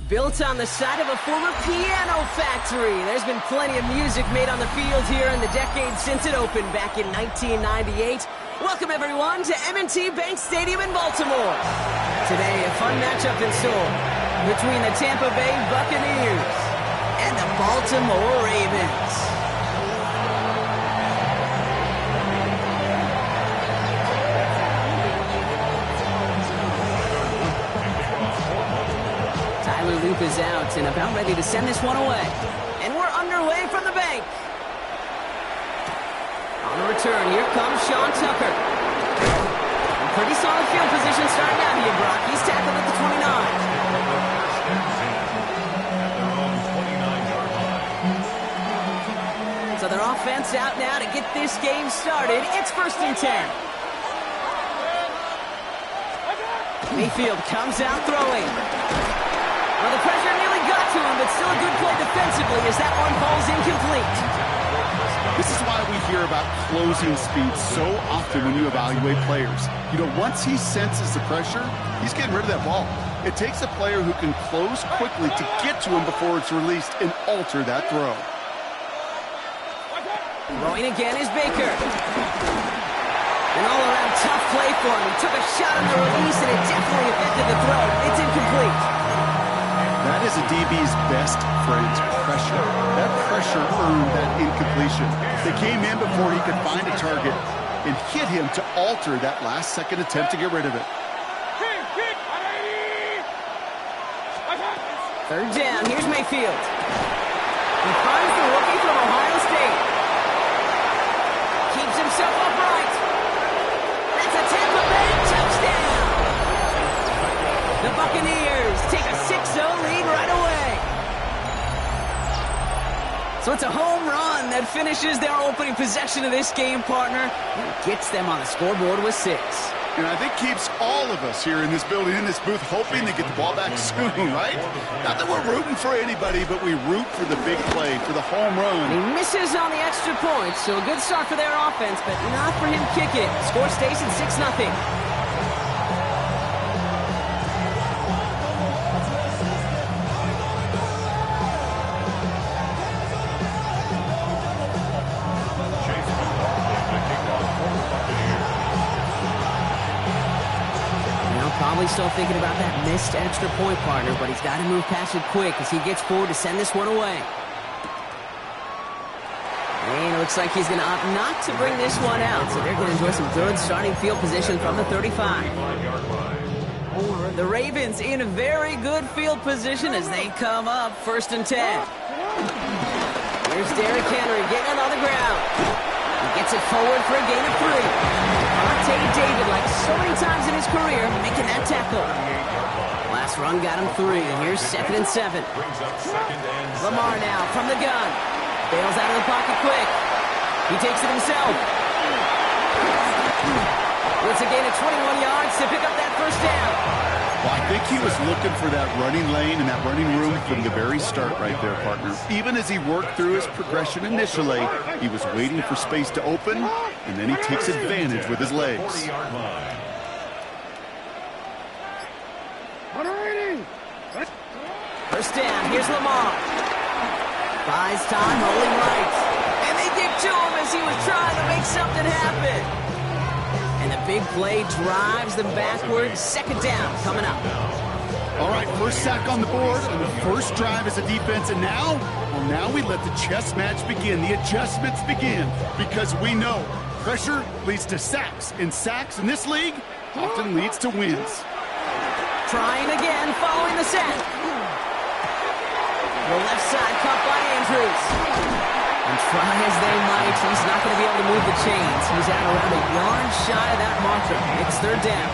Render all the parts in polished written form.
Built on the side of a former piano factory, there's been plenty of music made on the field here in the decades since it opened back in 1998. Welcome, everyone, to M&T Bank Stadium in Baltimore. Today, a fun matchup in store between the Tampa Bay Buccaneers and the Baltimore Ravens. Loop is out and about ready to send this one away. And we're underway from the bank. On the return, here comes Sean Tucker. Pretty solid field position starting out here, Brock. He's tackled at the 29. So their offense out now to get this game started. It's 1st and 10. Mayfield comes out throwing. Well, the pressure nearly got to him, but still a good play defensively as that one falls incomplete. This is why we hear about closing speed so often when you evaluate players. You know, once he senses the pressure, he's getting rid of that ball. It takes a player who can close quickly to get to him before it's released and alter that throw. Throwing again is Baker. An all-around tough play for him. He took a shot on the release, and it definitely affected the throw. It's incomplete. That is a DB's best friend, pressure. That pressure earned that incompletion. They came in before he could find a target and hit him to alter that last-second attempt to get rid of it. 3rd down. Here's Mayfield. He finds the rookie from Ohio State. Keeps himself upright. That's a Tampa Bay touchdown. The Buccaneers take a 6-0 lead right away. So it's a home run that finishes their opening possession of this game, partner, and gets them on the scoreboard with 6. And I think keeps all of us here in this building, in this booth, hoping to get the ball back soon, right? Not that we're rooting for anybody, but we root for the big play, for the home run. And he misses on the extra point, so a good start for their offense, but not for him kicking it. Score stays at 6-0. Probably still thinking about that missed extra point, partner, but he's got to move past it quick as he gets forward to send this one away. And it looks like he's going to opt not to bring this one out, so they're going to enjoy some good starting field position from the 35. The Ravens in a very good field position as they come up 1st and 10. Here's Derrick Henry getting it on the ground. He gets it forward for a gain of 3. David, like so many times in his career, making that tackle. Last run got him 3, and here's 2nd and 7. Lamar now from the gun. Bails out of the pocket quick. He takes it himself. It's a gain of 21 yards to pick up that 1st down. Well, I think he was looking for that running lane and that running room from the very start right there, partner. Even as he worked through his progression initially, he was waiting for space to open, and then he takes advantage with his legs. 1st down, here's Lamar. Buys time, rolling right. And they get to him as he was trying to make something happen. And the big play drives them backwards. 2nd down coming up. All right, 1st sack on the board on the 1st drive as a defense. And now, well, now we let the chess match begin. The adjustments begin because we know pressure leads to sacks. And sacks in this league often leads to wins. Trying again following the sack. The left side caught by Andrews. And try as they might, he's not going to be able to move the chains. He's out around a yard shy of that marker. It's 3rd down.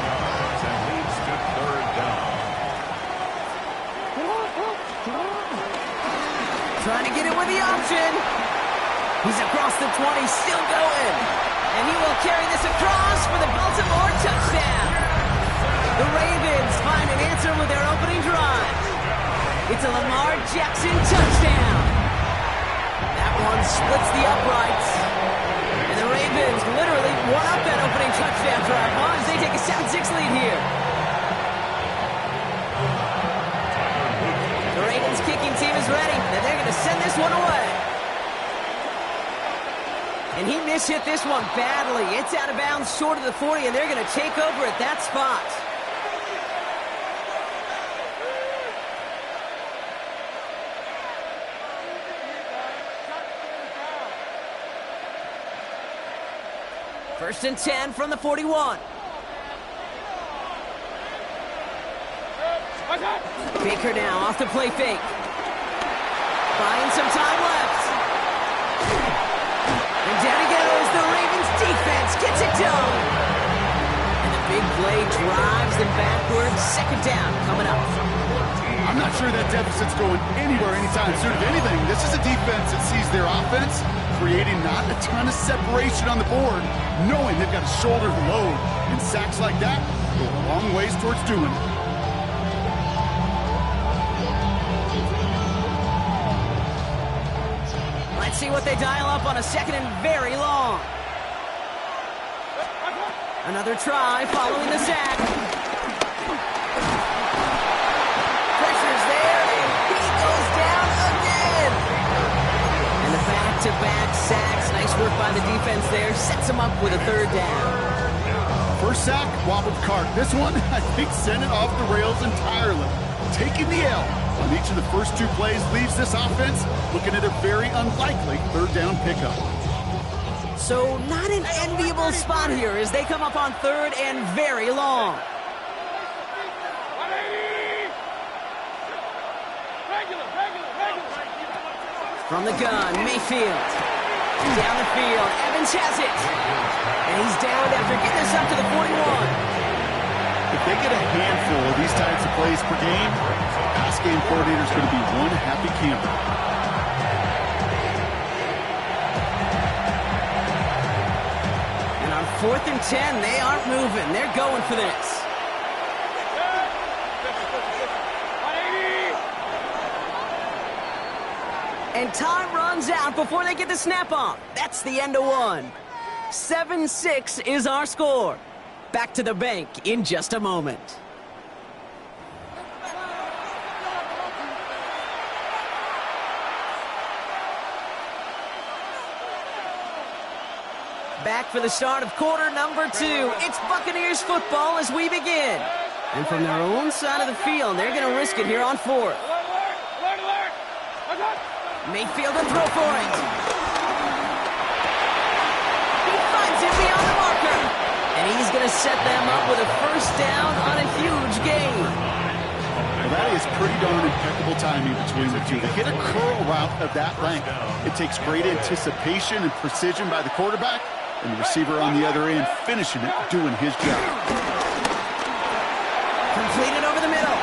Trying to get it with the option. He's across the 20, still going. And he will carry this across for the Baltimore touchdown. The Ravens find an answer with their opening drive. It's a Lamar Jackson touchdown. That one splits the uprights. And the Ravens literally won up that opening touchdown drive. As they take a 7-6 lead here. this one away. And he mishit this one badly. It's out of bounds short of the 40, and they're going to take over at that spot. First and 10 from the 41. Baker now off the play fake. Buying some time left. And down he goes. The Ravens defense gets it done. And the big play drives them backwards. Second down coming up. I'm not sure that deficit's going anywhere anytime soon. If anything, this is a defense that sees their offense creating not a ton of separation on the board, knowing they've got to shoulder the load. And sacks like that go a long ways towards doing it. Let's see what they dial up on a second and very long. Another try following the sack. Pressure's there, and he goes down again. And the back-to-back sacks. Nice work by the defense there. Sets him up with a third down. First sack, wobbled cart. This one, I think, sent it off the rails entirely. Taking the L on each of the first two plays leaves this offense looking at a very unlikely third down pickup. So not an enviable spot here as they come up on third and very long. From the gun, Mayfield. Down the field, Evans has it. And he's down after getting us up to the 41. If they get a handful of these types of plays per game, pass game coordinator's going to be one happy camper. And on 4th and 10, they aren't moving. They're going for this. And time runs out before they get the snap off. That's the end of one. 7-6 is our score. Back to the bank in just a moment. Back for the start of quarter number 2. It's Buccaneers football as we begin. And from their own side of the field, they're going to risk it here on 4th. Mayfield will throw for it. He finds it beyond the marker. And he's going to set them up with a first down on a huge gain. Well, that is pretty darn impeccable timing between the two. To hit a curl route of that length, it takes great anticipation and precision by the quarterback, and the receiver on the other end finishing it, doing his job. Completed over the middle.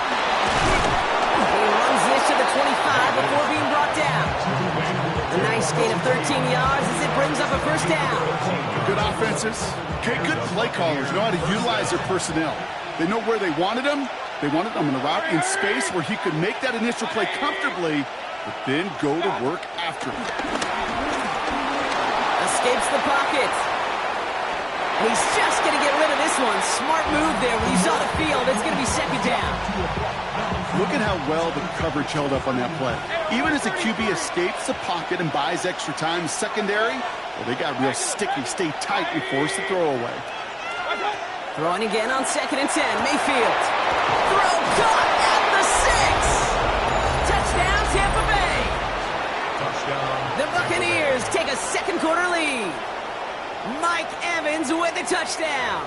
He runs this to the 25 before being brought down. A nice gain of 13 yards as it brings up a first down. Good offenses. Okay, good play callers know how to utilize their personnel. They know where they wanted them. They wanted them in a route in space where he could make that initial play comfortably, but then go to work after it. Escapes the pocket. And he's just going to get rid of this one. Smart move there. When you saw the field, it's going to be second down. Look at how well the coverage held up on that play. Even as the QB escapes the pocket and buys extra time secondary, well, they got real sticky, stay tight, and force the throw away. Throwing again on 2nd and 10. Mayfield. Throw caught at the 6. Touchdown, Tampa Bay. The Buccaneers take a second quarter lead. Mike Evans with the touchdown.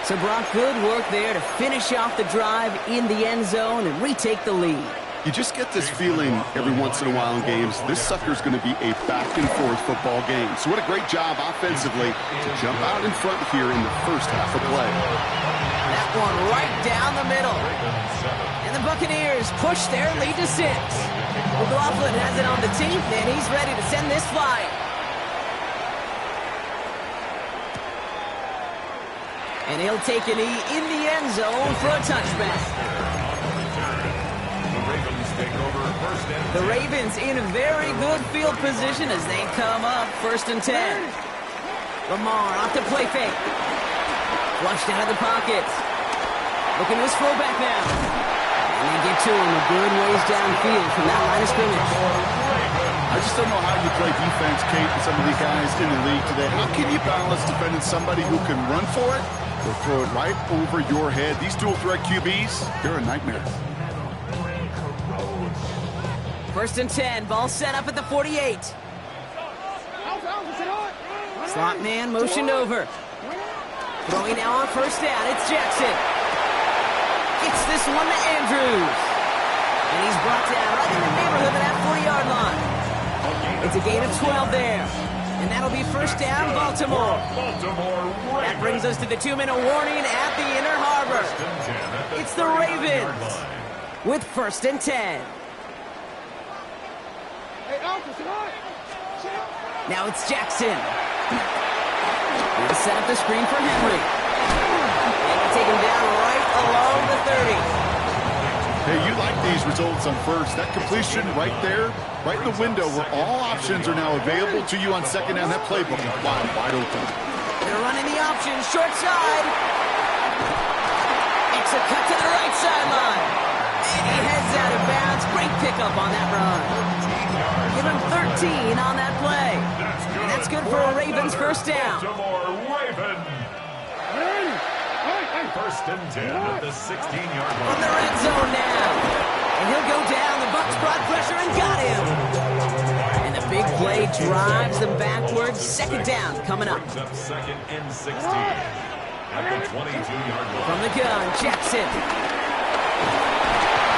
So Brock, good work there to finish off the drive in the end zone and retake the lead. You just get this feeling every once in a while in games, this sucker's going to be a back-and-forth football game. So what a great job offensively to jump out in front here in the first half of play. That one right down the middle. And the Buccaneers push their lead to 6. McLaughlin has it on the team, and he's ready to send this flying. And he'll take a knee in the end zone for a touchback. The Ravens in a very good field position as they come up 1st and 10. Lamar off the play fake. Flushed out of the pocket. Looking to his fullback now. And they get to him a good ways downfield from that line of scrimmage. I just don't know how you play defense, Kate, with some of these guys in the league today. How can you balance defending somebody who can run for it or throw it right over your head? These dual threat QBs, they're a nightmare. 1st and 10, ball set up at the 48. Slot man motioned over. Throwing now on 1st down, it's Jackson. Gets this one to Andrews. And he's brought down right in the neighborhood of that 40-yard line. It's a gain of 12 there. And that'll be 1st down, Baltimore. That brings us to the 2-minute warning at the Inner Harbor. It's the Ravens with 1st and 10. Now it's Jackson. He'll set up the screen for Henry. And take him down right along the 30. Hey, you like these results on 1st. That completion right there, right in the window where all options are now available to you on 2nd down. That playbook is wide open. They're running the option, short side. It's a cut to the right sideline. And he heads out of bounds. Great pickup on that run. Give him 13 on that play. And that's good for a Ravens 1st down. 1st and 10 at the 16-yard line. From the red zone now. And he'll go down. The Bucs brought pressure and got him. And the big play drives them backwards. 2nd down coming up. 2nd and 16 at the 22-yard line. From the gun, Jackson.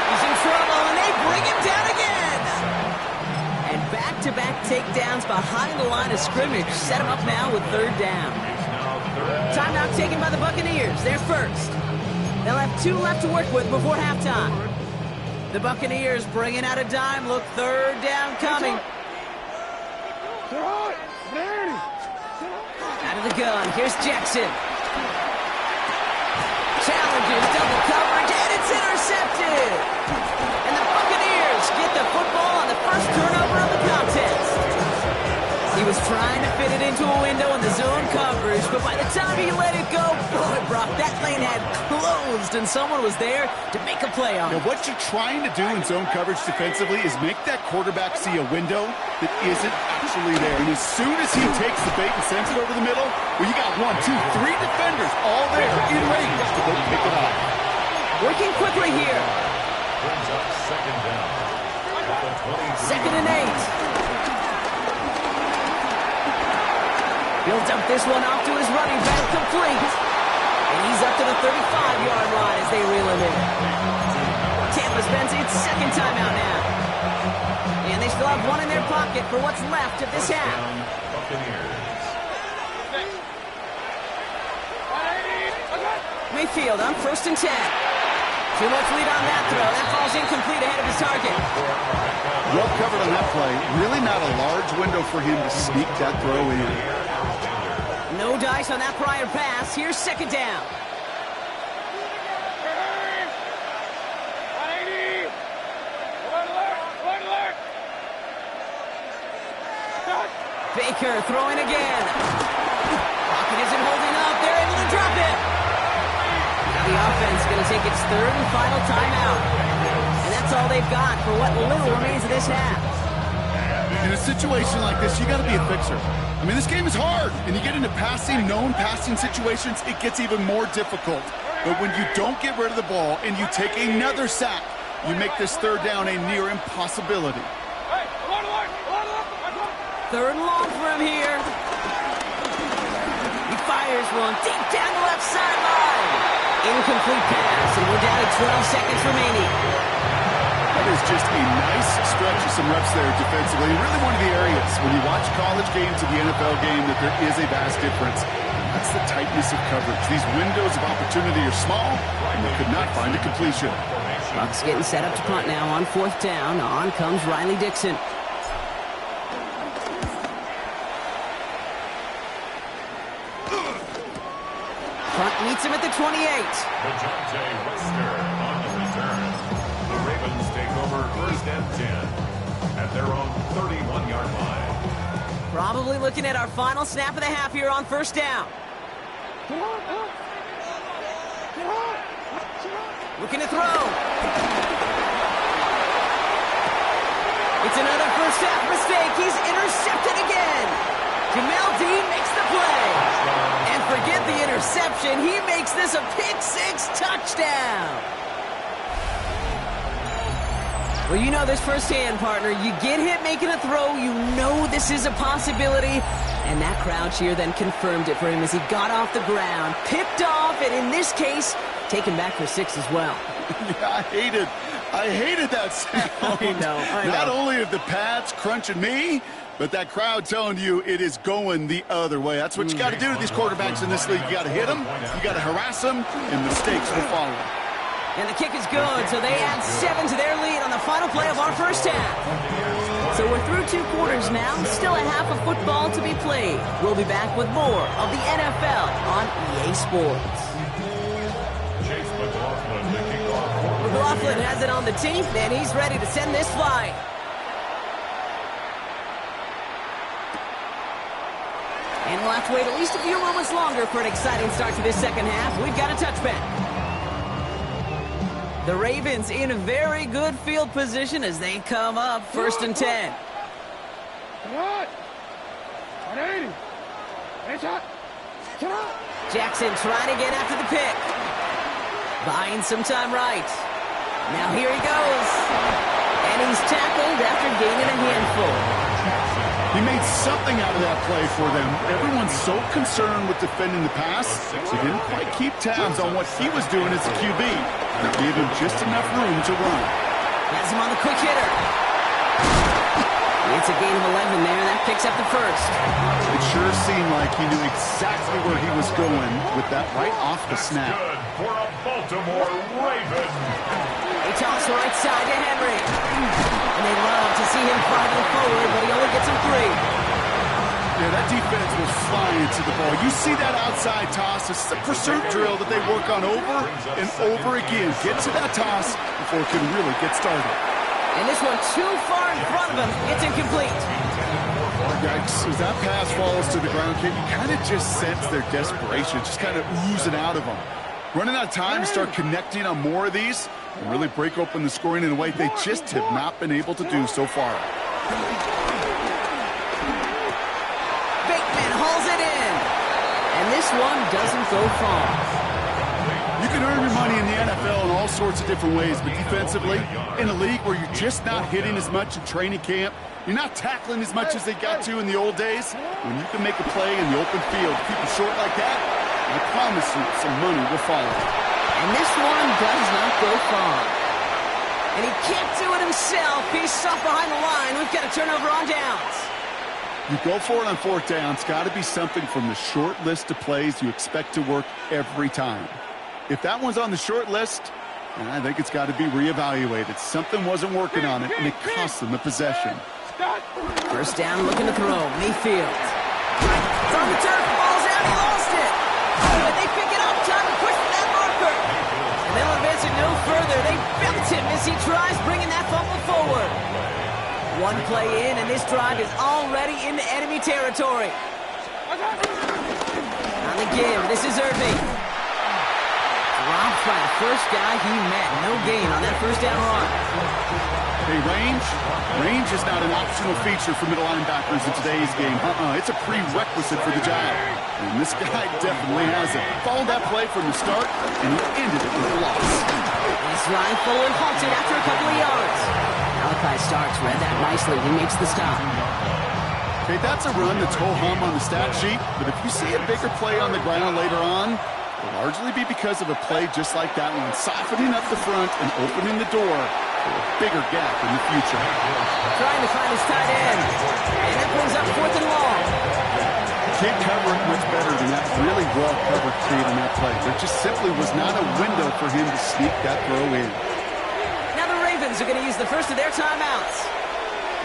He's in trouble, and they bring him down again. And back-to-back takedowns behind the line of scrimmage. Set him up now with 3rd down. Timeout taken by the Buccaneers. They're 1st. They'll have 2 left to work with before halftime. The Buccaneers bringing out a dime look. 3rd down coming. Out of the gun. Here's Jackson. Challenges, double coverage, and it's intercepted. And the Buccaneers get the football on the 1st turnover of the contest. He was trying to fit it into a window in the zone coverage, but by the time he let it go, boy, Brock, that lane had closed, and someone was there to make a play on it. Now, what you're trying to do in zone coverage defensively is make that quarterback see a window that isn't actually there. And as soon as he takes the bait and sends it over the middle, well, you got 1, 2, 3 defenders all there in range to go pick it up. Working quickly here. Brings up 2nd down. 2nd and 8. He'll dump this one off to his running back, complete. And he's up to the 35-yard line as they reel him in. Tampa spends its 2nd timeout now. And they still have 1 in their pocket for what's left of this half. Mayfield on 1st and 10. Too much lead on that throw. That falls incomplete ahead of his target. Well covered on that play. Really not a large window for him to sneak that throw in. No dice on that prior pass. Here's 2nd down. Baker throwing again. Pocket isn't holding up. They're able to drop it. Now the offense is going to take its 3rd and final timeout. And that's all they've got for what little remains of this half. In a situation like this, you got to be a fixer. I mean, this game is hard, and you get into known passing situations, it gets even more difficult. But when you don't get rid of the ball and you take another sack, you make this 3rd down a near impossibility. 3rd and long for him here. He fires one deep down the left sideline. Incomplete pass, and we're down to 12 seconds remaining. That is just a nice stretch of some reps there defensively. And really one of the areas when you watch college game to the NFL game that there is a vast difference. That's the tightness of coverage. These windows of opportunity are small, and they could not find a completion. Bucs getting set up to punt now on 4th down. On comes Riley Dixon. Punt meets him at the 28. DeJounte Wester on the return. The Ravens take over 1st and 10 at their own 31-yard line. Probably looking at our final snap of the half here on 1st down. Looking to throw. It's another first half mistake. He's intercepted again. Jamel Dean makes the play. And forget the interception. He makes this a pick-six touchdown. Well, you know this firsthand, partner. You get hit making a throw, you know this is a possibility. And that crowd cheer then confirmed it for him as he got off the ground, picked off, and in this case, taken back for 6 as well. Yeah, I hated that sound. I know. Not only are the pads crunching me, but that crowd telling you it is going the other way. That's what you got to do to these quarterbacks in this league. You got to hit them, you got to harass them, and mistakes will follow. And the kick is good, so they add 7 to their lead on the final play of our first half. So we're through 2 quarters now, still a half of football to be played. We'll be back with more of the NFL on EA Sports. Chase McLaughlin, the kickoff. McLaughlin has it on the tee, and he's ready to send this flying. And we'll have to wait at least a few moments longer for an exciting start to this second half. We've got a touchback. The Ravens in a very good field position as they come up 1st and 10. Jackson trying to get after the pick. Buying some time right. Now here he goes. And he's tackled after gaining a handful. He made something out of that play for them. Everyone's so concerned with defending the pass, he didn't quite keep tabs on what he was doing as a QB. They gave him just enough room to run. Has him on the quick hitter. It's a gain of 11 there. That picks up the first. It sure seemed like he knew exactly where he was going with that right off the snap. Good for a Baltimore Raven. They toss right side to Henry. And they love to see him driving forward, but he only gets him 3. Yeah, that defense was flying to the ball. You see that outside toss. This is a pursuit drill that they work on over and over again. Get to that toss before it can really get started. And this one too far in front of him. It's incomplete. Yikes. As that pass falls to the ground, Kate, you kind of just sense their desperation, just kind of oozing out of them. Running out of time to start connecting on more of these and really break open the scoring in a way they just have not been able to do so far. Bateman hauls it in. And this one doesn't go far. You can earn your money in the NFL in all sorts of different ways, but defensively, in a league where you're just not hitting as much in training camp, you're not tackling as much as they got to in the old days, when you can make a play in the open field, keep it short like that, I promise you some money will follow. And this one does not go far. And he can't do it himself. He's stuck behind the line. We've got a turnover on downs. You go for it on 4th down. It's got to be something from the short list of plays you expect to work every time. If that one's on the short list, I think it's got to be reevaluated. Something wasn't working on it, and it cost them the possession. First down, looking to throw. Mayfield. From the turf, falls out, he lost it. Oh, but they pick it up, time to push for that marker. And they'll advance it no further. They belt him as he tries bringing that fumble forward. One play in, and this drive is already into enemy territory. On the give, this is Irving. Dropped by the first guy he met. No gain on that first down run. Hey, range is not an optional feature for middle linebackers in today's game. It's a prerequisite for the job. And this guy definitely has it. Followed that play from the start, and he ended it with a loss. This line forward halted after a couple of yards. Malachi Starks read that nicely. He makes the stop. Okay, that's a run that's ho-hum on the stat sheet, but if you see a bigger play on the ground later on, it'll largely be because of a play just like that one, softening up the front and opening the door for a bigger gap in the future. Trying to find his tight end. And that brings up 4th and long. Can't cover it much better than that really well-covered kid in that play. There just simply was not a window for him to sneak that throw in. Now the Ravens are going to use the first of their timeouts,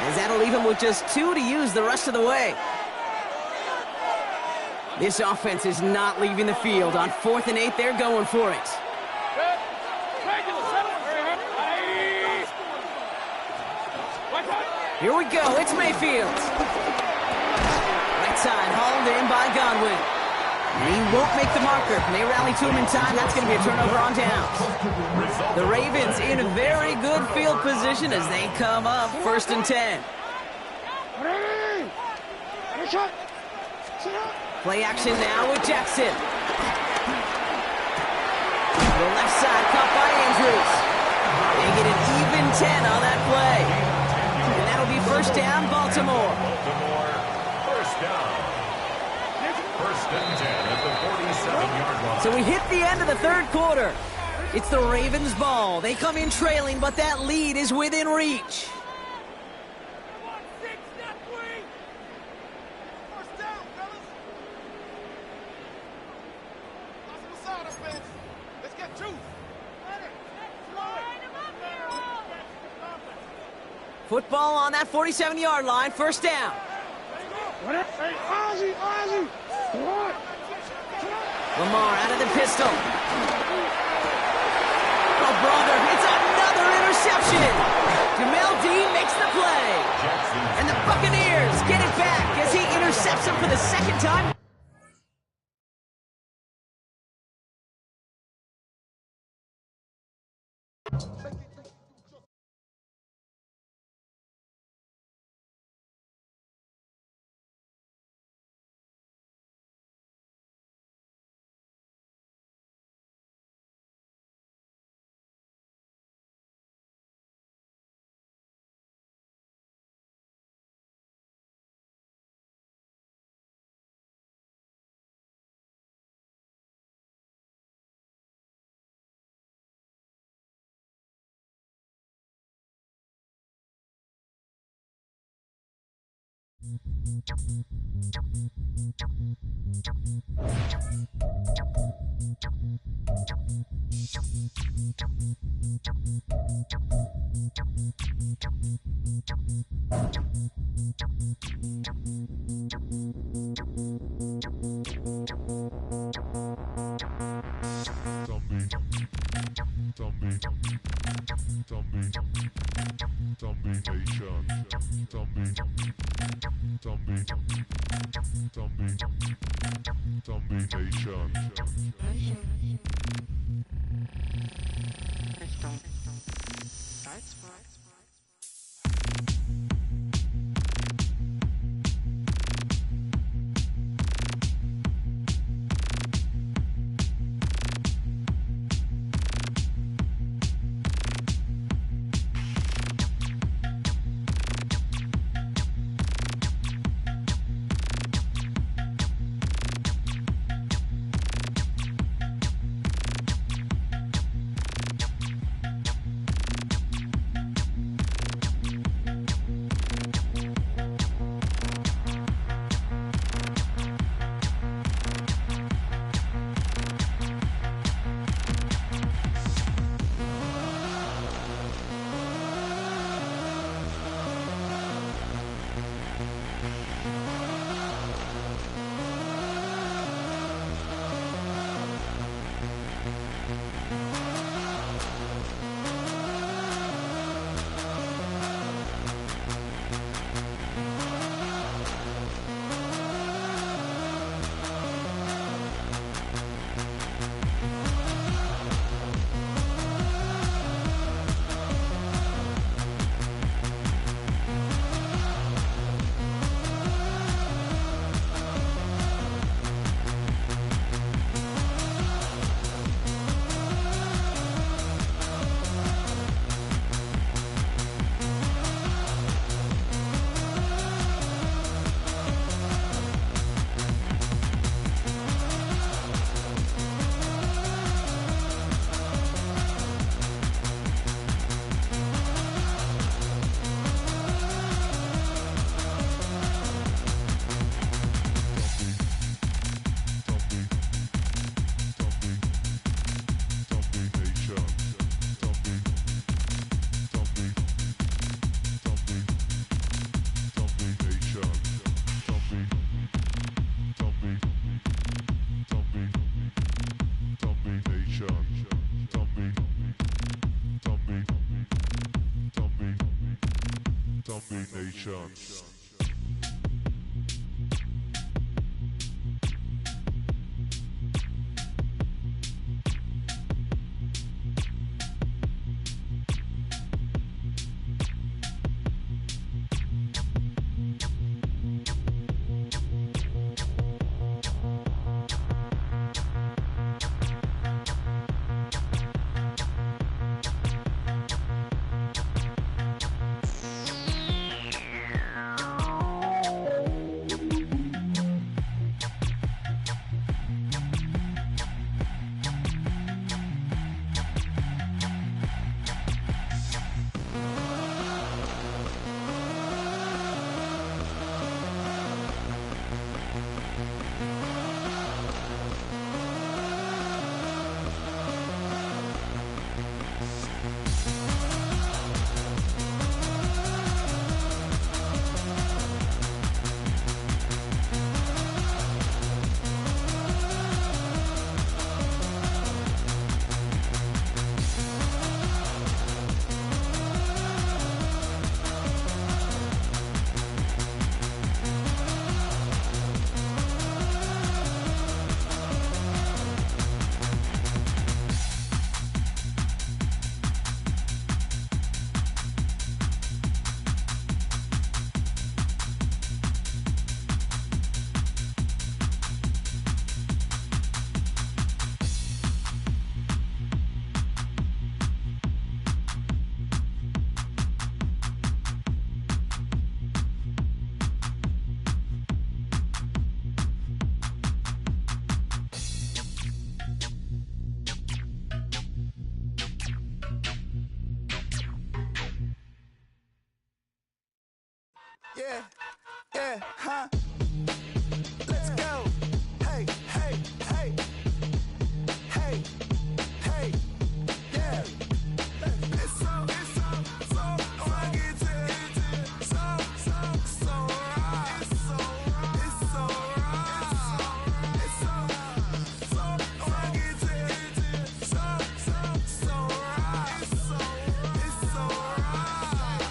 as that'll leave them with just 2 to use the rest of the way. This offense is not leaving the field. On 4th and 8, they're going for it. Here we go. It's Mayfield. Right side, hauled in by Godwin. And he won't make the marker. They rally to him in time. That's going to be a turnover on downs. The Ravens in a very good field position as they come up 1st and 10. Play action now with Jackson. The left side caught by Andrews. They get an even 10 on that play. And that'll be 1st down, Baltimore. First down. 1st and 10 at the 47-yard line. So we hit the end of the 3rd quarter. It's the Ravens' ball. They come in trailing, but that lead is within reach. Football on that 47-yard line, 1st down. Lamar out of the pistol. Oh, brother, it's another interception. Jamel Dean makes the play. And the Buccaneers get it back as he intercepts him for the 2nd time. Yeah, yeah, huh? Let's go. Hey, hey, hey. Hey, hey, yeah. It's so rugged. So right. It's so rugged. So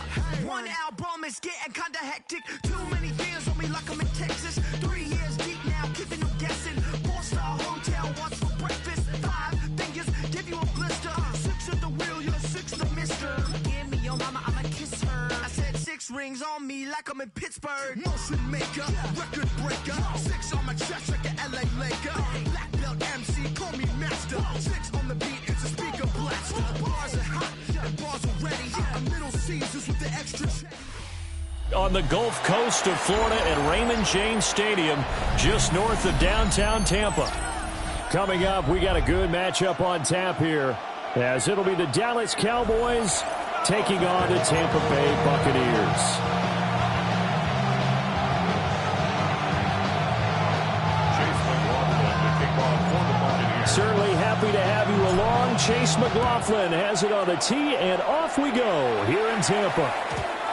right. One album is getting kinda hectic. Too many years on me like I'm in Texas. 3 years deep now, keeping them guessing. 4-star hotel, what's for breakfast? 5 fingers, give you a blister. 6 at the wheel, you're 6 the mister. Give me your mama, I'ma kiss her. I said 6 rings on me like I'm in Pittsburgh. Motion maker, record breaker. 6 on my chest like an LA Laker. Black belt MC, call me master. 6 on the beat, it's a speaker blaster. Bars are hot, and bars are ready. A Middle Caesars with the extra check. On the Gulf Coast of Florida at Raymond James Stadium, just north of downtown Tampa. Coming up, we got a good matchup on tap here, as it'll be the Dallas Cowboys taking on the Tampa Bay Buccaneers. Chase McLaughlin to kick off for the Buccaneers. Certainly happy to have you along. Chase McLaughlin has it on the tee, and off we go here in Tampa.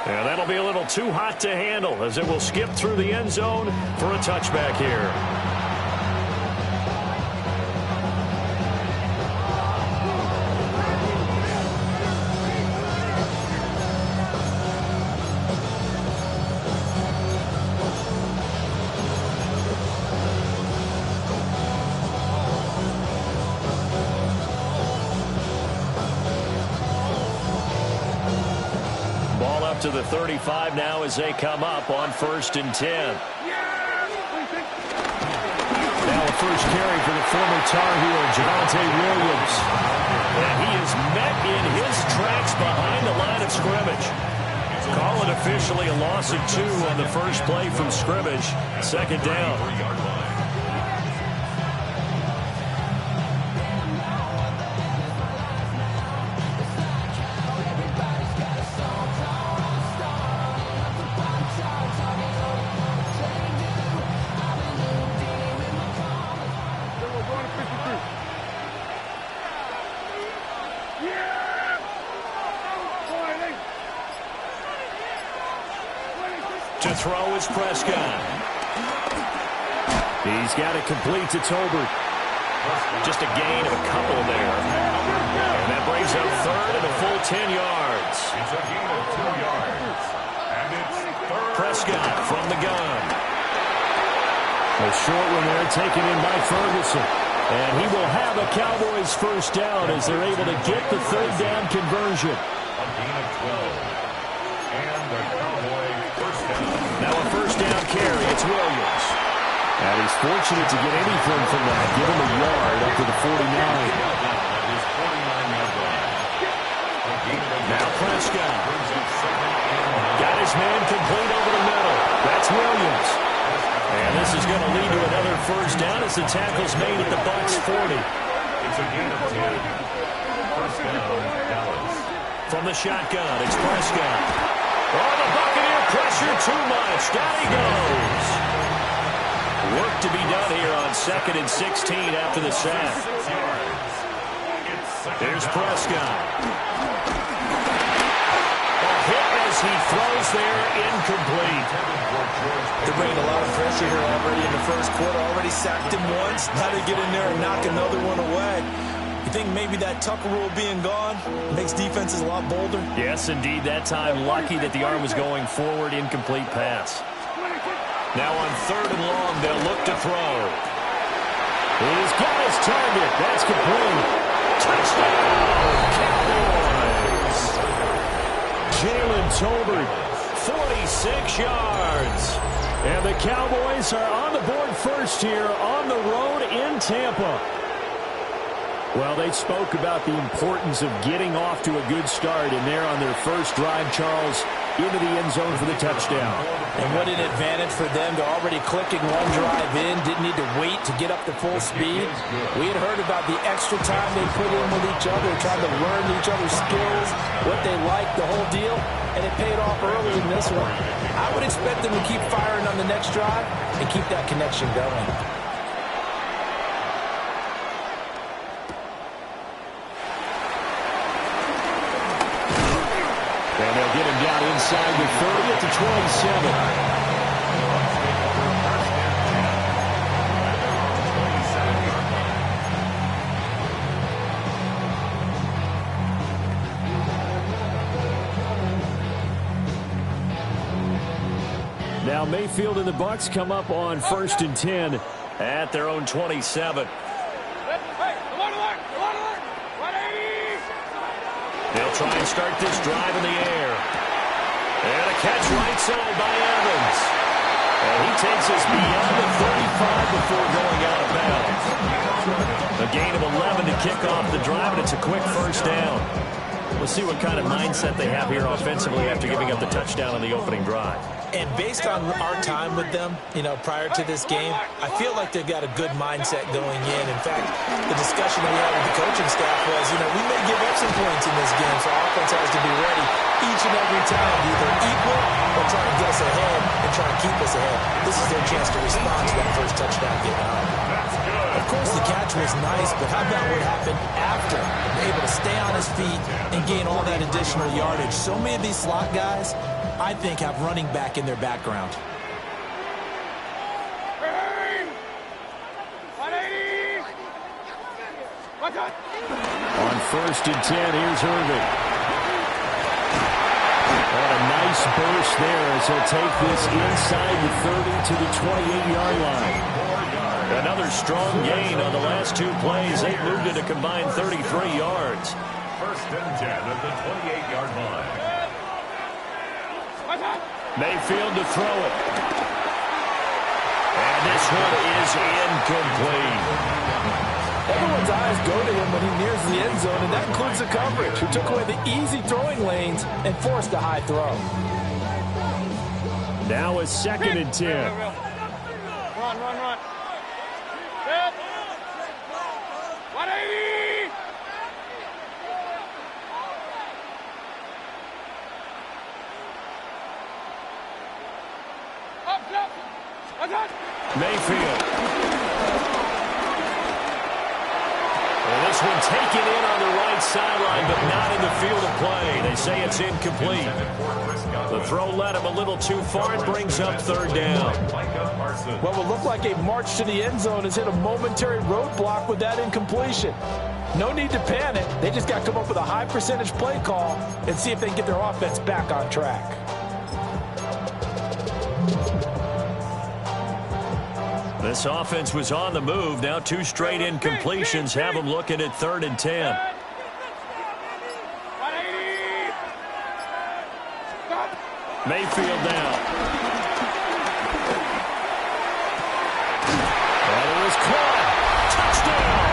And that'll be a little too hot to handle, as it will skip through the end zone for a touchback here. To the 35 now as they come up on 1st and 10. Now a first carry for the former Tar Heel, Javonte Williams. And he is met in his tracks behind the line of scrimmage. Call it officially a loss of 2 on the first play from scrimmage. 2nd down. To throw is Prescott. He's got it complete to Tolbert. Just a gain of a couple there. And that brings up 3rd and a full 10 yards. It's a gain of 2 yards. And it's 3rd. Prescott from the gun. A short one there taken in by Ferguson. And he will have a Cowboys first down as they're able to get the 3rd down conversion. A gain of 12. And the Cowboy first down. Now a first down carry. It's Williams. And he's fortunate to get anything from that. Give him a yard up to the 49. Now Prescott. Got his man complete over the middle. That's Williams. And this is going to lead to another first down as the tackle's made at the Bucs 40. It's a gain of 10. First down, Dallas. From the shotgun, it's Prescott. Oh, the Buccaneer pressure too much. Down he goes. Work to be done here on 2nd and 16 after the sack. There's Prescott. A hit as he throws there, incomplete. They're bringing a lot of pressure here already in the first quarter. Already sacked him once. Now they get in there and knock another one away. You think maybe that Tucker rule being gone makes defenses a lot bolder? Yes, indeed. That time, lucky that the arm was going forward. Incomplete pass. Now on 3rd and long, they'll look to throw. He's got his target. That's complete. Touchdown, Cowboys! Jalen Tolbert, 46 yards. And the Cowboys are on the board first here on the road in Tampa. Well, they spoke about the importance of getting off to a good start, and they're on their first drive, Charles, into the end zone for the touchdown. And what an advantage for them to already clicking one drive in. Didn't need to wait to get up to full speed. We had heard about the extra time they put in with each other, trying to learn each other's skills, what they like, the whole deal, and it paid off early in this one. I would expect them to keep firing on the next drive and keep that connection going. And they'll get him down inside the 30 at the 27. Now Mayfield and the Bucs come up on 1st and 10 at their own 27. They'll try and start this drive in the air. And a catch right side by Evans. And he takes us beyond the 35 before going out of bounds. A gain of 11 to kick off the drive, and it's a quick first down. We'll see what kind of mindset they have here offensively after giving up the touchdown on the opening drive. And based on our time with them, prior to this game, I feel like they've got a good mindset going in. In fact, the discussion we had with the coaching staff was, we may give up some points in this game, so our offense has to be ready each and every time, either equal or try to get us ahead and try to keep us ahead. This is their chance to respond to that first touchdown given up. Of course, the catch was nice, but how about what happened after? Able to stay on his feet and gain all that additional yardage. So many of these slot guys, I think, have running back in their background. On 1st and 10, here's Irving. And a nice burst there as he'll take this inside the 30 to the 28-yard line. Another strong gain on the last two plays. They've moved it a combined 33 yards. 1st and 10 at the 28-yard line. Mayfield to throw it. And this one is incomplete. Everyone's eyes go to him when he nears the end zone, and that includes the coverage, who took away the easy throwing lanes and forced a high throw. Now a 2nd and 10. Run. Good. 180. Up. Mayfield. And this one taken in on the right sideline, but not in the field of play. They say it's incomplete. The throw led him a little too far and brings up 3rd down. What will look like a march to the end zone has hit a momentary roadblock with that incompletion. No need to panic. They just got to come up with a high percentage play call and see if they can get their offense back on track. This offense was on the move. Now 2 straight incompletions have them looking at 3rd and 10. Mayfield now. And it was caught. Touchdown!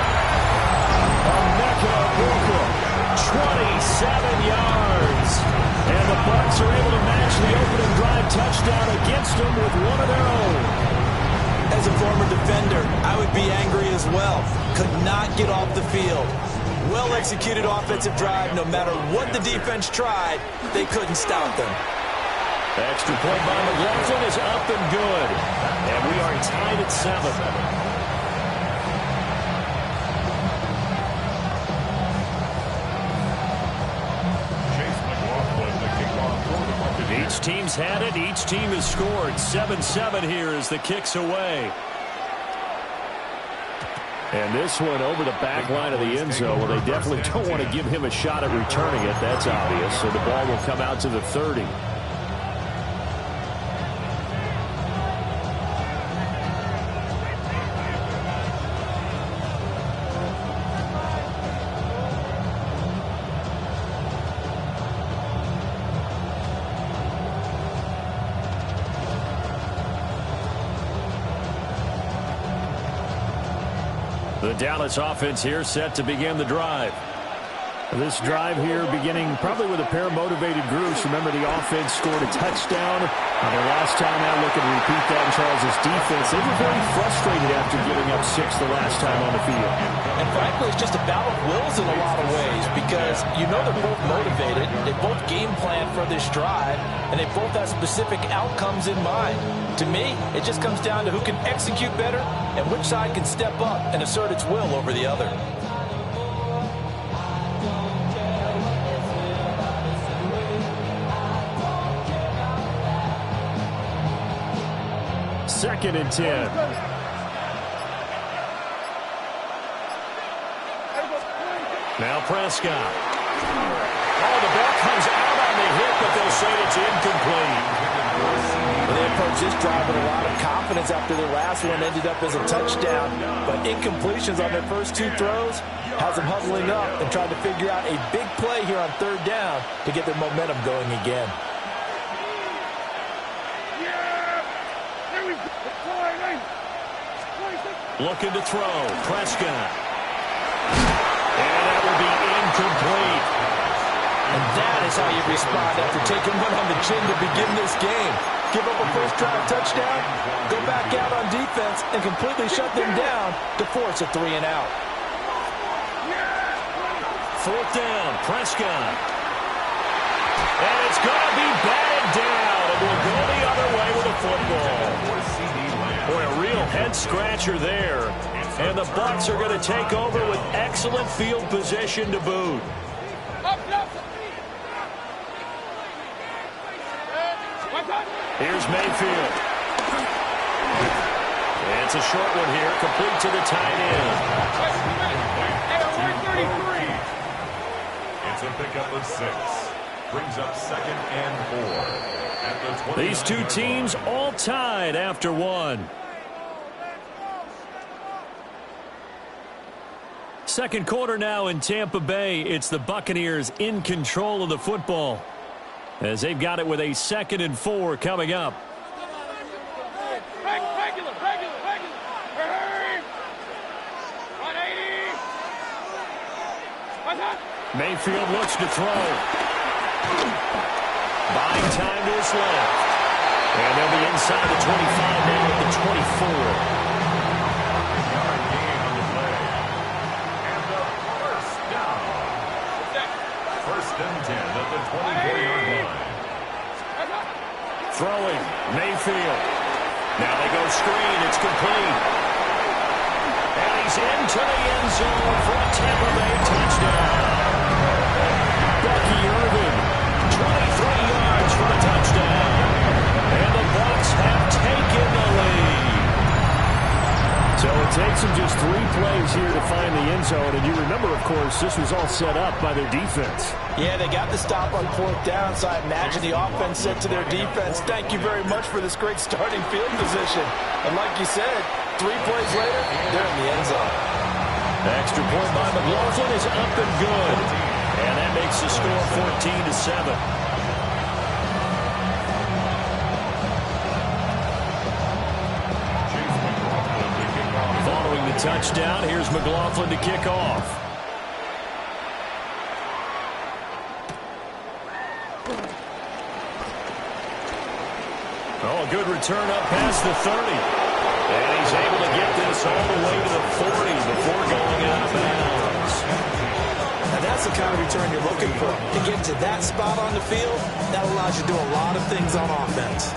Emeka Booker, 27 yards. And the Bucs are able to match the opening drive touchdown against them with one of their own. As a former defender, I would be angry as well. Could not get off the field. Well-executed offensive drive. No matter what the defense tried, they couldn't stop them. Extra point by McLaughlin is up and good. And we are tied at 7. Each team's had it. Each team has scored. 7-7 here as the kick's away. And this one over the back line of the end zone. Well, they definitely don't want to give him a shot at returning it. That's obvious. So the ball will come out to the 30. The Dallas offense here set to begin the drive. This drive here beginning probably with a pair of motivated groups. Remember, the offense scored a touchdown their last time out. Looking to repeat that in Charles' defense. They were very frustrated after giving up 6 the last time on the field. And frankly, it's just a battle of wills in a lot of ways because you know they're both motivated. They both game plan for this drive, and they both have specific outcomes in mind. To me, it just comes down to who can execute better and which side can step up and assert its will over the other. Second and 10. Now Prescott. Oh, the ball comes out on the hit, but they'll say it's incomplete. Well, they approached this drive with a lot of confidence after their last one ended up as a touchdown. But incompletions on their first 2 throws has them huddling up and trying to figure out a big play here on 3rd down to get their momentum going again. Looking to throw. Prescott. And that will be incomplete. And that is how you respond after taking one on the chin to begin this game. Give up a first drive touchdown, go back out on defense, and completely shut them down to force a 3 and out. 4th down. Prescott. And it's going to be batted down. And we'll go the other way with a football. Boy, a real head-scratcher there. And the Bucs are going to take over with excellent field position to boot. Here's Mayfield. And it's a short one here, complete to the tight end. It's a pickup of 6. Brings up 2nd and 4. These two teams all tied after 1. Second quarter now in Tampa Bay. It's the Buccaneers in control of the football as they've got it with a 2nd and 4 coming up. Regular. 180. Mayfield looks to throw. Buying time to his left. And they'll be inside the 25 now at the 24. Throwing, Mayfield. Now they go screen, it's complete. And he's into the end zone for a Tampa Bay touchdown. Bucky Irvin, 23 yards for the touchdown. And the Bucs have taken the lead. So it takes them just 3 plays here to find the end zone. And you remember, of course, this was all set up by their defense. Yeah, they got the stop on 4th down, so I imagine the offense said to their defense, thank you very much for this great starting field position. And like you said, 3 plays later, they're in the end zone. The extra point by McLaughlin is up and good. And that makes the score 14-7. Following the touchdown, here's McLaughlin to kick off. Oh, a good return up past the 30. And he's able to get this all the way to the 40 before going out of bounds. And that's the kind of return you're looking for. To get to that spot on the field, that allows you to do a lot of things on offense.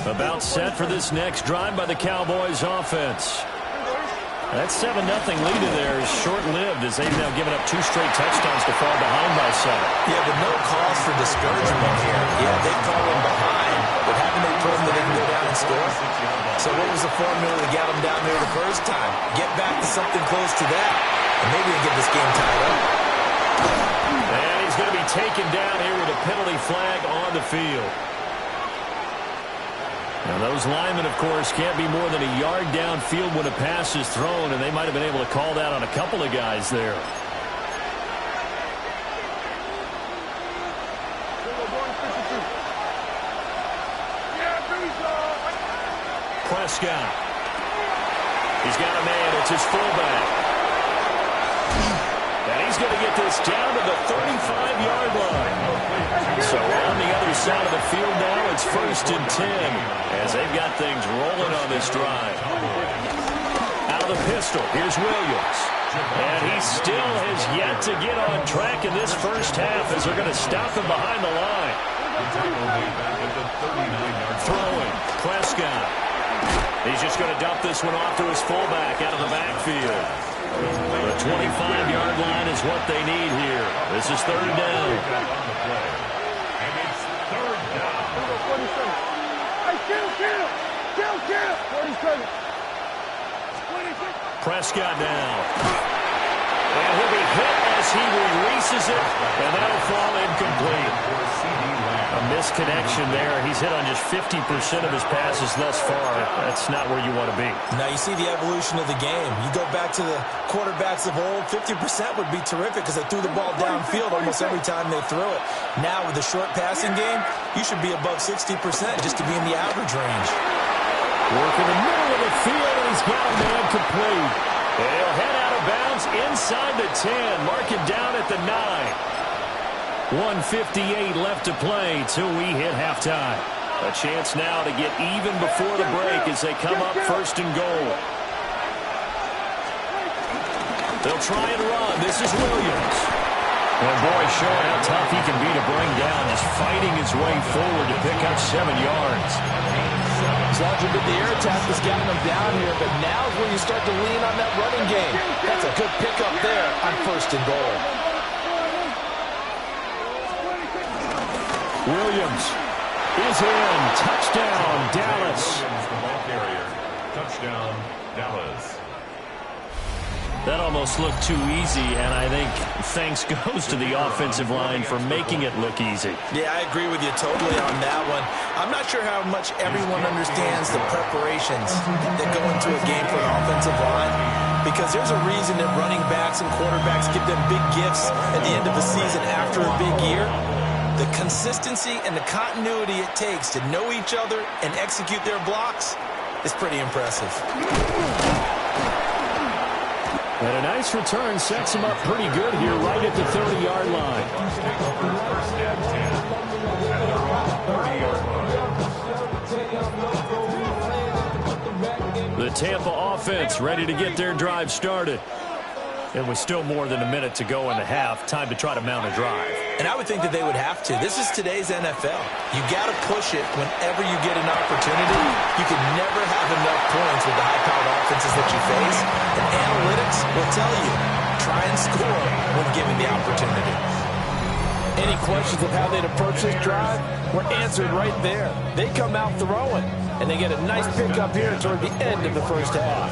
About set for this next drive by the Cowboys offense. That 7-0 lead in there is short-lived as they've now given up 2 straight touchdowns to fall behind by 7. Yeah, but no cause for discouragement here. Yeah, they've fallen behind, but haven't they proven that they can go down and score? So what was the formula that got them down there the first time? Get back to something close to that, and maybe they get this game tied up. And he's going to be taken down here with a penalty flag on the field. Now, those linemen, of course, can't be more than a yard downfield when a pass is thrown, and they might have been able to call that on a couple of guys there. Yeah, Prescott. He's got a man. It's his fullback. And he's going to get this down to the 35-yard line. So on the other side of the field now, it's 1st and 10 as they've got things rolling on this drive. Out of the pistol, here's Williams. And he still has yet to get on track in this first half as they're going to stop him behind the line. Throwing, Prescott. He's just going to dump this one off to his fullback out of the backfield. The 25-yard line is what they need here. This is 3rd down. And it's 3rd down. 47. Hey, kill. 47. 26. Prescott now. And he'll be hit as he releases it, and that'll fall incomplete. A misconnection there. He's hit on just 50% of his passes thus far. That's not where you want to be. Now you see the evolution of the game. You go back to the quarterbacks of old, 50% would be terrific because they threw the ball downfield almost every time they threw it. Now with the short passing game, you should be above 60% just to be in the average range. Working the middle of the field, and he's got a man complete. And he'll head out of bounds inside the 10, mark him down at the 9. 1:58 left to play till we hit halftime. A chance now to get even before the break as they come up 1st and goal. They'll try and run. This is Williams. And boy, showing how tough he can be to bring down, just fighting his way forward to pick up 7 yards. Slaughter did the air attack was getting them down here, but now is when you start to lean on that running game. That's a good pickup there on 1st and goal. Williams is in. Touchdown, Dallas. The ball carrier. Touchdown, Dallas. That almost looked too easy, and I think thanks goes to the offensive line for making it look easy. Yeah, I agree with you totally on that one. I'm not sure how much everyone understands the preparations that go into a game for an offensive line, because there's a reason that running backs and quarterbacks give them big gifts at the end of the season after a big year. The consistency and the continuity it takes to know each other and execute their blocks is pretty impressive. And a nice return sets him up pretty good here right at the 30-yard line. First and 10. And they're on the 30-yard line. The Tampa offense ready to get their drive started. It was still more than a minute to go in the half. Time to try to mount a drive. And I would think that they would have to. This is today's NFL. You got to push it whenever you get an opportunity. You can never have enough points with the high-powered offenses that you face. And analytics will tell you, try and score when given the opportunity. Any questions of how they'd approach this drive were answered right there. They come out throwing, and they get a nice pickup here toward the end of the first half.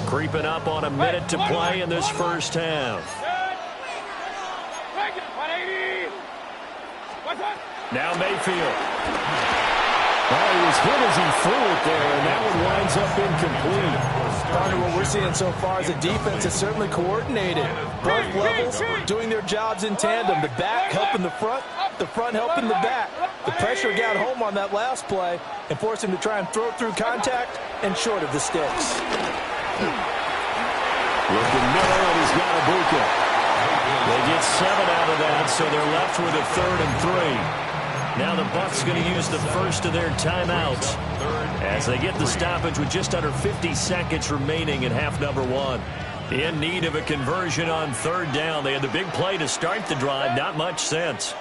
Creeping up on a minute to play in this first half. Now Mayfield. Well, he was hit as he threw it there, and that one winds up incomplete. Part of what we're seeing so far is the defense is certainly coordinated. Both levels doing their jobs in tandem. The back helping the front helping the back. The pressure got home on that last play and forced him to try and throw through contact and short of the sticks. Looking Miller, and he's got a Ibuka. They get 7 out of that, so they're left with a 3rd and 3. Now the Bucs going to use the first of their timeouts as they get the stoppage with just under 50 seconds remaining in half number 1. In need of a conversion on 3rd down. They had the big play to start the drive. Not much sense.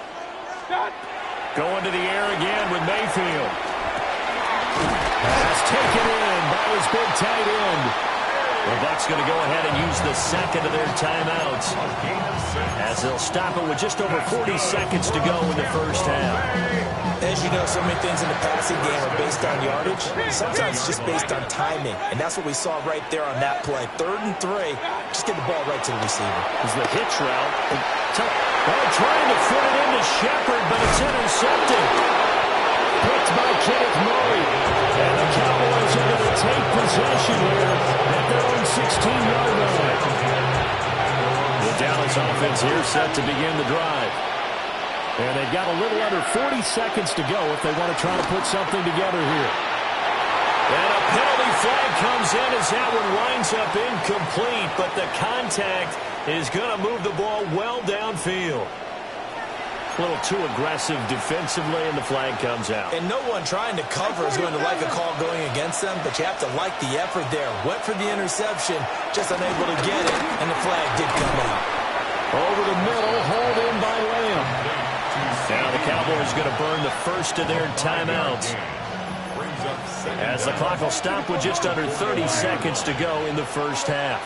Going to the air again with Mayfield. That's taken in by his big tight end. The Bucs going to go ahead and use the second of their timeouts as they'll stop it with just over 40 seconds to go in the first half. As you know, so many things in the passing game are based on yardage. Sometimes it's just based on timing, and that's what we saw right there on that play. 3rd and 3, just get the ball right to the receiver. It's the hitch route. Trying to fit it into Shepard, but it's intercepted. Picked by Kenneth Murray. And the Cowboys are going to take possession here at their own 16-yard line. The Dallas offense here set to begin the drive. And they've got a little under 40 seconds to go if they want to try to put something together here. And a penalty flag comes in as that one winds up incomplete, but the contact is going to move the ball well downfield. A little too aggressive defensively, and the flag comes out. And no one trying to cover is going to like a call going against them, but you have to like the effort there. Went for the interception, just unable to get it, and the flag did come out. Over the middle, hauled in by Lamb. Now the Cowboys going to burn the first of their timeouts, as the clock will stop with just under 30 seconds to go in the first half.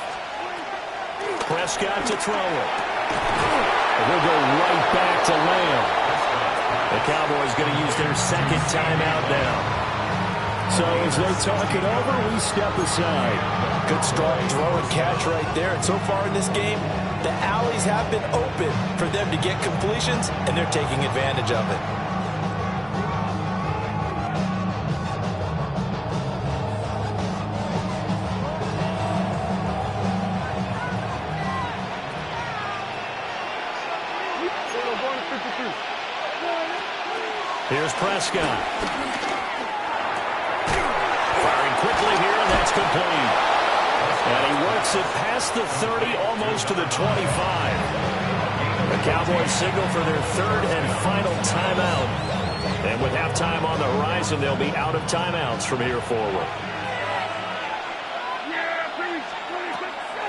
Prescott to throw it. We'll go right back to Lamb. The Cowboys going to use their second timeout now. So as they talk it over, we step aside. Good strong throw and catch right there. And so far in this game, the alleys have been open for them to get completions, and they're taking advantage of it. Here's Prescott. Firing quickly here, and that's complete. And he works it past the 30, almost to the 25. The Cowboys signal for their third and final timeout. And with halftime on the horizon, they'll be out of timeouts from here forward.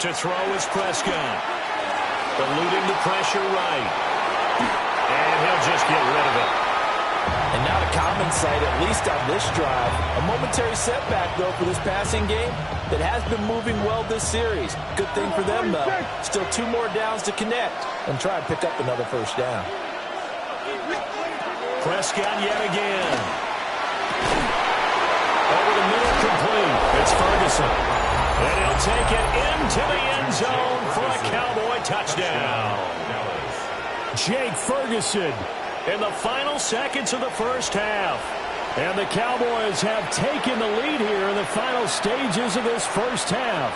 To throw is Prescott. Eluding the pressure right. And he'll just get rid of it. And not a common sight, at least on this drive. A momentary setback, though, for this passing game that has been moving well this series. Good thing for them, though. Still 2 more downs to connect and try and pick up another first down. Prescott yet again. Over the middle, complete. It's Ferguson. And he'll take it into the end zone for a Cowboy touchdown. Jake Ferguson in the final seconds of the first half. And the Cowboys have taken the lead here in the final stages of this first half.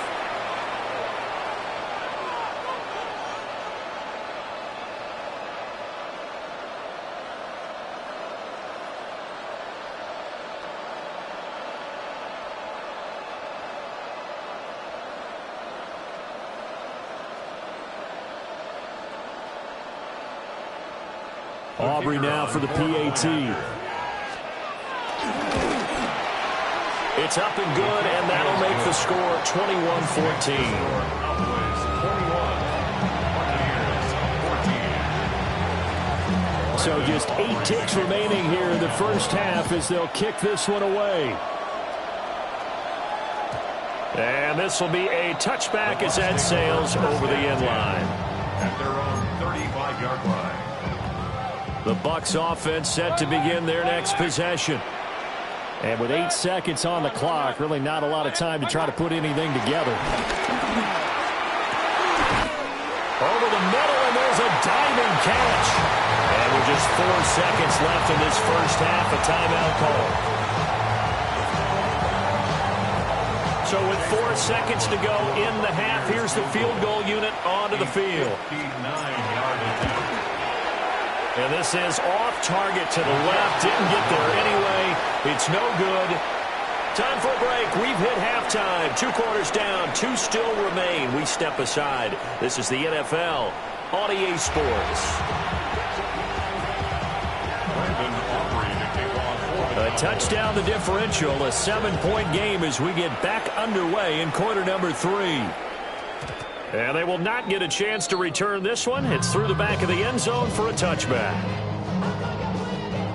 Aubrey now for the PAT. It's up and good, and that'll make the score 21-14. So just 8 ticks remaining here in the first half as they'll kick this one away. And this will be a touchback as that sails over the end line. At their own 35-yard line. The Bucs offense set to begin their next possession. And with 8 seconds on the clock, really not a lot of time to try to put anything together. Over the middle, and there's a diving catch. And with just 4 seconds left in this first half, a timeout call. So with 4 seconds to go in the half, here's the field goal unit onto the field. And this is off target to the left. Didn't get there anyway. It's no good. Time for a break. We've hit halftime. 2 quarters down. 2 still remain. We step aside. This is the NFL on EA Sports. A touchdown the differential. A 7-point game as we get back underway in quarter number 3. And they will not get a chance to return this one. It's through the back of the end zone for a touchback.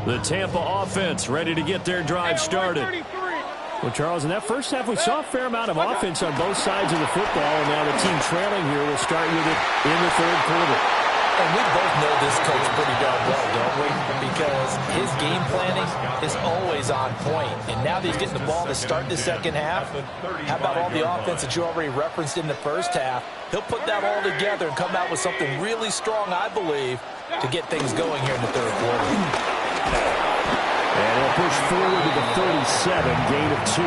The Tampa offense ready to get their drive started. Well, Charles, in that first half, we saw a fair amount of offense on both sides of the football, and now the team trailing here will start with it in the third quarter. And we both know this coach pretty darn well, don't we? Because his game planning is always on point. And now that he's getting the ball to start the second half, how about all the offense that you already referenced in the first half? He'll put that all together and come out with something really strong, I believe, to get things going here in the third quarter. And he'll push forward to the 37, gain of 2.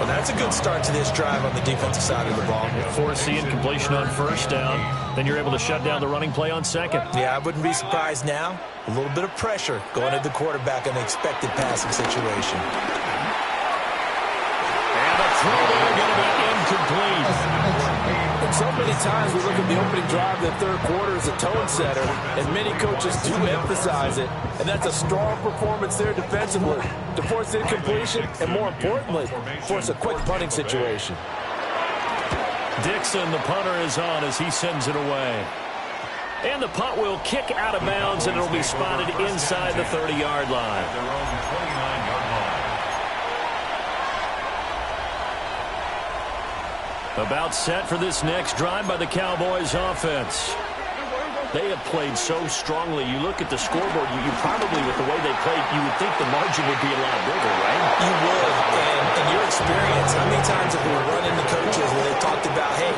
Well, that's a good start to this drive on the defensive side of the ball. Force the incompletion on first down. Then you're able to shut down the running play on second. Yeah, I wouldn't be surprised now. A little bit of pressure going at the quarterback in an expected passing situation. And the throw there going to be incomplete. And so many times we look at the opening drive of the third quarter as a tone setter, and many coaches do emphasize it. And that's a strong performance there defensively to force incompletion and, more importantly, force a quick punting situation. Dixon, the punter, is on as he sends it away. And the punt will kick out of bounds, and it'll be spotted inside the 30-yard line. Their own 29-yard line. About set for this next drive by the Cowboys offense. They have played so strongly. You look at the scoreboard, you probably, with the way they played, you would think the margin would be a lot bigger, right? You would, and in your experience, how many times have we run into coaches where they talked about, hey,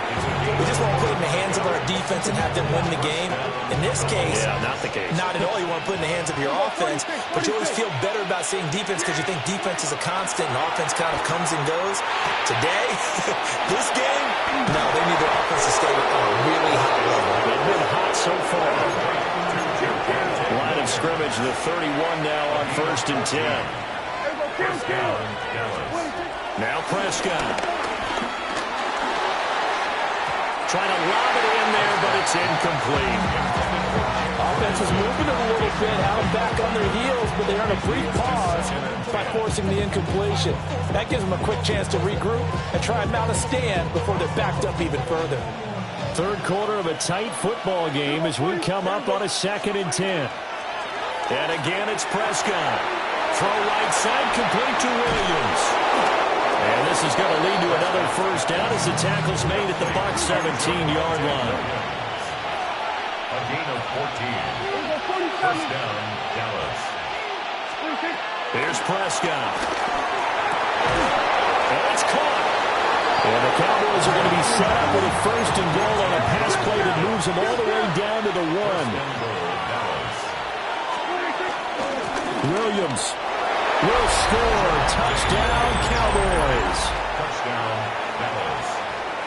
we just want to put it in the hands of our defense and have them win the game? In this case, yeah, not the case. Not at all. You want to put it in the hands of your offense, but you always feel better about saying defense because you think defense is a constant and offense kind of comes and goes. Today, this game, no, they need their offense to stay on a really high level. They've been hot so far. Line of scrimmage, the 31 now on 1st and 10. Now Prescott. Trying to lob it in there, but it's incomplete. Offense is moving a little bit out back on their heels, but they earn a brief pause by forcing the incompletion. That gives them a quick chance to regroup and try and mount a stand before they're backed up even further. Third quarter of a tight football game as we come up on a 2nd and 10. And again, it's Prescott. Throw right side, complete to Williams. And this is going to lead to another first down as the tackle's made at the Bucs 17-yard line. A gain of 14. First down, Dallas. Here's Prescott. And it's caught. And the Cowboys are going to be set up with a 1st and goal on a pass play that moves them all the way down to the 1. Williams will score. Touchdown, Cowboys. Touchdown, Dallas.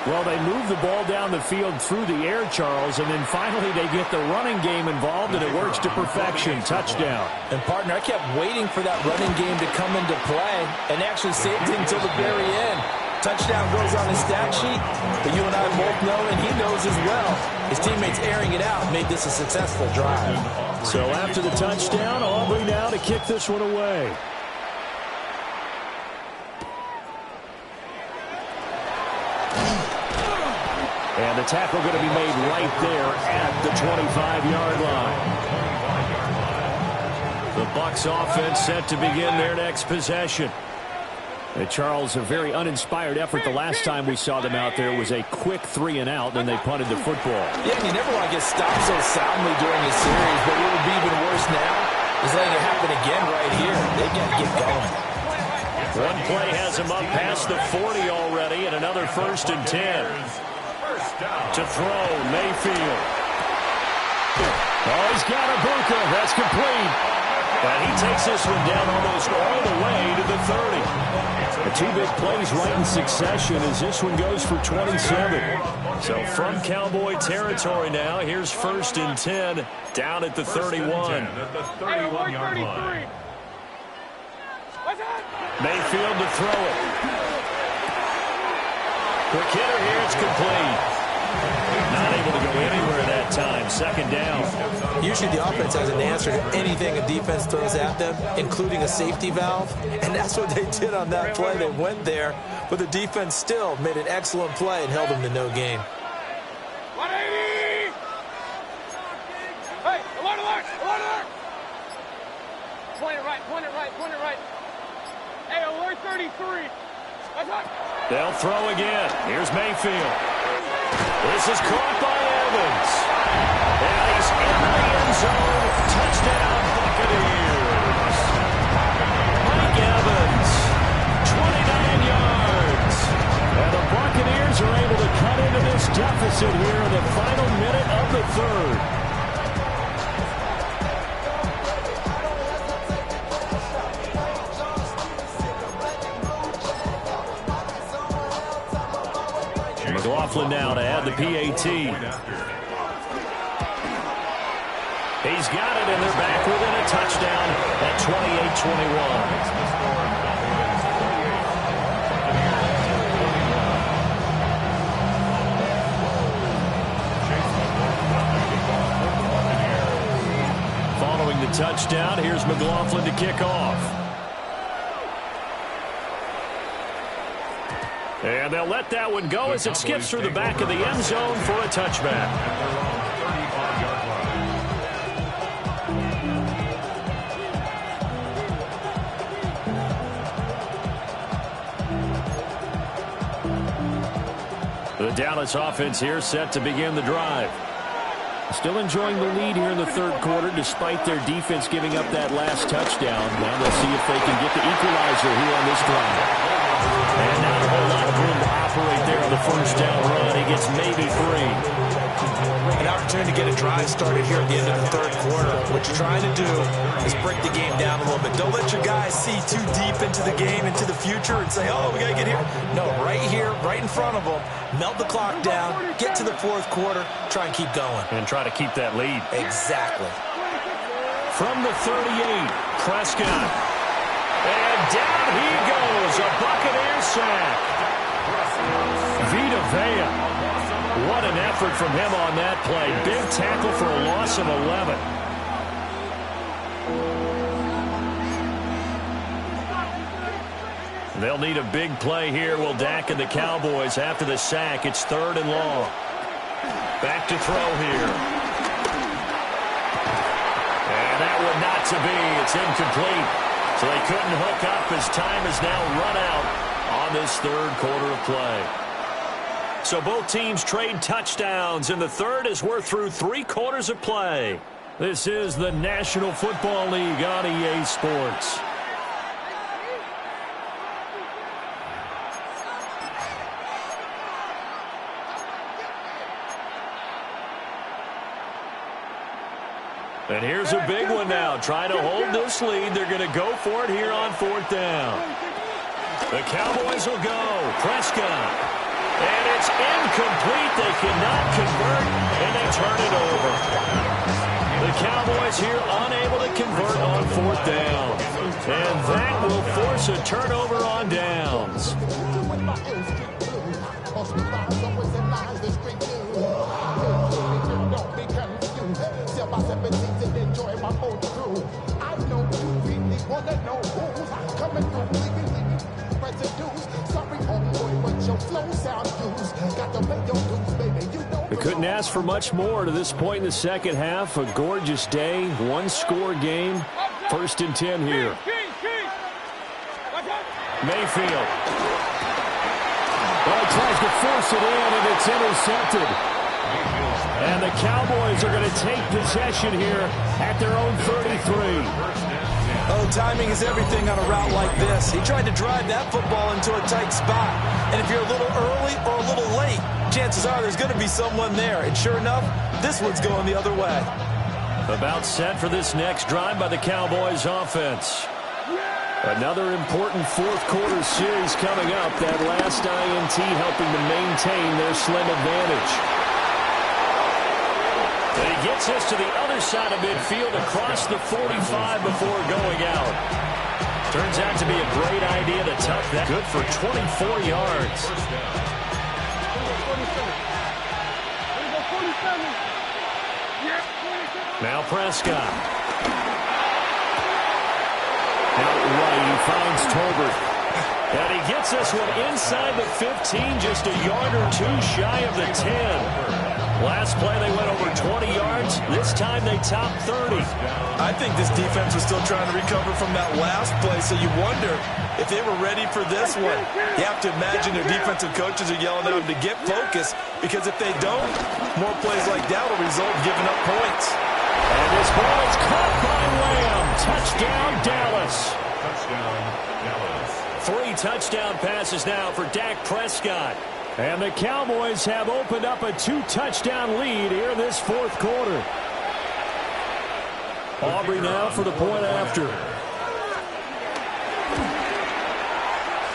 Well, they move the ball down the field through the air, Charles, and then finally they get the running game involved, and it works to perfection. Touchdown. And, partner, I kept waiting for that running game to come into play and actually saved it until the very end. Touchdown goes on his stat sheet, but you and I both know, and he knows as well, his teammates airing it out made this a successful drive. So after the touchdown, Aubrey now to kick this one away. And the tackle going to be made right there at the 25-yard line. The Bucs offense set to begin their next possession. Charles, a very uninspired effort the last time we saw them out there was a quick 3 and out, and they punted the football. Yeah, and you never want to get stopped so soundly during the series, but what would be even worse now is letting it happen again right here. They got to get going. One play has him up past the 40 already, and another 1st and 10. To throw, Mayfield. Oh, he's got Ibuka. That's complete. And he takes this one down almost all the way to the 30. The 2 big plays right in succession as this one goes for 27. So from Cowboy territory now, here's 1st and 10 down at the 31. At the 31-yard line. Mayfield to throw it. Quick hitter here, it's complete. Not able to go anywhere that time. 2nd down. Usually the offense has an answer to anything a defense throws at them, including a safety valve. And that's what they did on that play. They went there, but the defense still made an excellent play and held them to no gain. 180! Hey, alert, alert, alert, alert! Point it right, point it right, point it right. Hey, alert 33. They'll throw again. Here's Mayfield. This is caught by Evans. And he's in the end zone. Touchdown, Buccaneers. Mike Evans, 29 yards. And the Buccaneers are able to cut into this deficit here in the final minute of the 3rd. McLaughlin now to add the PAT. He's got it, and they're back within a touchdown at 28-21. Following the touchdown, here's McLaughlin to kick off. And they'll let that one go as it skips through the back of the end zone for a touchback. The Dallas offense here set to begin the drive. Still enjoying the lead here in the third quarter despite their defense giving up that last touchdown. Now they'll see if they can get the equalizer here on this drive. And not a whole lot of room to operate there on the first down run. He gets maybe 3. An opportunity to get a drive started here at the end of the third quarter. What you're trying to do is break the game down a little bit. Don't let your guys see too deep into the game, into the future, and say, oh, we got to get here. No, right here, right in front of them. Melt the clock down, get to the fourth quarter, try and keep going. And try to keep that lead. Exactly. From the 38, Prescott. And down he goes, a Buccaneer sack. Vita Vea. What an effort from him on that play. Big tackle for a loss of 11. They'll need a big play here. Will Dak and the Cowboys after the sack. It's 3rd and long. Back to throw here. And that one not to be. It's incomplete. So they couldn't hook up as time has now run out on this third quarter of play. So both teams trade touchdowns in the third as we're through 3 quarters of play. This is the National Football League on EA Sports. And here's a big one now. Trying to hold this lead. They're going to go for it here on 4th down. The Cowboys will go. Prescott. And it's incomplete. They cannot convert, and they turn it over. The Cowboys here unable to convert on 4th down. And that will force a turnover on downs. They couldn't ask for much more to this point in the second half. A gorgeous day, 1-score game. 1st and 10 here. Mayfield. Well, he tries to force it in, and it's intercepted. And the Cowboys are going to take possession here at their own 33. Oh, timing is everything on a route like this. He tried to drive that football into a tight spot. And if you're a little early or a little late, chances are there's going to be someone there. And sure enough, this one's going the other way. About set for this next drive by the Cowboys offense. Another important fourth quarter series coming up. That last INT helping to maintain their slim advantage. And he gets us to the other side of midfield across the 45 before going out. Turns out to be a great idea to tuck that. Good for 24 yards. Now Prescott. Out right, he finds Tolbert. And he gets this one inside the 15, just a yard or two shy of the 10. Last play, they went over 20 yards. This time, they topped 30. I think this defense was still trying to recover from that last play, so you wonder if they were ready for this one. You have to imagine their defensive coaches are yelling at them to get focused, because if they don't, more plays like that will result in giving up points. And this ball is caught by Lamb. Touchdown, Dallas. Touchdown, Dallas. 3 touchdown passes now for Dak Prescott. And the Cowboys have opened up a 2-touchdown lead here in this fourth quarter. Aubrey now for the point after.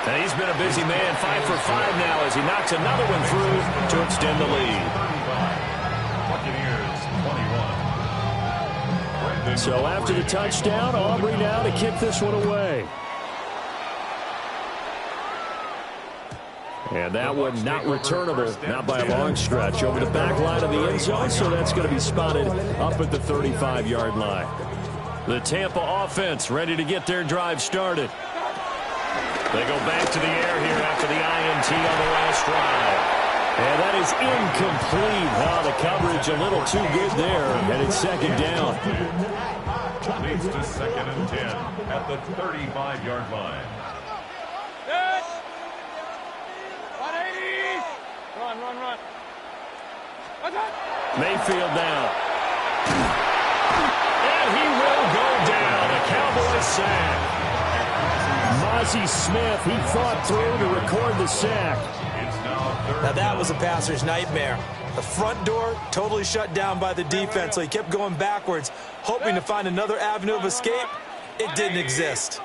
And he's been a busy man, 5 for 5 now as he knocks another one through to extend the lead. Buccaneers 21. So after the touchdown, Aubrey now to kick this one away. And that one not returnable, not by a long stretch, over the back line of the end zone, so that's going to be spotted up at the 35-yard line. The Tampa offense ready to get their drive started. They go back to the air here after the INT on the last drive. And that is incomplete. The coverage a little too good there, and it's second down. Leads to 2nd and 10 at the 35-yard line. Run. Mayfield now. And he will go down. A Cowboys sack. Mozzie Smith, he fought through to record the sack. Now that was a passer's nightmare. The front door totally shut down by the defense, so he kept going backwards, hoping to find another avenue of escape. It didn't exist.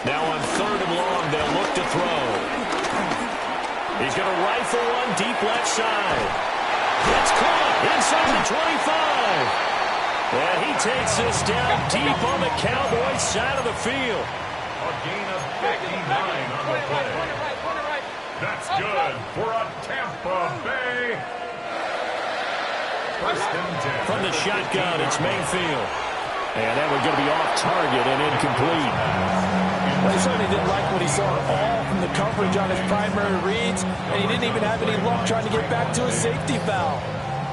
Now on 3rd and long, they'll look to throw. He's going to rifle one deep left side. It's caught inside the 25. And he takes this down deep on the Cowboys side of the field. A gain of 59 on the play. That's good for a Tampa Bay. 1st and 10. From the shotgun, it's Mayfield. And that one's going to be off target and incomplete. Well, he certainly didn't like what he saw at all from the coverage on his primary reads, and he didn't even have any luck trying to get back to his safety valve.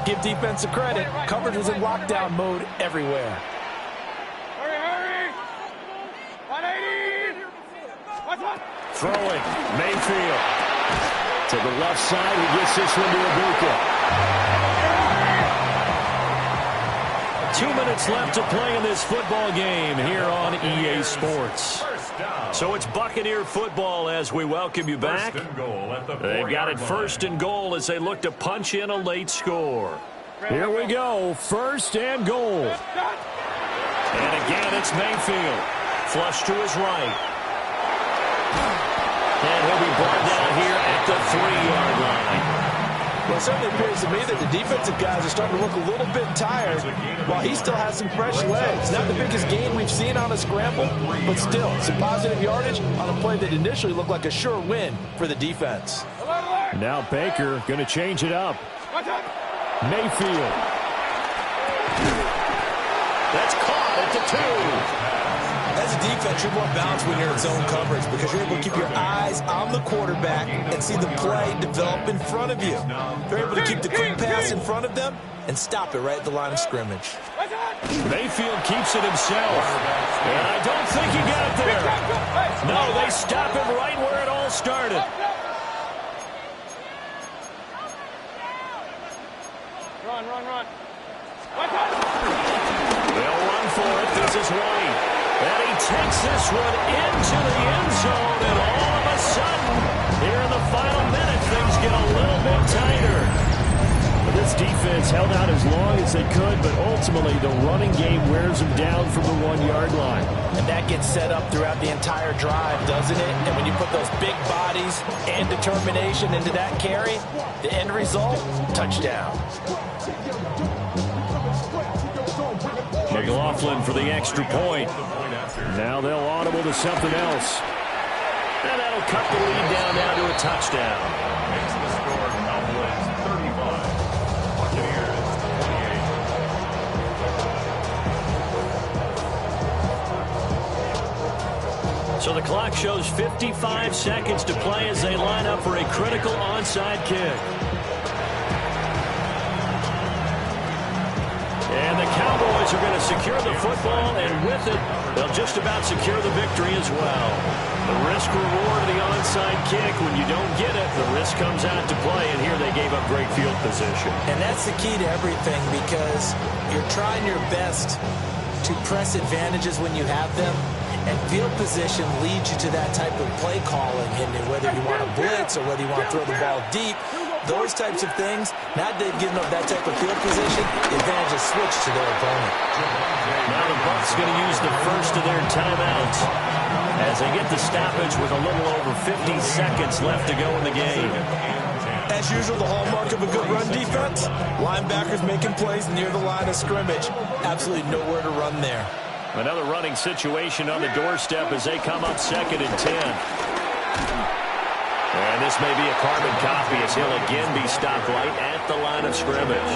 Give defense a credit. Coverage was in lockdown mode everywhere. Hurry! 180! Throwing, Mayfield. To the left side, he gets this one to Ibuka. 2 minutes left to play in this football game here on EA Sports. So it's Buccaneer football as we welcome you back. They've got it 1st and goal as they look to punch in a late score. Here we go, 1st and goal. And again, it's Mayfield. Flush to his right. And he'll be brought down here at the 3-yard line. Well, it certainly appears to me that the defensive guys are starting to look a little bit tired while he still has some fresh legs. Not the biggest gain we've seen on a scramble, but still some positive yardage on a play that initially looked like a sure win for the defense. Now Baker going to change it up. Mayfield. That's caught at the 2. As a defense, you're more balanced when you're in zone coverage because you're able to keep your eyes on the quarterback and see the play develop in front of you. You're able to keep the quick pass in front of them and stop it right at the line of scrimmage. Mayfield keeps it himself. And I don't think he got it there. No, they stop him right where it all started. Run. They'll run for it. This is White. And he takes this one into the end zone, and all of a sudden, here in the final minute, things get a little bit tighter. But this defense held out as long as they could, but ultimately the running game wears them down from the 1-yard line. And that gets set up throughout the entire drive, doesn't it? And when you put those big bodies and determination into that carry, the end result, touchdown. McLaughlin for the extra point. Now they'll audible to something else. And that'll cut the lead down now to a touchdown. Makes the score Cowboys 35. Buccaneers 28. So the clock shows 55 seconds to play as they line up for a critical onside kick. And the Cowboys are going to secure the football, and with it, they'll just about secure the victory as well. The risk-reward of the onside kick, when you don't get it, the risk comes out to play, and here they gave up great field position. And that's the key to everything because you're trying your best to press advantages when you have them, and field position leads you to that type of play calling, and whether you want to blitz or whether you want to throw the ball deep, those types of things, now they've given up that type of field position, the advantage is switched to their opponent. Now the Bucs going to use the first of their timeouts. as they get the stoppage with a little over 50 seconds left to go in the game. As usual, the hallmark of a good run defense, linebackers making plays near the line of scrimmage. Absolutely nowhere to run there. Another running situation on the doorstep as they come up 2nd and 10. And this may be a carbon copy as he'll again be stopped right at the line of scrimmage.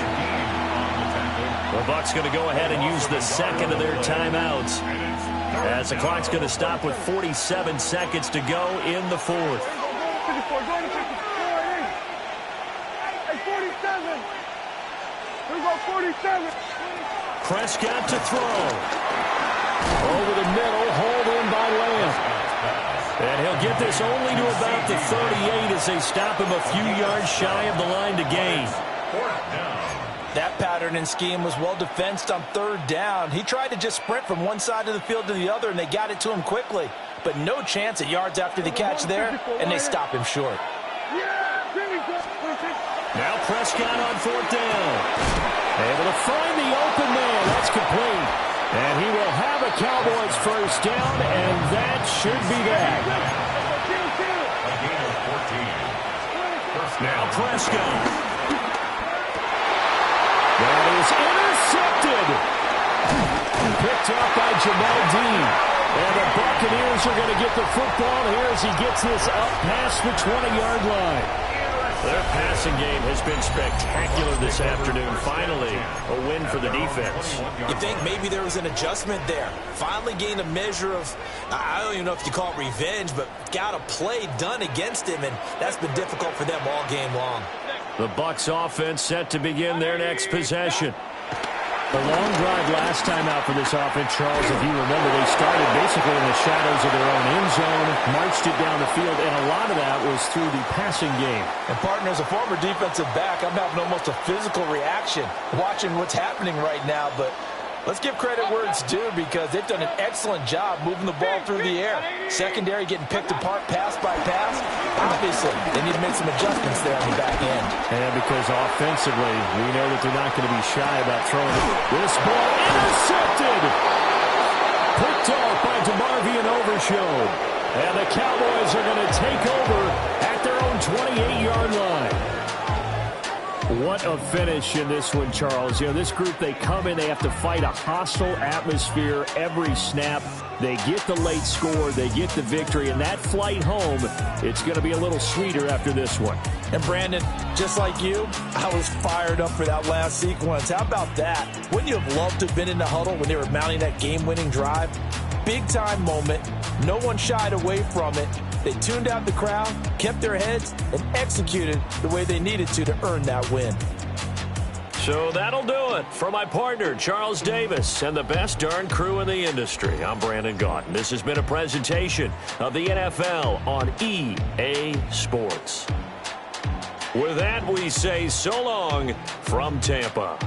The Bucs going to go ahead and use the second of their timeouts as the clock's going to stop with 47 seconds to go in the 4th. Here we go, 47. Prescott to throw. Over the middle, hauled in by Lamb. And he'll get this only to about the 38 as they stop him a few yards shy of the line to gain. That pattern and scheme was well defensed on 3rd down. He tried to just sprint from one side of the field to the other, and they got it to him quickly. But no chance at yards after the catch there, and they stop him short. Now Prescott on 4th down. Able to find the open man. That's complete. And he will have a Cowboys first down, and that should be that. Now Prescott. That is intercepted. Picked up by Jamal Dean. And the Buccaneers are going to get the football here as he gets this up past the 20-yard line. Their passing game has been spectacular this afternoon. Finally, a win for the defense. You think maybe there was an adjustment there. Finally gained a measure of, I don't even know if you call it revenge, but got a play done against him, and that's been difficult for them all game long. The Bucs offense set to begin their next possession. The long drive last time out for this offense, Charles, if you remember, they started basically in the shadows of their own end zone, marched it down the field, and a lot of that was through the passing game. And, partner, as a former defensive back, I'm having almost a physical reaction watching what's happening right now, but let's give credit where it's due because they've done an excellent job moving the ball through the air. Secondary getting picked apart pass by pass. Obviously, they need to make some adjustments there on the back end. And because offensively, we know that they're not going to be shy about throwing it. This ball intercepted. Picked off by DeMarvion Overshown. And the Cowboys are going to take over at their own 28-yard line. What a finish in this one, Charles. You know, this group, they come in, they have to fight a hostile atmosphere every snap. They get the late score, they get the victory, and that flight home, it's going to be a little sweeter after this one. And, Brandon, just like you, I was fired up for that last sequence. How about that? Wouldn't you have loved to have been in the huddle when they were mounting that game-winning drive? Big-time moment. No one shied away from it. They tuned out the crowd, kept their heads, and executed the way they needed to earn that win. So that'll do it for my partner, Charles Davis, and the best darn crew in the industry. I'm Brandon Gaudin. This has been a presentation of the NFL on EA Sports. With that, we say so long from Tampa.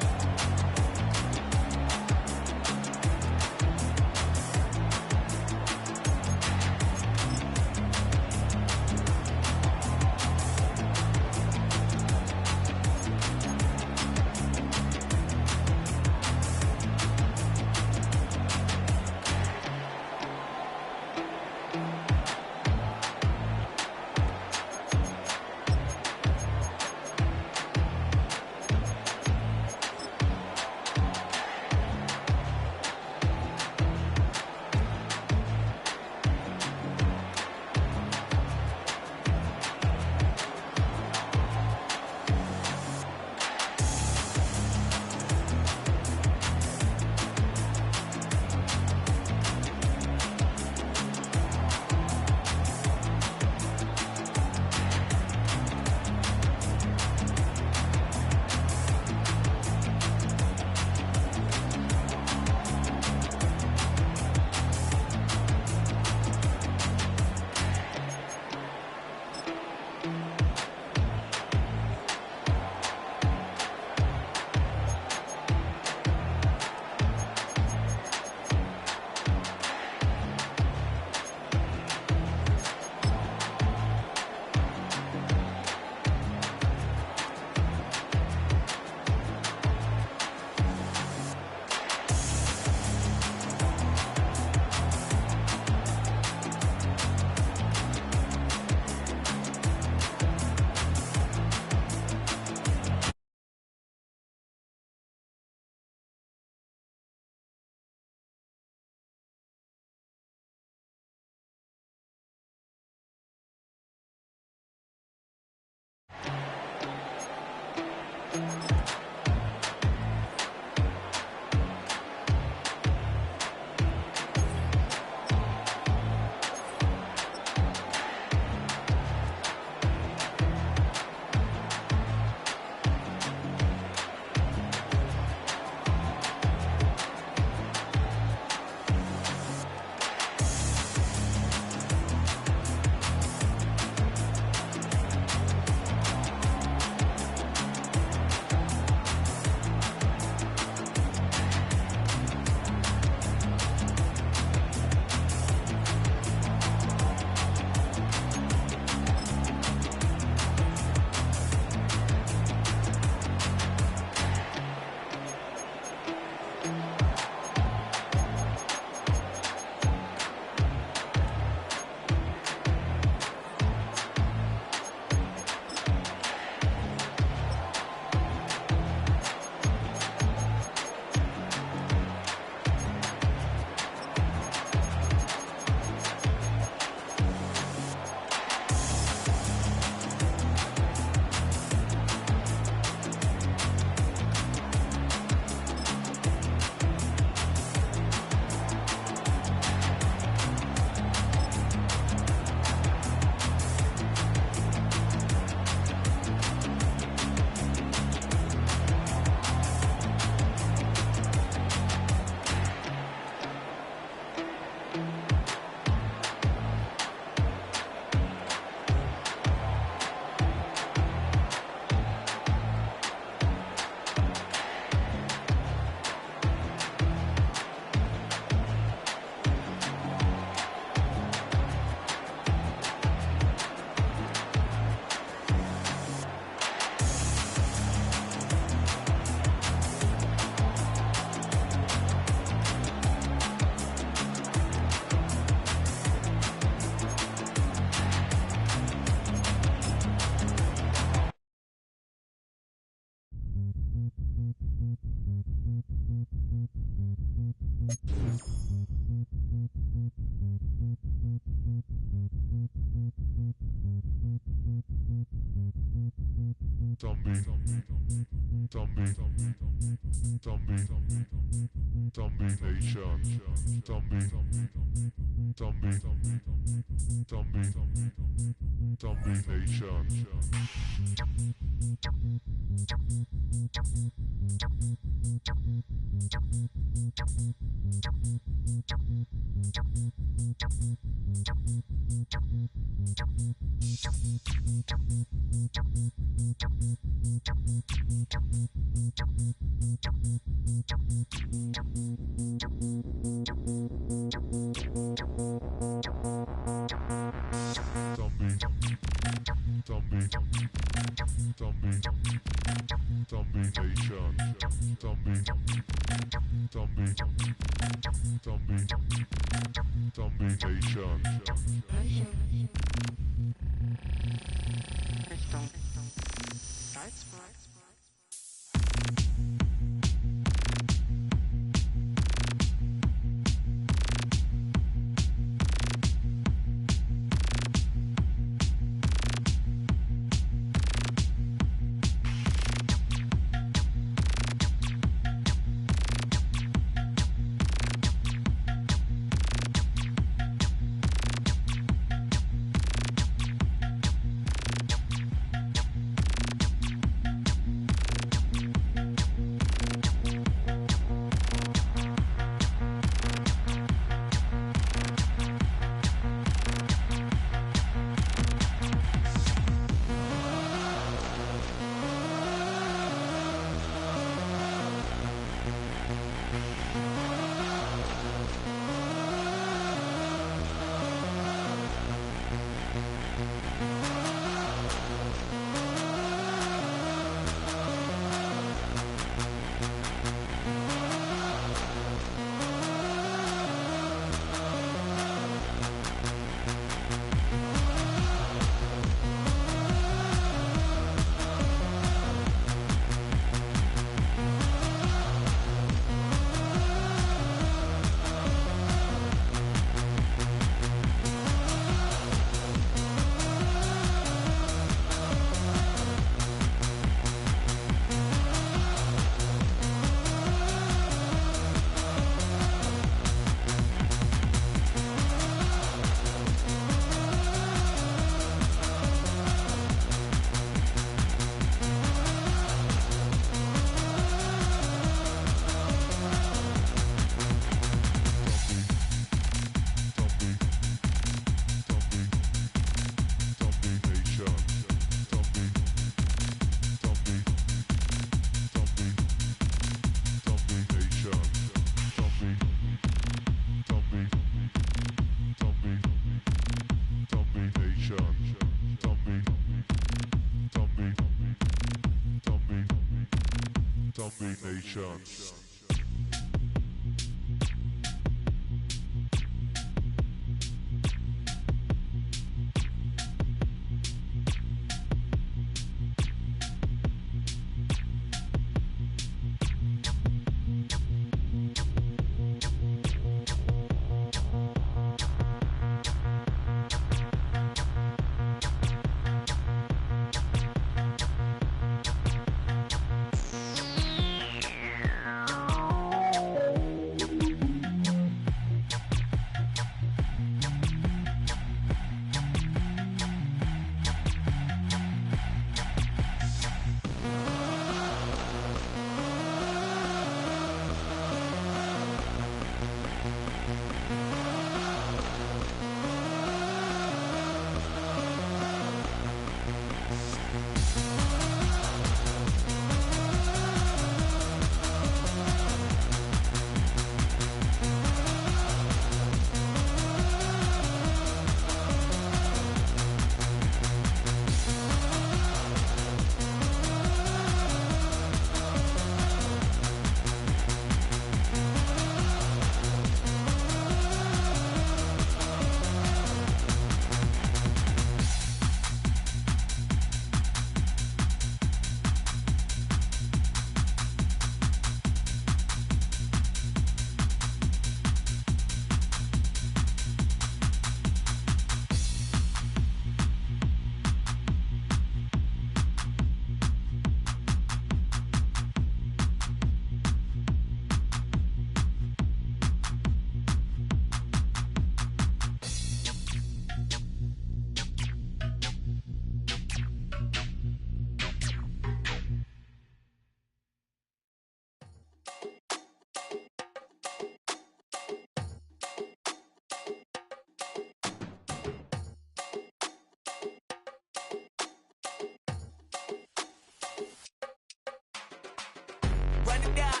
it up.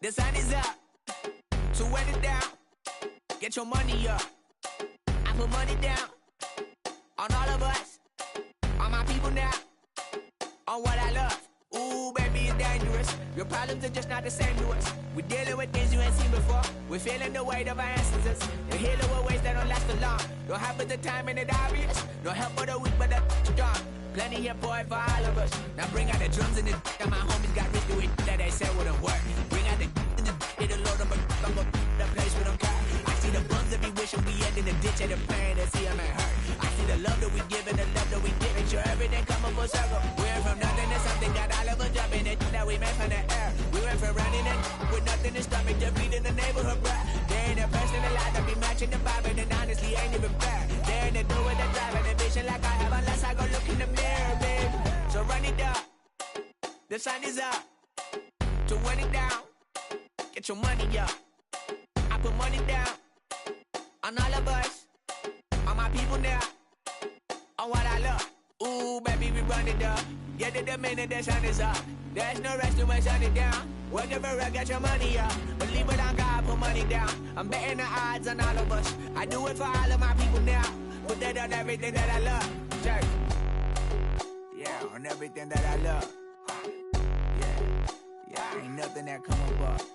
The sun is up. So wet it down. Get your money up. I put money down on all of us, on my people now, on what I love. Ooh, baby, it's dangerous. Your problems are just not the same to us. We're dealing with things you ain't seen before. We're feeling the weight of our ancestors. We're healing with ways that don't last for long. Don't have but the time and it obvious. No help for the weak, but the strong. Plenty here for it for all of us. Now bring out the drums and the and my homies got rich doing that they said wouldn't work. Bring out the and the it'll load them, I'm a the place with them car. I see the bums that be wishing we end in the ditch and the pain that see them ain't hurt. I see the love that we give and the love that we give. Make sure everything come up full circle. We went from nothing to something, got all of us jumping it that we made from the air. We went from running and with nothing to stomach, just feeding the neighborhood, bruh. There ain't a person alive that be matching the vibe, and honestly ain't even fair. There ain't a do with the drive and the vision like I have unless I go look in the mirror, babe. So run it up, the sun is up. So run it down, get your money up. I put money down on all of us, on my people now, on what I love. Ooh, baby, we run it up. Get it the minute the sun is up. There's no rest to my shut it down. Work it for real, get your money up. Believe it on God, put money down. I'm betting the odds on all of us. I do it for all of my people now. Put that on everything that I love. Check. Yeah, on everything that I love. Yeah, ain't nothing that come above.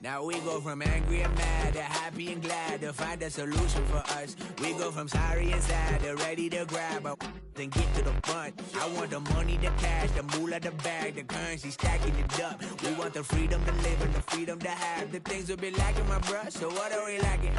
Now we go from angry and mad to happy and glad to find a solution for us. We go from sorry and sad to ready to grab a then get to the front. I want the money, the cash, the moolah, the bag, the currency, stacking it up. We want the freedom to live and the freedom to have. The things will be lacking, my bruh, so what are we lacking?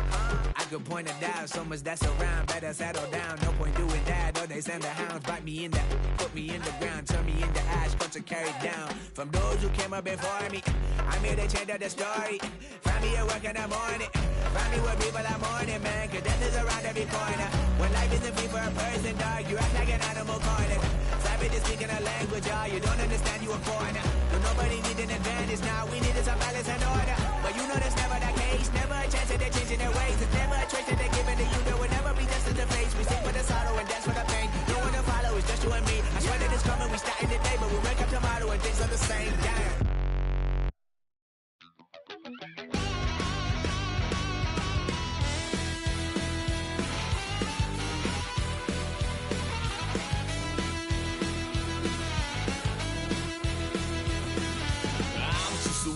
I could point it out, so much that's around. Better settle down, no point doing that. Or they send the hounds, bite me in the, put me in the ground, turn me into ash, cut to carry down. From those who came up before me, I'm here to change up the story. Find me at work in the morning. Find me where people are mourning, man. Cause death is around every corner. When life isn't free for a person, dog, you act like an animal corner. Savage is speaking a language, y'all. You don't understand, you a foreigner. But nobody needs an advantage now. We needed some balance and order. But you know that's never the case. Never a chance that they're changing their ways. It's never a choice that they're giving to you. There will never be just in the face. We sing for the sorrow and dance for the pain. No one to follow, it's just you and me. I swear that it's coming, we starting today. But we wake up tomorrow and things are the same. Damn.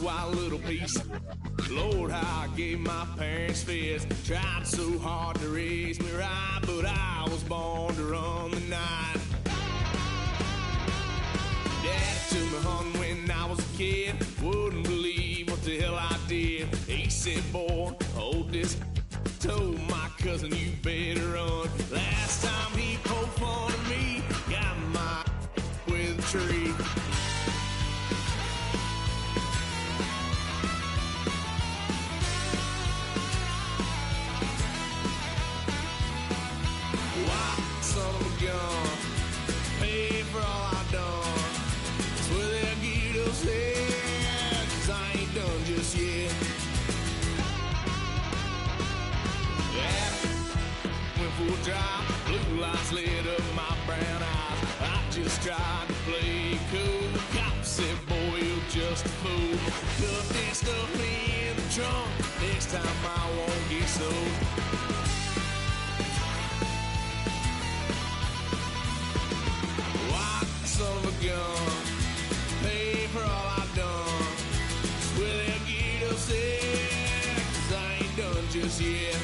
Wild little piece. Lord, how I gave my parents fist. Tried so hard to raise me right, but I was born to run the night. Daddy took me hunting when I was a kid. Wouldn't believe what the hell I did. He said, boy, hold this. Told my cousin, you better run. Last time he poked fun at me, got my with a tree. Son of a gun, pay for all I done. Swear they'll get us here, 'cause I ain't done just yet. Yeah, went full drive, blue lights lit up my brown eyes. I just tried to play cool. Cop said, boy, you're just a fool. Duck that stuff me in the trunk. Next time I won't get so. Son of a gun, pay for all I've done. Well, they'll get us there, 'cause I ain't done just yet.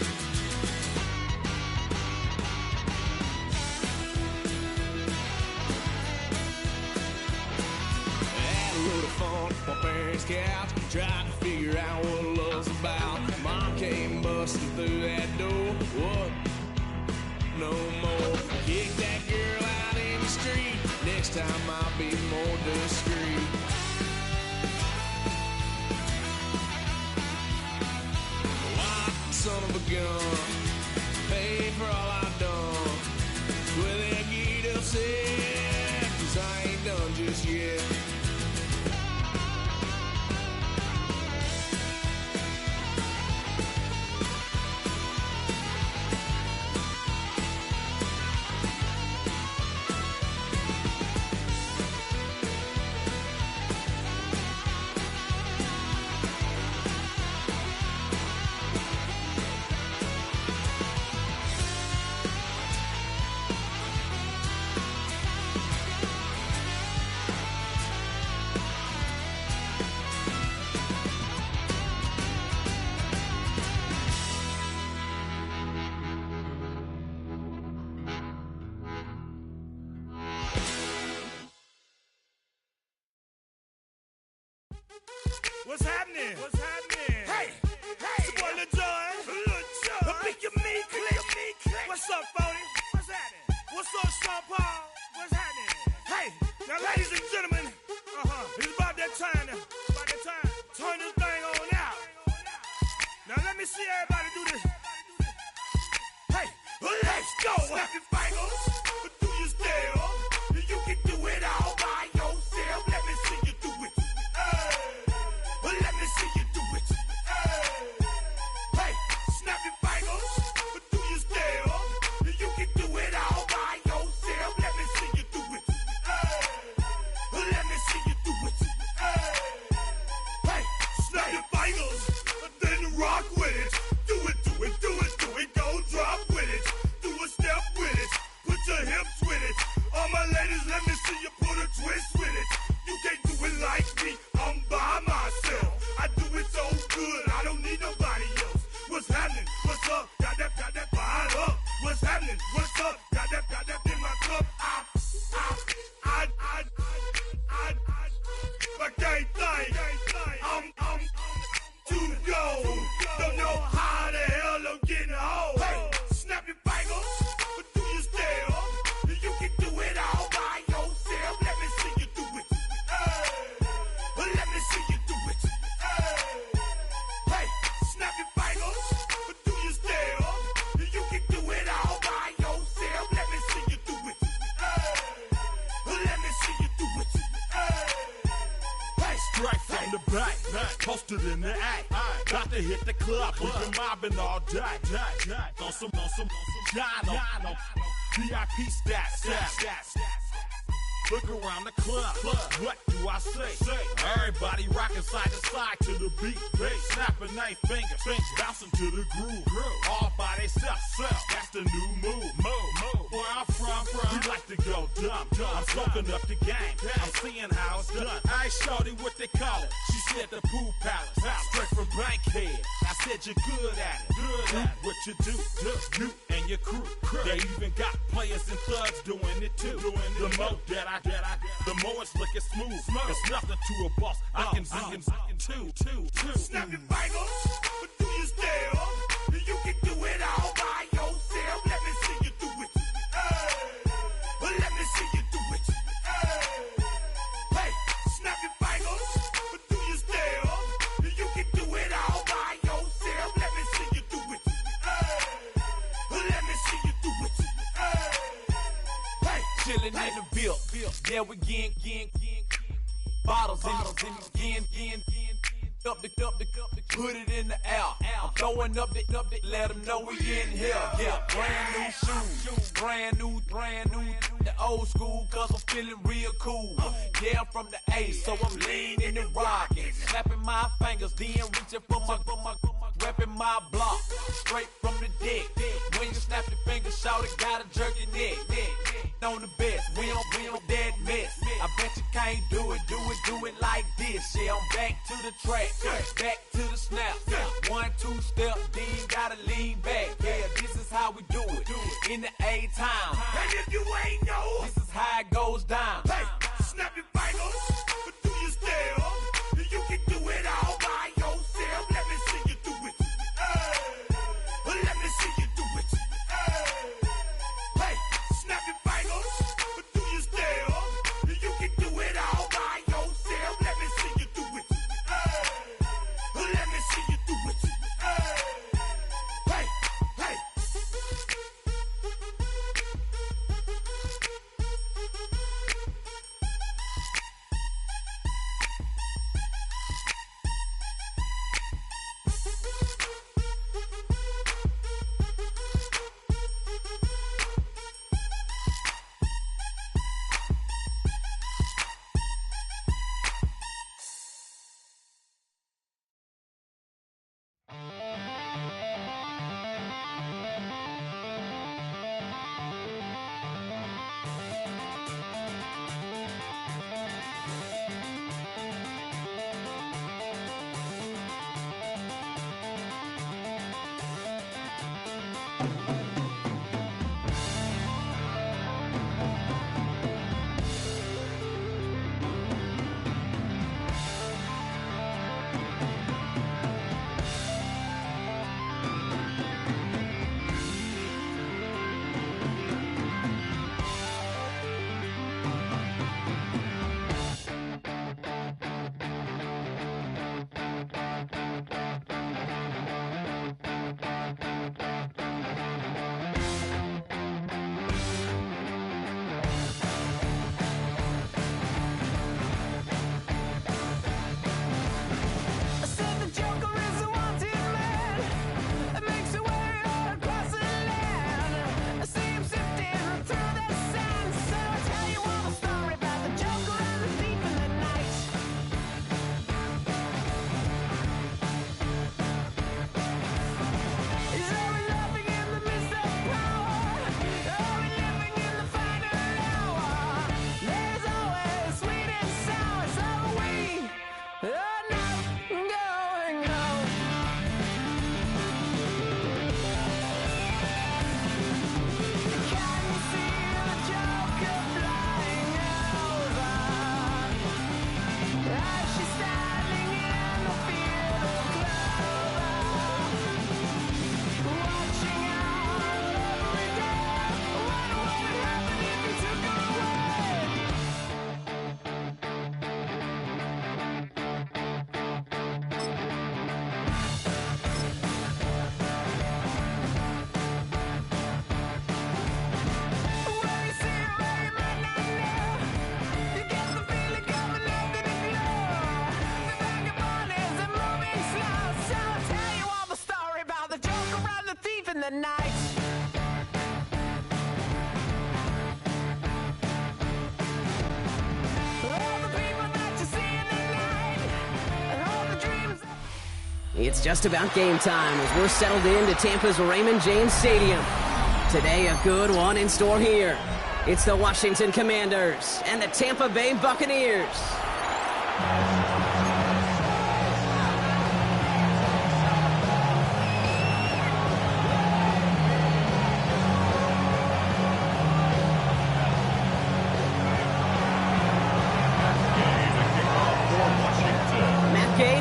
Had a little fun on my parents' couch, tried to figure out what love's about. Mom came busting through that door, what? No more. Kick that girl out in the street. Next time I'll be more discreet. White son of a gun, pay for all I've done. Well, they'll get upset, 'cause I ain't done just yet. What's happening? What's happening? Hey, it's your boy Lil Jon. A pick your me click. What's up, Phony? What's happening? What's up, Sean Paul? What's happening? Hey, now ladies and gentlemen, it's about that time. Turn this thing on out. Now let me see everybody do this. Hey, let's go. Snap your fingers, but do you still? You can do it all by yourself. Let me see you do it. Let me see you do it. Hey, snap your fingers, but do you still? You can do it all by yourself. Let me see you do it. Let me see you do it. Hey, snap your fingers, then rock with it. Do it, go drop with it. Do a step with it, put your hips with it. All my ladies, let me see you put a twist with it. You can't do it like me, I'm by myself. I do it so good, I don't need nobody else. What's happening? What's up? Got that fired up. What's happening? What's up? Got that in my cup. I can't think. I'm to go. Don't know how the hell I'm getting home. Hey, snap your fingers, but do you still? You can do it all by yourself. Let me see you do it. Let me see you do it. Hey, snap your fingers, but do you still? You can do it all by yourself. Let me see you do it. Let me see you do it. Hey, Straight from the back, posted in the act. Got to hit the club, we've been mobbing all day. On some Jono, VIP stats. Look around the club, what do I say? Everybody rocking side to side to the beat. Snapping their fingers, bouncing to the groove. All by themselves, that's the new move. Where I'm from, we like to go dumb. I'm soaking up the game, I'm seeing how it's done. I ain't shorty what they call it. She said the pool palace, straight from Bankhead. I said you're good at it. Do what you do, you and your crew. They even got players and thugs doing it too. The more that I get, the more it's looking smooth. It's nothing to a boss. I can two. snap your fingers, but do you still? You can do it all by yourself. Let me see you do it. Let me see you do it. Hey, snap your fingers, but do you still? You can do it all by yourself. Let me see you do it. Let me see you do it. Hey, Chillin' in the bill. Yeah, we getting bottles in again. Up the put it in the air. I'm throwing up the, let them know we in here. Yeah, brand new shoes, brand new. The old school, cause I'm feeling real cool. Yeah, I'm from the A, so I'm leaning and rocking. Snapping my fingers, then reaching for my repping my block. Straight from the deck. When you snap your fingers, shout it, gotta jerk your neck. On the best, we don't dead mess. I bet you can't do it like this. Yeah, I'm back to the track, back to the snap. 1, 2 step, then gotta lean back. Yeah, this is how we do it in the A time. and if you ain't know, This is how it goes down. hey, snap your fingers, but do you still? You can do it all by yourself. Let me see you do it. Let me see you do it. Hey, snap your fingers, but do you still? You can do it all by yourself. Let me see you do it. Let me see you do it. Hey. It's just about game time as we're settled into Tampa's Raymond James Stadium. Today, a good one in store here. It's the Washington Commanders and the Tampa Bay Buccaneers.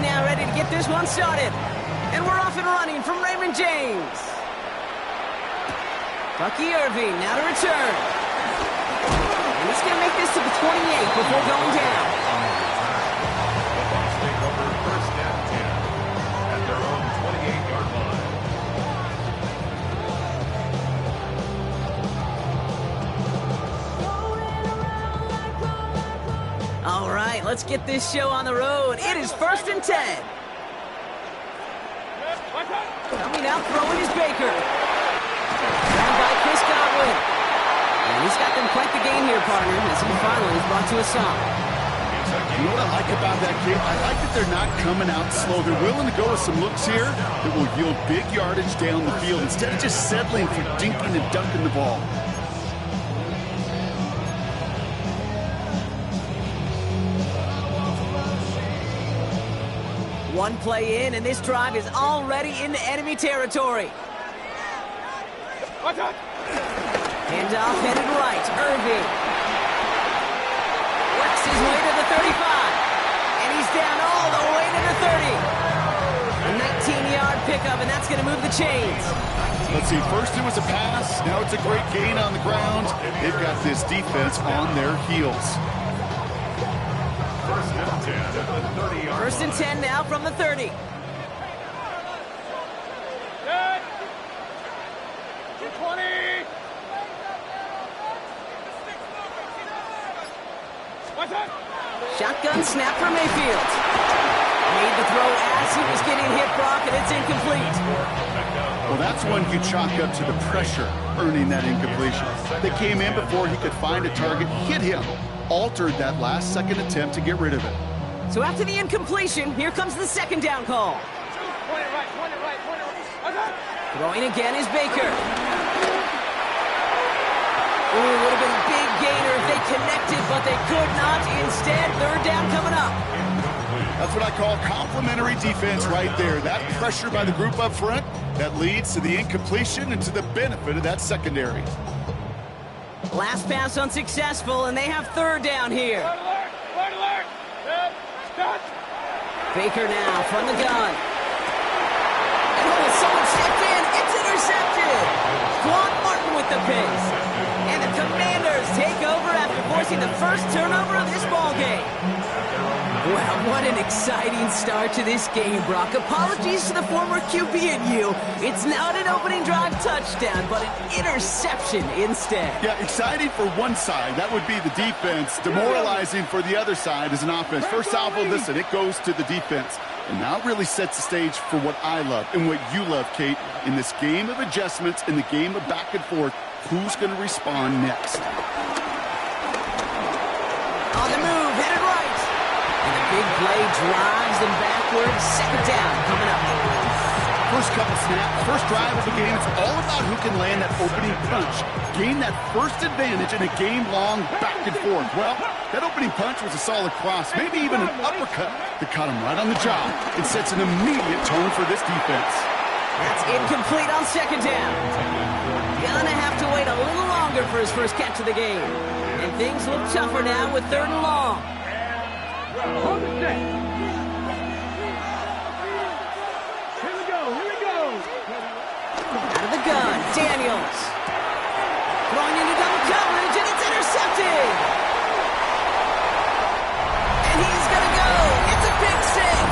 Now ready to get this one started. And we're off and running from Raymond James. Bucky Irving now to return. And he's going to make this to the 28 before going down. The Bucs take over first and 10 at their own 28-yard line. All right, let's get this show on the road. It is first and 10. Coming out throwing is Baker. Grabbed by Chris Godwin. And he's got them quite the game here, partner, as he finally is brought to a stop. You know what I like about that game? I like that they're not coming out slow. They're willing to go with some looks here that will yield big yardage down the field instead of just settling for dinking and dunking the ball. One play in, and this drive is already into enemy territory. Handoff headed right. Irving works his way to the 35. And he's down all the way to the 30. A 19-yard pickup, and that's going to move the chains. Let's see, first it was a pass. Now it's a great gain on the ground. They've got this defense on their heels. First and 10 at the 30-yard line. First and 10 now from the 30. Good. 220. What's up? Shotgun snap for Mayfield. Made the throw as he was getting hit, Brock, and it's incomplete. Well, that's one you chalk up to the pressure earning that incompletion. They came in before he could find a target, hit him, altered that last-second attempt to get rid of it. So after the incompletion, here comes the second down call. Point it right, point it right, point it right. What's up? Throwing again is Baker. Ooh, a little bit of big gainer if they connected, but they could not. Instead, third down coming up. That's what I call complimentary defense right there. That pressure by the group up front, that leads to the incompletion and to the benefit of that secondary. Last pass unsuccessful, and they have third down here. Alert, alert. Good. Start. Baker now from the gun. And oh, someone stepped in. It's intercepted. Quan Martin with the pace. And the Commanders take over after forcing the first turnover of this ball game. Well, what an exciting start to this game, Brock. Apologies to the former QB and you. It's not an opening drive touchdown, but an interception instead. Yeah, exciting for one side. That would be the defense. Demoralizing for the other side as an offense. First salvo, listen, it goes to the defense. And now it really sets the stage for what I love and what you love, Kate, in this game of adjustments, in the game of back and forth. Who's going to respond next? On the move, headed right. And the big play drives them backwards. Second down coming up. First couple snaps, first drive of the game, it's all about who can land that opening punch. Gain that first advantage in a game-long back and forth. Well, that opening punch was a solid cross, maybe even an uppercut that caught him right on the job. It sets an immediate tone for this defense. That's incomplete on second down. Gonna have to wait a little longer for his first catch of the game. And things look tougher now with third and long. Hold it there. Here we go. Out of the gun, Daniels. Throwing into double coverage, and it's intercepted. And he's gonna go. It's a pick six.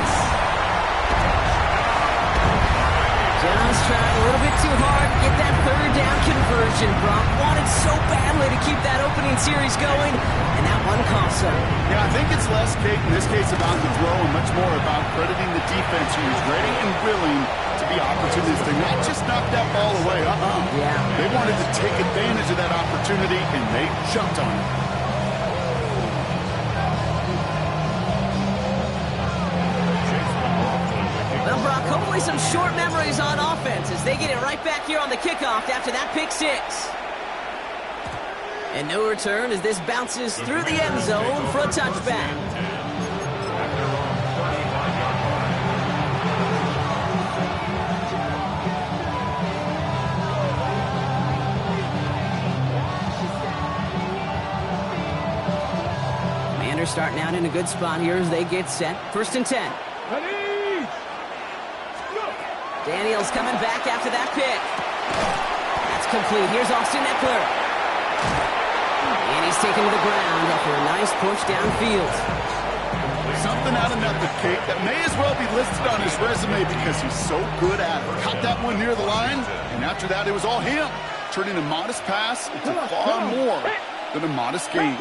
Just trying a little bit too hard to get that third down conversion. Brock wanted so badly to keep that opening series going, and that one cost him. Yeah, I think it's less, Kate, in this case about the throw and much more about crediting the defense who was ready and willing to be opportunistic, not just knock that ball away. Yeah. They wanted to take advantage of that opportunity, and they jumped on it. Well, Brock, hopefully Cowboys on offense as they get it right back here on the kickoff after that pick six. And no return as this bounces through the end zone for a touchback. Commanders starting out in a good spot here as they get set. 1st and 10. Daniels coming back after that pick. That's complete. Here's Austin Eckler. And he's taken to the ground after a nice push downfield. Something out of nothing, Kate, that may as well be listed on his resume because he's so good at it. Caught that one near the line, and after that it was all him. Turning a modest pass into far more than a modest gain.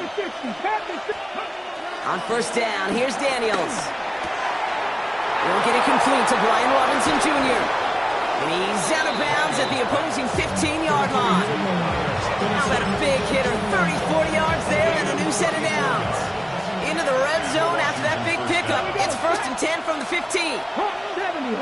On 1st down, here's Daniels. He'll get it complete to Brian Robinson Jr. And he's out of bounds at the opposing 15-yard line. How about a big hitter, 30, 40 yards there and a new set of downs. Into the red zone after that big pickup. It's 1st and 10 from the 15. 70.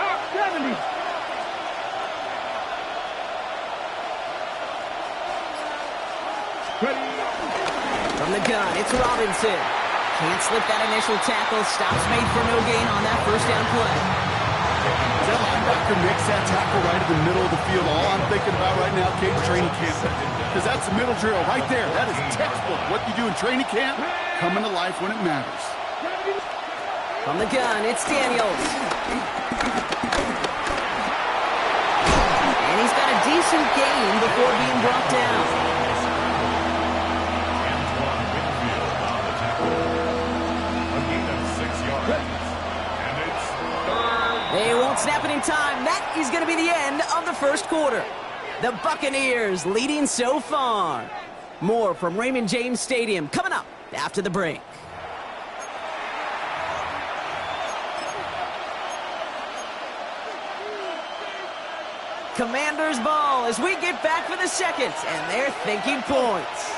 From the gun, it's Robinson. Can't slip that initial tackle. Stops made for no gain on that 1st down play. That linebacker makes that tackle right in the middle of the field. All I'm thinking about right now, Kate, training camp. Because that's the middle drill right there. That is textbook. What you do in training camp, coming to life when it matters. From the gun, it's Daniels. And he's got a decent gain before being brought down. They won't snap it in time. That is going to be the end of the 1st quarter. The Buccaneers leading so far. More from Raymond James Stadium coming up after the break. Commanders ball as we get back for the second, and they're thinking points.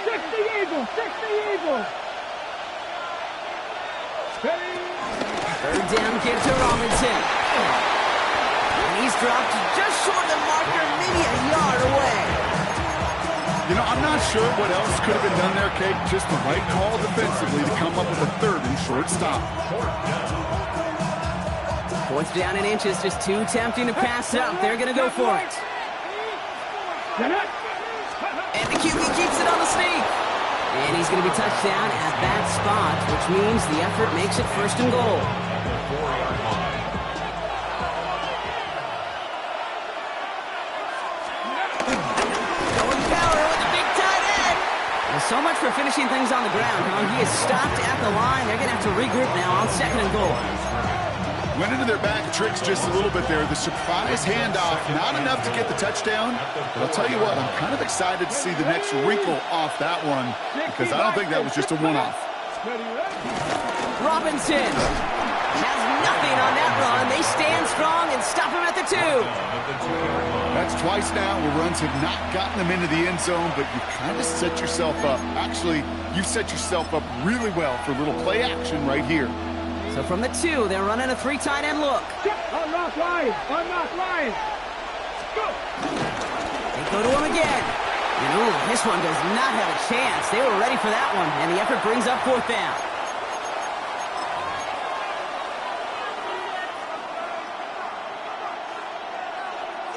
60 Eagles, 60 Eagles. 3rd down, give to Robinson. And he's dropped just short of the marker, maybe a yard away. You know, I'm not sure what else could have been done there, Kate. Just the right call defensively to come up with a 3rd and short stop. 4th down in inches, just too tempting to pass up. They're going to go for it. And the QB keeps it on the sneak. And he's going to be touched down at that spot, which means the effort makes it 1st and goal. Going power with the big tight end. Well, so much for finishing things on the ground, huh? He is stopped at the line. They're going to have to regroup now on 2nd and goal. Went into their bag of tricks just a little bit there. The surprise handoff, not enough to get the touchdown. But I'll tell you what, I'm kind of excited to see the next wrinkle off that one because I don't think that was just a one-off. Robinson has nothing on that run. They stand strong and stop him at the 2. That's twice now where runs have not gotten them into the end zone, but you kind of set yourself up. Actually, you set yourself up really well for a little play action right here. So from the 2, they're running a 3 tight end look. Unlock line. Go. They go to him again. And ooh, this one does not have a chance. They were ready for that one, and the effort brings up 4th down.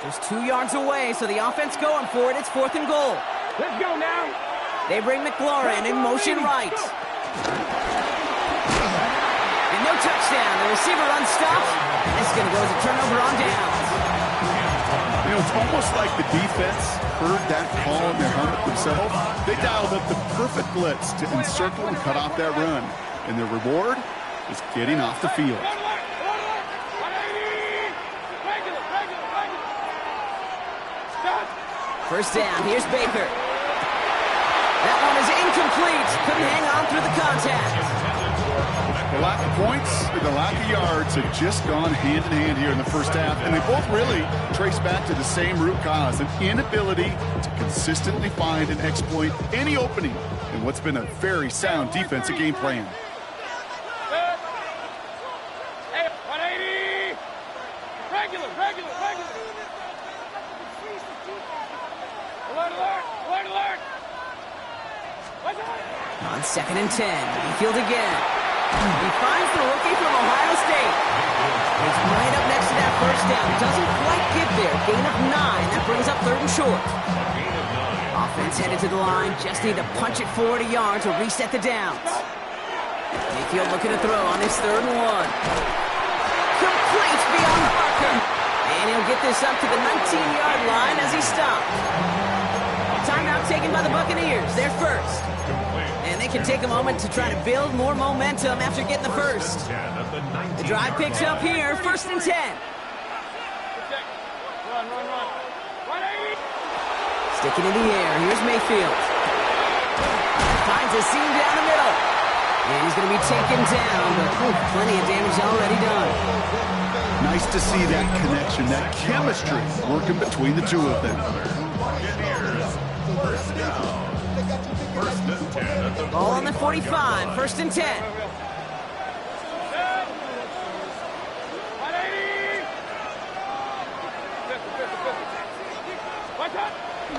Just 2 yards away, so the offense going for it. It's 4th and goal. Let's go now. They bring McLaurin in motion right. And no touchdown. The receiver unstopped. And this is going to go as a turnover on downs. You know, it's almost like the defense heard that call in their helmet themselves. They dialed up the perfect blitz to encircle and cut off that run. And their reward is getting off the field. First down, here's Baker. That one is incomplete. Couldn't hang on through the contact. The lack of points and the lack of yards have just gone hand in hand here in the first half, and they both really trace back to the same root cause, an inability to consistently find and exploit any opening in what's been a very sound defensive game plan. Hey, 180. Regular. 2nd and 10. Mayfield again. He finds the rookie from Ohio State. He's right up next to that first down. Doesn't quite get there. Gain of 9. That brings up 3rd and short. Offense headed to the line. Just need to punch it forward a yard to reset the downs. Mayfield looking to throw on his 3rd and 1. Complete beyond Parker. And he'll get this up to the 19-yard line as he stopped. Timeout taken by the Buccaneers. They're first. And they can take a moment to try to build more momentum after getting the first. The drive picks up here. 1st and 10. Run. Sticking in the air. Here's Mayfield. Finds a seam down the middle. And he's going to be taken down, but plenty of damage already done. Nice to see that connection, that chemistry working between the two of them. Ball on the 45, 1st and 10.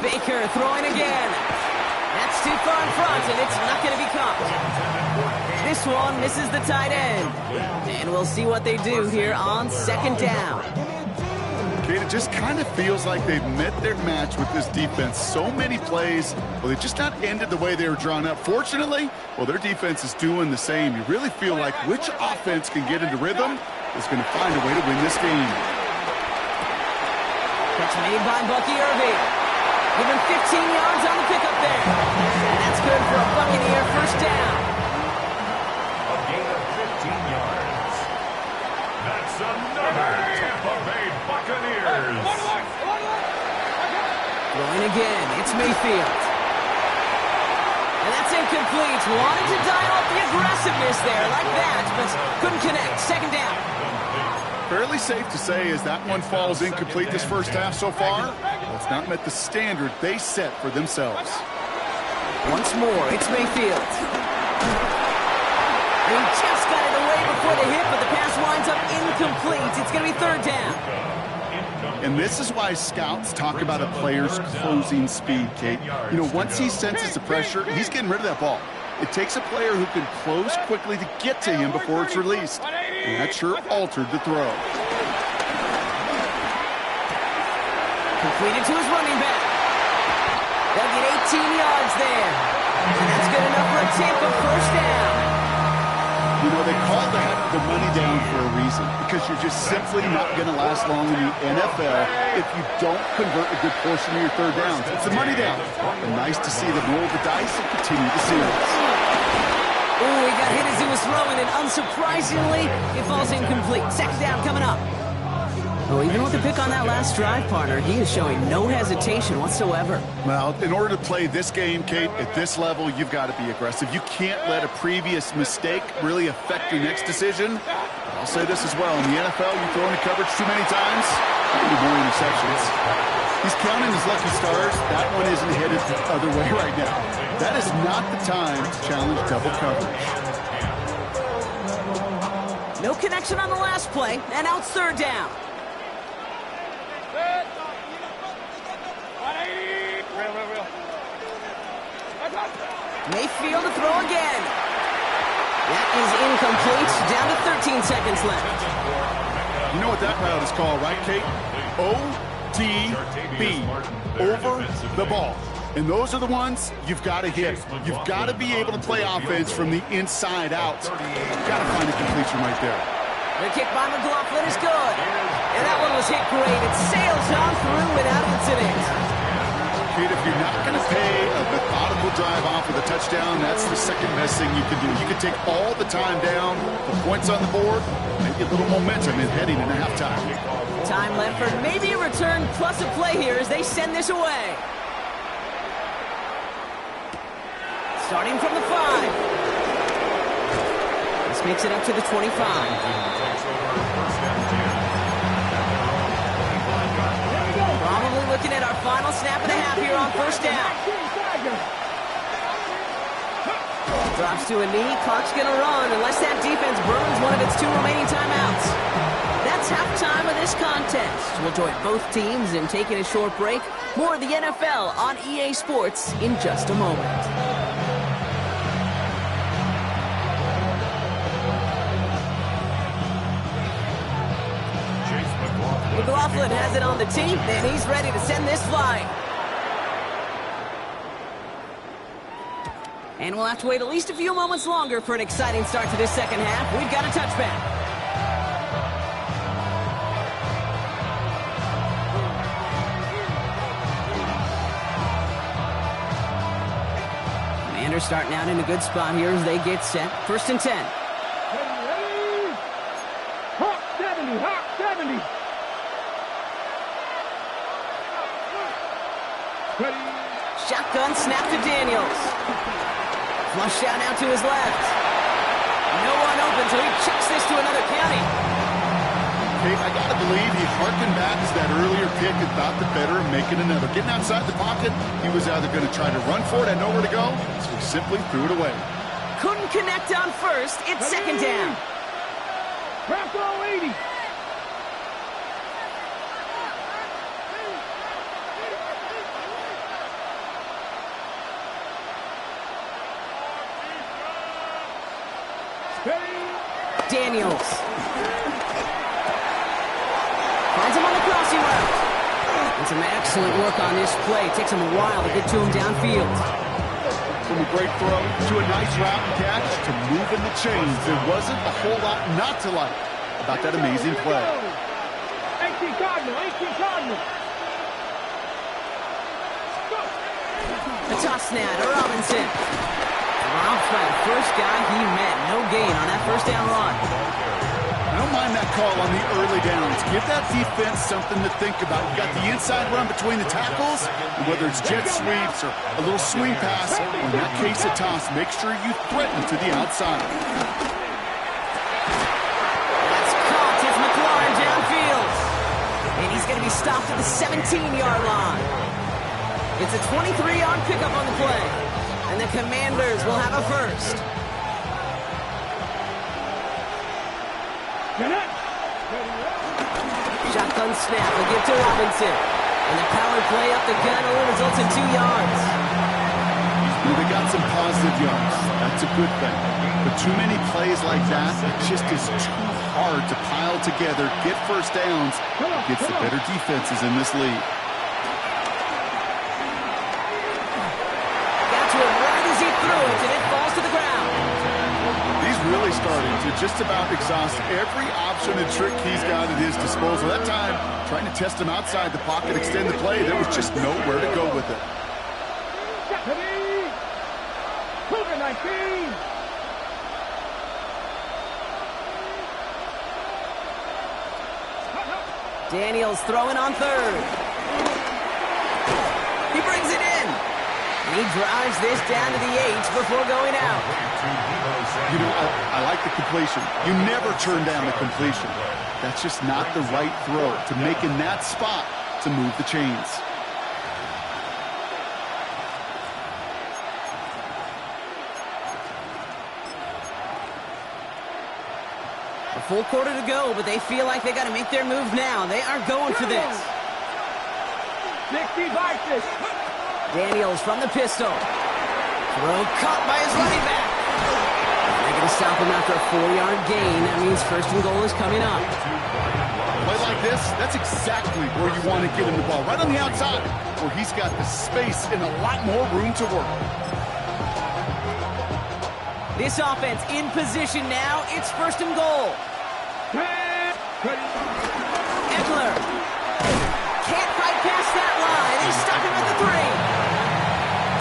Baker throwing again. That's too far in front, and it's not going to be caught. This one misses the tight end. And we'll see what they do here on 2nd down. It just kind of feels like they've met their match with this defense. So many plays, well, they just not ended the way they were drawn up. Fortunately, well, their defense is doing the same. You really feel like which offense can get into rhythm is going to find a way to win this game. Catch made by Bucky Irving. Give him 15 yards on the pickup there. And that's good for a Buccaneer 1st down. A gain of 15 yards. That's another Tampa Bay Buccaneers. Going again, it's Mayfield. And that's incomplete. Wanted to dial up the aggressiveness there like that, but couldn't connect. 2nd down. Fairly safe to say as that one falls incomplete this first half so far. Well, it's not met the standard they set for themselves. Once more, it's Mayfield. He just got it away before the hit, but the pass winds up incomplete. It's going to be 3rd down. And this is why scouts talk about a player's closing speed, Kate. You know, once he senses the pressure, he's getting rid of that ball. It takes a player who can close quickly to get to him before it's released. And that sure altered the throw. Completed to his running back. They'll get 18 yards there. And that's good enough for a Tampa 1st down. You know, they call that the money down for a reason, because you're just simply not going to last long in the NFL if you don't convert a good portion of your 3rd downs. It's the money down. And nice to see them roll the dice and continue the series. Oh, he got hit as he was throwing, and unsurprisingly, it falls incomplete. 2nd down coming up. Oh, even with the pick on that last drive, partner, he is showing no hesitation whatsoever. Well, in order to play this game, Kate, at this level, you've got to be aggressive. You can't let a previous mistake really affect your next decision. I'll say this as well. In the NFL, you throw into coverage too many times, you get more interceptions. He's counting his lucky stars. That one isn't headed the other way right now. That is not the time to challenge double coverage. No connection on the last play, and now it's 3rd down. Mayfield to throw again. That is incomplete. Down to 13 seconds left. You know what that route is called, right, Kate? ODB. Over the ball. And those are the ones you've got to hit. You've got to be able to play offense from the inside out. You've got to find a completion right there. The kick by McLaughlin is good. And that one was hit great. It sails on through without incident. Kate, if you're not going to pay a methodical drive off with a touchdown, that's the second best thing you can do. You can take all the time down, the points on the board, maybe a little momentum in heading into halftime. Time left for maybe a return plus a play here as they send this away. Starting from the 5. This makes it up to the 25. Probably looking at our final snap and a half here on 1st down. Drops to a knee, clock's gonna run unless that defense burns one of its 2 remaining timeouts. That's halftime of this contest. We'll join both teams in taking a short break. More of the NFL on EA Sports in just a moment. Cleveland has it on the tee, and he's ready to send this flying. And we'll have to wait at least a few moments longer for an exciting start to this second half. We've got a touchback. Commanders starting out in a good spot here as they get set. 1st and 10. Hawk 70, Hawk 70. Shotgun snap to Daniels. Flush out now to his left. No one open, so he chucks this to another county. Okay, I gotta believe he harkened back to that earlier pick and thought the better of making another. Getting outside the pocket, he was either going to try to run for it, had nowhere to go, so he simply threw it away. Couldn't connect on first. It's 2nd down. Craft all 80. Daniels. Finds him on the crossing route. And some excellent work on this play. Takes him a while to get to him downfield. From a great throw to a nice route and catch to moving the chains. There wasn't a whole lot not to like about that amazing play. 18 Cardinal, 18 Cardinal. A toss now to Robinson. Dropped by the first guy he met. No gain on that first down run. I don't mind that call on the early downs. Give that defense something to think about. You got the inside run between the tackles, and whether it's jet sweeps or a little swing pass, or in that case a toss, make sure you threaten to the outside. That's caught. It's McLaurin downfield. And he's going to be stopped at the 17-yard line. It's a 23-yard pickup on the play. And the Commanders will have a first. Shotgun snap will give to Robinson. And the power play up the gun only results in 2 yards. Well, they got some positive yards. That's a good thing. But too many plays like that, it just is too hard to pile together, get first downs against the better defenses in this league. Got to it right as he threw it, and it falls to the ground. He's really starting to just about exhaust every option and trick he's got at his disposal. That time, trying to test him outside the pocket, extend the play, there was just nowhere to go with it. 19. Daniels throwing on 3rd. He brings it in. And he drives this down to the 8 before going out. You know, I like the completion. You never turn down the completion. That's just not the right throw to make in that spot to move the chains. A full quarter to go, but they feel like they got to make their move now. They are going for this. 60 Vikings. Daniels from the pistol. Throw caught by his running back. They're going to stop him after a 4-yard gain. That means 1st and goal is coming up. Play like this, that's exactly where you want to get him the ball. Right on the outside, where he's got the space and a lot more room to work. This offense in position now. It's 1st and goal. Eckler can't fight past that line. They stop him at the 3.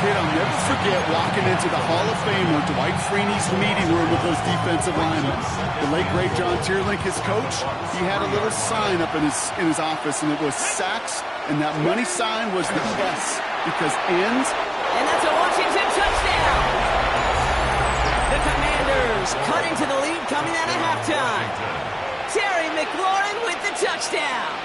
Kid, I'll never forget walking into the Hall of Famer Dwight Freeney's meeting room with those defensive linemen. The late great John Tierlink, his coach, he had a little sign up in his office, and it was sacks, and that money sign was the S because ends. And that's a Washington touchdown. The Commanders cutting to the lead coming out of halftime. Terry McLaurin with the touchdown.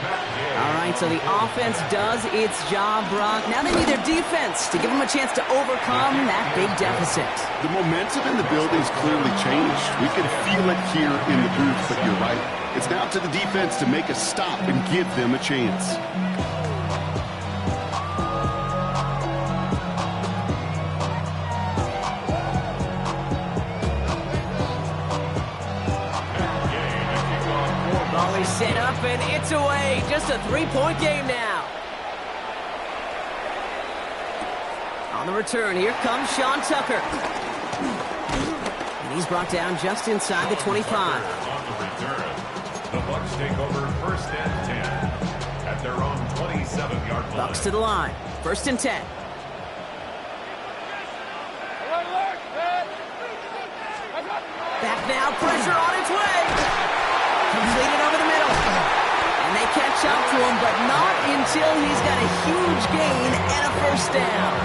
All right, so the offense does its job, Brock. Now they need their defense to give them a chance to overcome that big deficit. The momentum in the building's clearly changed. We can feel it here in the booth, but you're right. It's now to the defense to make a stop and give them a chance. Volley he's set up, and it's away. Just a 3-point game now. On the return, here comes Sean Tucker. And he's brought down just inside the 25. On the return, the Bucks take over 1st and 10 at their own 27-yard line. Bucks to the line. 1st and 10. Back now, pressure on its way. Completed over the middle. And they catch up to him, but not until he's got a huge gain and a 1st down.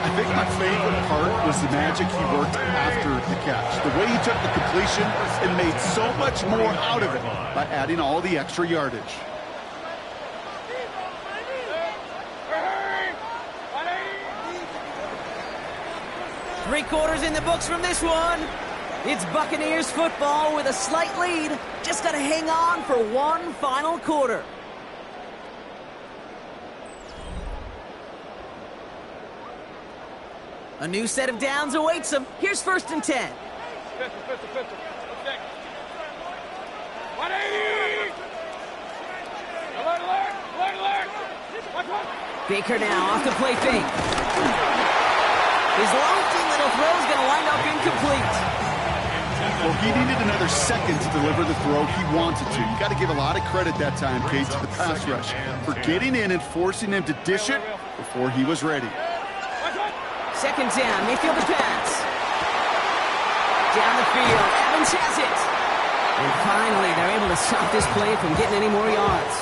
I think my favorite part was the magic he worked after the catch. The way he took the completion and made so much more out of it by adding all the extra yardage. Three-quarters in the books from this one. It's Buccaneers football with a slight lead. Just got to hang on for one final quarter. A new set of downs awaits them. Here's 1st and 10. Pistol. Okay. 180! Alert! Baker now off the play fake. His lofty little throw is going to wind up incomplete. Well, he needed another second to deliver the throw he wanted to. You got to give a lot of credit that time, Kate, to the pass rush for getting in and forcing him to dish it before he was ready. 2nd down, Mayfield to pass. Down the field, Evans has it. And finally, they're able to stop this play from getting any more yards.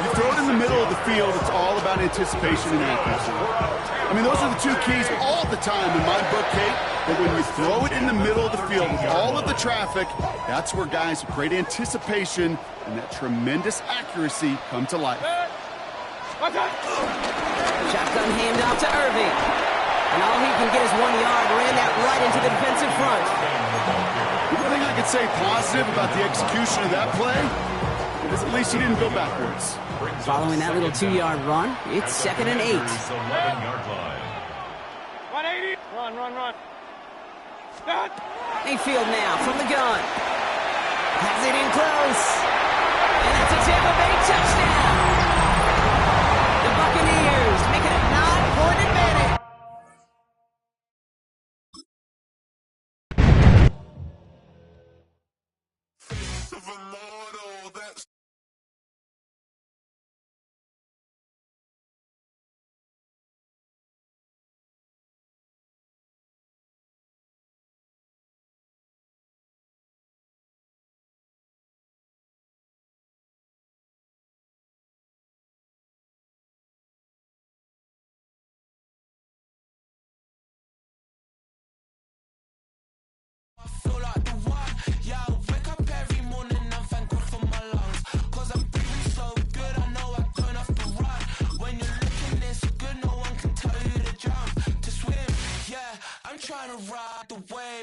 You throw it in the middle of the field, it's all about anticipation and accuracy. I mean, those are the two keys all the time in my book, Kate. But when you throw it in the middle of the field with all of the traffic, that's where guys with great anticipation and that tremendous accuracy come to life. Shotgun handoff to Irving. And all he can get is 1 yard. Ran that right into the defensive front. The only thing I could say positive about the execution of that play is at least he didn't go backwards. Following that little 2-yard run, it's 2nd and 8. 11-yard line. 180! Run. Mayfield now from the gun. Has it in close. And it's a Tampa Bay touchdown. The Buccaneers make it a 9-point advantage.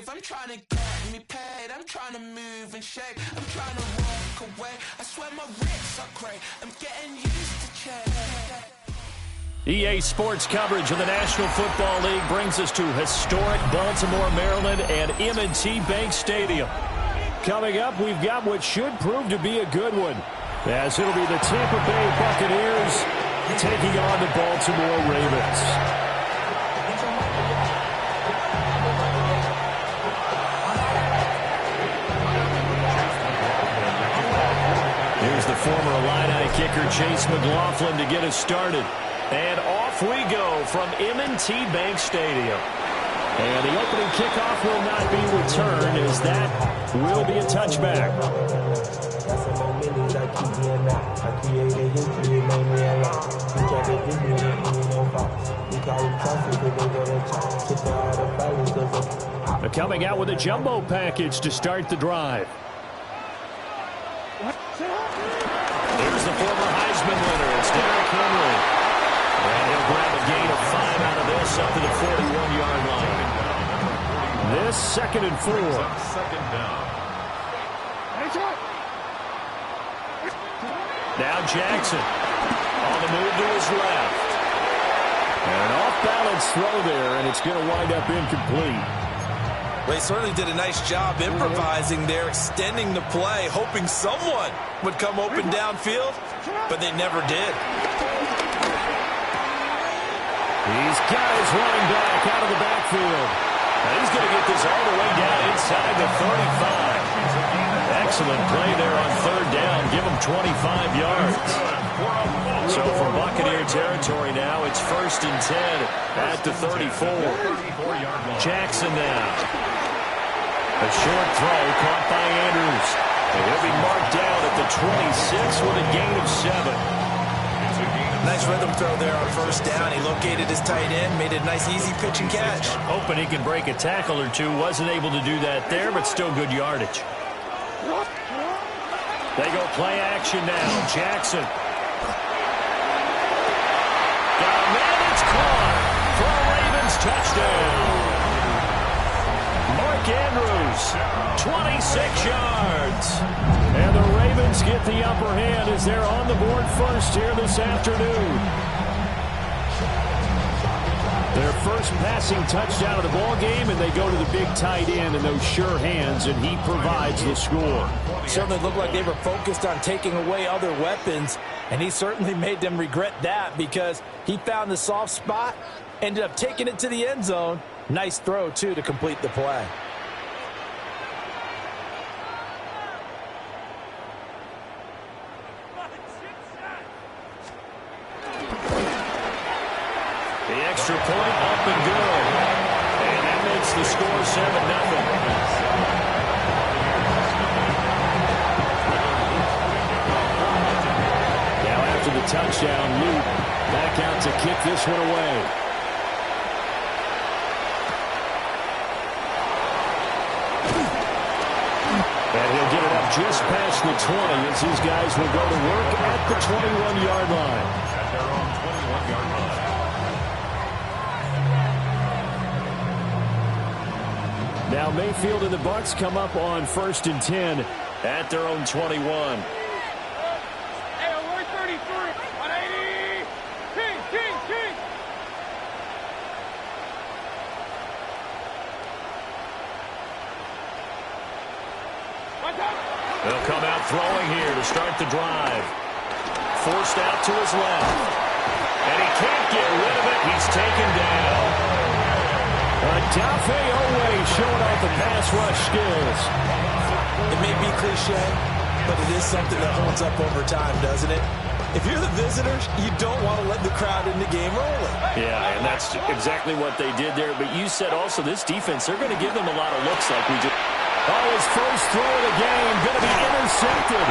I'm trying to get me paid, I'm trying to move and shake, I'm trying to walk away, I swear my wrists are great, I'm getting used to change. EA Sports coverage of the National Football League brings us to historic Baltimore, Maryland and M&T Bank Stadium. Coming up, we've got what should prove to be a good one, as it'll be the Tampa Bay Buccaneers taking on the Baltimore Ravens. Here's the former Illini kicker Chase McLaughlin to get us started. And off we go from M&T Bank Stadium. And the opening kickoff will not be returned, as that will be a touchback. They're coming out with a jumbo package to start the drive. There's the former Heisman winner. It's Derrick Henry. And he'll grab a gain of 5 out of this up to the 41-yard line. This 2nd and 4. Second down. Now Jackson on the move to his left. And an off-balance throw there, and it's going to wind up incomplete. Well, he certainly did a nice job improvising there, extending the play, hoping someone would come open downfield, but they never did. He's got his running back out of the backfield. Now he's going to get this all the way down inside the 35. Excellent play there on third down. Give him 25 yards. So from Buccaneer territory now, it's 1st and 10 at the 34. Jackson now. A short throw caught by Andrews. And he'll be marked down at the 26 with a gain of 7. Nice rhythm throw there on first down. He located his tight end, made a nice easy pitch and catch. Hoping he can break a tackle or two. Wasn't able to do that there, but still good yardage. They go play action now. Jackson. Got a man, it's caught for a Ravens touchdown. Mark Andrews, 26 yards. And the Ravens get the upper hand as they're on the board first here this afternoon. Their first passing touchdown of the ball game, and they go to the big tight end in those sure hands, and he provides the score. Certainly looked like they were focused on taking away other weapons, and he certainly made them regret that because he found the soft spot, ended up taking it to the end zone. Nice throw, too, to complete the play. The extra point up and good. And that makes the score 7-0. The touchdown, Luke back out to kick this one away. And he'll get it up just past the 20 as these guys will go to work at the 21-yard line. At their own 21-yard line. Now Mayfield and the Bucs come up on 1st and 10 at their own 21. They'll come out throwing here to start the drive. Forced out to his left. And he can't get rid of it. He's taken down. Dafe Owe showing off the pass rush skills. It may be cliche, but it is something that holds up over time, doesn't it? If you're the visitors, you don't want to let the crowd in the game early. Yeah, and that's exactly what they did there. But you said also this defense, they're going to give them a lot of looks like we just... Oh, his first throw of the game going to be intercepted.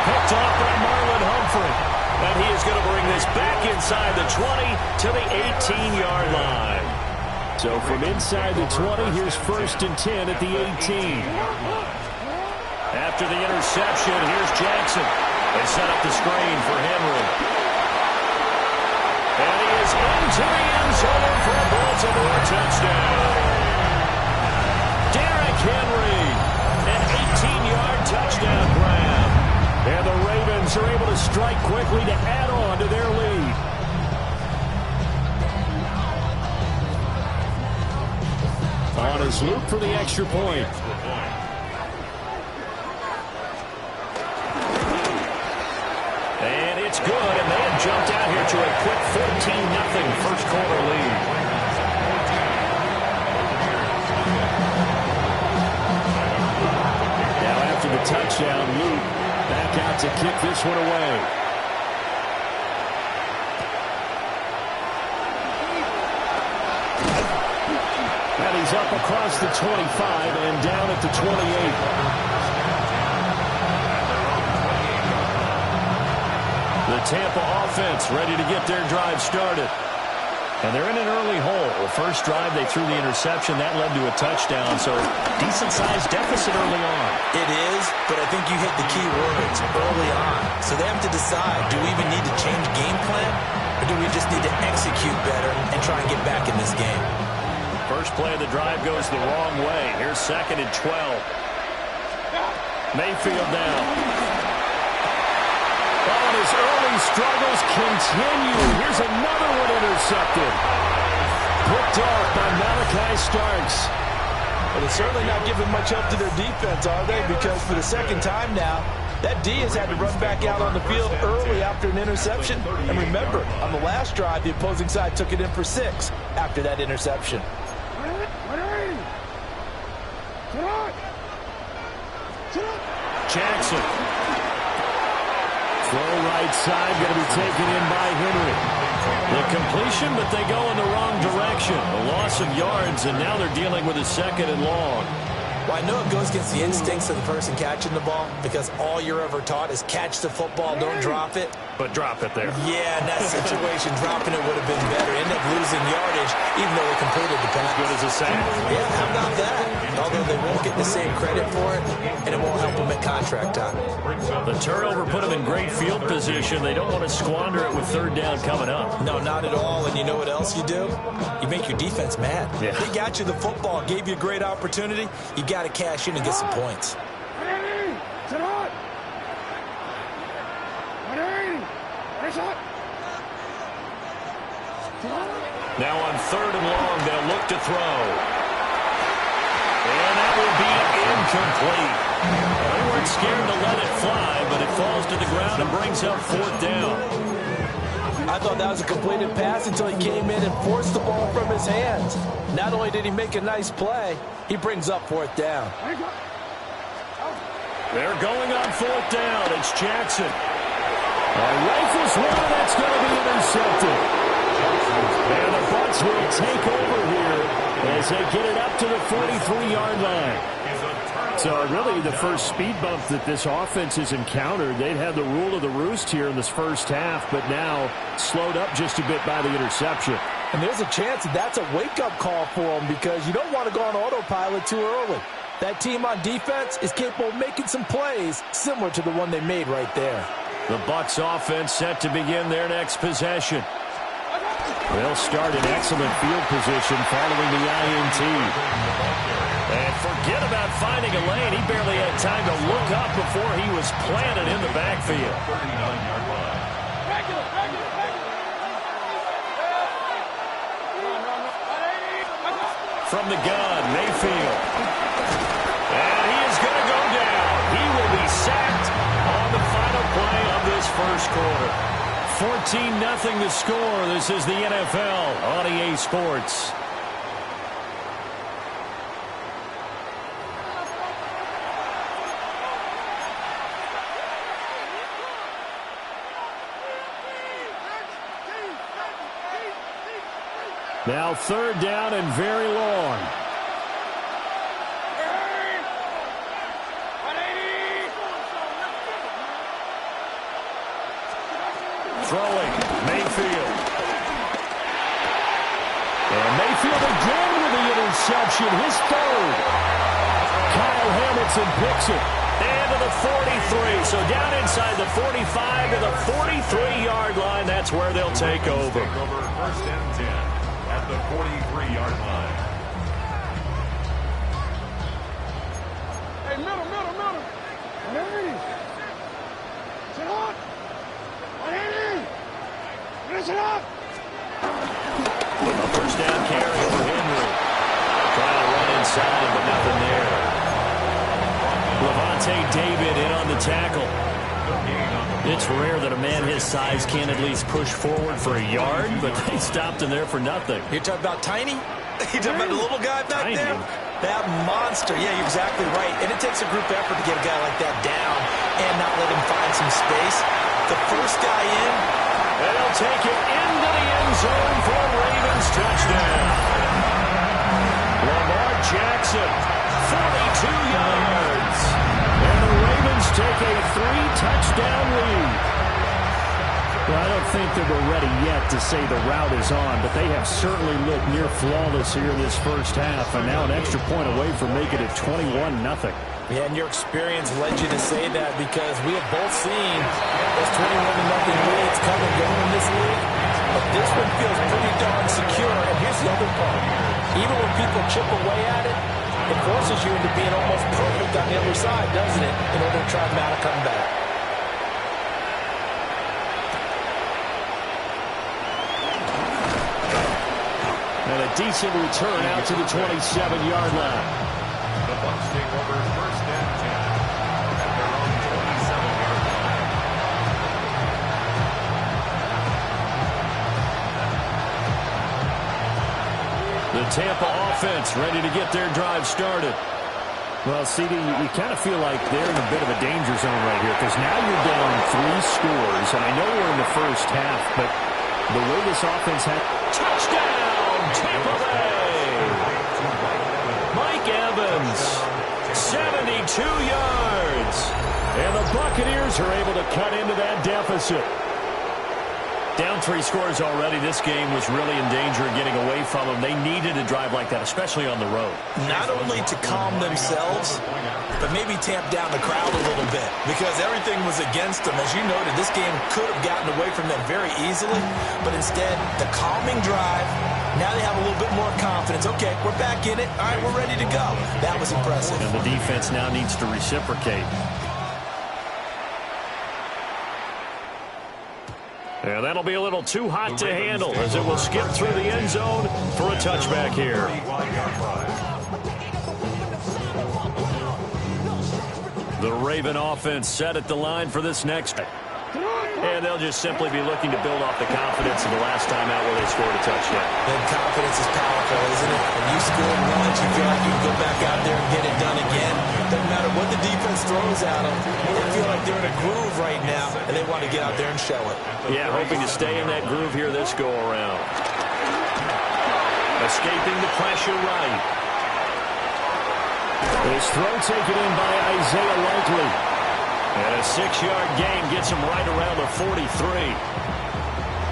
Picked off by Marlon Humphrey. And he is going to bring this back inside the 20 to the 18-yard line. So from inside the 20, here's 1st and 10 at the 18. After the interception, here's Jackson. They set up the screen for Henry. And he is into the end zone for a Baltimore touchdown. Henry, an 18-yard touchdown grab. And the Ravens are able to strike quickly to add on to their lead. On his loop for the extra point. And it's good, and they have jumped out here to a quick 14-0 first quarter lead. The touchdown, Luke back out to kick this one away. And he's up across the 25 and down at the 28. The Tampa offense ready to get their drive started. And they're in an early hole. The first drive, they threw the interception. That led to a touchdown, so decent-sized deficit early on. It is, but I think you hit the key words early on. So they have to decide, do we even need to change game plan, or do we just need to execute better and try and get back in this game? First play of the drive goes the wrong way. Here's 2nd and 12. Mayfield now. His early struggles continue. Here's another one intercepted. Picked off by Malachi Starks. Well, they're certainly not giving much help to their defense, are they? Because for the second time now, that D has had to run back out on the field early after an interception. And remember, on the last drive, the opposing side took it in for 6 after that interception. Jackson. Throw right side, going to be taken in by Henry. The completion, but they go in the wrong direction. A loss of yards, and now they're dealing with a 2nd and long. Well, I know it goes against the instincts of the person catching the ball because all you're ever taught is catch the football, don't drop it. But drop it there. Yeah, in that situation, dropping it would have been better. End up losing yardage, even though they completed the pass. As good as a sack. Yeah, how about that? Although they won't get the same credit for it, and it won't help them at contract time. The turnover put them in great field position. They don't want to squander it with 3rd down coming up. No, not at all. And you know what else you do? You make your defense mad. Yeah. They got you the football, gave you a great opportunity. You got to cash in and get some points. Now on 3rd and long, they'll look to throw. And that will be incomplete. They weren't scared to let it fly, but it falls to the ground and brings up 4th down. I thought that was a completed pass until he came in and forced the ball from his hands. Not only did he make a nice play, he brings up 4th down. They're going on 4th down. It's Jackson. Rifles one that's going to be intercepted. And the Bucs will take over here as they get it up to the 43-yard line. So really the first speed bump that this offense has encountered. They'd had the rule of the roost here in this first half, but now slowed up just a bit by the interception. And there's a chance that's a wake-up call for them because you don't want to go on autopilot too early. That team on defense is capable of making some plays similar to the one they made right there. The Bucs offense set to begin their next possession. They'll start in excellent field position following the INT. And forget about finding a lane. He barely had time to look up before he was planted in the backfield. From the gun, Mayfield. And he is going to go down. He will be sacked on the final play of this first quarter. 14-0 to score. This is the NFL on EA Sports. Now 3rd down and very long. Throwing, Mayfield. And Mayfield again with the interception, his 3rd. Kyle Hamilton picks it. And to the 43. So down inside the 45 to the 43-yard line. That's where they'll take over. 1st and 10 at the 43-yard line. Hey, middle. Sit up. Listen up. A 1st down carry for Henry. Trying to run inside, but nothing there. Levante David in on the tackle. It's rare that a man his size can at least push forward for a yard, but they stopped him there for nothing. You're talking about Tiny? You're talking about the little guy back Tiny. there? That monster. Yeah, you're exactly right. And it takes a group effort to get a guy like that down and not let him find some space. The first guy in. And he'll take it into the end zone for a Ravens touchdown. Lamar Jackson, 42 yards. And the Ravens take a 3-touchdown lead. Well, I don't think that we're ready yet to say the route is on, but they have certainly looked near flawless here in this first half, and now an extra point away from making it 21-0. Yeah, and your experience led you to say that because we have both seen those 21-0 leads come and go in this league. But this one feels pretty darn secure. And here's the other part. Even when people chip away at it, it forces you into being almost perfect on the other side, doesn't it, in order to try to mount a comeback. And a decent return out to the 27-yard line. The Bucs take over first and 10 at their own 27-yard line. The Tampa offense ready to get their drive started. Well, CD, you kind of feel like they're in a bit of a danger zone right here because now you're down 3 scores, and I know we're in the first half, but the way this offense had... Touchdown, Tampa Bay! Mike Evans, 72 yards. And the Buccaneers are able to cut into that deficit. Down 3 scores already. This game was really in danger of getting away from them. They needed a drive like that, especially on the road. Not only to calm themselves, but maybe tamp down the crowd a little bit because everything was against them. As you noted, this game could have gotten away from them very easily, but instead, the calming drive, now they have a little bit more confidence. Okay, we're back in it. All right, we're ready to go. That was impressive. And the defense now needs to reciprocate. And that'll be a little too hot to handle as it will skip through the end zone for a touchback here. The Raven offense set at the line for this next. And they'll just simply be looking to build off the confidence of the last time out where they scored a touchdown. That confidence is powerful, isn't it? When you score once, you feel like you can go back out there and get it done again. Doesn't matter what the defense throws at them. They feel like they're in a groove right now, and they want to get out there and show it. Yeah, hoping to stay in that groove here this go-around. Escaping the pressure right. This throw taken in by Isaiah Likely. And a 6-yard gain gets him right around the 43.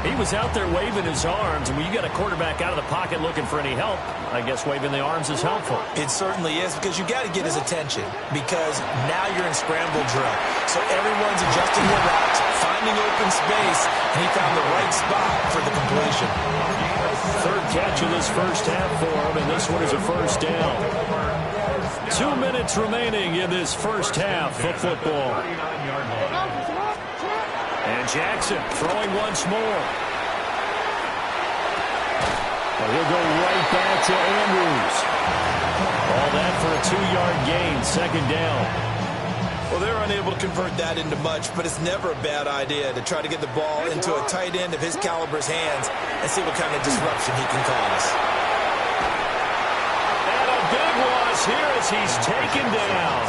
He was out there waving his arms, and when you got a quarterback out of the pocket looking for any help, I guess waving the arms is helpful. It certainly is, because you got to get his attention, because now you're in scramble drill. So everyone's adjusting their routes, finding open space, and he found the right spot for the completion. Third catch of this first half for him, and this one is a first down. 2 minutes remaining in this first half of football. And Jackson throwing once more. And he'll go right back to Andrews. All that for a 2-yard gain, second down. Well, they're unable to convert that into much, but it's never a bad idea to try to get the ball into a tight end of his caliber's hands and see what kind of disruption he can cause. And a big loss here as he's taken down.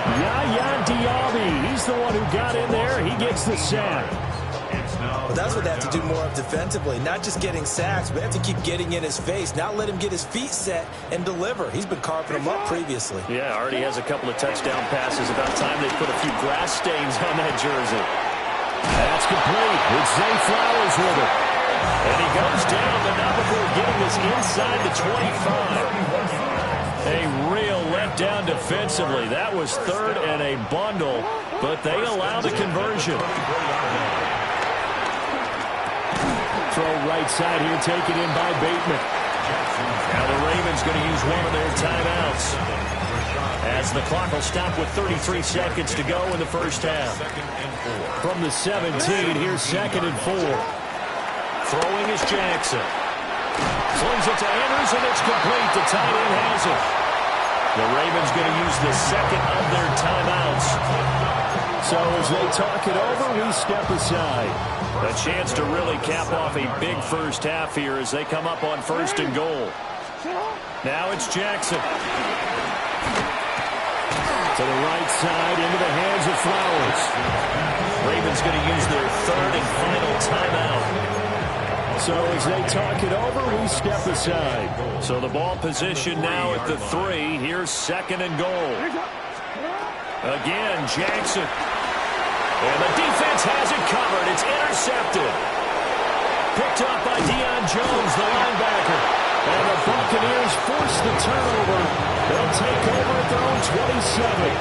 Yaya Diaby, he's the one who got in there. He gets the sack. Well, that's what they have to do more of defensively, not just getting sacks, but they have to keep getting in his face, not let him get his feet set and deliver. He's been carving them up previously. Yeah, already has a couple of touchdown passes. About time they put a few grass stains on that jersey. That's complete. It's Zay Flowers with it. And he goes down, but not before getting this inside the 25. A real letdown defensively. That was third and a bundle, but they allow the conversion. Throw right side here, taken in by Bateman. Now the Ravens going to use one of their timeouts as the clock will stop with 33 seconds to go in the first half. From the 17, here's 2nd and 4. Throwing is Jackson. Slings it to Andrews, and it's complete. The tight end has it. The Ravens going to use the second of their timeouts. So as they talk it over, we step aside. A chance to really cap off a big first half here as they come up on 1st and goal. Now it's Jackson. To the right side, into the hands of Flowers. Ravens going to use their 3rd and final timeout. So as they talk it over, we step aside. So the ball position now at the 3. Here's 2nd and goal. Again, Jackson. And the defense has it covered. It's intercepted. Picked up by Deion Jones, the linebacker. And the Buccaneers force the turnover. They'll take over at their own 27.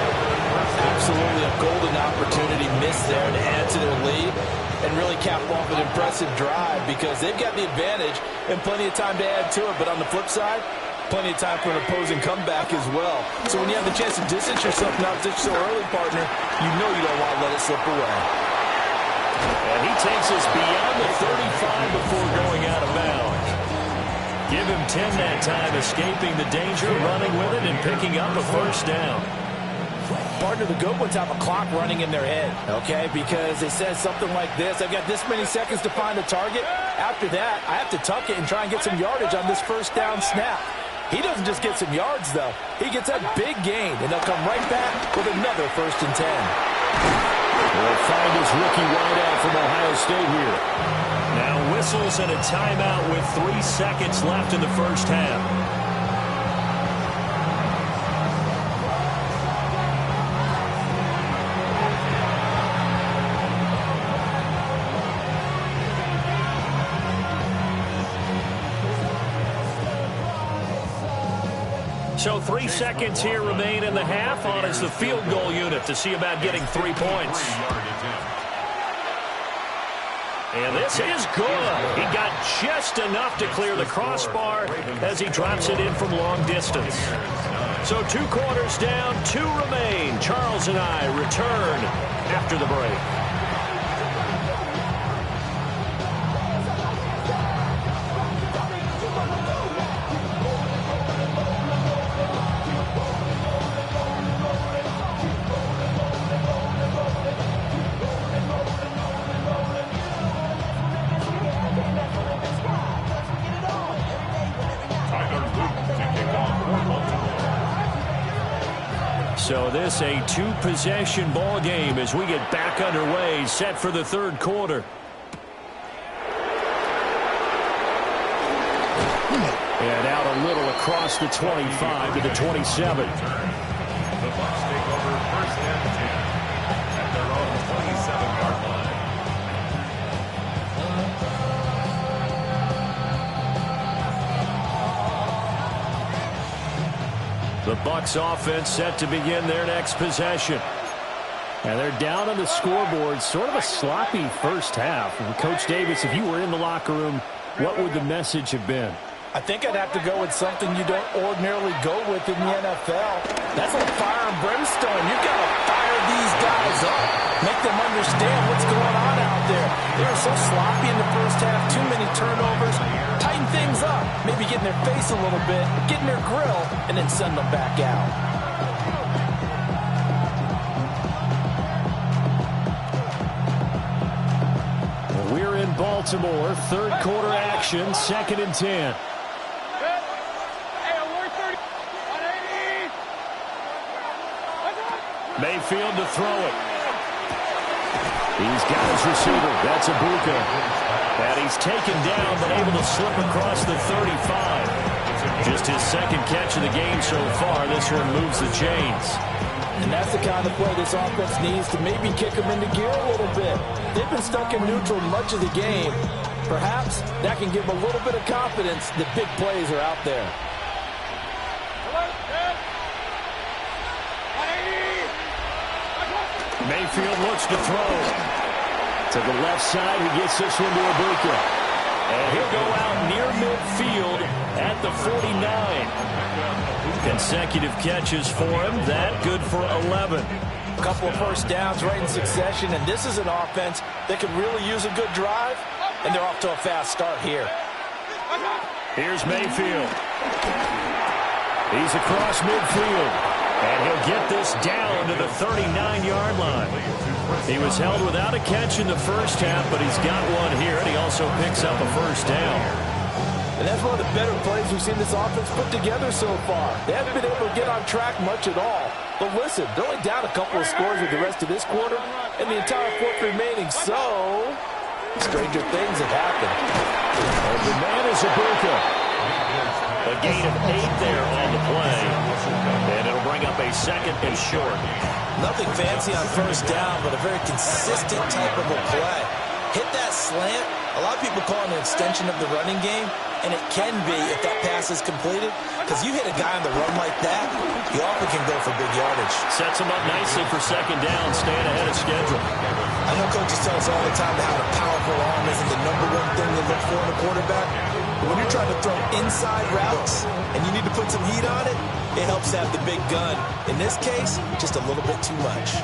Absolutely a golden opportunity missed there to add to their lead and really cap off an impressive drive because they've got the advantage and plenty of time to add to it. But on the flip side, plenty of time for an opposing comeback as well. So when you have the chance to distance yourself from opposition so early, partner, you know you don't want to let it slip away. And he takes us beyond the 35 before going out of bounds. Give him 10 that time, escaping the danger, running with it, and picking up a first down. Partner, the good ones have a clock running in their head, okay? Because it says something like this: I've got this many seconds to find a target. After that, I have to tuck it and try and get some yardage on this first down snap. He doesn't just get some yards, though. He gets that big gain, and they'll come right back with another 1st and 10. We'll find his rookie wideout from Ohio State here. Now whistles and a timeout with 3 seconds left in the first half. So 3 seconds here remain in the half. On is the field goal unit to see about getting 3 points. And this is good. He got just enough to clear the crossbar as he drops it in from long distance. So 2 quarters down, 2 remain. Charles and I return after the break. So this a 2-possession ball game as we get back underway, set for the 3rd quarter. And out a little across the 25 to the 27. The Bucs take over 1st and 10 at their own 27-yard line. The Bucs offense set to begin their next possession. And they're down on the scoreboard. Sort of a sloppy first half. And Coach Davis, if you were in the locker room, what would the message have been? I think I'd have to go with something you don't ordinarily go with in the NFL. That's like fire and brimstone. You've got to fire these guys up. Make them understand what's going on out there. They were so sloppy in the first half. Too many turnovers. Tighten things up. Maybe get in their face a little bit. Get in their grill. And then send them back out. Well, we're in Baltimore. 3rd quarter action. 2nd and 10. Mayfield to throw it. He's got his receiver. That's Ibuka. And he's taken down, but able to slip across the 35. Just his 2nd catch of the game so far. This one moves the chains. And that's the kind of play this offense needs to maybe kick them into gear a little bit. They've been stuck in neutral much of the game. Perhaps that can give them a little bit of confidence that big plays are out there. Mayfield looks to throw. To the left side, he gets this one to Ibuka. And he'll go out near midfield at the 49. Consecutive catches for him. That good for 11. A couple of first downs right in succession, and this is an offense that could really use a good drive, and they're off to a fast start here. Here's Mayfield. He's across midfield. And he'll get this down to the 39-yard line. He was held without a catch in the first half, but he's got one here, and he also picks up a first down. And that's one of the better plays we've seen this offense put together so far. They haven't been able to get on track much at all. But listen, they're only down a couple of scores with the rest of this quarter, and the entire 4th remaining, so stranger things have happened. And the man is Ibuka. A gain of 8 there on the play. And it'll bring up a 2nd and short. Nothing fancy on first down, but a very consistent type of a play. Hit that slant. A lot of people call it an extension of the running game, and it can be if that pass is completed, because you hit a guy on the run like that, he often can go for big yardage. Sets him up nicely for 2nd down, staying ahead of schedule. I know coaches tell us all the time how a powerful arm isn't the #1 thing they look for in a quarterback. But when you're trying to throw inside routes and you need to put some heat on it, it helps to have the big gun. In this case, just a little bit too much.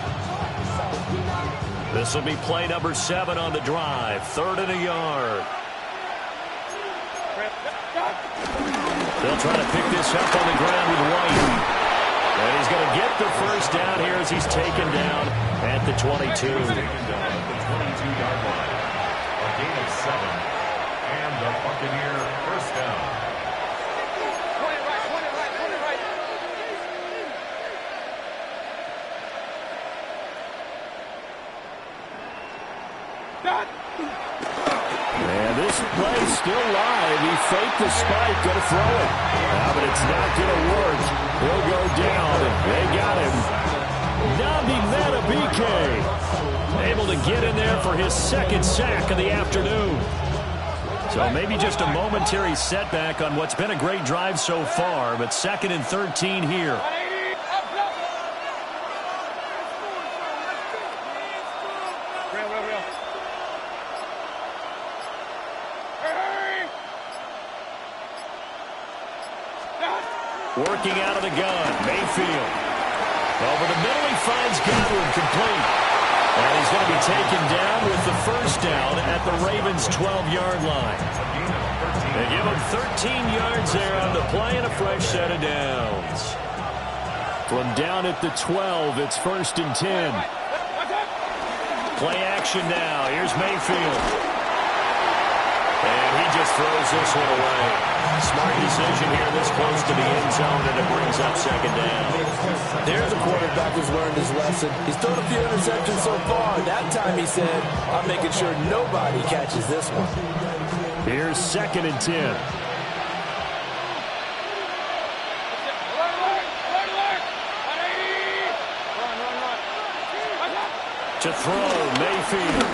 This will be play number 7 on the drive. 3rd and a yard. They'll try to pick this up on the ground with White. And he's going to get the first down here as he's taken down at the 22. Taken down at the 22-yard line. A gain of 7. And the Buccaneer first down. Point it right, point it right, point it right. Done. And this play's still live. He faked the spike, going to throw it. But it's not going to work. He'll go down. They got him. Nabi Matabike able to get in there for his second sack of the afternoon. So maybe just a momentary setback on what's been a great drive so far, but 2nd and 13 here. Working out of the gun, Mayfield. Over the middle, he finds Godwin complete. And he's going to be taken down with the first down at the Ravens' 12-yard line. They give him 13 yards there on the play and a fresh set of downs. From down at the 12, it's 1st and 10. Play action now. Here's Mayfield. And he just throws this one away. Smart decision here this close to the end zone, and it brings up 2nd down. There's a quarterback who's learned his lesson. He's thrown a few interceptions so far. That time he said, I'm making sure nobody catches this one. Here's 2nd and 10. To throw, Mayfield.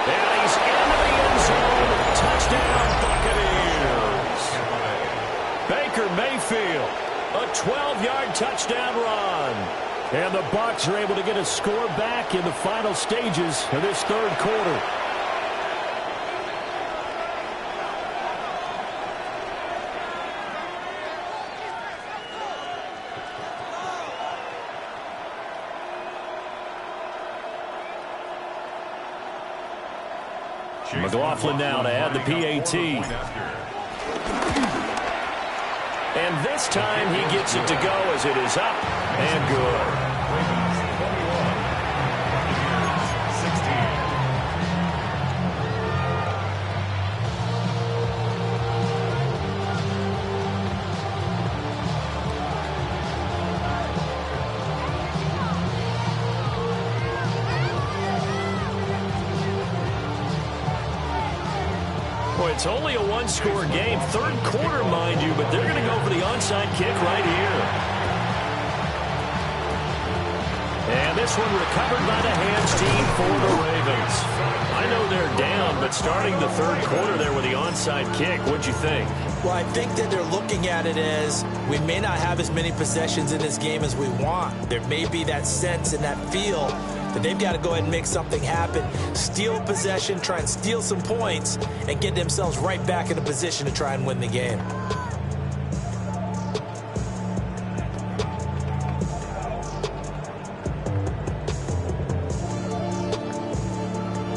And he's into the end zone. Touchdown, Buccaneers. Baker Mayfield, a 12-yard touchdown run. And the Bucs are able to get a score back in the final stages of this 3rd quarter. McLaughlin now to add the PAT. And this time he gets it to go as it is up and good. It's only a one-score game, 3rd quarter, mind you, but they're going to go for the onside kick right here. And this one recovered by the hands team for the Ravens. I know they're down, but starting the 3rd quarter there with the onside kick, what'd you think? Well, I think that they're looking at it as we may not have as many possessions in this game as we want. There may be that sense and that feel that they've got to go ahead and make something happen, steal possession, try and steal some points, and get themselves right back in a position to try and win the game.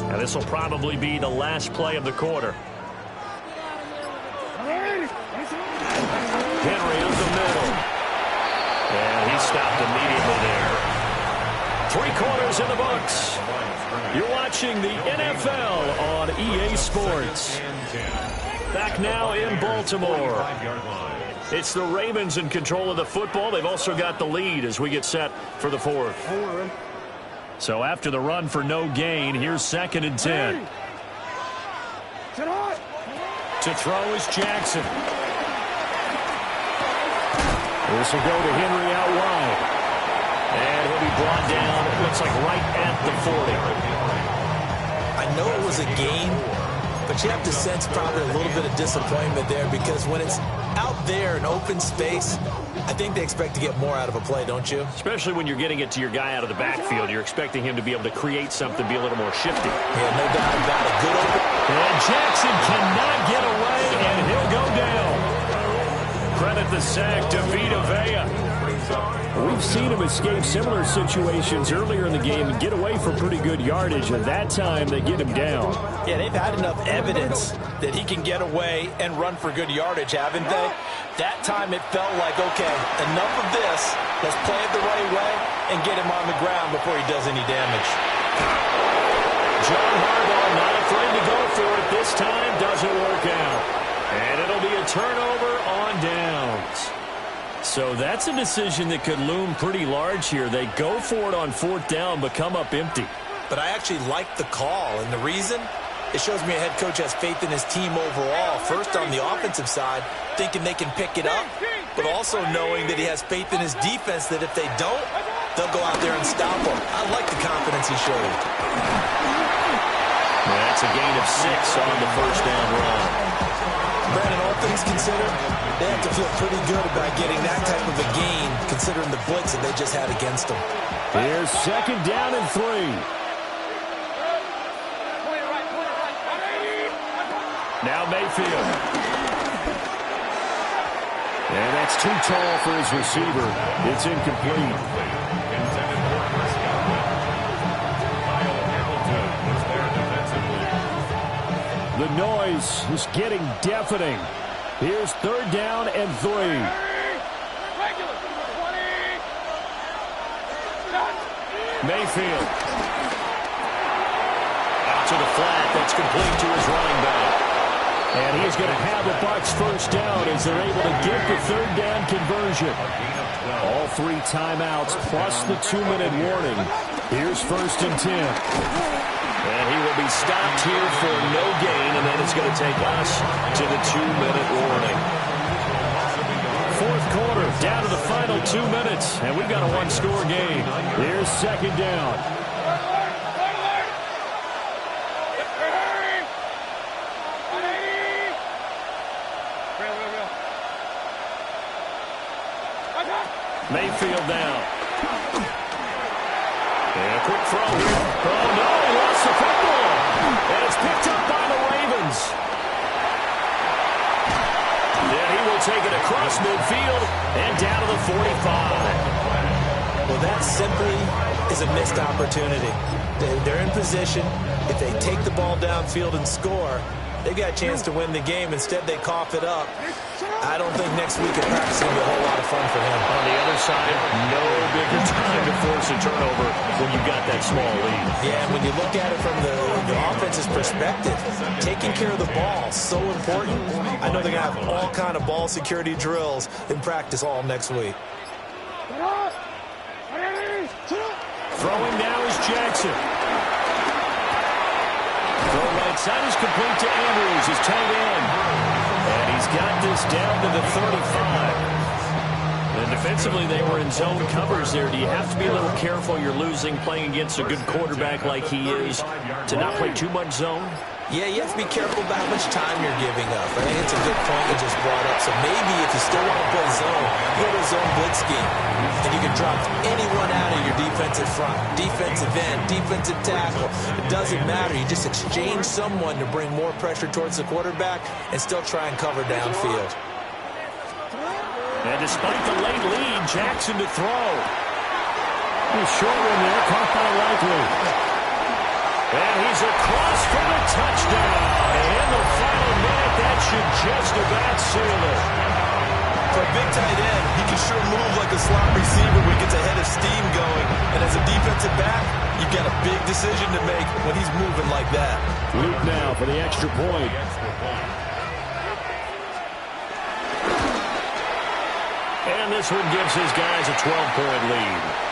Now this will probably be the last play of the quarter. Henry in the middle. And he stopped immediately there. 3 quarters in the books. You're watching the NFL on EA Sports. Back now in Baltimore. It's the Ravens in control of the football. They've also got the lead as we get set for the 4th. So after the run for no gain, here's 2nd and 10. To throw is Jackson. This will go to Henry out wide. And he'll be brought down, it looks like right at the 40. I know it was a gain, but you have to sense probably a little bit of disappointment there because when it's out there in open space, I think they expect to get more out of a play, don't you? Especially when you're getting it to your guy out of the backfield. You're expecting him to be able to create something, be a little more shifty. Yeah, no doubt about it. Good open. And Jackson cannot get away, and he'll go down. Credit the sack to Vita Vea. We've seen him escape similar situations earlier in the game and get away from pretty good yardage, and that time they get him down. Yeah, they've had enough evidence that he can get away and run for good yardage, haven't they? That time it felt like, okay, enough of this. Let's play it the right way and get him on the ground before he does any damage. John Harbaugh not afraid to go for it. This time doesn't work out. And it'll be a turnover on downs. So that's a decision that could loom pretty large here. They go for it on 4th down, but come up empty. But I actually like the call, and the reason? It shows me a head coach has faith in his team overall. First on the offensive side, thinking they can pick it up, but also knowing that he has faith in his defense that if they don't, they'll go out there and stop them. I like the confidence he showed. That's a gain of 6 on the 1st down run. Brandon, all things considered, they have to feel pretty good about getting that type of a gain, considering the blitz that they just had against them. Here's 2nd down and 3. Now Mayfield. And that's too tall for his receiver. It's incomplete. Intended for Prescott. Kyle Hamilton was there defensively. The noise is getting deafening. Here's 3rd down and 3. Mayfield. Out to the flat. That's complete to his running back. And he's going to have the Bucs 1st down as they're able to get the 3rd down conversion. All 3 timeouts plus the 2-minute warning. Here's 1st and 10. And he will be stopped here for no gain, and then it's going to take us to the 2-minute warning. 4th quarter, down to the final 2 minutes, and we've got a 1-score game. Here's 2nd down. Mayfield down. And a quick throw here. Oh, no, he lost the football. And it's picked up by the Ravens. Then he will take it across midfield and down to the 45. Well, that simply is a missed opportunity. They're in position. If they take the ball downfield and score, they've got a chance to win the game. Instead, they cough it up. I don't think next week at practice is going to be a whole lot of fun for him. On the other side, no bigger time to force a turnover when you've got that small lead. Yeah, and when you look at it from the offense's perspective, taking care of the ball is so important. I know they're going to have all kind of ball security drills in practice all next week. Throwing now is Jackson. Throw right side is complete to Andrews, his tight end. And he's got this down to the 35. And defensively, they were in zone covers there. Do you have to be a little careful? You're losing playing against a good quarterback like he is to not play too much zone? Yeah, you have to be careful about how much time you're giving up. I think it's a good point you just brought up. So maybe if you still want to play zone, you go to a zone blitz scheme. And you can drop anyone out of your defensive front, defensive end, defensive tackle. It doesn't matter. You just exchange someone to bring more pressure towards the quarterback and still try and cover downfield. And despite the late lead, Jackson to throw. He's short in there, caught by Likely. And he's across for the touchdown. And the final minute, that should just about seal it. For a big tight end, he can sure move like a slot receiver when he gets a head of steam going. And as a defensive back, you've got a big decision to make when he's moving like that. Luke now for the extra point. And this one gives his guys a 12-point lead.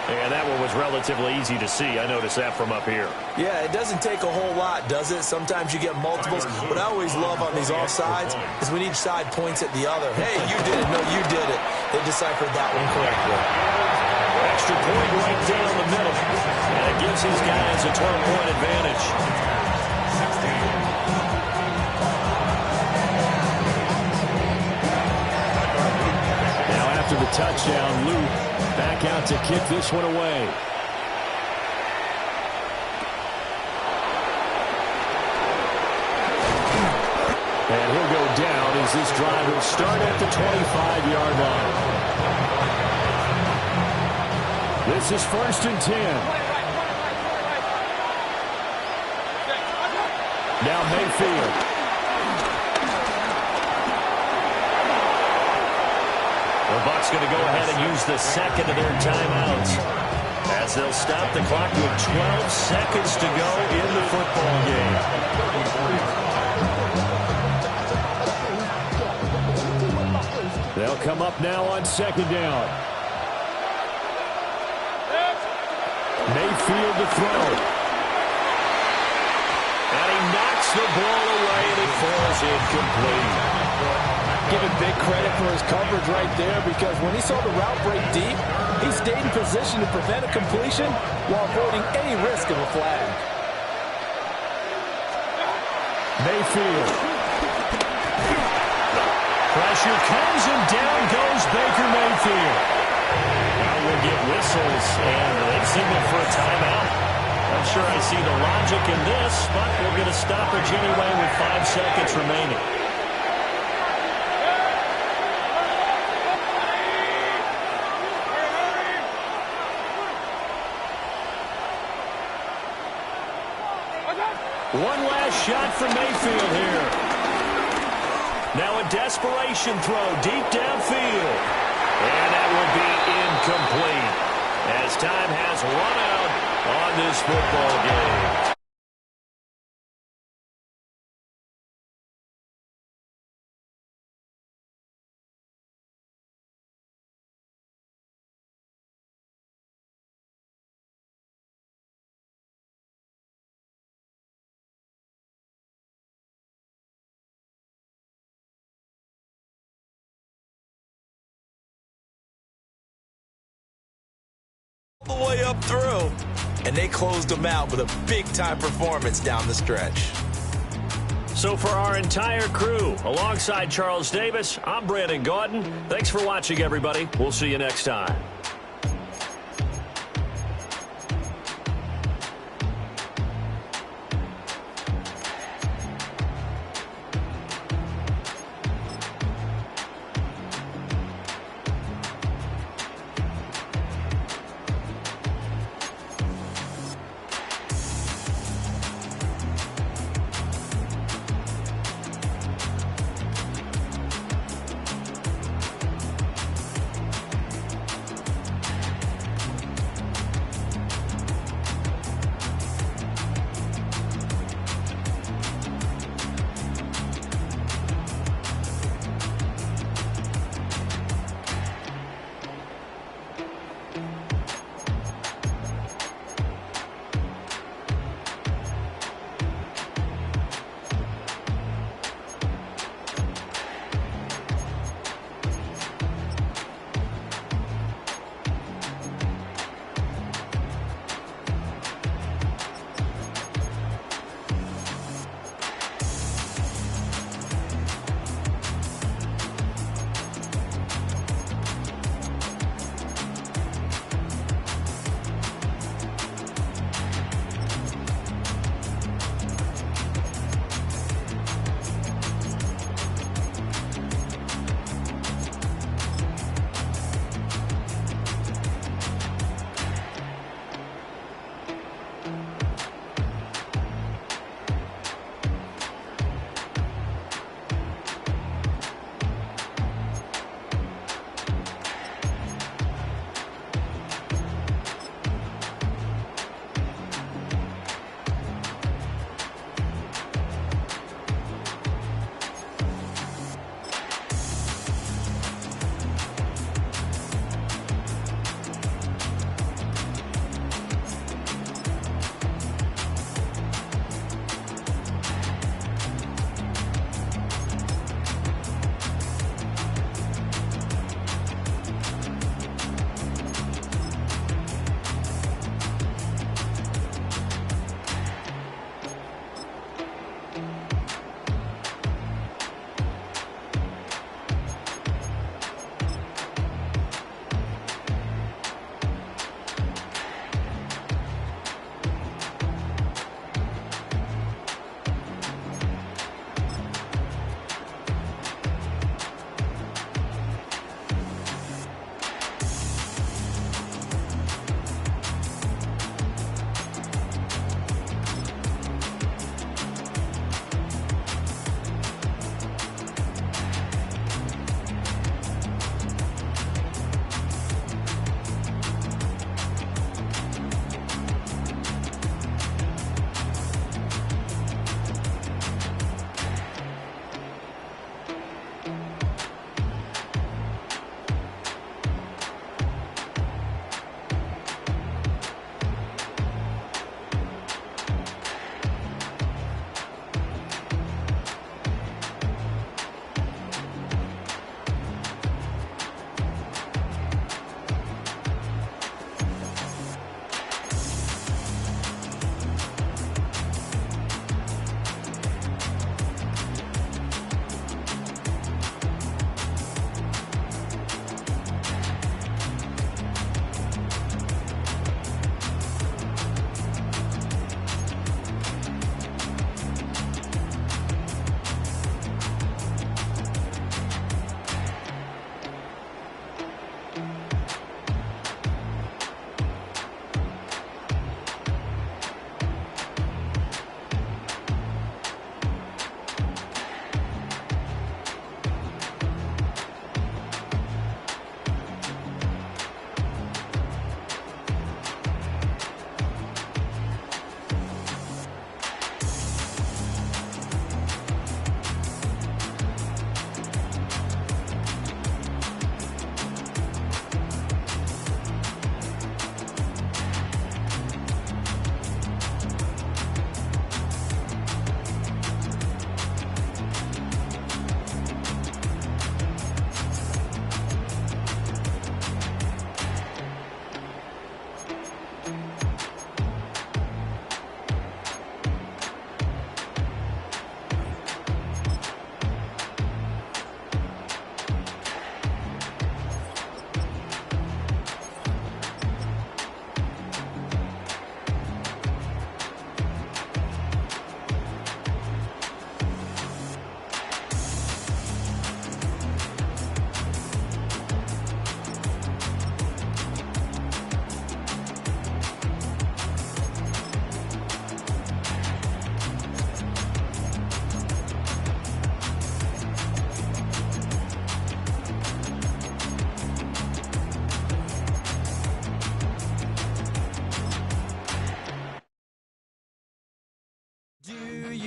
And that one was relatively easy to see. I noticed that from up here. Yeah, it doesn't take a whole lot, does it? Sometimes you get multiples. What I always love on these offsides is when each side points at the other. Hey, you did it. No, you did it. They deciphered that one correctly. Extra point right down the middle. And it gives his guys a 12-point advantage. Now after the touchdown, Luke back out to kick this one away. And he'll go down as this drive will start at the 25-yard line. This is 1st and 10. Now Mayfield. The Bucs going to go ahead and use the second of their timeouts as they'll stop the clock with 12 seconds to go in the football game. They'll come up now on 2nd down. Mayfield to throw. And he knocks the ball away and it falls incomplete. Giving big credit for his coverage right there, because when he saw the route break deep, he stayed in position to prevent a completion while avoiding any risk of a flag. Mayfield. Pressure comes and down goes Baker Mayfield. Now we'll get whistles and they've signaled for a timeout. Not sure I see the logic in this, but we'll get a stoppage anyway with 5 seconds remaining. One last shot for Mayfield here. Now a desperation throw deep downfield. And that will be incomplete as time has run out on this football game. The way up through, and they closed them out with a big-time performance down the stretch. So for our entire crew, alongside Charles Davis, I'm Brandon Gaudin. Thanks for watching, everybody. We'll see you next time.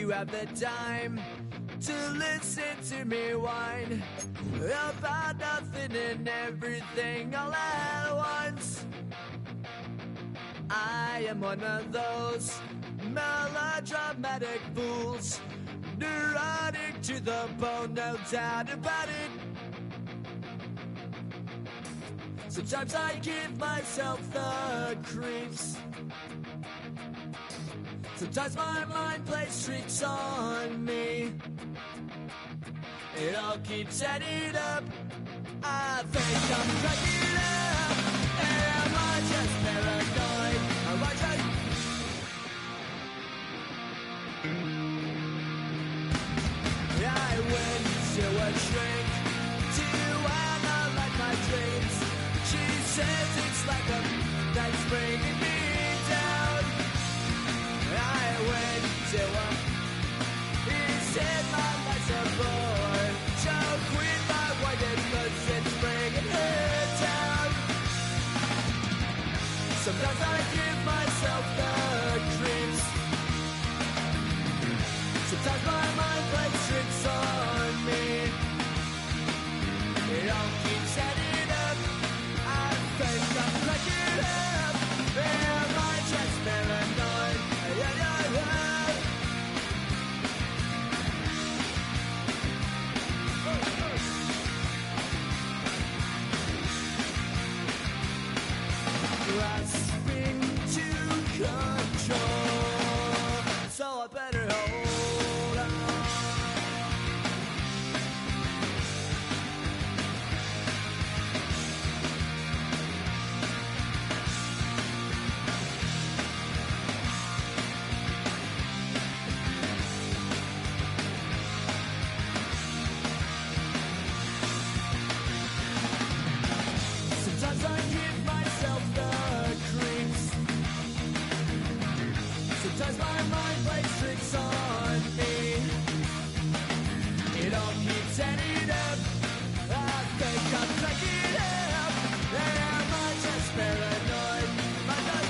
you have the time to listen to me whine about nothing and everything all at once. I am one of those melodramatic fools, neurotic to the bone, no doubt about it. Sometimes I give myself the creeps. Sometimes my mind plays tricks on me. It all keeps adding up. I think I'm cracking up. Am I just paranoid? Am I just... I went to a shrink to analyze my dreams. She says it's like a that's bringing me down. I went to a... He said my life's a bore. So quit my white cause it's bringing her down. Sometimes I give myself the creeps. Sometimes my mind plays tricks on me. It all keeps adding up. I think I'm cracking up. Am I just paranoid? Grasping to control, so I better hold on. Sometimes I give myself the creeps. Sometimes my mind plays tricks on me. It all keeps adding up. I think I'm cracking up. Am I just paranoid? Am I just...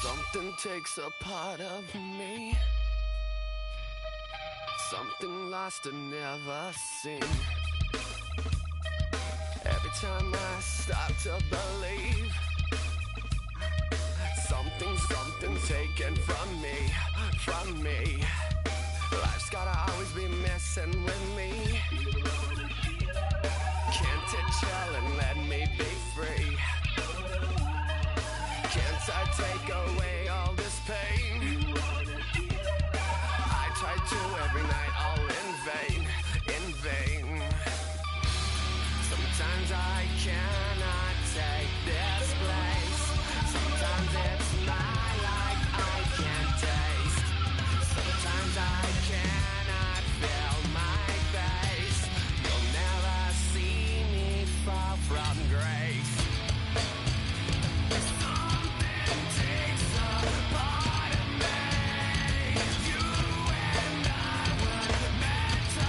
Something takes a part of me. Something lost and never seen. Every time I start to believe, something's taken from me. Life's gotta always be messing with me. Can't it chill and let me be free? Can't I take away all this pain? I try to every night, all in vain. Sometimes I cannot take this place. Sometimes it's my life I can't taste. Sometimes I cannot feel my face. You'll never see me fall from grace. Part of me, you and I were meant to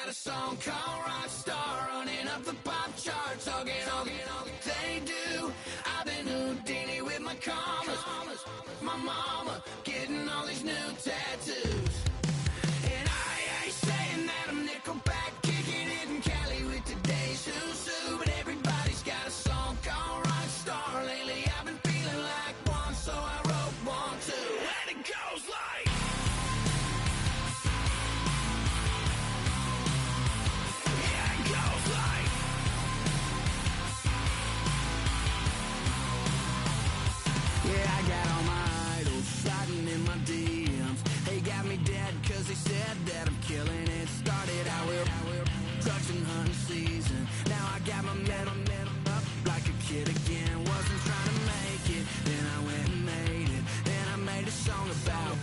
got a song called Rockstar, running up the pop charts, all they do. I've been Houdini with my commas, my mama getting all these new tattoos. And I ain't saying that I'm Nickelback, kicking it in Cali with today's who's who, but everybody's got a song called Rockstar. Lately I've been feeling like one, so I wrote one too, and it goes like. Yeah, I got all my idols sliding in my DMs. They got me dead cause they said that I'm killing it. Started out with drugs and hunting season. Now I got my metal up like a kid again. Wasn't trying to make it, then I went and made it. Then I made a song about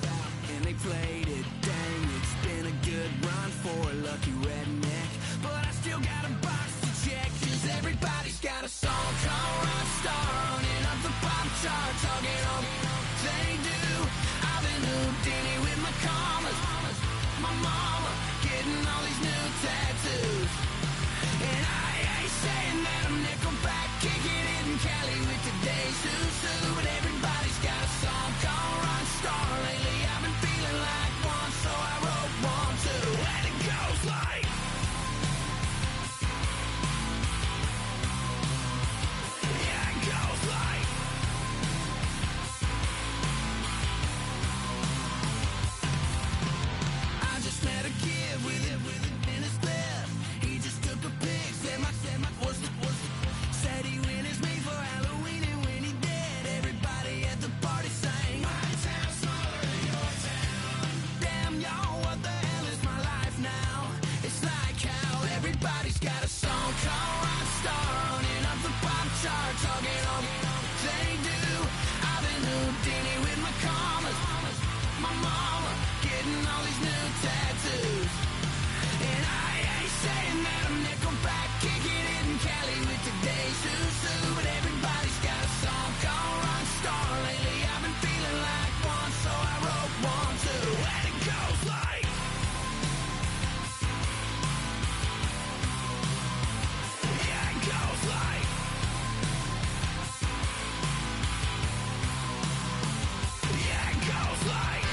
and they played it. Dang, it's been a good run for a lucky redneck, but I still got a box to check, cause everybody's got a song called Rockstar, running up the pop charts, all they do. I've been Houdini with my commas, my mama getting all these new tattoos. And I ain't saying that I'm Nickelback, kicking it in Cali with today's who's who, but everybody's got a song called Rockstar. Lately I've been feeling like one, so I wrote one too, and it goes like. Yeah, it goes like. I just met a kid with it in his lip. He just took a pic, said my was said he witnessed me for Halloween, and when he did, everybody at the party sang. My town's smaller than your town. Damn, y'all, what the hell is my life now? It's like how everybody's got a song called Rockstar, running up the pop charts, all they do. I've been Houdini with my commas, my mama getting all these new tattoos. And I ain't saying that I'm Nickelback, kicking it in Cali with today's who's who, but everybody's got a song called Rockstar. Lately I've been feeling like one, so I wrote one too, and it goes like. Yeah, it goes like. Yeah, it goes like.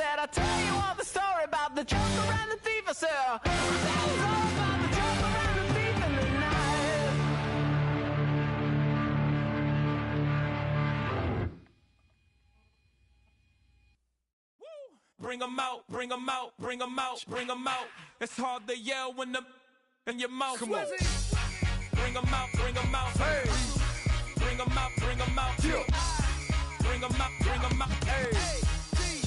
said, I'll tell you all the story about the joker and the thief. I said, I'll tell you all about the joker and the thief in the night. Bring 'em out, bring 'em out, bring 'em out, bring 'em out. It's hard to yell when the in your mouth. Come on. Bring 'em out, bring 'em out. Hey. Bring 'em out, bring 'em out. Yeah. Bring 'em out, bring 'em out. Hey.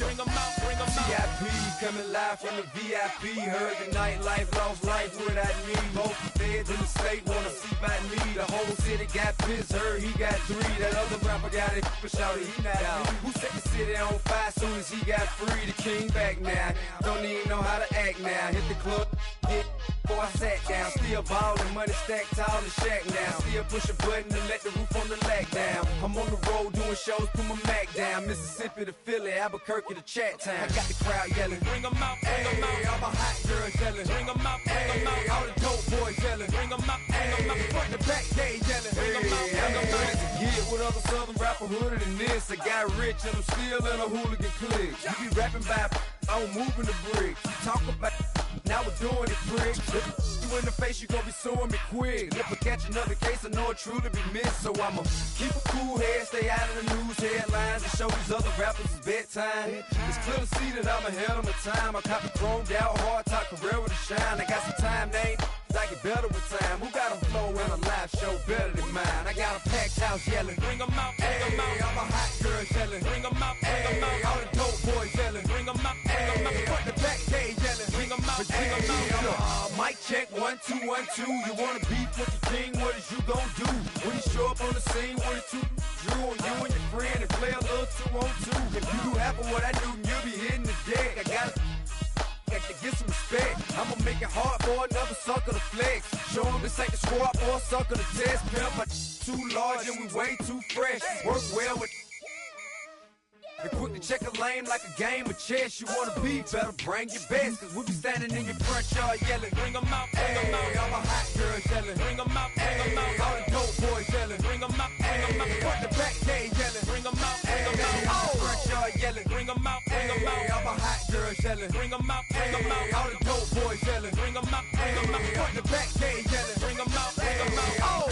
Bring 'em out, bring 'em out. VIP coming live from the VIP. Heard the nightlife, lost life without me. Both feds in the state wanna see by me. The whole city got pissed, heard he got 3. That other rapper got it, but shouted he not out. Who set the city on fire soon as he got free? The king back now, don't even know how to act now. Hit the club, get before I sat down. Still ballin', money stacked tall and shack now. Still push a button and let the roof on the lack down. I'm on the road doing shows, put my Mac down. Mississippi to Philly, Albuquerque to Chat Town. I got the crowd yelling, bring 'em out, bring 'em out. All my hot girls yelling, bring 'em out, bring 'em out. All the dope boys yelling, bring 'em out, bring 'em out. Front to back, they yelling, bring 'em out, bring 'em out. To get with other southern rapper hooded than this. I got rich and I'm still in a hooligan clique. You be rapping by, I'm moving the bricks. You talk about, now we're doing it, prick. If you in the face, you gon' be suing me quick. If I catch another case, I know it truly be missed. So I'ma keep a cool head, stay out of the news headlines, and show these other rappers it's bedtime. It's clear to see that I'm ahead of my time. I caught the chromed out, hard top career with a shine. I got some time, they ain't I get better with time. Who got a flow and a live show better than mine? I got a packed house yelling, bring 'em out, bring 'em out. All my hot girls yelling, bring 'em out, bring 'em out. All the dope boys yelling, bring 'em out, bring 'em out. Front to back, they yelling, bring 'em out, bring 'em out. Mic check, 1 2 1 2. You wanna beef with the king? What is you gon' do when you show up on the scene with a 2 drew on you and your friend and play a little 2 on 2? If you do half of what I do, you'll be hitting the deck. I gotta to get some respect. I'ma make it hard for another sucker to flex. Show him this ain't the squad for a sucker to test. Pimp, my too large and we way too fresh. Work well with and quick to check a lane like a game of chess. You wanna be better, bring your best. Cause we be standing in your front yard yelling, bring 'em out, bring 'em out. All my hot girls yelling, bring 'em out, bring 'em out. All the dope boys yelling, bring 'em out, bring 'em out. Front to back, they yelling, bring 'em out, bring 'em out. All the front yard yelling, bring 'em out, bring 'em out. All my hot girls yelling, bring 'em out, bring 'em out. All the dope boys yelling, bring 'em out, bring 'em out. Front to back, they yelling, bring 'em out, bring 'em out. Oh!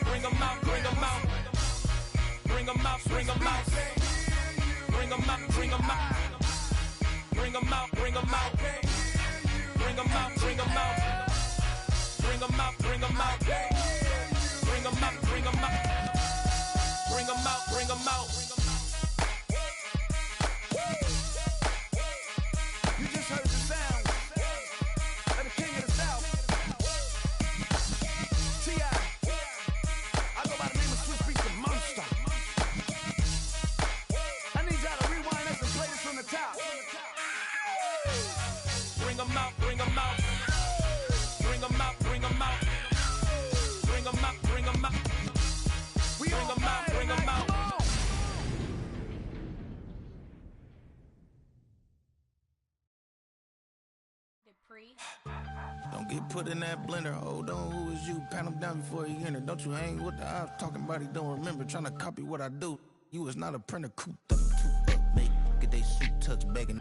Bring 'em out, bring 'em out. Bring 'em out, bring 'em out. Bring 'em out, bring 'em out. Bring 'em out, bring 'em out. Bring 'em out, bring 'em out. Bring 'em out, bring 'em out. Bring 'em out, bring 'em out. You just heard the sound of the king of the South. T.I. I go by the name of Swiss Beats the Monster. I need y'all to rewind this and play this from the top. Bring 'em out, bring 'em out. Bring 'em out, bring 'em out. Bring 'em out, bring 'em out. Bring 'em out, bring 'em out. Don't get put in that blender. Hold on, who is you? Pat him down before he enter. Don't you hang with the ops talking about he don't remember. Trying to copy what I do. You is not a printer. Cooped up, too up, mate. Get they suit touch begging.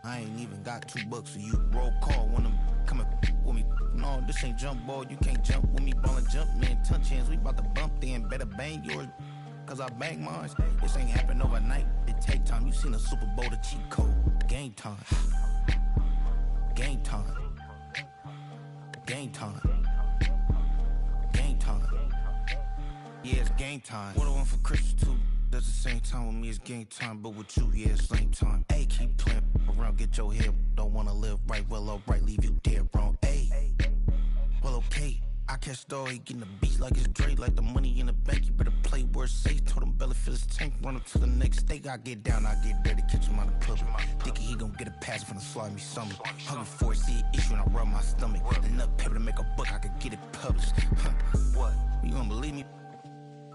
I ain't even got $2 for you. Roll call when I'm coming with me. No, this ain't jump ball. You can't jump with me. Ballin' jump, man. Touch hands. We about to bump then. Better bang yours. Cause I bang mine. This ain't happen overnight. It take time. You seen a Super Bowl, the cheat code. Game time. Game time. Game time. Game time. Yeah, it's game time. What I want for Christmas too. That's the same time with me, it's game time. But with you, yeah, it's same time. Hey, keep playing around, get your head. Don't wanna live right, well, alright, leave you dead wrong. Hey, well, okay. I catch the dog, he getting the beats like it's Dre. Like the money in the bank, you better play where it's safe. Told him belly fill his tank, run him to the next steak. I get down, I get dirty, catch him on the public. Thinking he gon' get a pass from the slide me something. Hungry for it, see it issue and I rub my stomach. Enough paper to make a book, I could get it published. What? You don't believe me?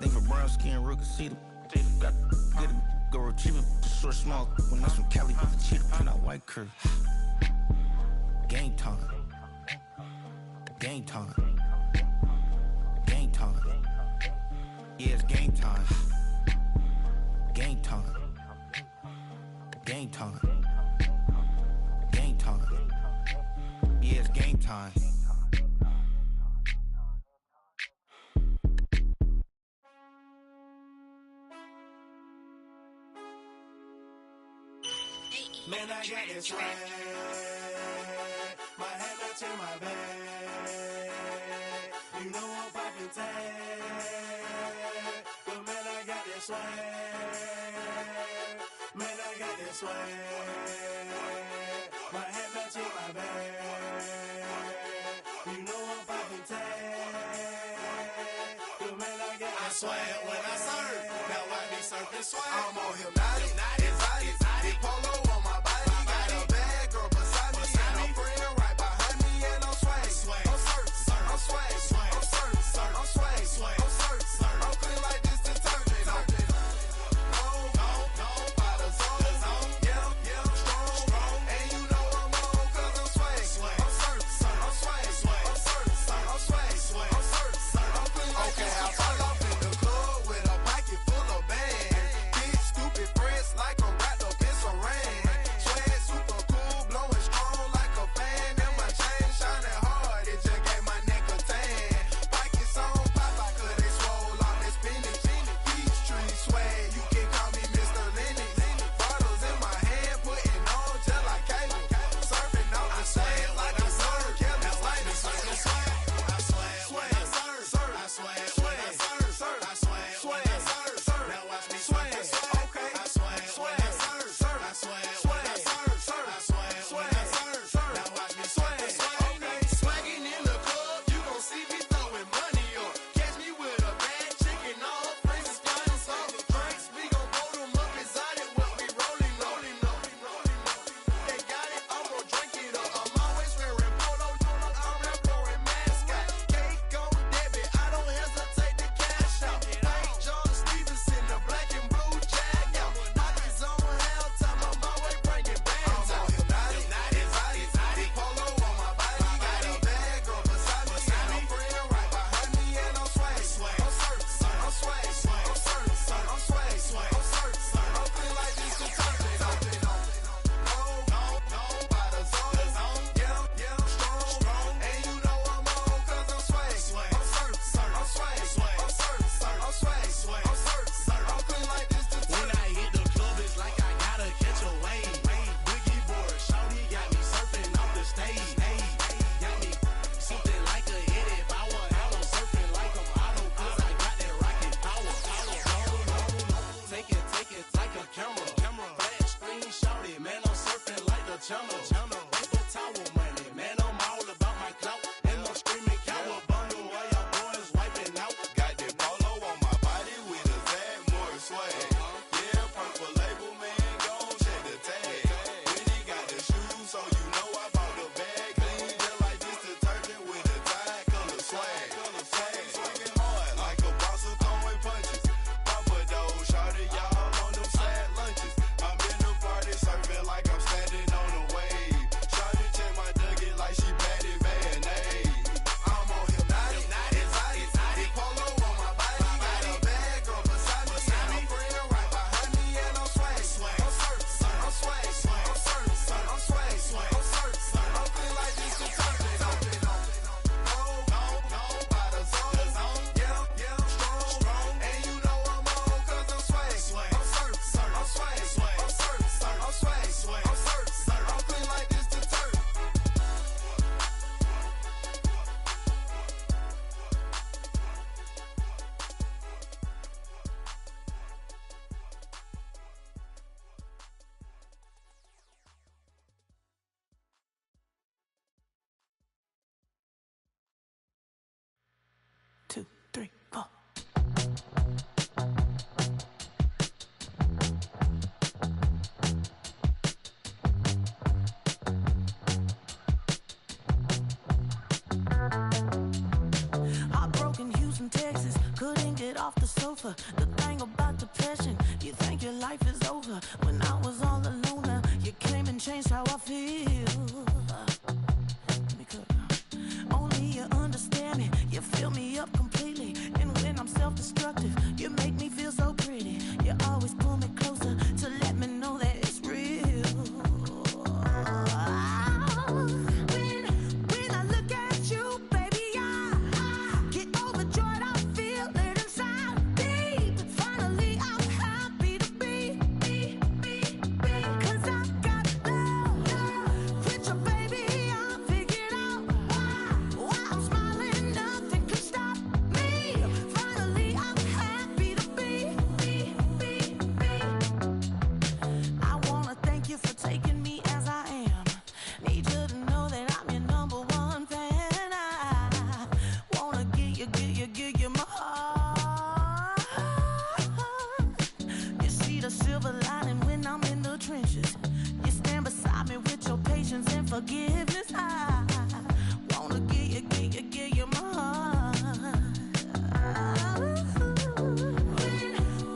Think for Brian. brown skin, real can see them. Got get it, go retrieve it. Short, small, when that's from Cali, with the cheetah, pin out white curve. Game time. Game time. Game time. Yeah, it's game time. Game time. Game time. Game time. Yeah, it's game time. Man, I got this swag. My head matching my bag. You know I'm poppin' tag. But man, I got this swag. Man, I got this swag. My head matching my bag. You know I'm poppin' tag. But man, I got this swag. I swear when I serve, now I be surfing swag. I'm on hypnotic, exotic, polo on my body. Got a bad girl beside me, and a friend right behind me, and I'm swag. I'm surf, I'm swag, I'm surf, I'm swag, I'm surf, I'm clean like this detergent. By the zone, yeah, strong, and you know I'm on 'cause I'm swag. I'm surf, I'm swag, I'm surf, I'm swag, I'm surf, I'm clean like this. Okay, I fall off in the club with a pocket full of bands. Big stupid friends like I'm wrapped up in sofa. The thing about depression, you think your life is over. When I was all alone, you came and changed how I feel. Let me cut it down. Only you understand me, you fill me up completely. And when I'm self-destructive, you make me feel so pretty. You always pull me closer to let me know that it's real. When I look at you, baby, I get overjoyed. I feel it inside deep. Finally, I'm happy to be. 'Cause I got love with your baby. I figured out why I'm smiling. Nothing can stop me. Finally, I'm happy to be. I wanna thank you for taking me as I am. Need you to know that I'm your number one fan. I wanna give you my heart. You see the silver lining when I'm in the trenches. You stand beside me with your patience and forgiveness. I wanna give you my heart.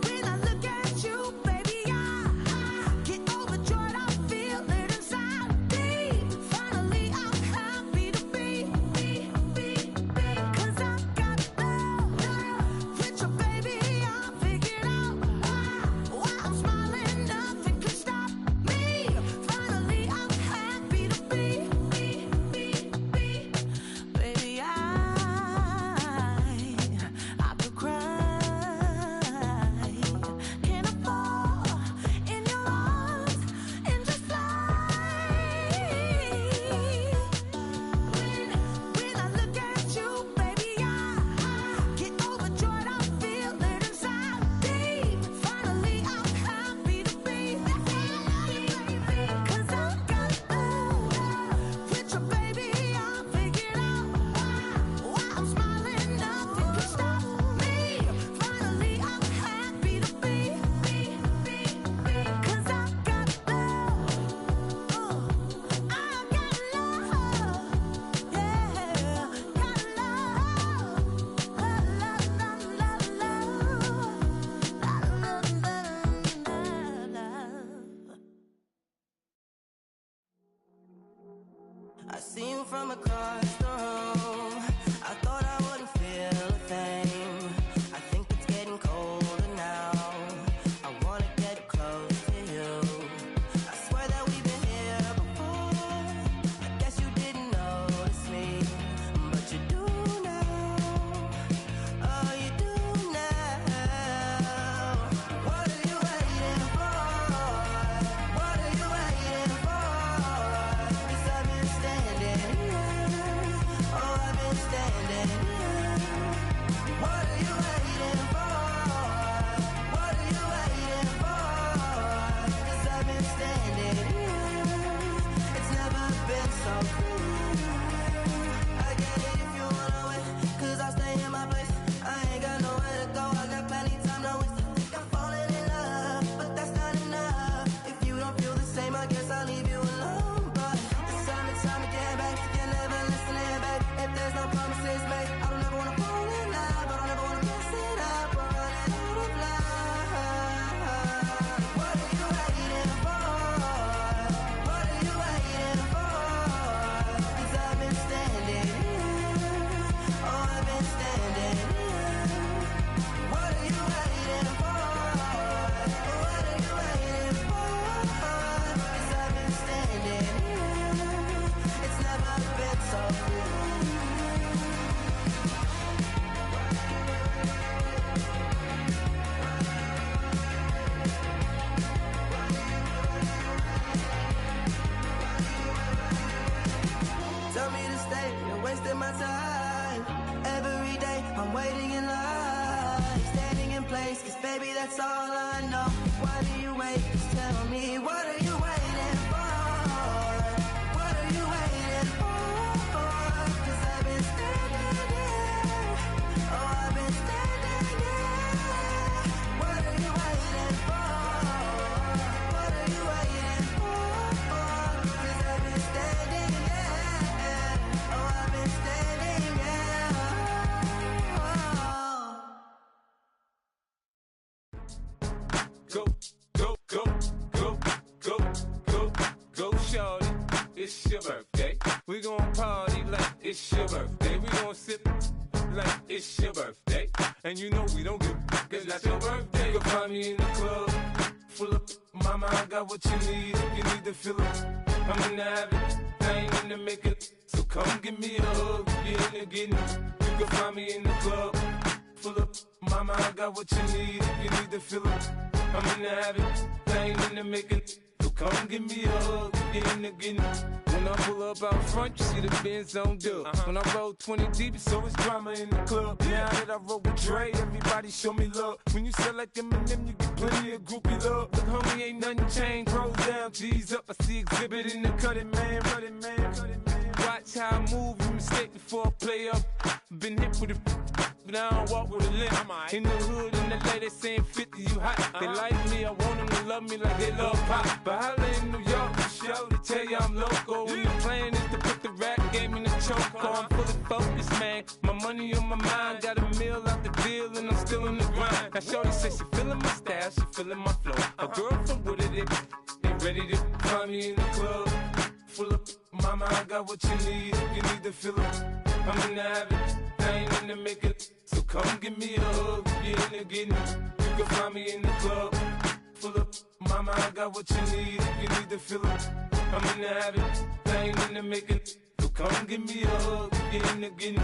When I look at you, baby, I get overjoyed. I feel it inside deep. Finally, I'm happy to be. 'Cause I got love with your baby. I figured out why I'm smiling. Nothing can stop me. Finally, I'm happy to be. Baby, I could cry. Can I fall in your arms and just fly? When I look at you, baby, I get overjoyed. I feel it inside deep. Finally, I'm happy to be. 'Cause I got love with your baby. I figured out why I'm smiling. Nothing can stop me. Finally, I'm happy to be. 'Cause I got love. I got love. Yeah, got love. I see you from across the room. I thought I wouldn't feel a thing. I think it's getting colder now. I wanna get close to you. I swear that we've been here before. I guess you didn't notice me, but you do now. Oh, you do now. What are you waiting for? What are you waiting for? 'Cause I've been standing here. Oh, I've been standing here. What are you waiting for? What are you waiting for? 'Cause I've been standing here. It's never been so good. I get it if you wanna wait, 'cause I'll stay in my place. I ain't got nowhere to go. I got plenty time to waste. I think I'm falling in love, but that's not enough. If you don't feel the same, I guess I'll leave you alone. But it's time again, babe. You never listening, babe. If there's no promises made, I don't ever wanna fall in love. I don't ever wanna mess it up. We're running out of love. What are you waiting for? What are you waiting for? 'Cause I've been standing here. Oh, I've been standing here. What are you waiting for? What are you waiting for? 'Cause I've been standing here. It's never been so good. Tell me to stay, you're wasting my time. Every day I'm waiting in line, standing in place, 'cause baby, that's all I know. Why do you wait? Just tell me, what are you waiting for? What are you waiting for? 'Cause I've been standing here. Oh, I've been standing here. What are you waiting for? What are you waiting for? 'Cause I've been standing here. Oh, I've been standing here. your birthday. We gon' party like it's your birthday. We gon' sip like it's your birthday. And you know we don't give cause that's your birthday. You can find me in the club, full of mama, I got what you need. If you need to fill it, I'm in the habit, I ain't in the make it. So come give me a hug, get in the getting. You can find me in the club, full of mama, I got what you need. If you need to fill it, I'm in the habit, I ain't in the make it. So come give me a hug, get in the getting. When I pull up out front, you see the Benz on dub. When I roll 20 deep, it's always drama in the club. Now that I roll with Dre, everybody show me love. When you sell like Eminem, you get plenty of groupie love. Look, homie, ain't nothing changed. Rolls down, G's up. I see exhibit in the cutting, man. Running, man. Watch how I move, you mistake before I play up. Been hit with a but I don't walk with a limp. In the hood, in the lady saying 50, you hot. They like me, I want them to love me like they love pop. But holla in New York, for show, they tell you I'm local. When the plan is to put the rap game in the choke. I'm fully focused, man. My money on my mind, got a meal out the deal, and I'm still in the grind. Now shorty says she feeling my style, she feeling my flow. A girl from Wooded, they ready to find me in the club. Full of mama, I got what you need. If you need to fill it, I'm in the habit, I ain't in the make it. So come give me a hug, get in the getting. You can find me in the club, full of mama, I got what you need. If you need to fill it, I'm in the habit, I ain't in the make it. So come give me a hug, get in the getting.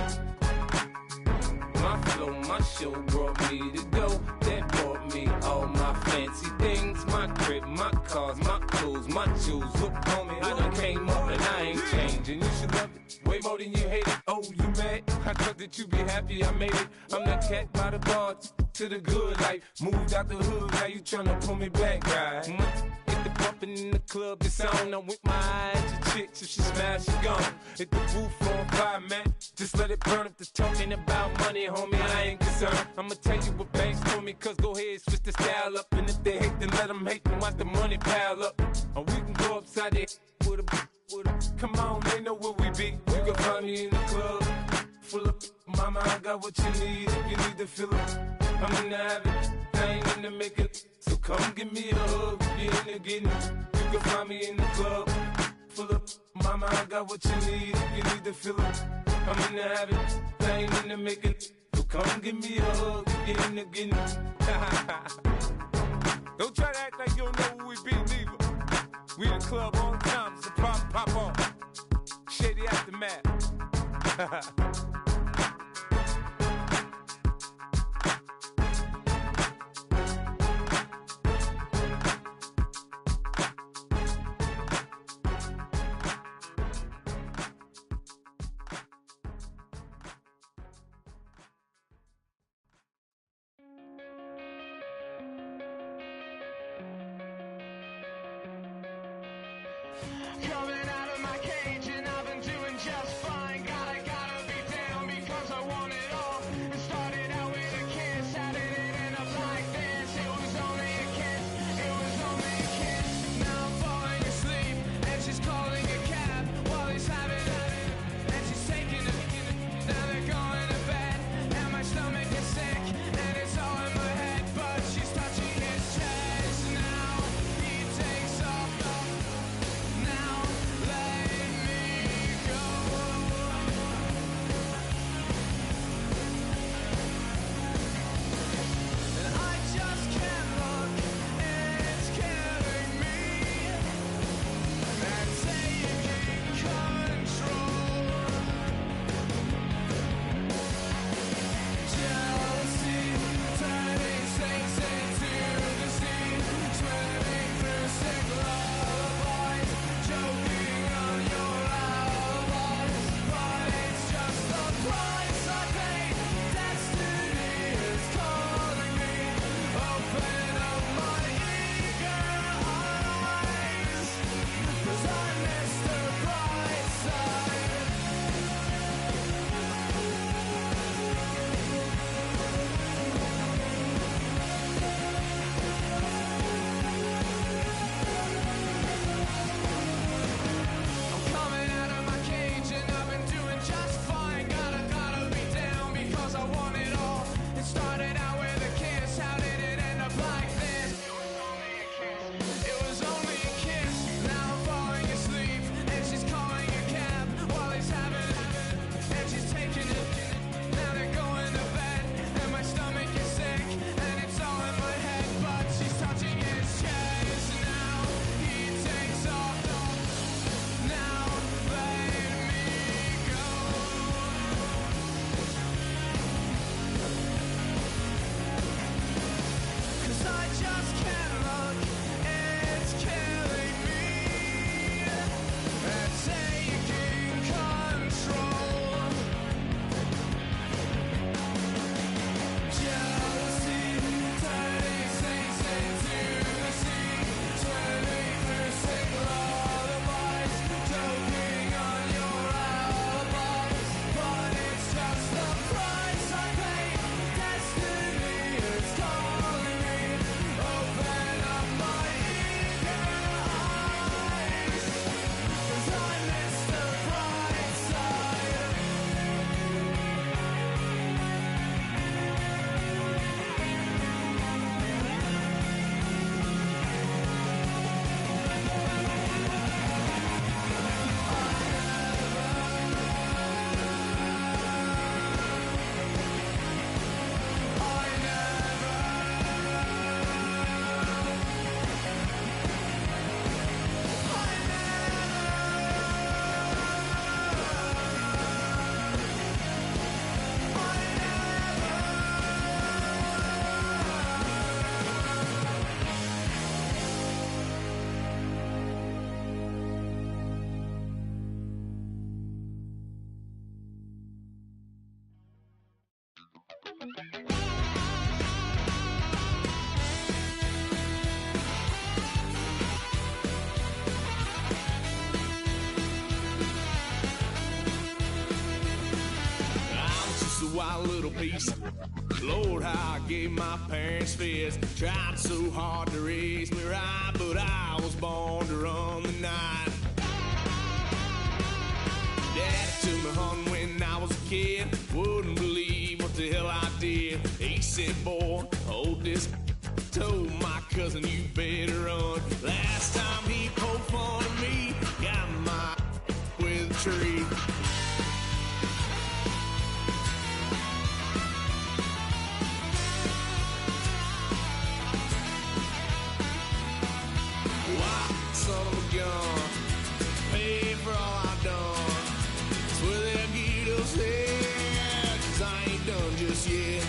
My flow, my show brought me to go. That brought me all my fancy things. My crib, my cars, my clothes, my jewels. Look, homie, I done came up and I ain't changing. You should love it way more than you hate it. Oh, you mad? I thought that you be happy I made it. I'm that cat by the bar to the good life. Moved out the hood, now you tryna pull me back, right? Hit the bumpin' in the club, the sound. I'm with my eyes to chicks. If she smash, she gone. Hit the roof on fire, man. Just let it burn. If they're talking about money, homie, I ain't concerned. I'ma tell you what banks told me, cause go ahead, switch the style up. And if they hate, then let them hate, then watch the money pile up. Or we can go upside there with a come on, they know where we be. You can find me in the club, full of mama, I got what you need. If you need to fill it, I'm in the habit, I ain't in the make it. So come give me a hug, get in the getting. You can find me in the club, full of mama, I got what you need. If you need to fill it, I'm in the habit, I ain't in the make it. So come give me a hug, get in the getting. Don't try to act like you don't know who we be, neither. We in the club all the time, so pop on. Shady Aftermath. Coming out of my cage and I've been doing just fine. Gotta be down because I want it all. It started out with a kiss, how did it end up like this? It was only a kiss, it was only a kiss. Now I'm falling asleep and she's calling a cab while he's having and she's taking a now they're going to bed and my stomach is sick and it's all in my head, but she's touching his chest now. He takes off now. wild little piece. Lord, how I gave my parents fits. Tried so hard to raise me right, but I was born to run the night. Daddy took me hunting when I was a kid. Wouldn't believe what the hell I did. He said, boy, hold this. Told my cousin, you better run. Last time he poked fun of me, got my with a tree. Why, son of a gun, pay for all I done. Swear they'll get us here, 'cause I ain't done just yet.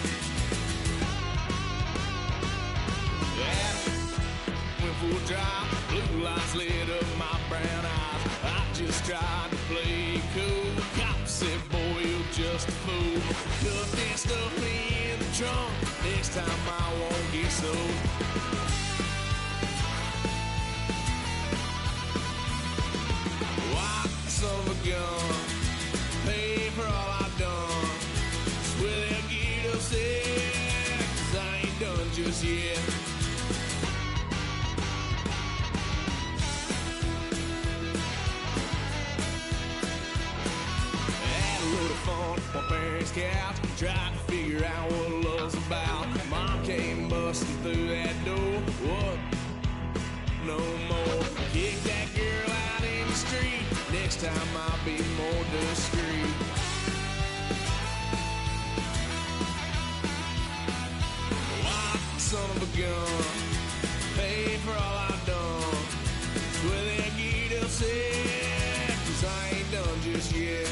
Went full drive, blue lights lit up my brown eyes. I just tried to play cool. Cop said, boy, you're just a fool. Cuffed and stuffed me in the trunk. Next time I won't get sold. Why, son of a gun, pay for all I done. Swear they'll get us there, 'cause I ain't done just yet. My parents' couch, tried to figure out what love's about. Mom came busting through that door. What? No more. Kick that girl out in the street. Next time I'll be more discreet. Why, son of a gun, pay for all I've done. Swear they'll get us here, 'cause I ain't done just yet.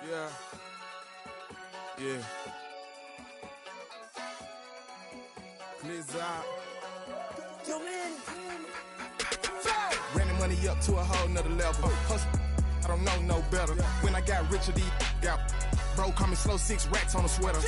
Yeah. Yeah. Blizzard. Ran the money up to a whole nother level. Hustle, I don't know no better. When I got richer, these got bro, call me slow, 6 racks on a sweater.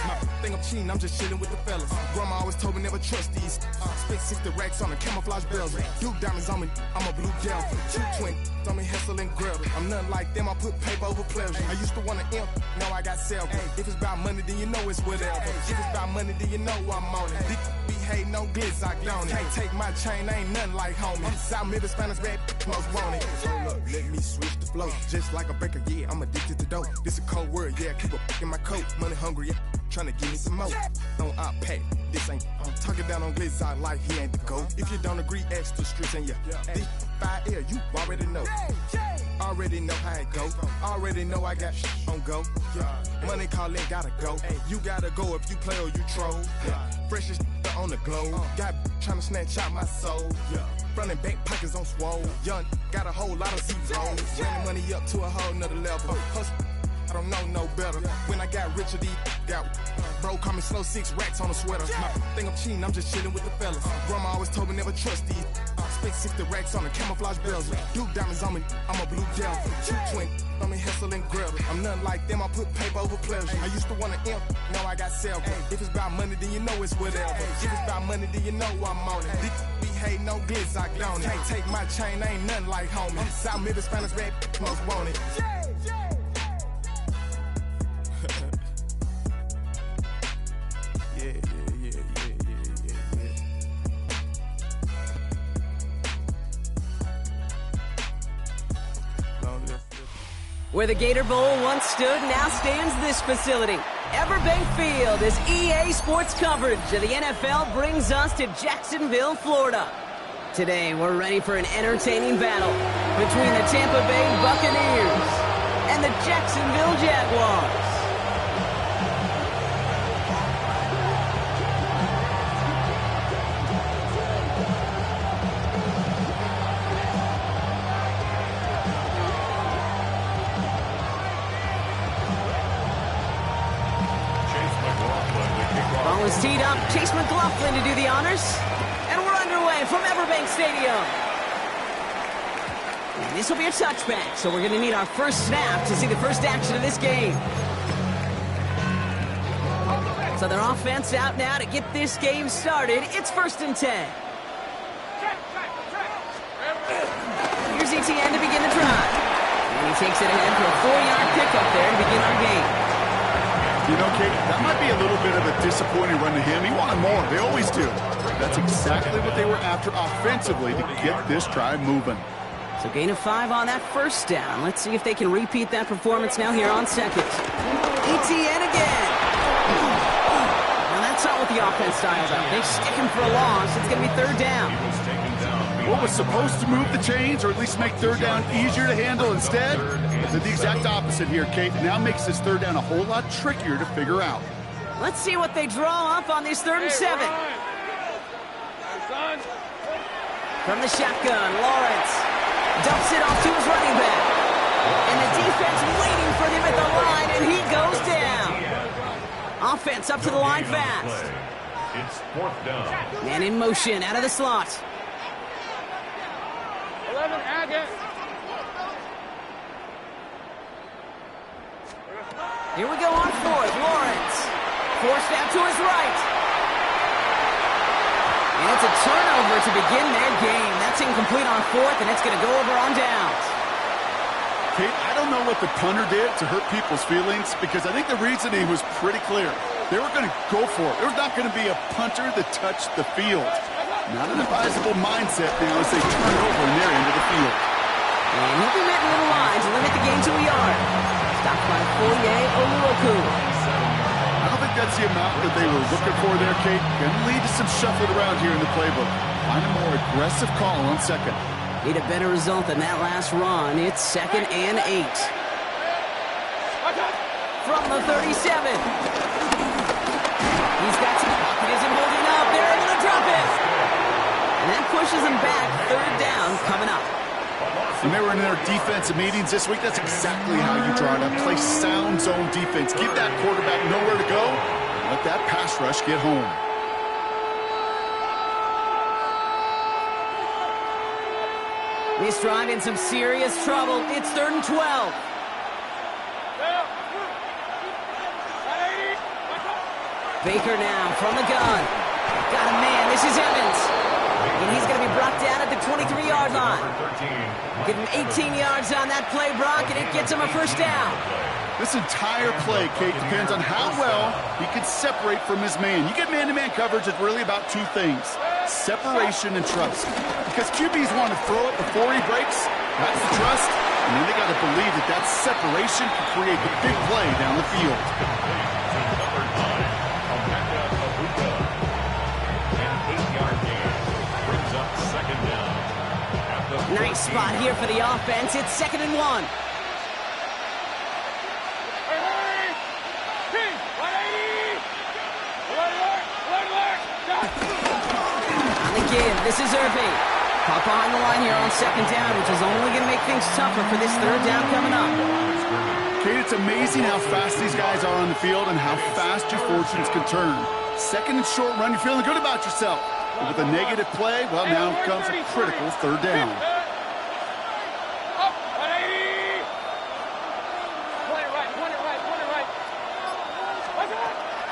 Think I'm cheating, I'm just chilling with the fellas. Grandma always told me never trust these. Spent 60 racks on a camouflage bells. Duke diamonds on me, I'm a blue gel. 220 on me, hustle and grub. I'm nothing like them, I put paper over pleasure. I used to want to imp, now I got several. If it's about money, then you know it's whatever. If it's about money, then you know I'm on it. Be hating no glitz, I don't it. Can't take my chain, ain't nothing like homie. South Middle Spanish bad, most want it. Hold up, let me switch the flow. Just like a breaker, yeah, I'm addicted to dope. This a cold word, yeah, keep a in my coat. Money hungry, yeah, tryna give me some more. Don't I pack, this ain't. I'm talking down on glitz, I like he ain't the GOAT. If you don't agree, ask the streets and yeah. This 5L, you already know. Already know how it go. Already know I got shit on go. Money calling, gotta go. You gotta go if you play or you troll. Freshest on the globe. Got tryna snatch out my soul. Front and back pockets on swole. Young, got a whole lot of zeros. Ran the money up to a whole nother level. Hustle, I don't know no better. When I got richer, these got bro, call me slow, 6 racks on a sweater. Think I'm cheating, I'm just chilling with the fellas. Grandma always told me never trust these. Spent 60 racks on the camouflage bells. Duke diamonds on me, I'm a blue gel. 220 on me, hustle and grub. I'm nothing like them, I put paper over pleasure. I used to want to imp, now I got several. If it's about money, then you know it's whatever. If it's about money, then you know I'm on it. Be hating no glitz, I don't it. Can't take my chain, ain't nothing like homie. South Middle Spanish bad, most want it. Where the Gator Bowl once stood, now stands this facility. Everbank Field, as EA Sports coverage of the NFL brings us to Jacksonville, Florida. today, we're ready for an entertaining battle between the Tampa Bay Buccaneers and the Jacksonville Jaguars. Ball is teed up. Chase McLaughlin to do the honors. And we're underway from Everbank Stadium. And this will be a touchback, so we're going to need our first snap to see the first action of this game. So their offense out now to get this game started. It's 1st and 10. Here's ETN to begin the drive. And he takes it ahead for a 4-yard pickup there to begin our game. You know, Kate, that might be a little bit of a disappointing run to him. He wanted more. They always do. That's exactly what they were after offensively to get this drive moving. So gain of 5 on that first down. Let's see if they can repeat that performance now here on second. ETN again. Now that's not what the offense styles out. They stick him for a loss. It's going to be 3rd down. What was supposed to move the chains or at least make 3rd down easier to handle instead? Did the exact opposite here, Kate. Now makes this 3rd down a whole lot trickier to figure out. Let's see what they draw up on this 3rd and 7. From the shotgun, Lawrence dumps it off to his running back. And the defense waiting for him at the line, and he goes down. Offense up to the line fast. It's 4th down. Man in motion out of the slot. 11, Agate. Here we go on 4th. Lawrence forced out to his right. And it's a turnover to begin their game. That's incomplete on 4th, and it's going to go over on downs. Kate, I don't know what the punter did to hurt people's feelings because I think the reasoning was pretty clear. They were going to go for it. There's not going to be a punter that touched the field. Not an advisable mindset now as they turn it over in their end of the field. And he'll be met near the line to limit the gain to a yard. Stopped by Foye Oluoku. I don't think that's the amount that they were looking for there, Kate. Going to lead to some shuffling around here in the playbook. Find a more aggressive call on 2nd. Need a better result than that last run. It's 2nd and 8. From the 37. He's got some pocket, isn't holding up. They're able to drop it. And that pushes him back. 3rd down coming up. When they were in their defensive meetings this week, that's exactly how you try to play sound zone defense. Give that quarterback nowhere to go. Let that pass rush get home. This drive in some serious trouble. It's 3rd and 12. Baker now from the gun. Got a man. This is Evans. And he's going to be brought down at the 23-yard line. Give him 18 yards on that play, Brock, and it gets him a 1st down. This entire play, Kate, depends on how well he can separate from his man. You get man-to-man coverage, it's really about 2 things. Separation and trust. Because QBs want to throw it before he breaks. That's the trust. And then they got to believe that that separation can create the big play down the field. Nice spot here for the offense. It's 2nd and 1. On the give, this is Irving. Caught behind the line here on 2nd down, which is only going to make things tougher for this 3rd down coming up. Kate, it's amazing how fast these guys are on the field and how fast your fortunes can turn. 2nd and short run, you're feeling good about yourself. But with a negative play, well, now comes a critical 3rd down.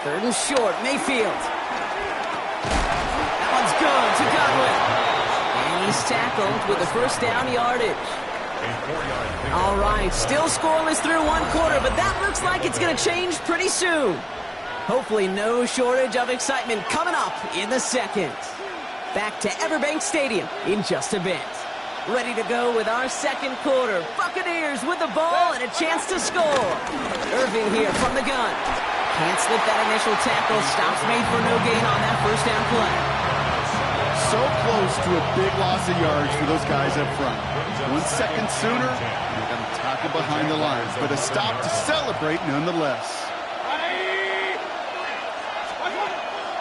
3rd and short, Mayfield. That one's good to Godwin. And he's tackled with the 1st down yardage. All right, still scoreless through 1 quarter, but that looks like it's going to change pretty soon. Hopefully no shortage of excitement coming up in the 2nd. Back to Everbank Stadium in just a bit. Ready to go with our 2nd quarter. Buccaneers with the ball and a chance to score. Irving here from the gun. Can't slip that initial tackle. Stops made for no gain on that 1st down play. so close to a big loss of yards for those guys up front. 1 second sooner, and they're going to tackle behind the lines. But a stop to celebrate nonetheless.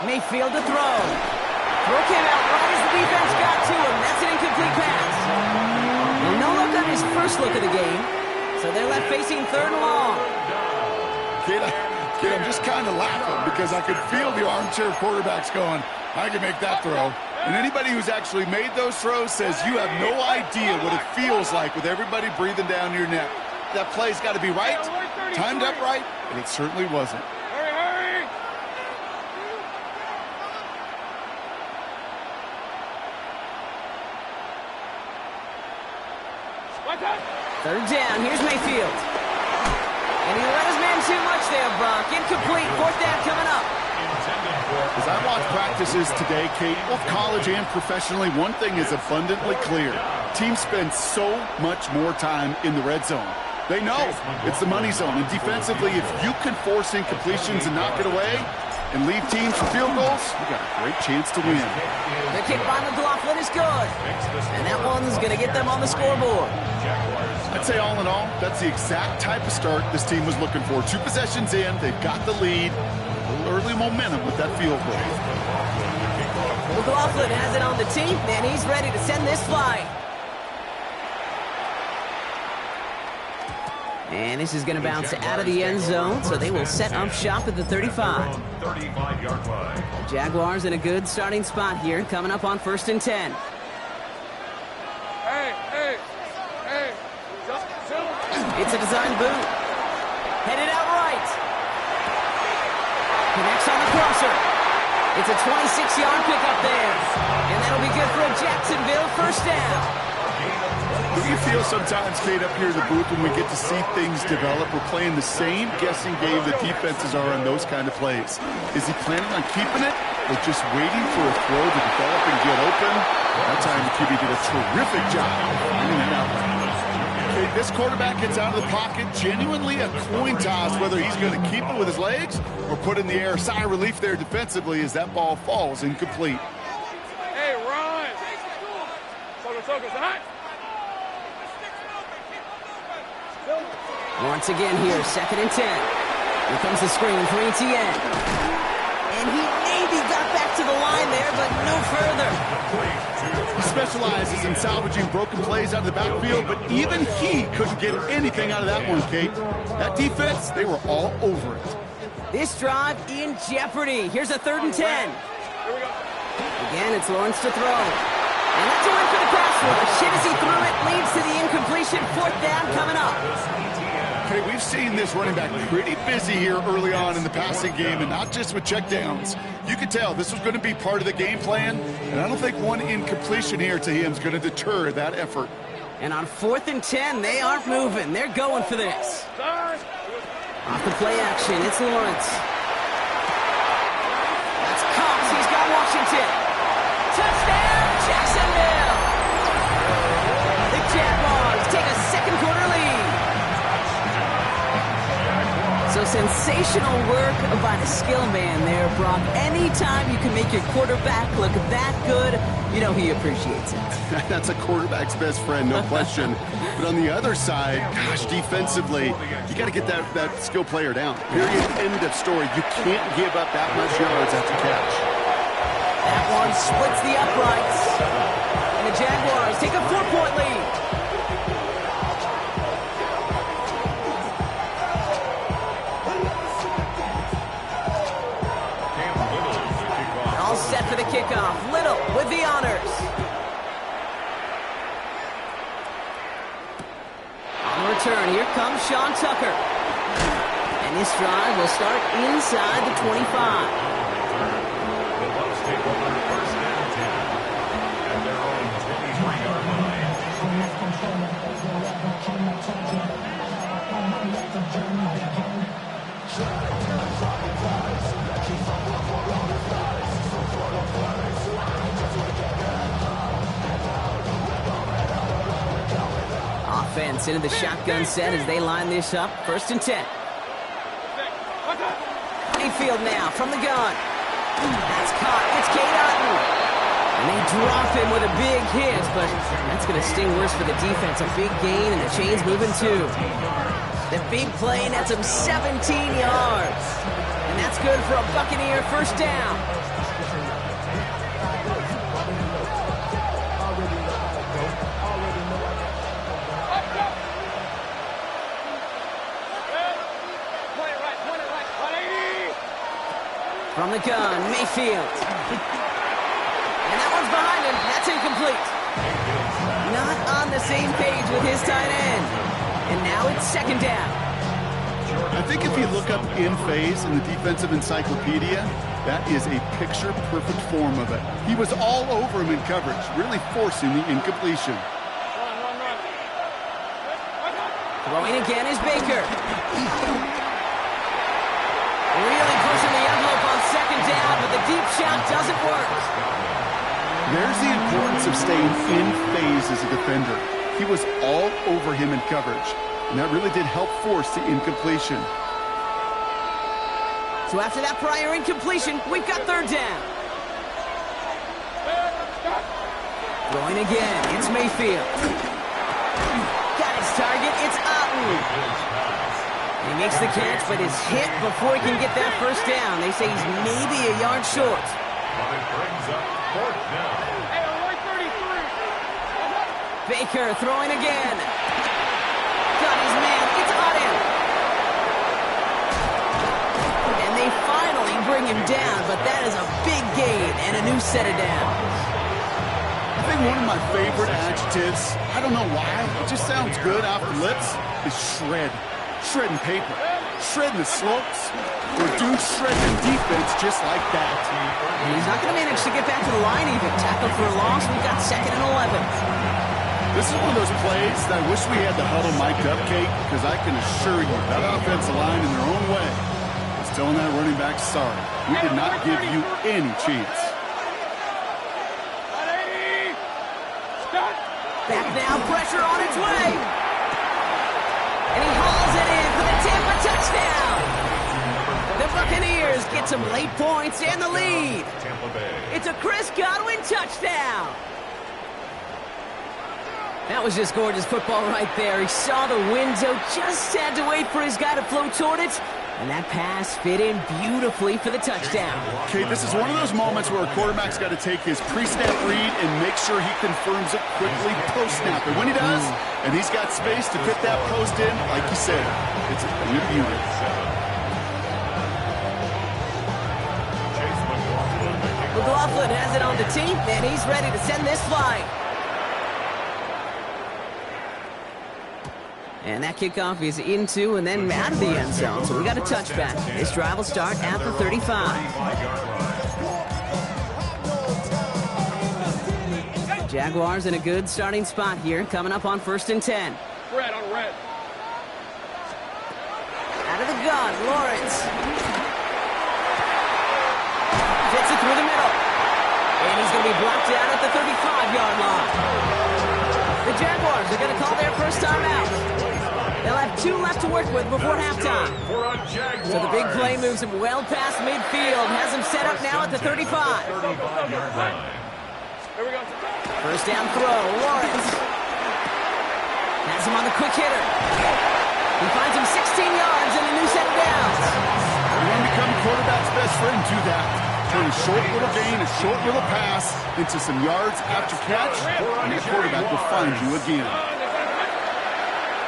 Mayfield to throw. Throw came out right as the defense got to him. That's an incomplete pass. And no look on his first look of the game. So they're left facing 3rd and long. Kid, I'm just kind of laughing because I could feel the armchair quarterbacks going, I can make that throw. And anybody who's actually made those throws says you have no idea what it feels like with everybody breathing down your neck. That play's got to be right, timed up right, and it certainly wasn't. Third down, here's Mayfield. And he let his man too much there, Brock. Incomplete, 4th down coming up. As I watch practices today, Kate, both college and professionally, one thing is abundantly clear. Teams spend so much more time in the red zone. They know it's the money zone. And defensively, if you can force incompletions and knock it away and leave teams for field goals, you got a great chance to win. The kick by McLaughlin is good. And that one's going to get them on the scoreboard. I'd say all in all, that's the exact type of start this team was looking for. 2 possessions in, they've got the lead. A little early momentum with that field goal. McLaughlin has it on the team, and he's ready to send this flying. And this is going to bounce out of the end zone, so they will set up shop at the 35. 35-yard line. The Jaguars in a good starting spot here, coming up on 1st and 10. Hey. It's a design boot. Headed out right. Connects on the crosser. It's a 26-yard pickup there. And that'll be good for a Jacksonville 1st down. Do you feel sometimes, Kate, up here in the booth when we get to see things develop, we're playing the same guessing game that defenses are on those kind of plays? Is he planning on keeping it or just waiting for a throw to develop and get open? That time the QB did a terrific job of finding that out. Okay, this quarterback gets out of the pocket, genuinely a coin toss whether he's going to keep it with his legs or put it in the air. Sigh of relief there defensively as that ball falls incomplete. Hey, run! Focus, hot! Once again here, 2nd and 10. Here comes the screen for Etienne. And he maybe got back to the line there, but no further. He specializes in salvaging broken plays out of the backfield, but even he couldn't get anything out of that one, Kate. That defense, they were all over it. This drive in jeopardy. Here's a 3rd and 10. Again, it's Lawrence to throw. And that's a win for the pass rush. Shit as he threw it, leads to the incompletion. 4th down coming up. Okay, we've seen this running back pretty busy here early on in the passing game, and not just with checkdowns. You could tell this was going to be part of the game plan, and I don't think one incompletion here to him is going to deter that effort. And on 4th and 10, they aren't moving. They're going for this. Off the play action, it's Lawrence. That's Cox. He's got Washington. Touchdown, Jacksonville! The Jaguars take a 2nd quarter lead. So sensational work by the skill man there, Brock. Anytime you can make your quarterback look that good, you know he appreciates it. That's a quarterback's best friend, no question. But on the other side, gosh, defensively, you got to get that skill player down. Period, end of story. You can't give up that much yards after catch. That one splits the uprights. And the Jaguars take a 4-point lead. Set for the kickoff. Little with the honors. On the return, here comes Sean Tucker. And this drive will start inside the 25. The Bucs take over 1st and 10 at their own 23-yard line. Offense into the shotgun set as they line this up. 1st and 10. Mayfield now from the gun. That's caught. It's Cade Otton. And they drop him with a big hit, but that's going to sting worse for the defense. A big gain, and the chain's moving too. The big play nets him 17 yards. And that's good for a Buccaneer first down. From the gun, Mayfield. And that one's behind him. That's incomplete. Not on the same page with his tight end. And now it's second down. I think if you look up in phase in the defensive encyclopedia, that is a picture-perfect form of it. He was all over him in coverage, really forcing the incompletion. Throwing again is Baker. Really pushing the envelope on second down, but the deep shot doesn't work. There's the importance of staying in phase as a defender. He was all over him in coverage, and that really did help force the incompletion. So after that prior incompletion, we've got third down. Throwing again, it's Mayfield. Got his target, it's Otten. He makes the catch, but is hit before he can get that first down. They say he's maybe a yard short. But it brings up fourth down. Baker throwing again. Got his man. It's Otten. And they finally bring him down, but that is a big gain and a new set of downs. I think one of my favorite adjectives, I don't know why, it just sounds good off the lips, is shred. Shredding paper. Shredding the slopes. Or dude shredding defense just like that. And he's not going to manage to get back to the line even. Tackled for a loss. We've got second and 11. This is one of those plays that I wish we had the huddle mic'd up, Kate, because I can assure you that offensive line in their own way is telling that running back, sorry, we did not give you any chance. Back now, pressure on its way. And he hauls it in for the Tampa touchdown. The Buccaneers get some late points and the lead. It's a Chris Godwin touchdown. That was just gorgeous football right there. He saw the window, just had to wait for his guy to flow toward it, and that pass fit in beautifully for the touchdown. Okay, this is one of those moments where a quarterback's got to take his pre-snap read and make sure he confirms it quickly post-snap. And when he does, and he's got space to fit that post in, like you said, it's a thing of beauty. McLaughlin has it on the team, and he's ready to send this flying. And that kickoff is into and then out of the end zone. So we got a touchback. This drive will start at the 35. Jaguars in a good starting spot here, coming up on 1st and 10. Red on red. Out of the gun, Lawrence. Fits it through the middle. And he's going to be blocked out at the 35-yard line. The Jaguars are going to call their first time out. They'll have 2 left to work with before halftime. So the big play moves him well past midfield. Has him set up now at the 35. First down throw, Lawrence. Has him on the quick hitter. He finds him 16 yards and a new set of downs. You want to become a quarterback's best friend, do that. Turn a short little gain, a short little pass into some yards after catch, and your quarterback will find you again.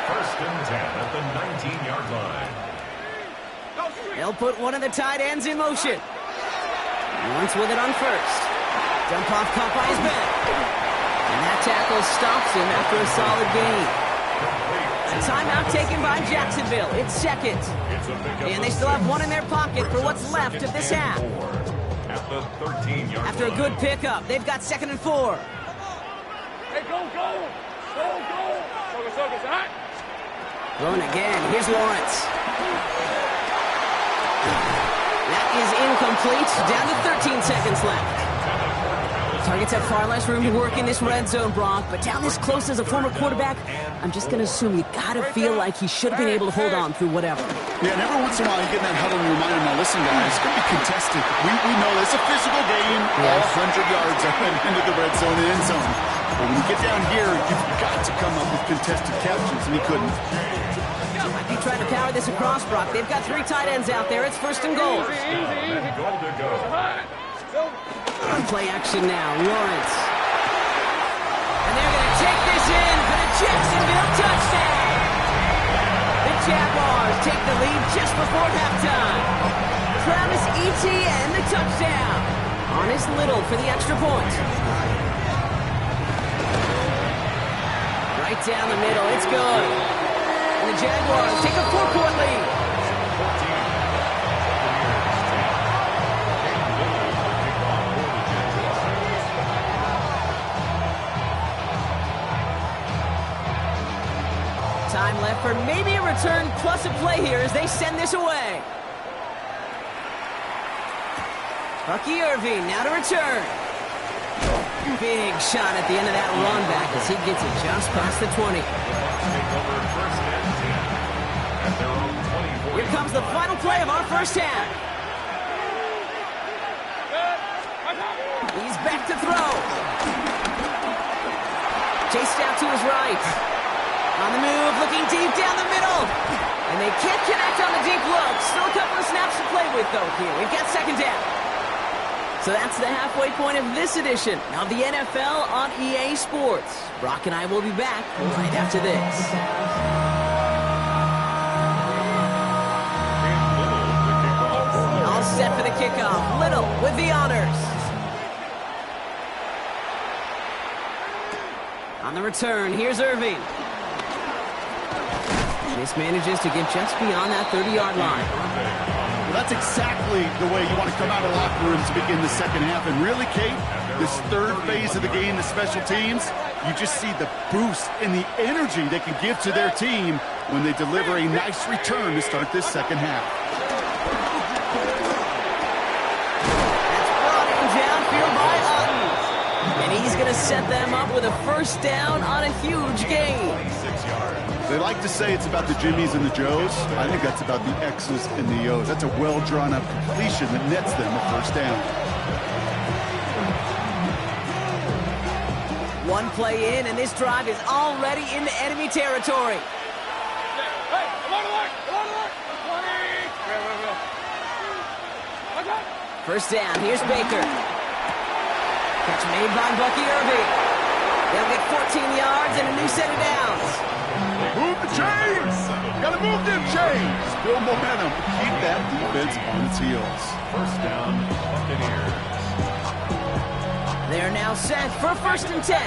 First and 10 at the 19-yard line. They'll put one of the tight ends in motion. Lawrence with it on first. Dump off caught by his back. And that tackle stops him after a solid gain. A timeout taken by Jacksonville. It's second. And they still have one in their pocket for what's left of this half. At the 13-yard After a good pickup, they've got 2nd and 4. Hey, go, go. Go, go. Focus, hot. Throwing again. Here's Lawrence. That is incomplete. Down to 13 seconds left. Targets have far less room to work in this red zone, Brock, but down this close as a former quarterback, I'm just going to assume you got to feel like he should have been able to hold on through whatever. Yeah, and every once in a while you get in that huddle and you remind him, now listen, guys, it's going to be contested. We know it's a physical game, all 100 yards up and into the red zone and end zone. But when you get down here, you've got to come up with contested catches, and he couldn't. Might be trying to power this across, Brock. They've got 3 tight ends out there. It's first and goal. Play action now, Lawrence. And they're going to take this in for the Jacksonville touchdown. The Jaguars take the lead just before halftime. Travis Etienne, the touchdown. Honest Little for the extra point. Right down the middle, it's good. And the Jaguars take a 4-point lead. Time left for maybe a return plus a play here as they send this away. Bucky Irving now to return. Big shot at the end of that run back as he gets it just past the 20. Here comes the final play of our first half. He's back to throw. Chased out to his right. On the move, looking deep down the middle. And they can't connect on the deep look. Still a couple of snaps to play with, though, here. We've got second down. So that's the halfway point of this edition of the NFL on EA Sports. Brock and I will be back right after this. All set for the kickoff. Little with the honors. On the return, here's Irving. This manages to get just beyond that 30-yard line. Well, that's exactly the way you want to come out of the locker room to begin the second half. And really, Kate, this third phase of the game, the special teams, you just see the boost in the energy they can give to their team when they deliver a nice return to start this second half. That's brought in downfield by Utton. And he's going to set them up with a first down on a huge gain. They like to say it's about the Jimmies and the Joes. I think that's about the X's and the O's. That's a well-drawn-up completion that nets them a first down. One play in, and this drive is already into enemy territory. First down, here's Baker. Catch made by Bucky Irving. They'll get 14 yards and a new set of downs. Move the chains! Gotta move them chains! Build momentum. Keep that defense on its heels. First down, Buccaneers. They're now set for first and 10.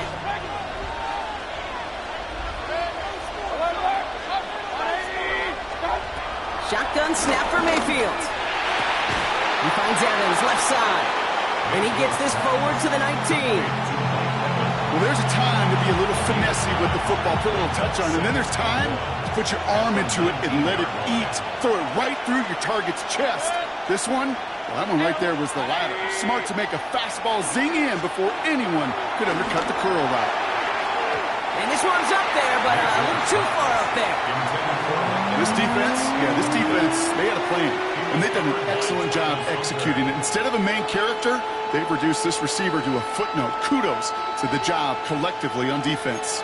Shotgun snap for Mayfield. He finds Evans left side. And he gets this forward to the 19. Well, there's a time to be a little finessey with the football, put a little touch on it, and then there's time to put your arm into it and let it eat. Throw it right through your target's chest. This one, well, that one right there was the latter. Smart to make a fastball zing in before anyone could undercut the curl route. And this one's up there, but a little too far up there. This defense, they had a plan, and they've done an excellent job executing it. Instead of a main character, they've reduced this receiver to a footnote. Kudos to the job collectively on defense.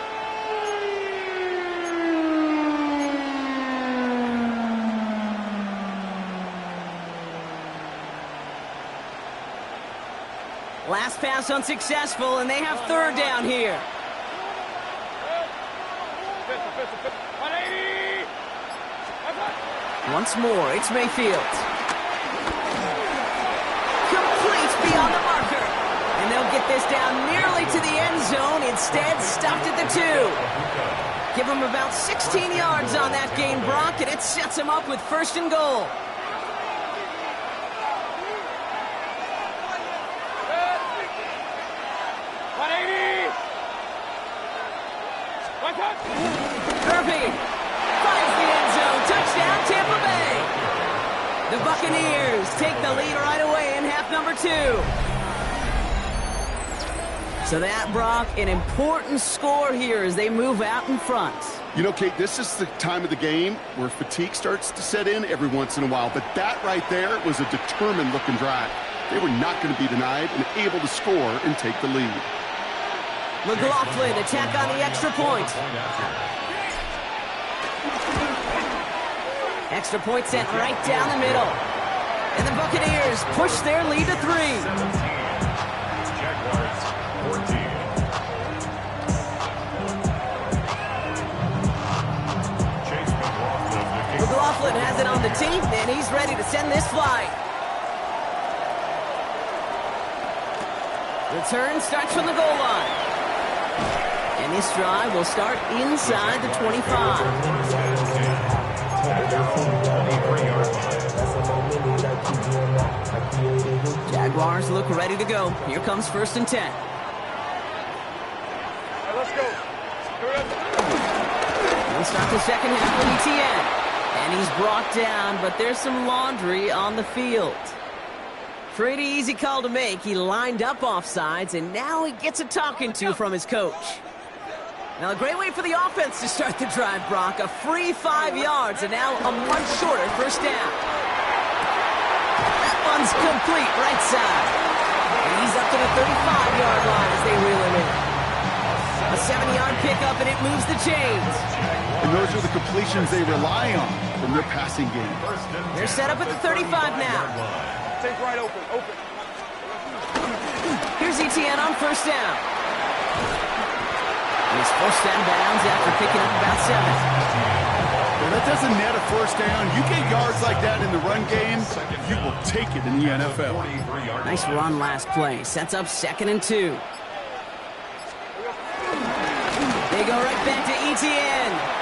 Last pass unsuccessful, and they have third down here. Once more, it's Mayfield. Complete beyond the marker. And they'll get this down nearly to the end zone. Instead, stopped at the 2. Give them about 16 yards on that gain, Brock, and it sets them up with first and goal. Irving finds the end zone. Touchdown, Tampa Bay. The Buccaneers take the lead right away in half number 2. So that, Brock, an important score here as they move out in front. You know, Kate, this is the time of the game where fatigue starts to set in every once in a while. But that right there was a determined-looking drive. They were not going to be denied and able to score and take the lead. McLaughlin attack on the extra point. Extra point sent right down the middle. And the Buccaneers push their lead to 3. Jaguars 14. McLaughlin has it on the team, and he's ready to send this flight. Return starts from the goal line. And this drive will start inside the 25. Jaguars look ready to go. Here comes 1st and 10. Let's go. We'll start the second half with ETN. And he's brought down, but there's some laundry on the field. Pretty easy call to make. He lined up offsides, and now he gets a talking to from his coach. Now, a great way for the offense to start the drive, Brock. A free 5 yards, and now a much shorter 1st down. That one's complete, right side. And he's up to the 35-yard line as they reel him in. A 7-yard pickup, and it moves the chains. And those are the completions they rely on from their passing game. They're set up at the 35 now. Take right open. Here's ETN on 1st down. He's forced out of bounds after picking up about 7. Well, that doesn't net a 1st down. You get yards like that in the run game, you will take it in the NFL. Nice run last play. Sets up 2nd and 2. They go right back to ETN.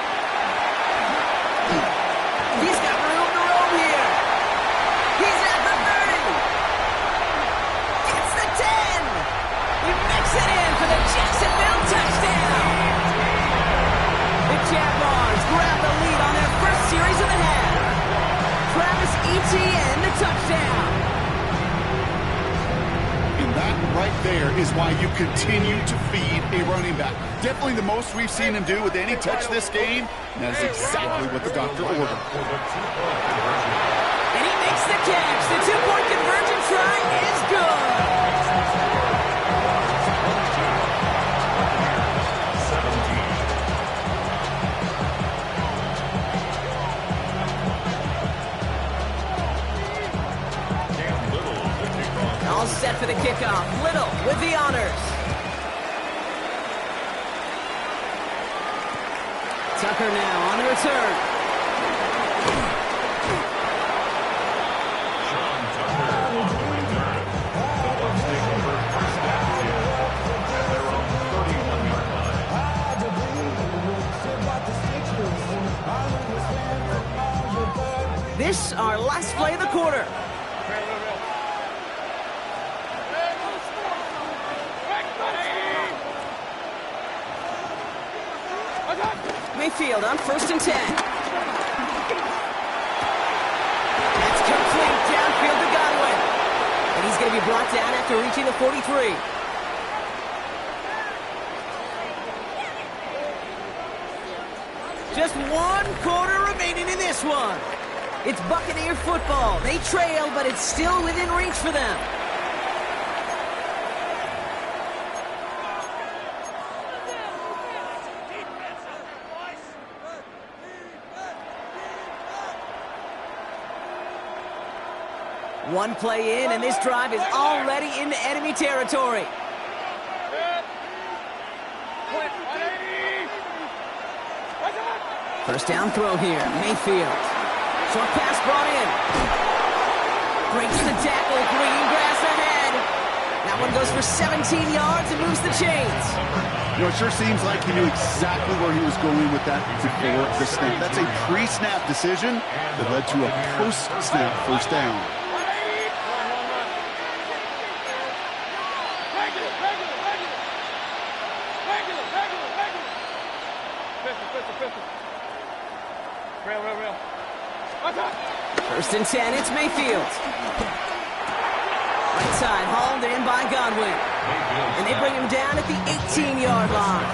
He's got room to roam here. He's at the 30. Gets the 10. He makes it in for the Jacksonville touchdown. The Jaguars grab the lead on their first series of the half. Travis Etienne, the touchdown. And that right there is why you continue to feed a running back. Definitely the most we've seen him do with any touch this game. And that is exactly what the doctor ordered. And he makes the catch. The 2-point conversion try is good. All set for the kickoff. Little with the honors. Tucker now on the return. Sean Tucker on the return. The Bucs take over 1st and 10 at their own 31-yard line. This our last play of the quarter. Mayfield on 1st and 10. That's complete downfield to Godwin. And he's going to be brought down after reaching the 43. Just 1 quarter remaining in this one. It's Buccaneer football. They trail, but it's still within reach for them. One play in, and this drive is already into enemy territory. First down throw here, Mayfield. Short pass brought in. Breaks the tackle, green grass ahead. That one goes for 17 yards and moves the chains. You know, it sure seems like he knew exactly where he was going with that before the snap. That's a pre-snap decision that led to a post-snap 1st down. Real. 1st and 10, it's Mayfield. Right side, hauled in by Godwin. And they bring him down at the 18-yard line.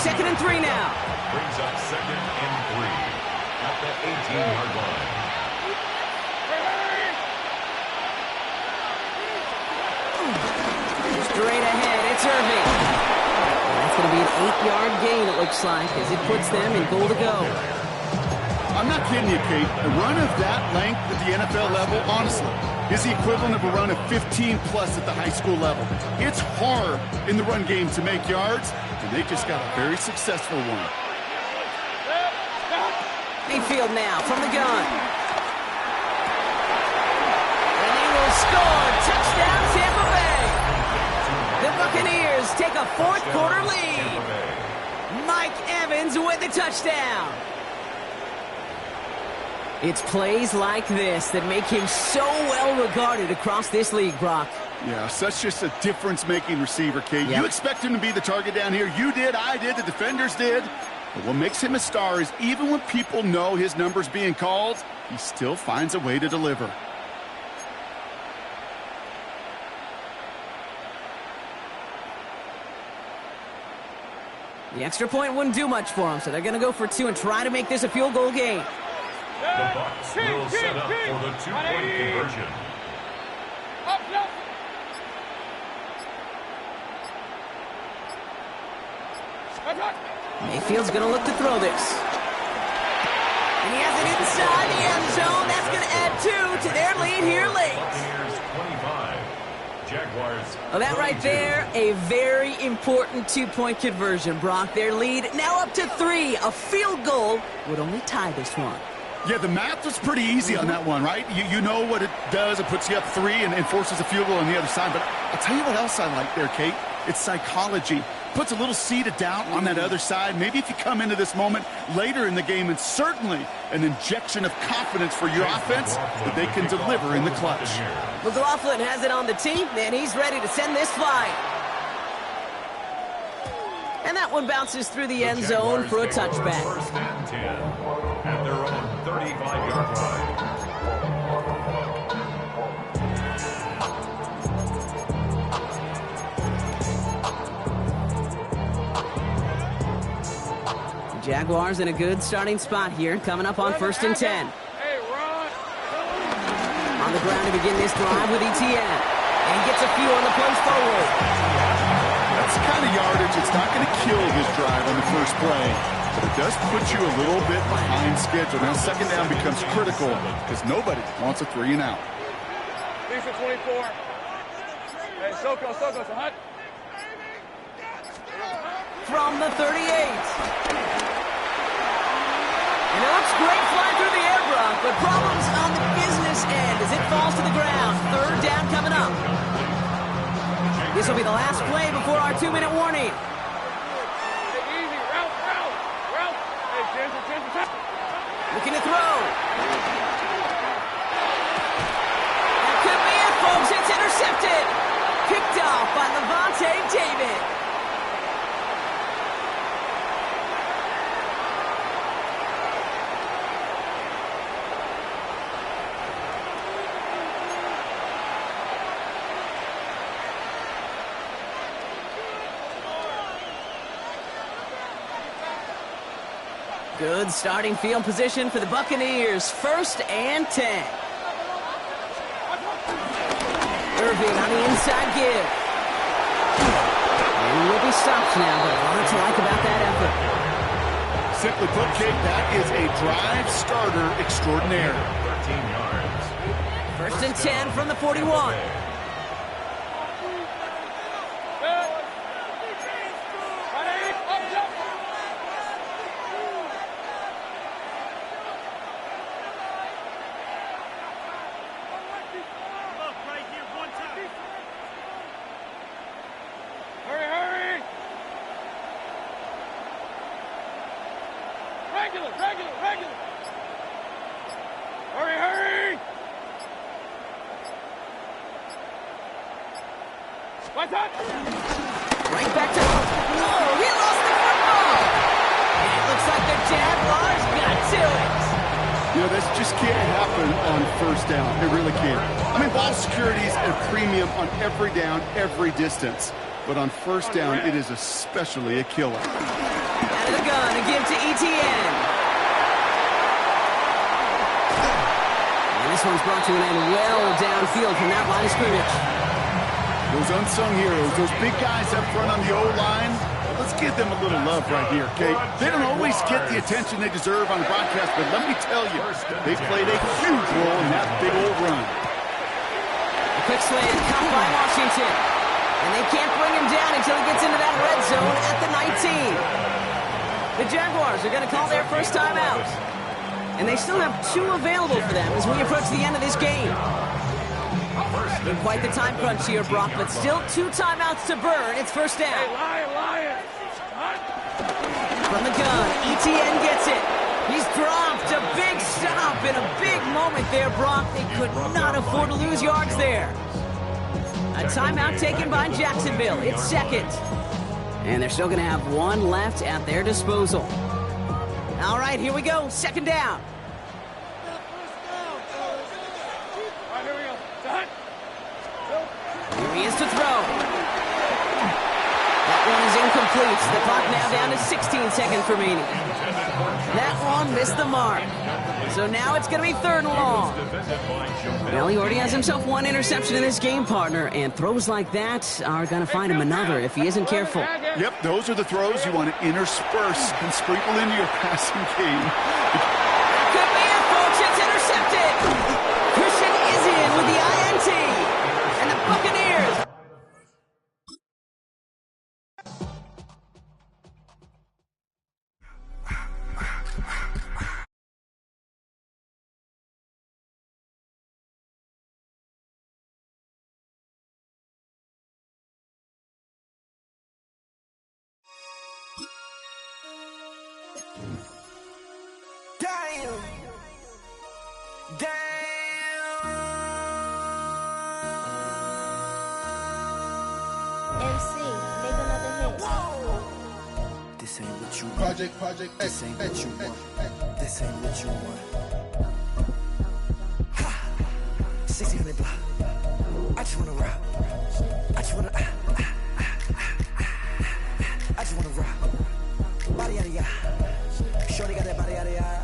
2nd and 3 now. Brings up 2nd and 3 at the 18-yard line. Straight ahead, it's Irving. And that's going to be an 8-yard gain, it looks like, as it puts them in goal to go. I'm not kidding you, Kate. A run of that length at the NFL level, honestly, is the equivalent of a run of 15-plus at the high school level. It's hard in the run game to make yards, and they just got a very successful one. Mayfield now from the gun. And he will score. Touchdown, Tampa Bay. The Buccaneers take a fourth-quarter lead. Mike Evans with the touchdown. It's plays like this that make him so well regarded across this league, Brock. Yeah, such just a difference-making receiver, Kate. Yep. You expect him to be the target down here. You did, I did, the defenders did. But what makes him a star is even when people know his number's being called, he still finds a way to deliver. The extra point wouldn't do much for him, so they're going to go for 2 and try to make this a field goal game. The Bucs will set up for the 2-point conversion. Mayfield's going to look to throw this. And he has it inside the end zone. That's going to add 2 to their lead here late. Buccaneers 25, Jaguars. Well, that right there, a very important 2-point conversion, Brock. Their lead now up to 3. A field goal would only tie this one. Yeah, the math was pretty easy on that one, right? You know what it does. It puts you up 3 and forces a field goal on the other side. But I'll tell you what else I like there, Kate. It's psychology. Puts a little seed of doubt on that other side. Maybe if you come into this moment later in the game, and certainly an injection of confidence for your offense that they can deliver in the clutch. McLaughlin has it on the team, and he's ready to send this flying. And that one bounces through the end zone for a touchback. 1st and 10 at their own 35-yard line. Jaguars in a good starting spot here, coming up on 1st and 10. On the ground to begin this drive with ETN. And he gets a few on the punch forward. That's the kind of yardage. It's not going to kill his drive on the first play, but it does put you a little bit behind schedule. Now 2nd down becomes critical because nobody wants a 3 and out. Decent 24. Hey, Soko, so hot. From the 38. And it looks great flying through the air, Brock, but problems on the business end as it falls to the ground. 3rd down coming up. This will be the last play before our 2-minute warning. Easy, route. Hey, chance. Looking to throw. That could be it, folks. It's intercepted. Picked off by Levante David. Good starting field position for the Buccaneers. 1st and 10. Irving on the inside give. And will be stopped now, but a lot to like about that effort. Simply put, Kate, that is a drive starter extraordinaire. 13 yards. 1st and 10 from the 41. Regular. Hurry. What's up? Right back to... Whoa, he lost the football! And it looks like the Jaguars got to it. You know, this just can't happen on first down. It really can. I mean, ball security is a premium on every down, every distance. But on first down, it is especially a killer. Out of the gun, a give to ETN. And this one's brought to an end well downfield from that line of scrimmage. Those unsung heroes, those big guys up front on the O-line, let's give them a little love right here, okay? They don't always get the attention they deserve on broadcast, but let me tell you, they played a huge role in that big old run. A quick slant caught by Washington. And they can't bring him down until he gets into that red zone at the 19. The Jaguars are going to call their first time out. And they still have 2 available for them as we approach the end of this game. Been quite the time crunch here, Brock, but still 2 timeouts to burn. It's first down. From the gun, ETN gets it. He's dropped a big stop in a big moment there, Brock. They could not afford to lose yards there. A timeout taken by Jacksonville. It's second. And they're still going to have 1 left at their disposal. All right, here we go. Second down. Here he is to throw. That one is incomplete. The clock now down to 16 seconds remaining. That one missed the mark. So now it's going to be 3rd and long. Well, he already has himself 1 interception in this game, partner, and throws like that are going to find him another if he isn't careful. Yep, those are the throws you want to intersperse and sprinkle into your passing game. Could be it, folks. It's intercepted. Christian is in with the INT. And the Buccaneers. Damn. MC, make another hit. This ain't what you want. Project. This ain't what you want. This ain't what you want. Ha! 1600 block. I just wanna rock. I just wanna. I just wanna rock. Body yada yada. Shorty got that body yada yada.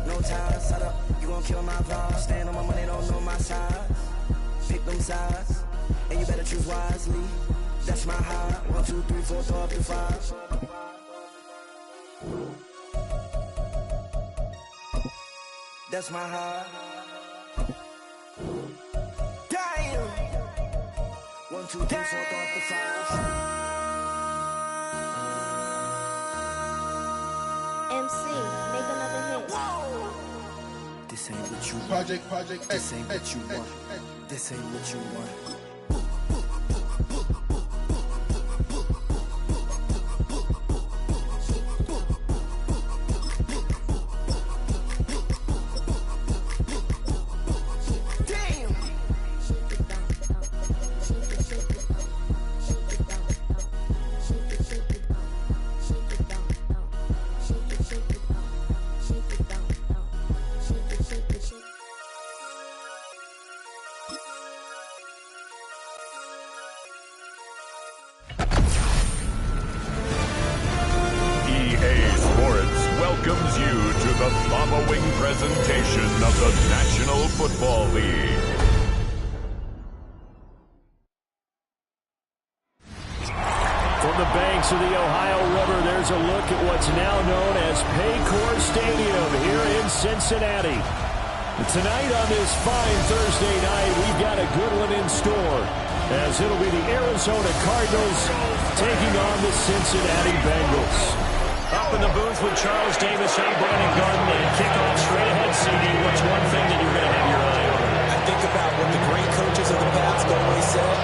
No time, set up. You gon' kill my vibe. Stand on my money, don't know my size. Pick them sides, and you better choose wisely. That's my high. 1, 2, 3, 4, throw up to 5. That's my high. Damn. 1, 2, 3, 4, throw up to 5. MC, make another hit. This ain't what you want. Project. This ain't what you want. This ain't what you want. Welcomes you to the following presentation of the National Football League. From the banks of the Ohio River, there's a look at what's now known as Paycor Stadium here in Cincinnati. Tonight on this fine Thursday night, we've got a good one in store, as it'll be the Arizona Cardinals taking on the Cincinnati Bengals. Up in the booth with Charles Davis and Brandon Garden, and kickoff straight ahead, CD. What's one thing that you're going to have your eye on? I think about what the great coaches of the past always said.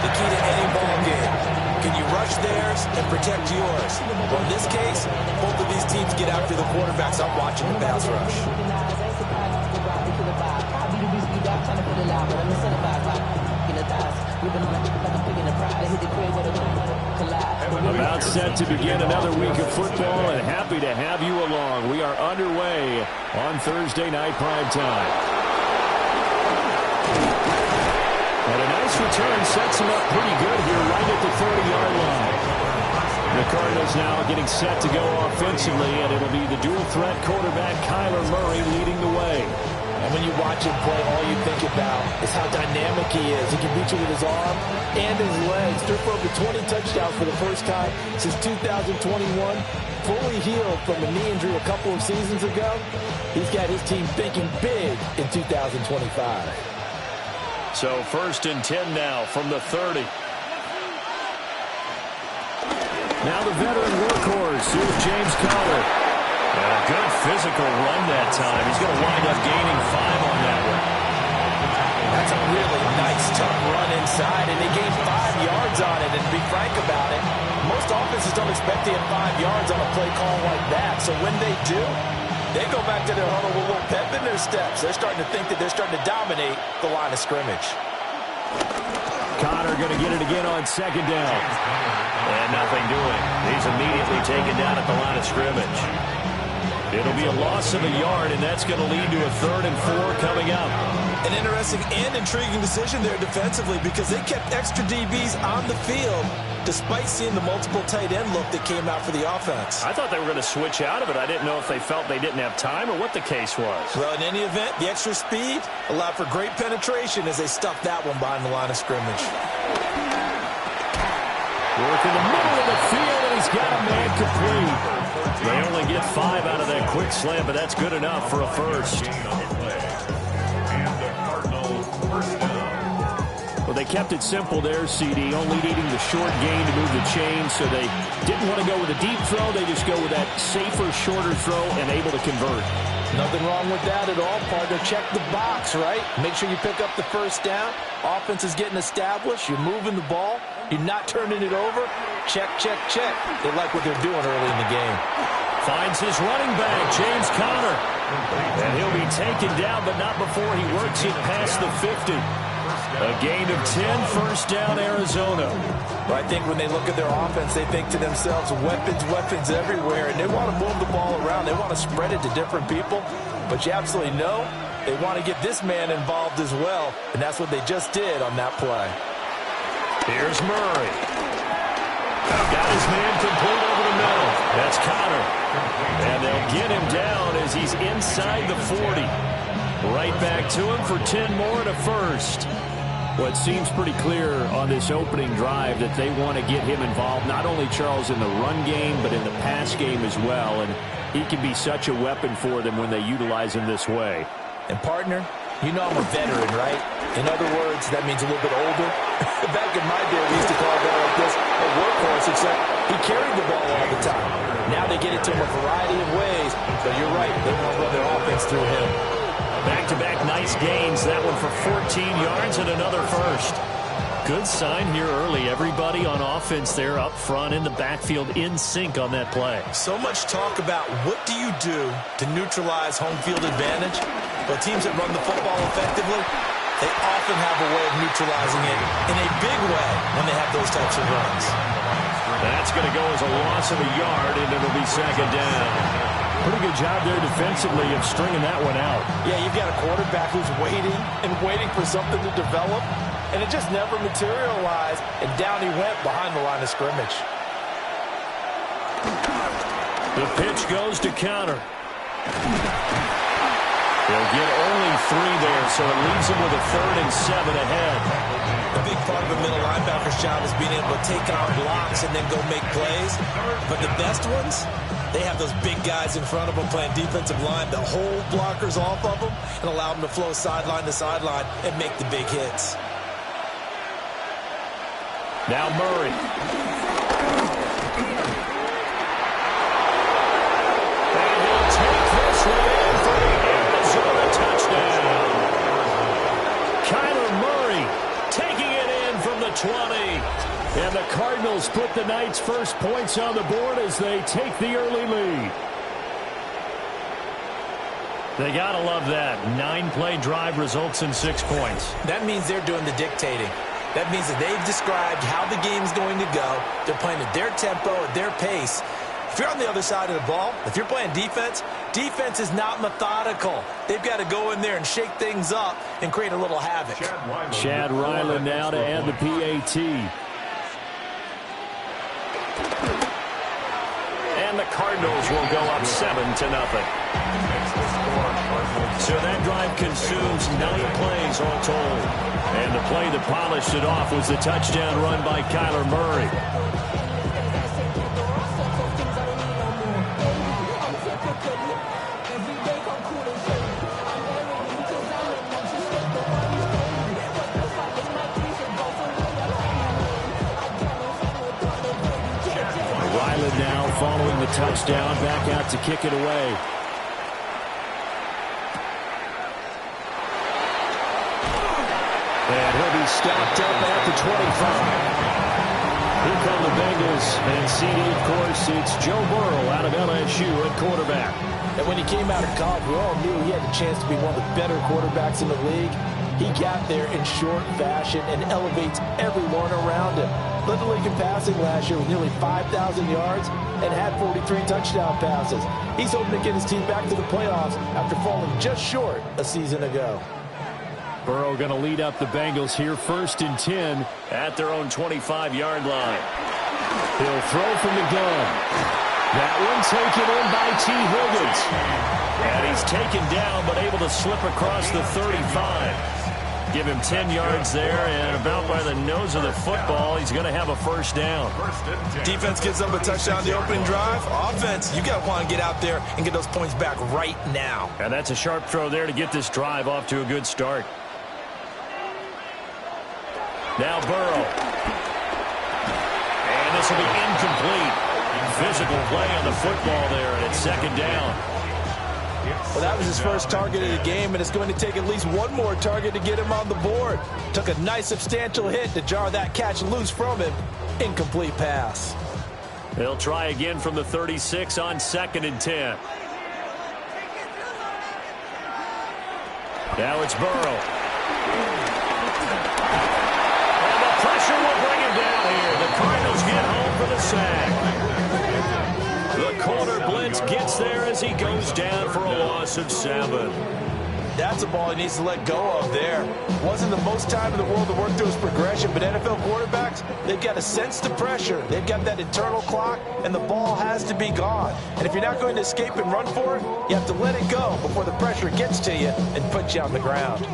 The key to any ball game. Can you rush theirs and protect yours? Well, in this case, both of these teams get after the quarterbacks. I'm watching the pass rush. Living on like a pig in a pride. I hit the crib with a collide. About set to begin another week of football, and happy to have you along. We are underway on Thursday night prime time. And a nice return sets him up pretty good here right at the 30-yard line. The Cardinals now getting set to go offensively, and it'll be the dual-threat quarterback Kyler Murray leading the way. And when you watch him play, all you think about is how dynamic he is. He can beat you with his arm and his legs. Threw for over 20 touchdowns for the first time since 2021. Fully healed from a knee injury a couple of seasons ago. He's got his team thinking big in 2025. So 1st and 10 now from the 30. Now the veteran workhorse, here's James Conner. And a good physical run that time. He's going to wind up gaining 5 on that one. That's a really nice, tough run inside, and they gained 5 yards on it. And to be frank about it, most offenses don't expect to get 5 yards on a play call like that. So when they do, they go back to their huddle with a little pep in their steps. They're starting to think that they're starting to dominate the line of scrimmage. Conner going to get it again on 2nd down. And nothing doing. He's immediately taken down at the line of scrimmage. It'll be a loss of a yard, and that's going to lead to a 3rd and 4 coming up. An interesting and intriguing decision there defensively because they kept extra DBs on the field despite seeing the multiple tight end look that came out for the offense. I thought they were going to switch out of it. I didn't know if they felt they didn't have time or what the case was. Well, in any event, the extra speed allowed for great penetration as they stuffed that one behind the line of scrimmage. Work in the middle of the field, and he's got a man complete. They only get 5 out of that quick slant, but that's good enough for a first. Well, they kept it simple there, CD, only needing the short gain to move the chain, so they didn't want to go with a deep throw. They just go with that safer, shorter throw and able to convert. Nothing wrong with that at all, partner. Check the box, right? Make sure you pick up the first down. Offense is getting established. You're moving the ball. You're not turning it over. Check, check, check. They like what they're doing early in the game. Finds his running back, James Conner. And he'll be taken down, but not before he works it past the 50. A gain of 10, 1st down, Arizona. Well, I think when they look at their offense, they think to themselves, weapons, weapons everywhere, and they want to move the ball around. They want to spread it to different people, but you absolutely know they want to get this man involved as well, and that's what they just did on that play. Here's Murray. Got his man complete over the middle. That's Conner. And they'll get him down as he's inside the 40. Right back to him for 10 more and a first. Well, it seems pretty clear on this opening drive that they want to get him involved, not only, Charles, in the run game, but in the pass game as well. And he can be such a weapon for them when they utilize him this way. And, partner, you know I'm a veteran, right? In other words, that means a little bit older. Back in my day, we used to call a guy like this a workhorse, except he carried the ball all the time. Now they get it to him a variety of ways. But you're right, they want to run their offense through him. Back-to-back nice gains. That one for 14 yards and another first. Good sign here early. Everybody on offense there up front in the backfield in sync on that play. So much talk about what do you do to neutralize home field advantage. But teams that run the football effectively, they often have a way of neutralizing it in a big way when they have those types of runs. That's going to go as a loss of a yard, and it'll be 2nd down. Pretty good job there defensively of stringing that one out. Yeah, you've got a quarterback who's waiting and waiting for something to develop, and it just never materialized, and down he went behind the line of scrimmage. The pitch goes to Conner. They'll get only 3 there, so it leaves him with a 3rd and 7 ahead. A big part of a middle linebacker's job is being able to take on blocks and then go make plays. But the best ones, they have those big guys in front of them playing defensive line that hold blockers off of them and allow them to flow sideline to sideline and make the big hits. Now Murray. And he'll take this one in for the Arizona touchdown. Kyler Murray taking it in from the 20. And the Cardinals put the night's first points on the board as they take the early lead. They gotta love that. 9-play drive results in 6 points. That means they're doing the dictating. That means that they've described how the game's going to go. They're playing at their tempo, at their pace. If you're on the other side of the ball, if you're playing defense, defense is not methodical. They've got to go in there and shake things up and create a little havoc. Chad Ryland now to add the PAT. And the Cardinals will go up 7-0. So that drive consumes 9 plays all told. And the play that polished it off was the touchdown run by Kyler Murray. Ryland now following the touchdown, back out to kick it away. And he'll be stopped up at the 25. Here come the Bengals, and CD, of course, it's Joe Burrow out of LSU at quarterback. And when he came out of college, we all knew he had a chance to be one of the better quarterbacks in the league. He got there in short fashion and elevates everyone around him. Led the league in passing last year with nearly 5,000 yards and had 43 touchdown passes. He's hoping to get his team back to the playoffs after falling just short a season ago. Burrow going to lead up the Bengals here, 1st and 10 at their own 25-yard line. He'll throw from the gun. That one taken in by T. Higgins. And he's taken down, but able to slip across the 35. Give him 10 yards there, and about by the nose of the football, he's going to have a first down. Defense gives up a touchdown the opening drive. Offense, you got to want to get out there and get those points back right now. And that's a sharp throw there to get this drive off to a good start. Now Burrow. And this will be incomplete. Physical play on the football there, and it's 2nd down. Well, that was his first target of the game, and it's going to take at least one more target to get him on the board. Took a nice substantial hit to jar that catch loose from him. Incomplete pass. They'll try again from the 36 on 2nd and 10. Now it's Burrow. And the pressure will bring him down here. The Cardinals get home for the sack. The corner blitz gets there as he goes down for a loss of 7. That's a ball he needs to let go of there. Wasn't the most time in the world to work through his progression, but NFL quarterbacks, they've got to sense the pressure. They've got that internal clock, and the ball has to be gone. And if you're not going to escape and run for it, you have to let it go before the pressure gets to you and puts you on the ground.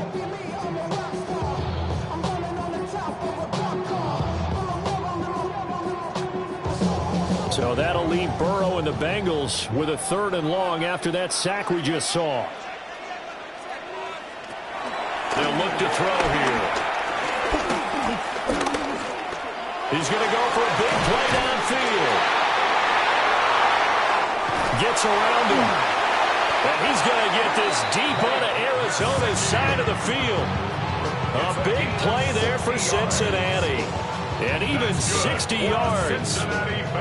So that'll leave Burrow and the Bengals with a 3rd and long after that sack we just saw. They'll look to throw here. He's going to go for a big play downfield. Gets around him. And he's going to get this deep onto Arizona's side of the field. A big play there for Cincinnati. And even 60 yards.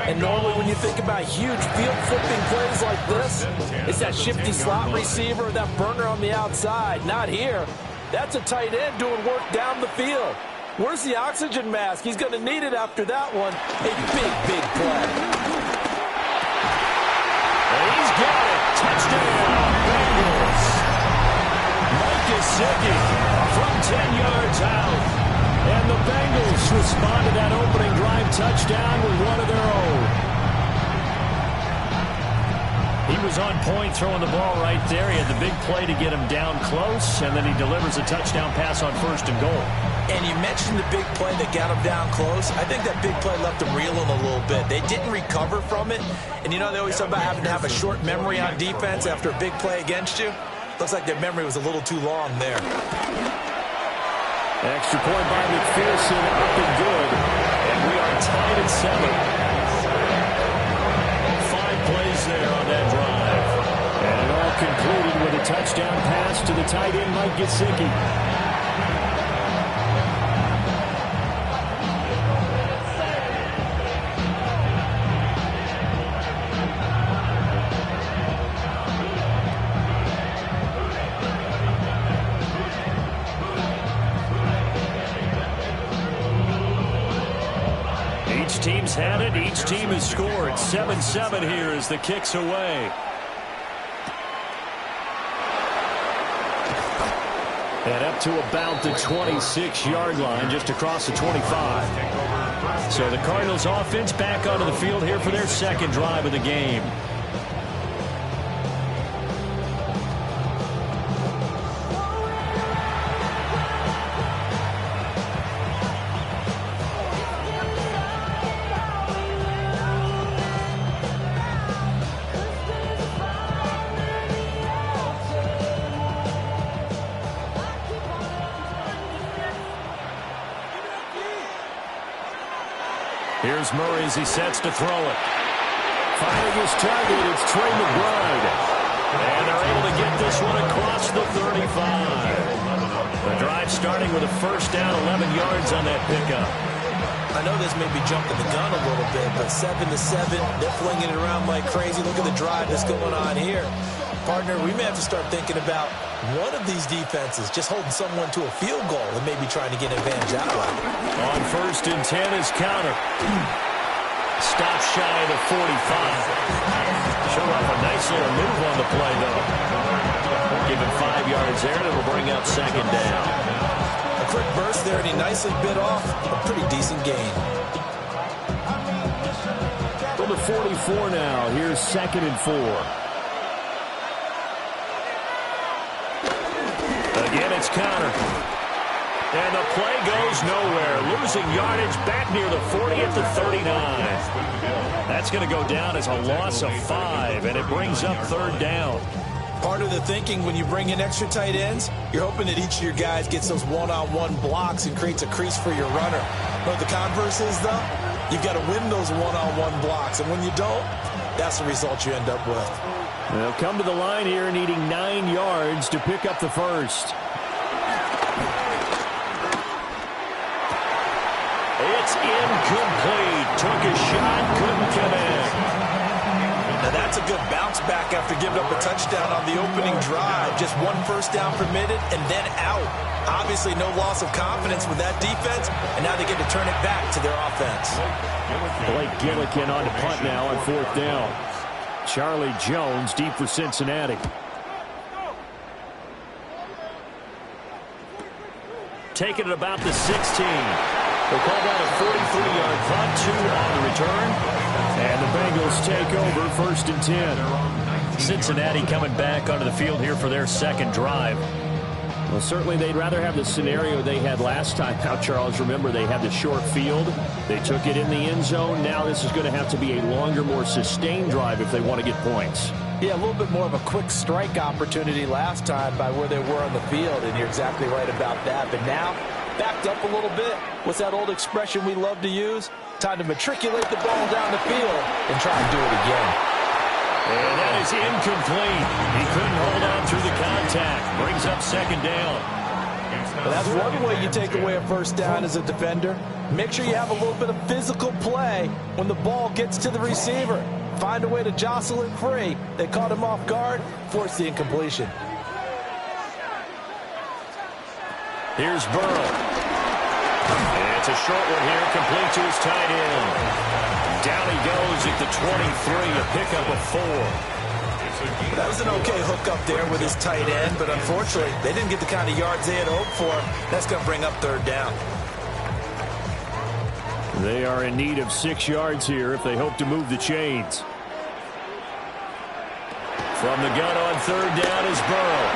And normally when you think about huge field flipping plays like this, it's that shifty slot receiver, that burner on the outside. Not here. That's a tight end doing work down the field. Where's the oxygen mask? He's going to need it after that one. A big, big play. And he's got it. Touchdown, Bengals. Mike Gesicki from 10 yards out. And the Bengals respond to that opening drive touchdown with one of their own. He was on point throwing the ball right there. He had the big play to get him down close, and then he delivers a touchdown pass on 1st and goal. And you mentioned the big play that got him down close. I think that big play left him reeling a little bit. They didn't recover from it. And you know, they always talk about having to have a short memory on defense after a big play against you. Looks like their memory was a little too long there. Extra point by McPherson, up and good. And we are tied at 7. 5 plays there on that drive. And it all concluded with a touchdown pass to the tight end, Mike Gesicki. had it. Each team has scored. 7-7 here as the kick's away. And up to about the 26-yard line, just across the 25. So the Cardinals offense back onto the field here for their second drive of the game. Here's Murray as he sets to throw it. Finding his target, it's Trey McBride. And they're able to get this one across the 35. The drive starting with a first down, 11 yards on that pickup. I know this may be jumping the gun a little bit, but 7-7, they're flinging it around like crazy. Look at the drive that's going on here. Partner, we may have to start thinking about one of these defenses just holding someone to a field goal and maybe trying to get an advantage that way. On 1st and 10 is counter. Stop shy of the 45. Show off a nice little move on the play, though. Give him 5 yards there, and it'll bring up second down. A quick burst there, and he nicely bit off a pretty decent gain. From the 44 now, here's 2nd and 4. Again, it's counter. And the play goes nowhere. Losing yardage back near the 40 at the 39. That's going to go down as a loss of 5, and it brings up 3rd down. Part of the thinking when you bring in extra tight ends, you're hoping that each of your guys gets those one-on-one blocks and creates a crease for your runner. But the converse is, though, you've got to win those one-on-one blocks, and when you don't, that's the result you end up with. They'll come to the line here needing 9 yards to pick up the first. It's incomplete. Took a shot, couldn't connect. Now that's a good bounce back after giving up a touchdown on the opening drive. Just 1 first down permitted and then out. Obviously no loss of confidence with that defense, and now they get to turn it back to their offense. Blake Gillikin on to punt now on 4th down. Charlie Jones deep for Cincinnati. Taking it about the 16. They'll call that a 43-yard punt, 2 on the return. And the Bengals take over 1st and 10. Cincinnati coming back onto the field here for their second drive. Well, certainly they'd rather have the scenario they had last time. Now, Charles, remember, they had the short field. They took it in the end zone. Now this is going to have to be a longer, more sustained drive if they want to get points. Yeah, a little bit more of a quick strike opportunity last time by where they were on the field, and you're exactly right about that. But now, backed up a little bit. What's that old expression we love to use? Time to matriculate the ball down the field and try and do it again. And that is incomplete. He couldn't hold on through the contact. Brings up second down. Well, that's one way you take away a first down as a defender. Make sure you have a little bit of physical play when the ball gets to the receiver. Find a way to jostle it free. They caught him off guard, forced the incompletion. Here's Burrow. And it's a short one here, complete to his tight end. Down he goes at the 23, a pickup of 4. That was an okay hookup there with his tight end, but unfortunately, they didn't get the kind of yards they had hoped for. That's going to bring up 3rd down. They are in need of 6 yards here if they hope to move the chains. From the gun on 3rd down is Burrow.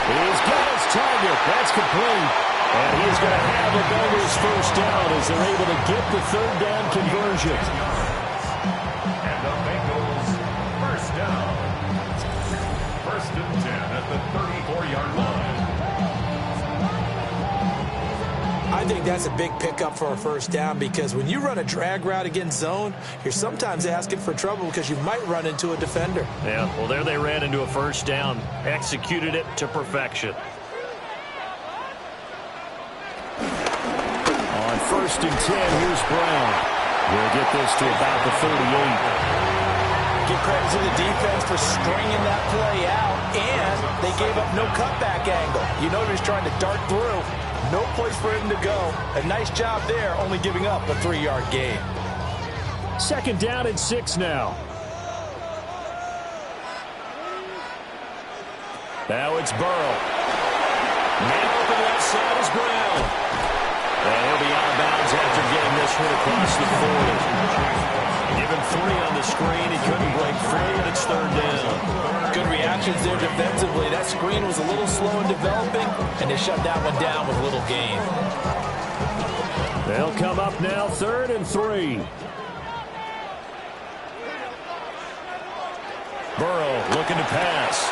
He's got his target. That's complete. And he's going to have the Bengals first down as they're able to get the 3rd down conversion. And the Bengals first down. 1st and 10 at the 34-yard line. I think that's a big pickup for a first down because when you run a drag route against zone, you're sometimes asking for trouble because you might run into a defender. Yeah, well, there they ran into a first down. Executed it to perfection. On 1st and 10, here's Brown. We'll get this to about the 38. Give credit to the defense for stringing that play out, and they gave up no cutback angle. You know he was trying to dart through. No place for him to go. A nice job there, only giving up a 3-yard gain. Second down and 6 now. Now it's Burrow. Man open left side is Brown. And he'll be out of bounds after getting this one across the 40. Give him 3 on the screen. He couldn't break free, and it's third down. Good reactions there defensively. That screen was a little slow in developing, and they shut that one down with little gain. They'll come up now, 3rd and 3. Burrow looking to pass.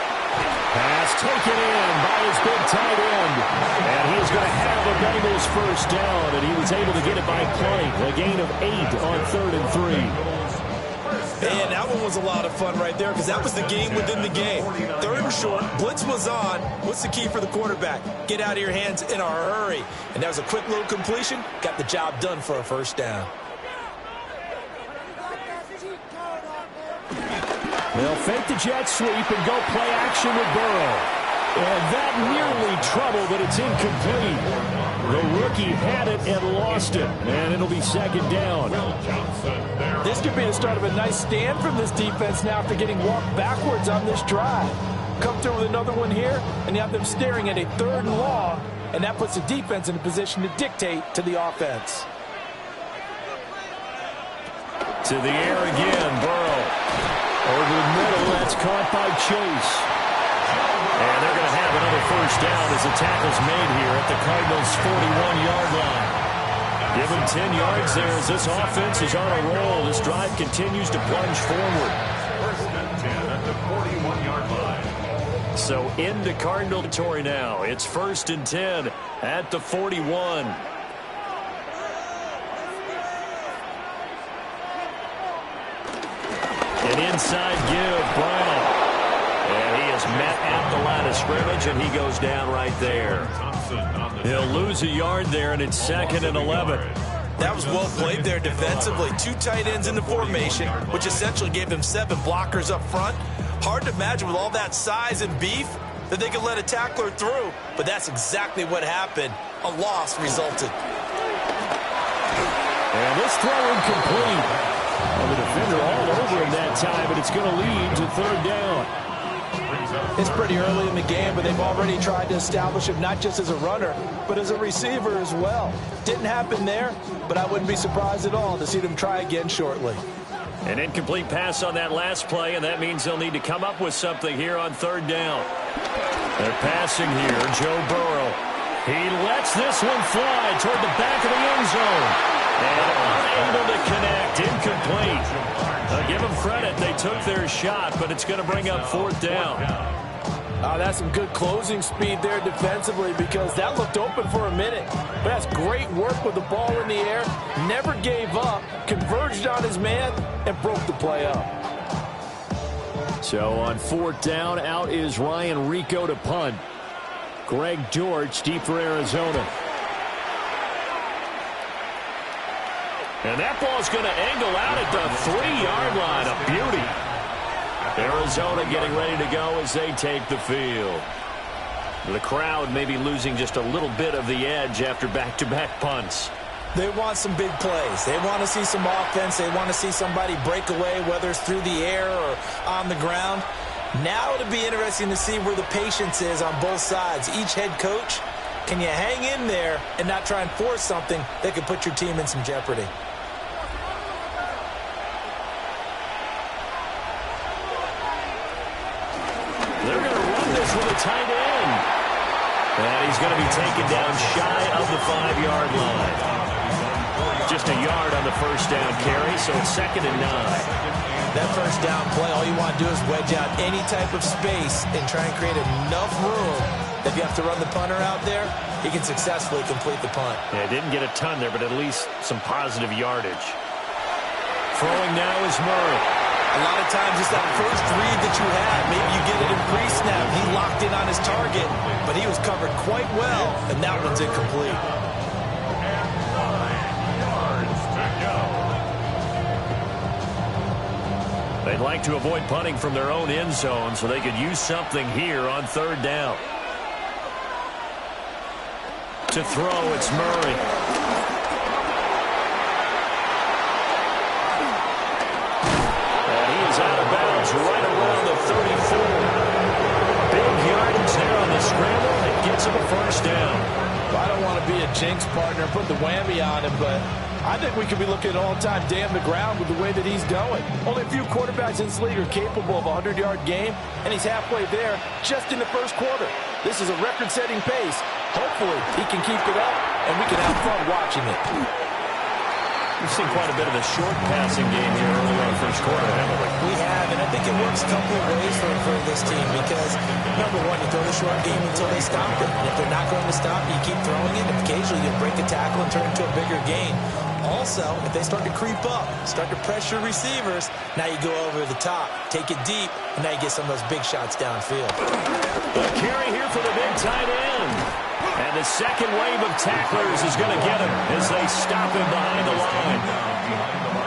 Pass taken in by his big tight end. And he's going to have the Bengals first down, and he was able to get it by play. A gain of 8 on 3rd and 3. Man, that one was a lot of fun right there because that was the game within the game. 3rd and short, blitz was on. What's the key for the quarterback? Get out of your hands in a hurry. And that was a quick little completion. Got the job done for a first down. They'll fake the jet sweep and go play action with Burrow. And that nearly trouble, but it's incomplete. The rookie had it and lost it. And it'll be second down. This could be the start of a nice stand from this defense now after getting walked backwards on this drive. Come through with another one here, and you have them staring at a 3rd and long, and that puts the defense in a position to dictate to the offense. To the air again, Burrow. Over the middle, that's caught by Chase. And they're going to have another first down as the tackle's made here at the Cardinals' 41-yard line. Give them 10 yards there as this offense is on a roll. This drive continues to plunge forward. First and 10 at the 41-yard line. So into Cardinal territory now. It's 1st and 10 at the 41. An inside give, Brown. And he is met at the line of scrimmage, and he goes down right there. He'll lose a yard there, and it's 2nd and 11. That was well played there defensively. 2 tight ends in the formation, which essentially gave them 7 blockers up front. Hard to imagine with all that size and beef that they could let a tackler through, but that's exactly what happened. A loss resulted. And this throw incomplete. And the defender all over him that time, but it's going to lead to 3rd down. It's pretty early in the game, but they've already tried to establish him not just as a runner, but as a receiver as well. Didn't happen there, but I wouldn't be surprised at all to see them try again shortly. An incomplete pass on that last play, and that means they'll need to come up with something here on 3rd down. They're passing here, Joe Burrow. He lets this one fly toward the back of the end zone. And unable to connect, incomplete. Give them credit, they took their shot, but it's going to bring up 4th down. That's some good closing speed there defensively because that looked open for a minute. But that's great work with the ball in the air. Never gave up, converged on his man, and broke the play up. So on 4th down, out is Ryan Rico to punt. Greg George deep for Arizona. And that ball's going to angle out at the 3-yard line. A beauty. Arizona getting ready to go as they take the field. The crowd may be losing just a little bit of the edge after back-to-back punts. They want some big plays. They want to see some offense. They want to see somebody break away, whether it's through the air or on the ground. Now it'll be interesting to see where the patience is on both sides. Each head coach, can you hang in there and not try and force something that could put your team in some jeopardy? They're going to run this with a tight end. And he's going to be taken down shy of the 5-yard line. Just a yard on the first down carry, so it's 2nd and 9. That first down play, all you want to do is wedge out any type of space and try and create enough room that if you have to run the punter out there, he can successfully complete the punt. Yeah, didn't get a ton there, but at least some positive yardage. Throwing now is Murray. A lot of times it's that first read that you have. Maybe you get it in pre-snap. He locked in on his target, but he was covered quite well, and that one's incomplete. They'd like to avoid punting from their own end zone so they could use something here on 3rd down. To throw, it's Murray. scramble and gets him a first down. Well, I don't want to be a jinx partner and put the whammy on him, but I think we could be looking at all-time damn the ground with the way that he's going. Only a few quarterbacks in this league are capable of a 100-yard game, and he's halfway there just in the first quarter. This is a record-setting pace. Hopefully, he can keep it up, and we can have fun watching it. We've seen quite a bit of a short passing game here earlier in the first quarter, haven't we? We have, and I think it works a couple of ways for this team because, number one, you throw the short game until they stop it. And if they're not going to stop, you keep throwing it. And occasionally, you break a tackle and turn it into a bigger gain. Also, if they start to creep up, start to pressure receivers, now you go over the top, take it deep, and now you get some of those big shots downfield. The carry here for the big tight end. And the second wave of tacklers is going to get him as they stop him behind the line.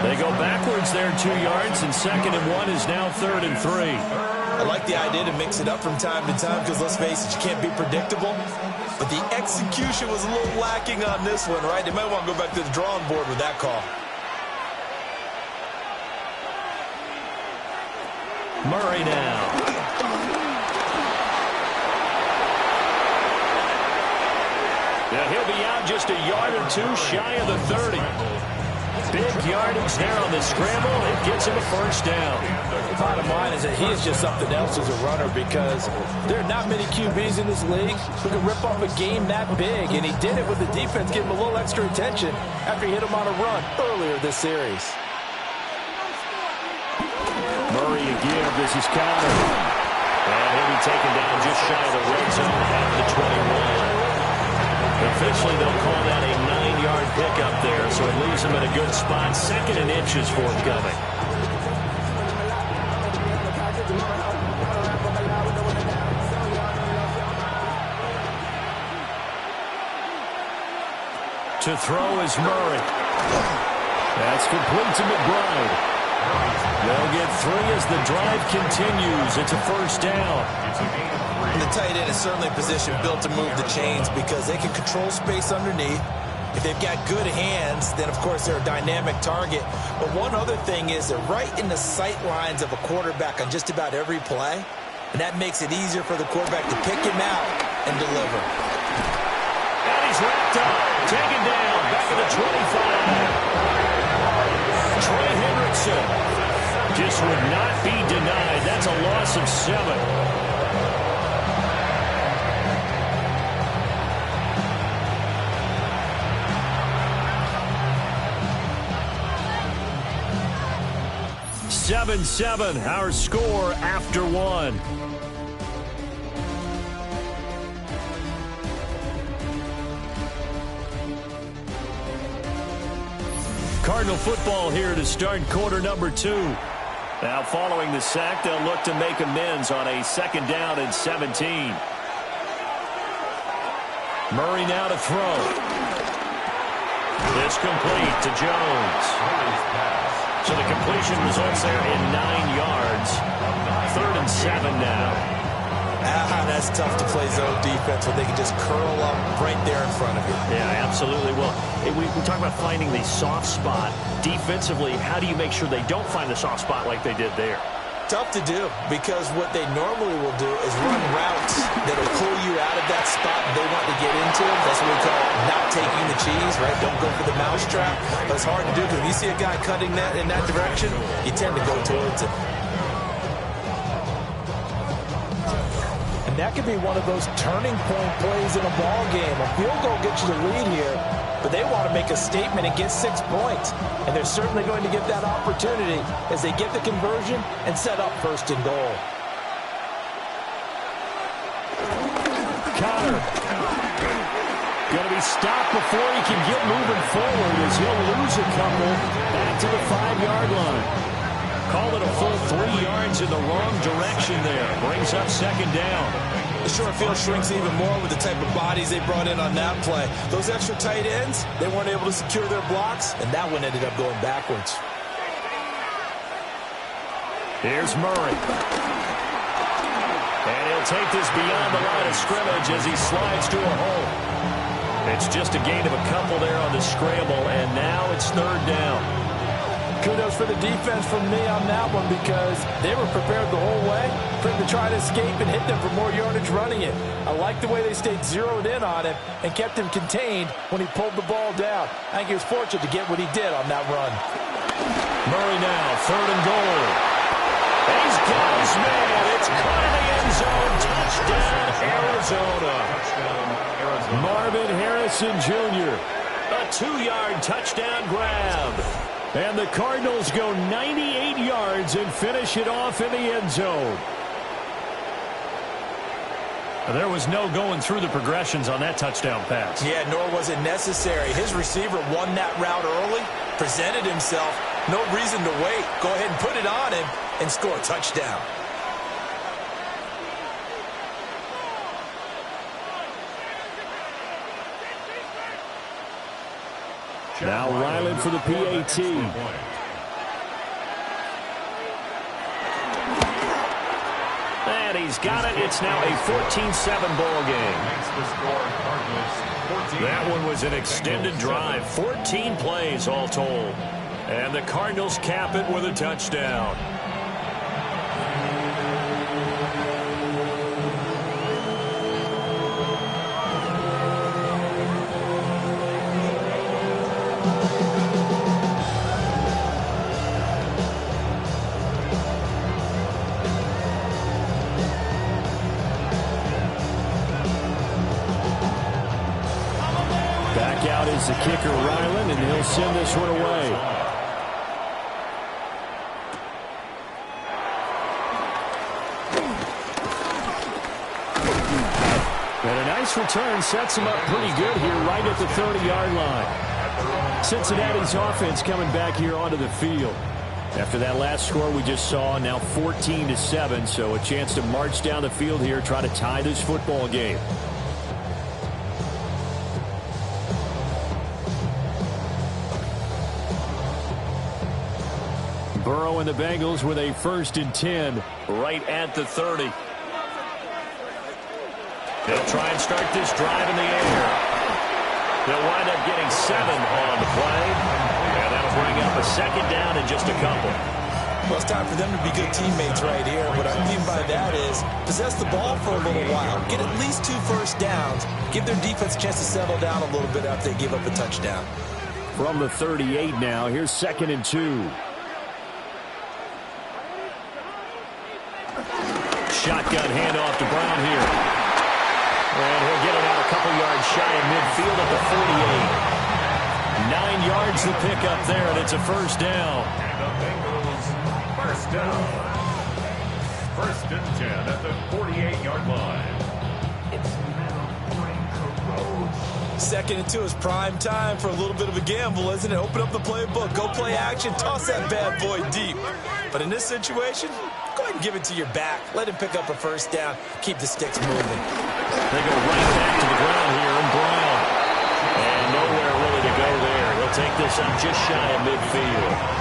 They go backwards there 2 yards, and 2nd and 1 is now 3rd and 3. I like the idea to mix it up from time to time because, let's face it, you can't be predictable. But the execution was a little lacking on this one, right? They might want to go back to the drawing board with that call. Murray now. Now he'll be out just a yard or two shy of the 30. Big yardage there on the scramble. It gets him a first down. Bottom line is that he is just something else as a runner because there are not many QBs in this league who can rip off a game that big, and he did it with the defense giving him a little extra attention after he hit him on a run earlier this series. Murray again. This is counter. And he'll be taken down just shy of the red zone at the 21. Officially, they'll call that a 9-yard pickup there, so it leaves him in a good spot. 2nd and inches forthcoming. To throw is Murray. That's complete to McBride. They'll get 3 as the drive continues. It's a first down. And the tight end is certainly a position built to move the chains because they can control space underneath. If they've got good hands, then, of course, they're a dynamic target. But one other thing is they're right in the sight lines of a quarterback on just about every play. And that makes it easier for the quarterback to pick him out and deliver. And he's wrapped up. Taken down. Back to the 25. Trey Hendrickson just would not be denied. That's a loss of 7. Seven, our score after 1. Cardinal football here to start quarter number 2. Now following the sack, they'll look to make amends on a 2nd down and 17. Murray now to throw. This complete to Jones. So the completion results there in 9 yards. 3rd and 7 now. That's tough to play zone defense when they can just curl up right there in front of you. Yeah, absolutely. Well, we talk about finding the soft spot. Defensively, how do you make sure they don't find the soft spot like they did there? Tough to do because what they normally will do is run routes that'll pull you out of that spot they want to get into. That's what we call not taking the cheese, right? Don't go for the mousetrap. But it's hard to do because when you see a guy cutting that in that direction, you tend to go towards it. And that could be one of those turning point plays in a ball game. A field goal gets you the lead here, but they want to make a statement and get 6 points. And they're certainly going to get that opportunity as they get the conversion and set up 1st and goal. Connor going to be stopped before he can get moving forward as he'll lose a couple back to the 5-yard line. Call it a full 3 yards in the wrong direction there. Brings up 2nd down. The short field shrinks even more with the type of bodies they brought in on that play. Those extra tight ends, they weren't able to secure their blocks, and that one ended up going backwards. Here's Murray. And he'll take this beyond the line of scrimmage as he slides to a hole. It's just a gain of a couple there on the scramble, and now it's 3rd down. Kudos for the defense from me on that one because they were prepared the whole way for him to try to escape and hit them for more yardage running it. I like the way they stayed zeroed in on him and kept him contained when he pulled the ball down. I think he was fortunate to get what he did on that run. Murray now, 3rd and goal. He's got his man. It's caught in the end zone. Touchdown, Arizona. Marvin Harrison Jr. A 2-yard touchdown grab. And the Cardinals go 98 yards and finish it off in the end zone. There was no going through the progressions on that touchdown pass. Yeah, nor was it necessary. His receiver won that route early, presented himself. No reason to wait. Go ahead and put it on him and score a touchdown. Now Ryland for the PAT. And he's got it. It's now a 14-7 ball game. That one was an extended drive. 14 plays all told. And the Cardinals cap it with a touchdown. Back out is the kicker, Ryland, and he'll send this one away. And a nice return sets him up pretty good here right at the 30-yard line. Cincinnati's offense coming back here onto the field. After that last score we just saw, now 14-7, so a chance to march down the field here, try to tie this football game. Burrow and the Bengals with a 1st and 10 right at the 30. They'll try and start this drive in the air. They'll wind up getting 7 on the play. And that'll bring up a 2nd down in just a couple. Well, it's time for them to be good teammates right here. What I mean by that is possess the ball for a little while. Get at least 2 first downs. Give their defense a chance to settle down a little bit after they give up a touchdown. From the 38 now, here's 2nd and 2. Shotgun handoff to Brown here. And he'll get it out a couple yards shy of midfield at the 48. 9 yards to pick up there, and it's a 1st down. And the Bengals, 1st down. 1st and 10 at the 48-yard line. It's Second and 2 is prime time for a little bit of a gamble, isn't it? Open up the playbook, go play action, toss that bad boy deep. But in this situation, go ahead and give it to your back. Let him pick up a 1st down. Keep the sticks moving. They go right back to the ground here, and Brown. And nowhere really to go there. He'll take this up just shy of midfield.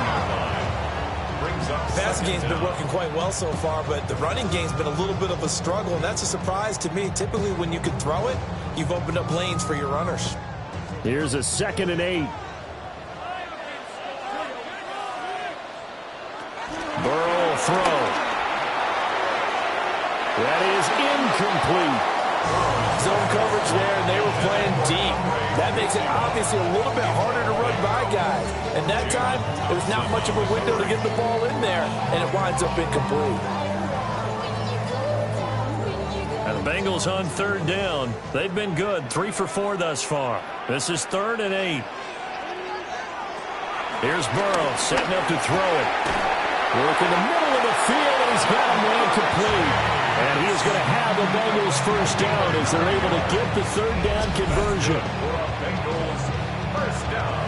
The passing game's been working quite well so far, but the running game's been a little bit of a struggle, and that's a surprise to me. Typically, when you can throw it, you've opened up lanes for your runners. Here's a 2nd and 8. Burrow throw. That is incomplete. Zone coverage there, and they were playing deep. That makes it obviously a little bit harder to run by guys. And that time, there's not much of a window to get the ball in there, and it winds up incomplete. And the Bengals on 3rd down. They've been good, 3 for 4 thus far. This is 3rd and 8. Here's Burrow setting up to throw it. Work in the middle of the field, and he's got a man complete. And he is going to have the Bengals 1st down as they're able to get the 3rd down conversion. Bengals, 1st down.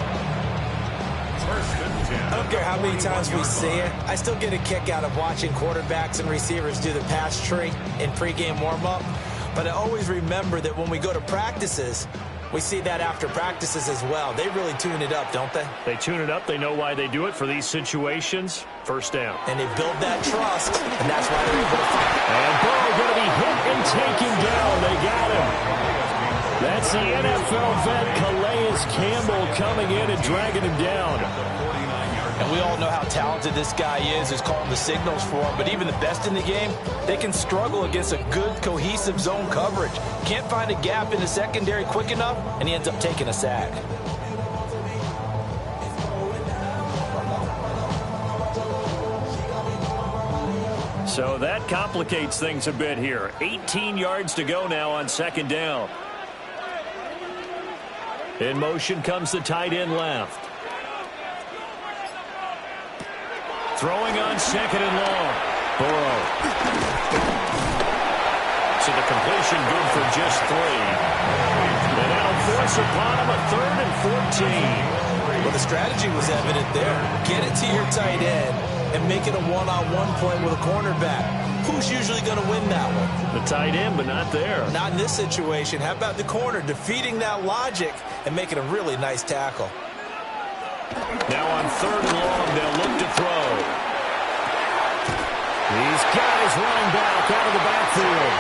1st and 10. I don't care how many times we see it. I still get a kick out of watching quarterbacks and receivers do the pass tree in pregame warm-up. But I always remember that when we go to practices, we see that after practices as well. They really tune it up, don't they? They tune it up. They know why they do it for these situations. 1st down. And they build that trust, and that's why they're able to fight. And Burrow going to be hit and taken down. They got him. That's the NFL vet Calais Campbell coming in and dragging him down. And we all know how talented this guy is who's calling the signals for him. But even the best in the game, they can struggle against a good, cohesive zone coverage. Can't find a gap in the secondary quick enough, and he ends up taking a sack. So that complicates things a bit here. 18 yards to go now on second down. In motion comes the tight end left. Throwing on second and long. Burrow. So the completion good for just 3. And that'll force upon him a 3rd and 14. Well, the strategy was evident there. Get it to your tight end and make it a one-on-one play with a cornerback. Who's usually going to win that one? The tight end, but not there. Not in this situation. How about the corner defeating that logic and making a really nice tackle? Now on 3rd and long, they'll look to throw. He's got his running back out of the backfield.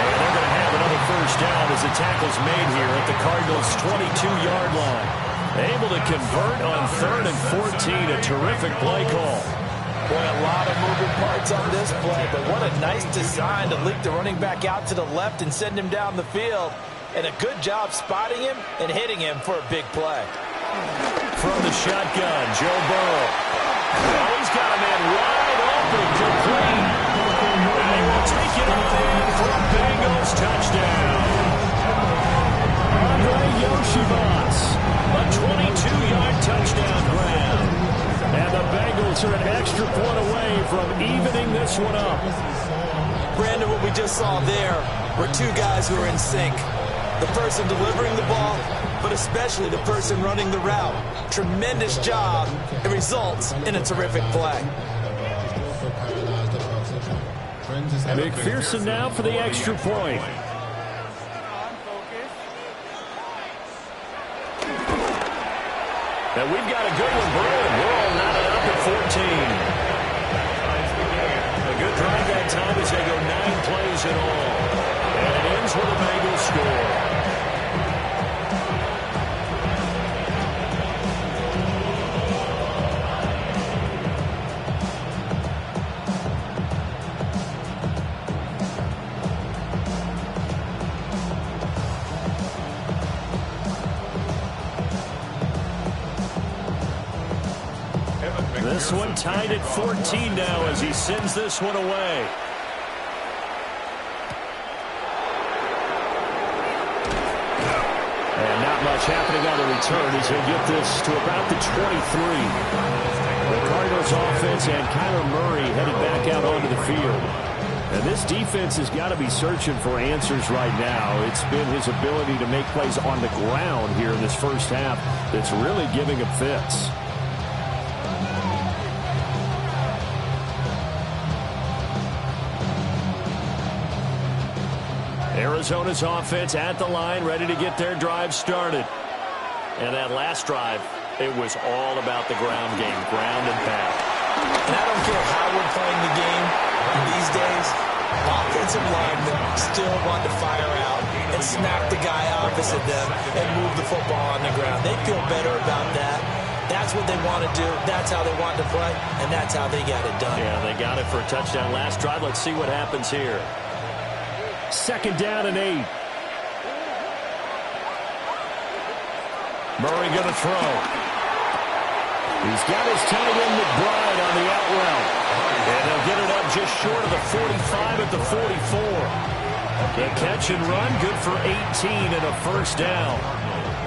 And they're going to have another first down as the tackle's made here at the Cardinals' 22-yard line. Able to convert on 3rd and 14. A terrific play call. Boy, a lot of moving parts on this play, but what a nice design to leak the running back out to the left and send him down the field. And a good job spotting him and hitting him for a big play. From the shotgun, Joe Burrow. Oh, he's got a man wide open, complete. And he will take it on in for a Bengals touchdown. Andre Yoshibas, a 22-yard touchdown grab. And the Bengals are an extra point away from evening this one up. Brandon, what we just saw there were 2 guys who are in sync. The person delivering the ball, but especially the person running the route. Tremendous job. It results in a terrific play. McPherson now for the extra point. And we've got a good one brewing. We're all knotted up at 14. A good drive that time as they go 9 plays in all. And it ends with a Bengals score. This one tied at 14 now as he sends this one away. And not much happening on the return as they get this to about the 23. The Cardinals offense and Kyler Murray headed back out onto the field. And this defense has got to be searching for answers right now. It's been his ability to make plays on the ground here in this first half that's really giving him fits. Arizona's offense at the line, ready to get their drive started. And that last drive, it was all about the ground game, ground and pound. And I don't care how we're playing the game these days, offensive linemen still want to fire out and smack the guy opposite them and move the football on the ground. They feel better about that. That's what they want to do. That's how they want to play, and that's how they got it done. Yeah, they got it for a touchdown last drive. Let's see what happens here. 2nd down and 8. Murray going to throw. He's got his tight end McBride on the out route. And they'll get it up just short of the 45 at the 44. The catch and run, good for 18 and a first down.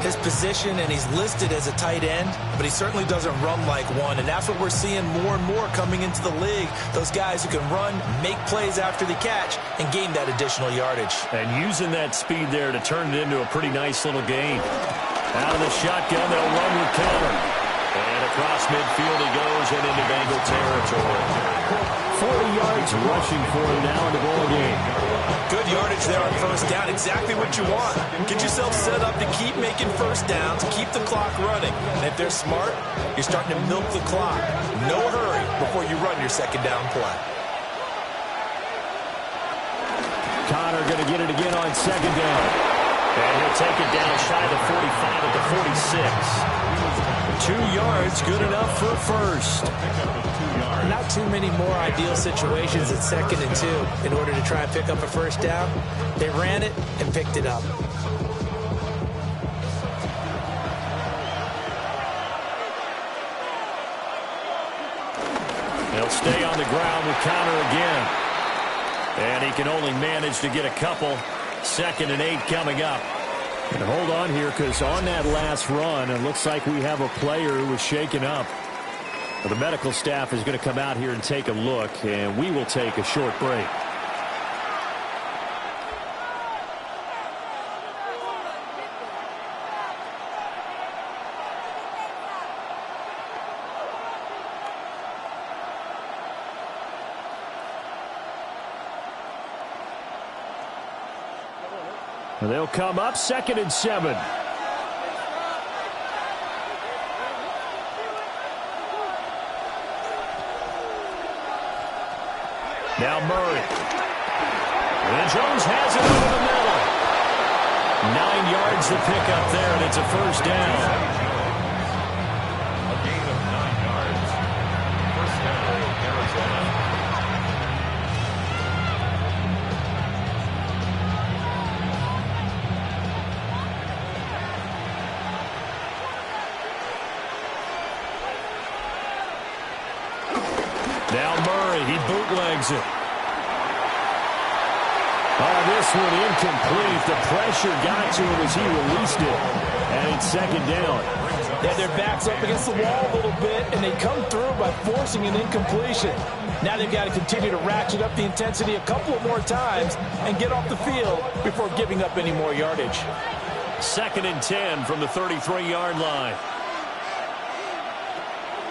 His position, and he's listed as a tight end, but he certainly doesn't run like one, and that's what we're seeing more and more coming into the league. Those guys who can run, make plays after the catch, and gain that additional yardage. And using that speed there to turn it into a pretty nice little gain. Out of the shotgun, they'll run with cover. And across midfield he goes and into Bengal territory. 40 yards rushing for him now in the ball game. Good yardage there on first down. Exactly what you want. Get yourself set up to keep making first downs, keep the clock running. And if they're smart, you're starting to milk the clock. No hurry before you run your second down play. Connor going to get it again on second down. And he'll take it down shy of the 45 at the 46. 2 yards, good enough for a first. Not too many more ideal situations at 2nd and 2 in order to try and pick up a first down. They ran it and picked it up. They'll stay on the ground with Connor again. And he can only manage to get a couple. 2nd and 8 coming up. And hold on here, because on that last run, it looks like we have a player who was shaken up. Well, the medical staff is going to come out here and take a look, and we will take a short break. And they'll come up 2nd and 7. Now Murray. And Jones has it over the middle. 9 yards to pick up there, and it's a first down. A gain of 9 yards. First down, Arizona. Now Murray, he bootlegs it. Oh, this one incomplete. The pressure got to him as he released it. And it's 2nd down. Yeah, their backs up against the wall a little bit, and they come through by forcing an incompletion. Now they've got to continue to ratchet up the intensity a couple of more times and get off the field before giving up any more yardage. 2nd and 10 from the 33-yard line.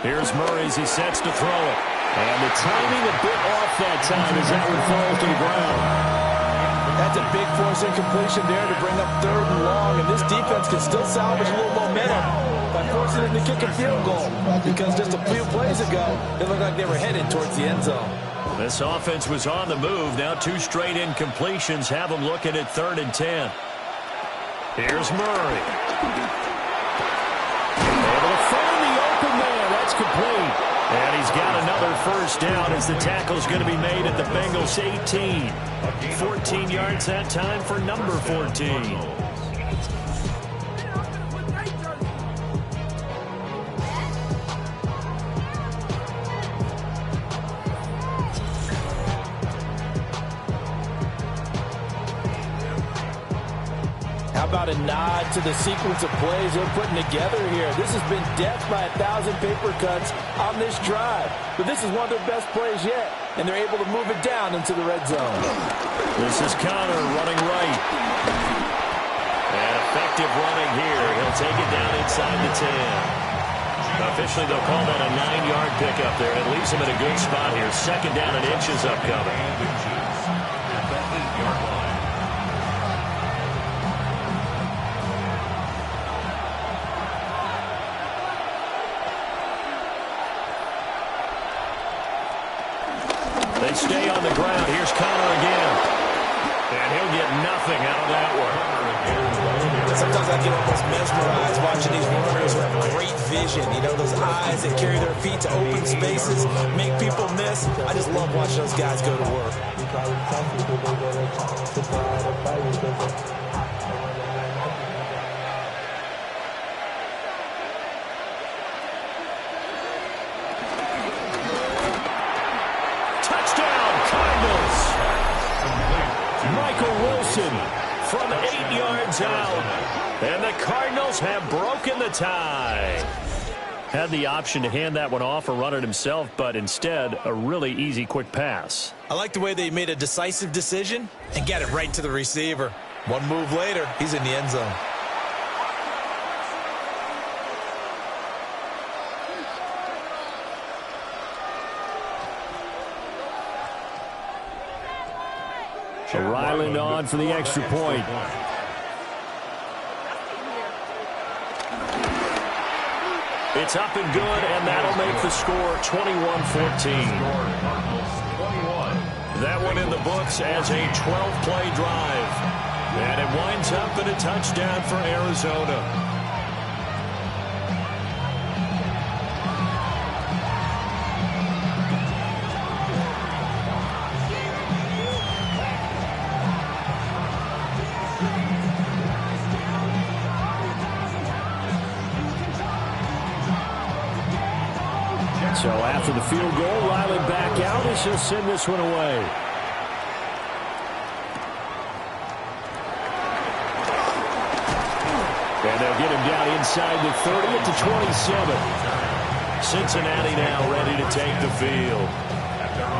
Here's Murray as he sets to throw it. And the timing a bit off that time as that one falls to the ground. That's a big force incompletion there to bring up 3rd and long, and this defense can still salvage a little momentum by forcing them to kick a field goal, because just a few plays ago, it looked like they were headed towards the end zone. This offense was on the move. Now 2 straight incompletions have them looking at 3rd and 10. Here's Murray. Able to find the open man. That's complete. And he's got another first down as the tackle's going to be made at the Bengals 18. 14 yards that time for number 14. How about a nod to the sequence of plays they're putting together here? This has been death by 1,000 paper cuts on this drive. But this is one of their best plays yet, and they're able to move it down into the red zone. This is Connor running right. And effective running here. He'll take it down inside the 10. Officially, they'll call that a 9-yard pickup there. It leaves him in a good spot here. 2nd down and inches upcoming. At the 8-yard line. They stay on the ground. Here's Connor again. And he'll get nothing out of that one. Sometimes I get almost mesmerized watching these runners who have great vision. You know, those eyes that carry their feet to open spaces, make people miss. I just love watching those guys go to work. From 8 yards out. And the Cardinals have broken the tie. Had the option to hand that one off or run it himself, but instead, a really easy, quick pass. I like the way they made a decisive decision and got it right to the receiver. One move later, he's in the end zone. So Ryland on for the extra point. It's up and good, and that'll make the score 21-14. That one in the books as a 12-play drive. And it winds up in a touchdown for Arizona. after the field goal. Riley back out as she'll send this one away. And they'll get him down inside the 30 at the 27. Cincinnati now ready to take the field.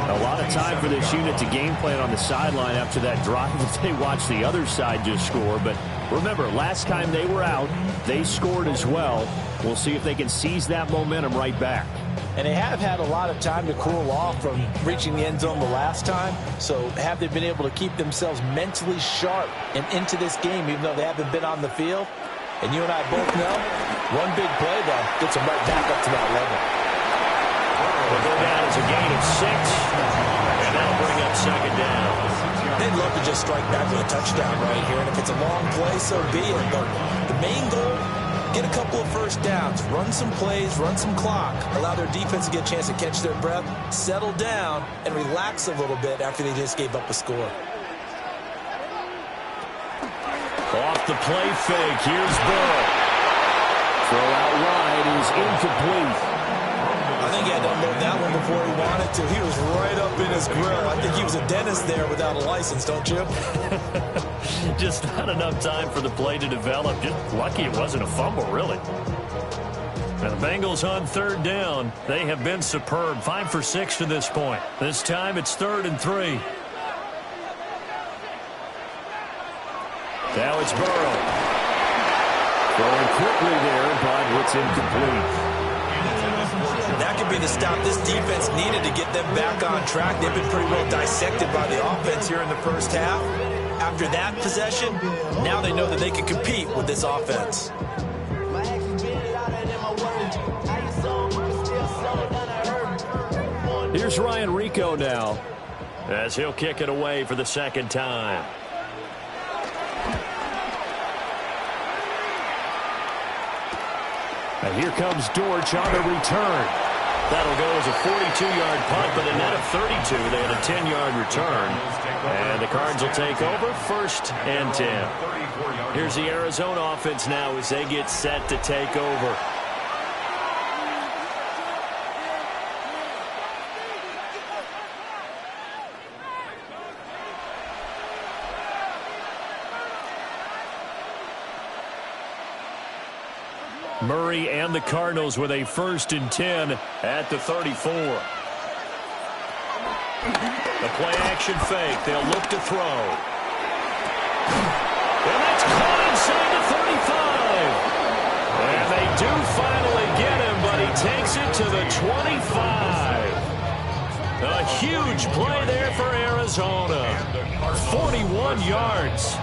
A lot of time for this unit to game plan on the sideline after that drive if they watch the other side just score. But remember, last time they were out, they scored as well. We'll see if they can seize that momentum right back. And they have had a lot of time to cool off from reaching the end zone the last time. So have they been able to keep themselves mentally sharp and into this game, even though they haven't been on the field? And you and I both know, one big play, though, gets them right back up to that level. We'll go down as a gain of 6, and that'll bring up second down. They'd love to just strike back with a touchdown right here, and if it's a long play, so be it. But the main goal, get a couple of first downs, run some plays, run some clock, allow their defense to get a chance to catch their breath, settle down, and relax a little bit after they just gave up a score. Off the play fake, here's Burrow. Throw out wide is incomplete. I think he had to unload that one before he wanted to. He was right up in his grill. I think he was a dentist there without a license, don't you? Just not enough time for the play to develop. Just lucky it wasn't a fumble, really. Now the Bengals on third down. They have been superb. 5 for 6 to this point. This time it's 3rd and 3. Now it's Burrow. Throwing quickly there, but it's incomplete. That could be the stop this defense needed to get them back on track. They've been pretty well dissected by the offense here in the first half. After that possession, now they know that they can compete with this offense. Here's Ryan Rico now, as he'll kick it away for the second time. And here comes Dortch on the return. That'll go as a 42-yard punt, but a net of 32. They had a 10-yard return. And the Cards will take over, 1st and 10. Here's the Arizona offense now as they get set to take over. Murray and the Cardinals with a 1st and 10 at the 34. The play action fake. They'll look to throw. And that's caught inside the 35. And they do finally get him, but he takes it to the 25. A huge play there for Arizona. 41 yards.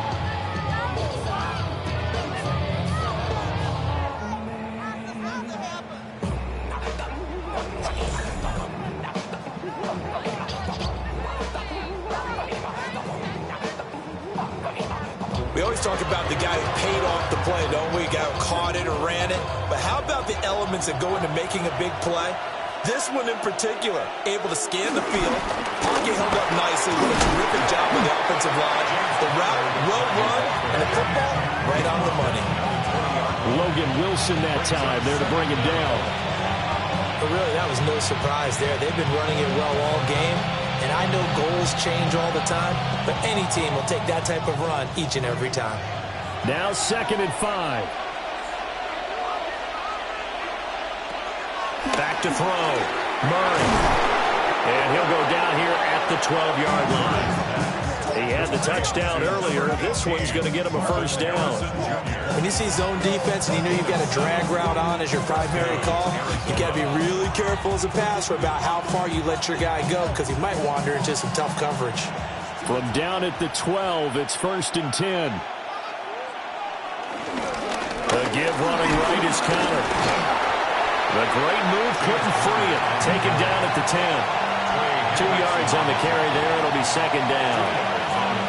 We always talk about the guy who paid off the play, don't we? Guy who caught it or ran it. But how about the elements that go into making a big play? This one in particular, able to scan the field. Pocket held up nicely with a terrific job with the offensive line. The route, well run, and the football, right on the money. Logan Wilson that time there to bring him down. But really, that was no surprise there. They've been running it well all game. And I know goals change all the time, but any team will take that type of run each and every time. Now 2nd and 5. Back to throw. Murray. And he'll go down here at the 12-yard line. He had the touchdown earlier. This one's going to get him a 1st down. When you see zone defense and you know you've got a drag route on as your primary call, you got to be really careful as a passer about how far you let your guy go because he might wander into some tough coverage. From down at the 12, it's 1st and 10. The give running right is countered. The great move couldn't free it. Taken down at the 10. 2 yards on the carry there. It'll be 2nd down.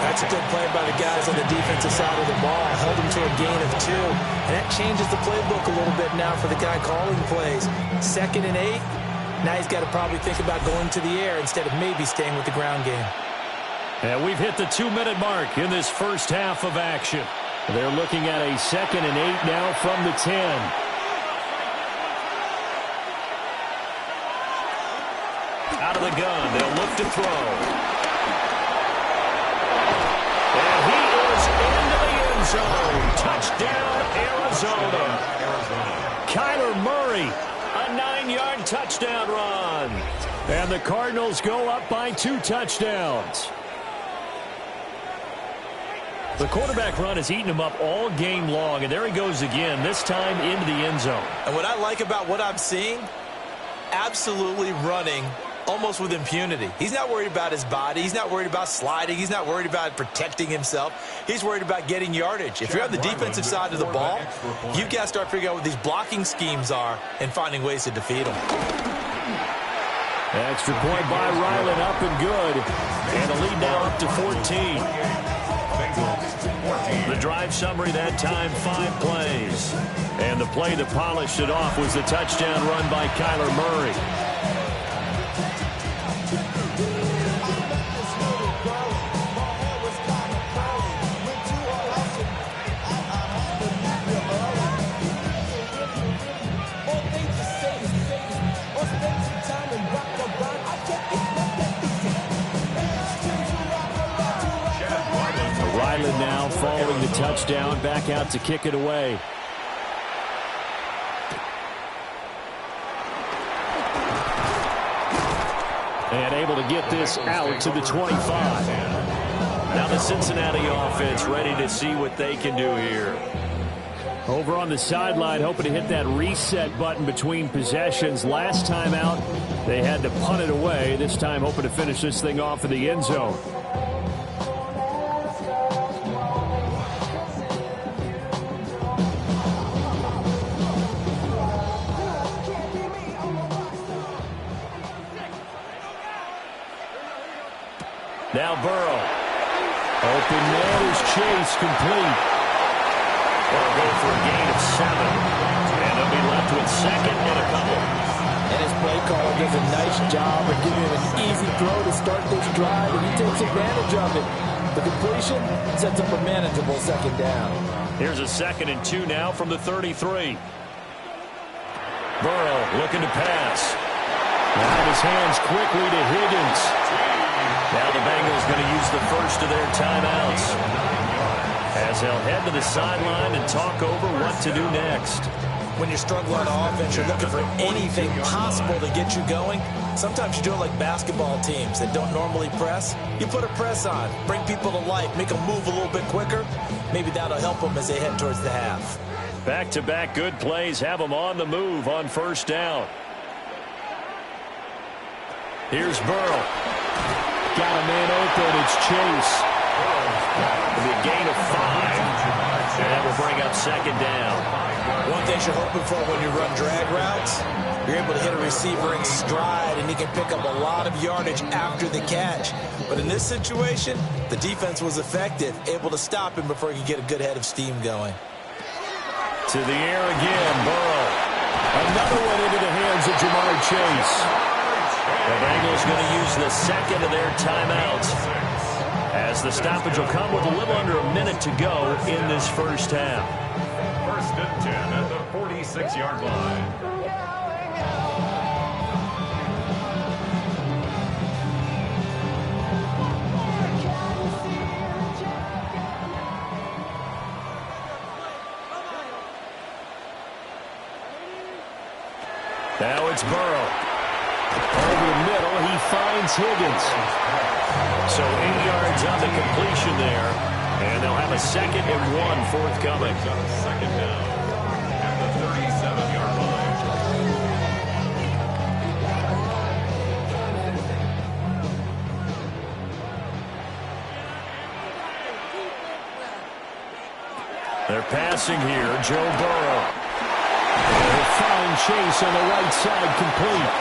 That's a good play by the guys on the defensive side of the ball. Held him to a gain of 2. And that changes the playbook a little bit now for the guy calling plays. 2nd and 8. Now he's got to probably think about going to the air instead of maybe staying with the ground game. And we've hit the 2-minute mark in this first half of action. They're looking at a 2nd and 8 now from the 10. the gun. They'll look to throw. And he is into the end zone. Touchdown, Arizona. Kyler Murray, a 9-yard touchdown run. And the Cardinals go up by 2 touchdowns. The quarterback run has eaten him up all game long, and there he goes again, this time into the end zone. And what I like about what I'm seeing, absolutely running almost with impunity. He's not worried about his body. He's not worried about sliding. He's not worried about protecting himself. He's worried about getting yardage. If you're on the defensive side of the ball, you've got to start figuring out what these blocking schemes are and finding ways to defeat them. Extra point by Ryland, up and good. And the lead now up to 14. The drive summary that time, 5 plays. And the play that polished it off was the touchdown run by Kyler Murray. Ryland now following the touchdown, back out to kick it away. And able to get this out to the 25. Now the Cincinnati offense ready to see what they can do here. Over on the sideline, hoping to hit that reset button between possessions. Last time out, they had to punt it away. This time hoping to finish this thing off in the end zone. Now Burrow. Open man is Chase, complete. They'll go for a gain of 7. And they'll be left with second and a couple. And his play caller does a nice job of giving him an easy throw to start this drive, and he takes advantage of it. The completion sets up a manageable second down. Here's a 2nd and 2 now from the 33. Burrow looking to pass. Out his hands quickly to Higgins. Now the Bengals going to use the first of their timeouts, as they'll head to the sideline and talk over what to do next. When you're struggling on offense, you're looking for anything possible to get you going. Sometimes you do it like basketball teams that don't normally press. You put a press on, bring people to life, make them move a little bit quicker. Maybe that'll help them as they head towards the half. Back-to-back good plays have them on the move on first down. Here's Burrow. Got a man open. It's Chase. It'll be a gain of 5. And that will bring up second down. One thing you're hoping for when you run drag routes, you're able to hit a receiver in stride, and he can pick up a lot of yardage after the catch. But in this situation, the defense was effective, able to stop him before he could get a good head of steam going. To the air again, Burrow. Another one into the hands of Jamar Chase. The Bengals going to use the second of their timeouts, as the stoppage will come with a little under a minute to go in this first half. 1st and 10 at the 46-yard line. Now it's Burrow. Over the middle, he finds Higgins. So 8 yards on the completion there. And they'll have a 2nd and 1 forthcoming. Second down at the 37-yard line. They're passing here, Joe Burrow. They'll find Chase on the right side, complete.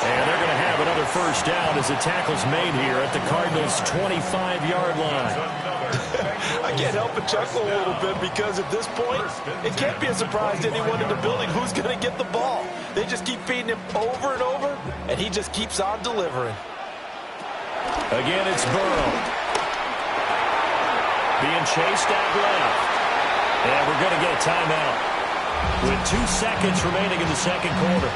And they're going to have another first down as the tackle's made here at the Cardinals' 25-yard line. I can't help but chuckle a little bit, because at this point, it can't be a surprise to anyone in the building who's going to get the ball. They just keep feeding him over and over, and he just keeps on delivering. Again, it's Burrow. Being chased out left. And we're going to get a timeout with 2 seconds remaining in the second quarter.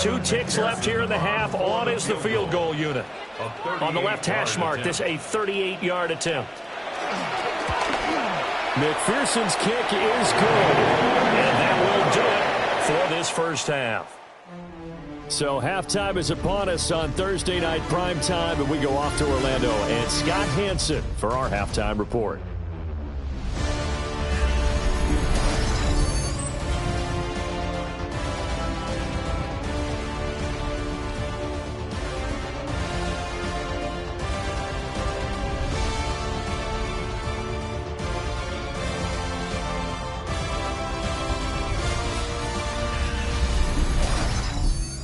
2 ticks left here in the half. On is the field goal unit. On the left hash mark, this a 38-yard attempt. McPherson's kick is good. And that will do it for this first half. So halftime is upon us on Thursday night primetime, and we go off to Orlando. And Scott Hansen for our halftime report.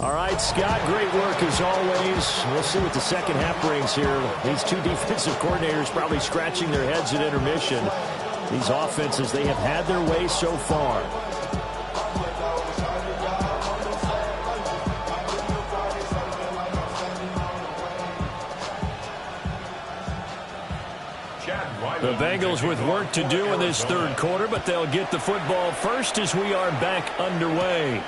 All right, Scott, great work as always. We'll see what the second half brings here. These two defensive coordinators probably scratching their heads at intermission. These offenses, they have had their way so far. The Bengals with work to do in this third quarter, but they'll get the football first as we are back underway.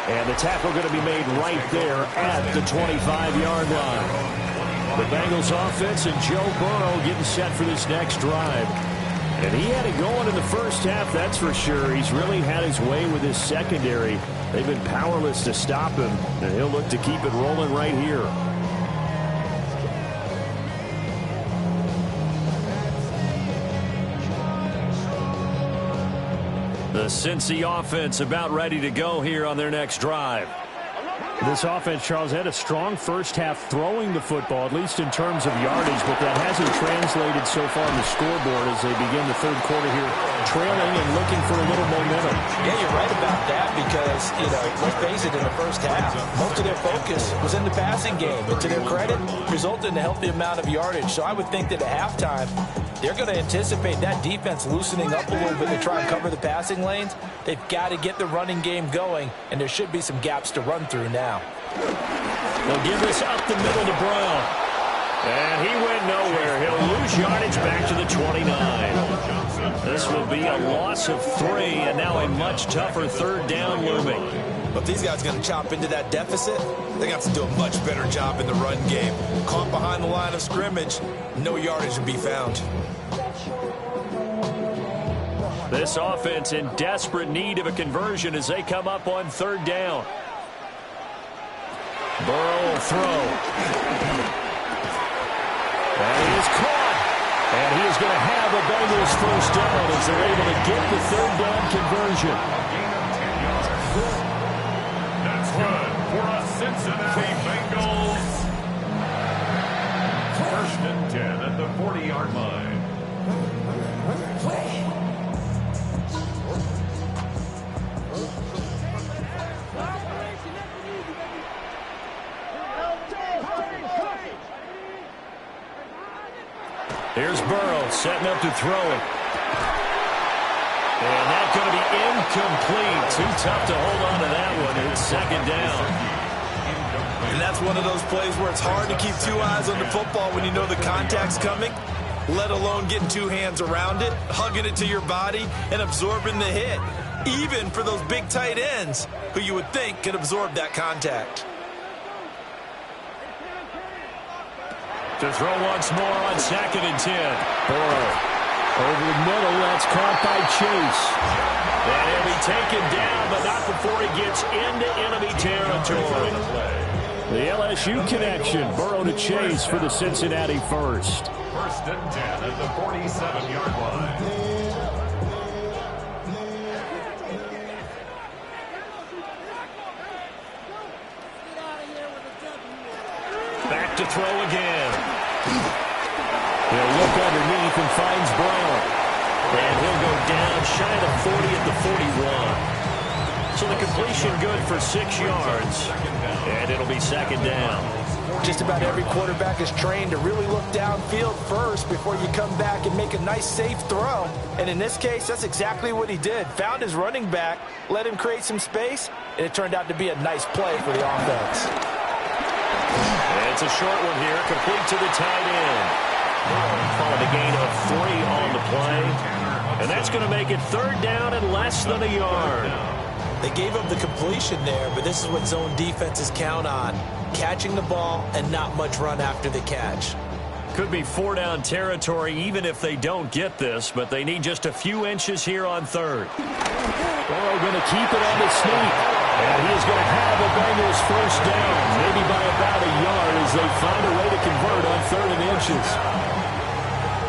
And the tackle going to be made right there at the 25-yard line. The Bengals offense and Joe Burrow getting set for this next drive. And he had it going in the first half, that's for sure. He's really had his way with his secondary. They've been powerless to stop him, and he'll look to keep it rolling right here. The Cincy offense about ready to go here on their next drive. This offense, Charles, had a strong first half throwing the football, at least in terms of yardage, but that hasn't translated so far on the scoreboard as they begin the third quarter here, trailing and looking for a little momentum. Yeah, you're right about that because, let's face it, in the first half, most of their focus was in the passing game. And to their credit, resulted in a healthy amount of yardage. So I would think that at halftime, they're going to anticipate that defense loosening up a little bit to try and cover the passing lanes. They've got to get the running game going, and there should be some gaps to run through now. They'll give this up the middle to Brown. And he went nowhere. He'll lose yardage back to the 29. This will be a loss of 3, and now a much tougher third down looming. But these guys are going to chop into that deficit. They got to do a much better job in the run game. Caught behind the line of scrimmage, no yardage to be found. This offense in desperate need of a conversion as they come up on third down. Burrow will throw. And he is caught. And he is going to have a Bengals first down as they're able to get the third down conversion. That's good for a Cincinnati Bengals. First and 10 at the 40-yard line. Here's Burrow setting up to throw it. And that's going to be incomplete. Too tough to hold on to that one. It's second down. And that's one of those plays where it's hard to keep two eyes on the football when you know the contact's coming, let alone getting two hands around it, hugging it to your body, and absorbing the hit. Even for those big tight ends who you would think could absorb that contact. To throw once more on second and 10. Burrow over the middle. That's caught by Chase. And he'll be taken down, but not before he gets into enemy territory. The LSU connection. Burrow to Chase for the Cincinnati first. First and 10 at the 47-yard line. Back to throw again. He'll look underneath and finds Brown. And he'll go down shy of 40 at the 41. So the completion good for 6 yards. And it'll be second down. Just about every quarterback is trained to really look downfield first before you come back and make a nice, safe throw. And in this case, that's exactly what he did. Found his running back, let him create some space, and it turned out to be a nice play for the offense. It's a short one here, complete to the tight end. Calling a gain of 3 on the play. And that's going to make it third down and less than a yard. They gave up the completion there, but this is what zone defenses count on. Catching the ball and not much run after the catch. Could be 4-down territory even if they don't get this, but they need just a few inches here on third. Burrow going to keep it on the sneak. And he is going to have the Bengals first down, maybe by about a yard as they find a way to convert on 3rd and inches.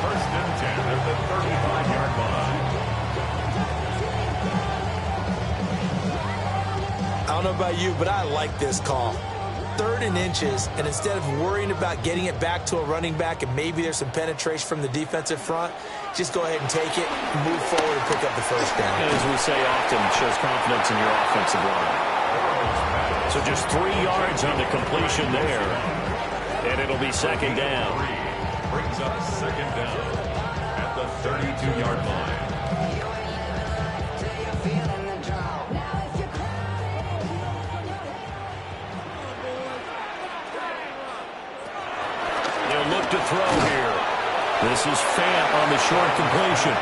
First and 10 at the 35-yard line. I don't know about you, but I like this call. 3rd and inches, and instead of worrying about getting it back to a running back and maybe there's some penetration from the defensive front, just go ahead and take it, move forward, and pick up the first down. And as we say often, it shows confidence in your offensive line. So just 3 yards on the completion there, and it'll be second down. Brings up second down at the 32-yard line. Look to throw here. This is Fant on the short completion.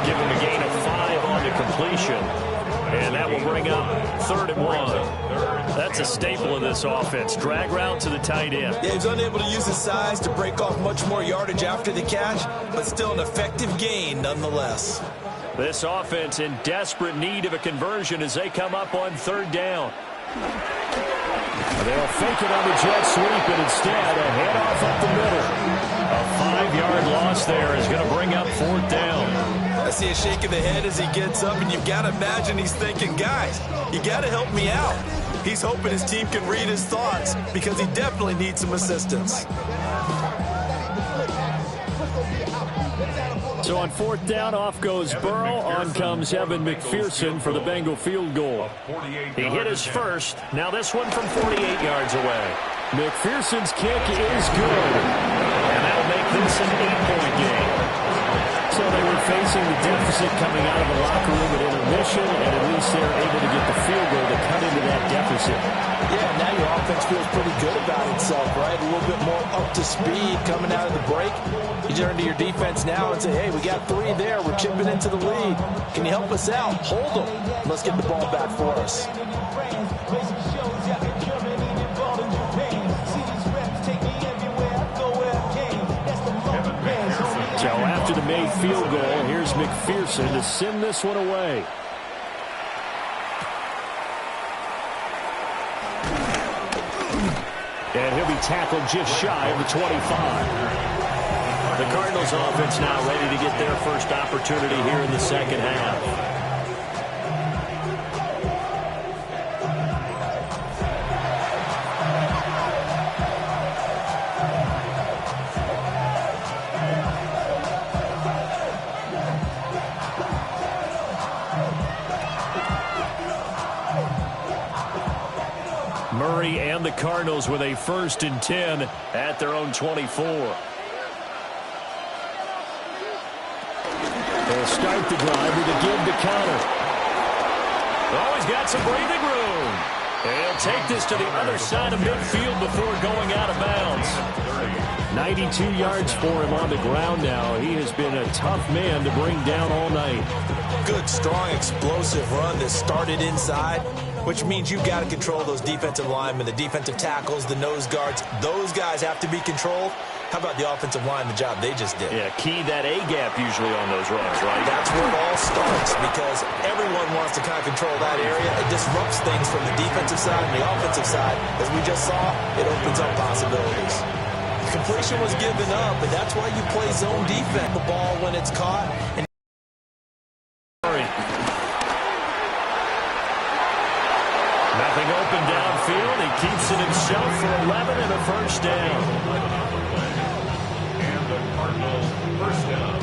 Give him a gain of 5 on the completion. And that will bring up 3rd and 1. That's a staple of this offense. Drag route to the tight end. Yeah, he's unable to use his size to break off much more yardage after the catch, but still an effective gain nonetheless. This offense in desperate need of a conversion as they come up on 3rd down. They'll fake it on the jet sweep, and instead a handoff up the middle. A 5-yard loss there is going to bring up 4th down. I see a shake of the head as he gets up, and you've got to imagine he's thinking, guys, you got to help me out. He's hoping his team can read his thoughts because he definitely needs some assistance. So on 4th down, off goes Burrow. On comes Evan McPherson for the Bengal field goal. He hit his first. Now this one from 48 yards away. McPherson's kick is good. And that'll make this an 8-point game. So they were facing the deficit coming out of the locker room at intermission, and at least they're able to get the field goal to cut into that deficit. Yeah, now your offense feels pretty good about itself, right? A little bit more up to speed coming out of the break. You turn to your defense now and say, hey, we got 3 there. We're chipping into the lead. Can you help us out? Hold them. Let's get the ball back for us. So after the made field goal, here's McPherson to send this one away. And he'll be tackled just shy of the 25. The Cardinals offense now ready to get their first opportunity here in the second half. Murray and the Cardinals with a 1st and 10 at their own 24. They'll start the drive with a give to counter. Oh, he's got some breathing room. He'll take this to the other side of midfield before going out of bounds. 92 yards for him on the ground now. He has been a tough man to bring down all night. Good, strong, explosive run that started inside, which means you've got to control those defensive linemen, the defensive tackles, the nose guards. Those guys have to be controlled. How about the offensive line, the job they just did? Yeah, key that A-gap usually on those runs, right? That's where it all starts because everyone wants to kind of control that area. It disrupts things from the defensive side and the offensive side. As we just saw, it opens up possibilities. Completion was given up, but that's why you play zone defense. The ball when it's caught. And nothing open downfield. He keeps it himself for 11 and a first down. And the Cardinals first down.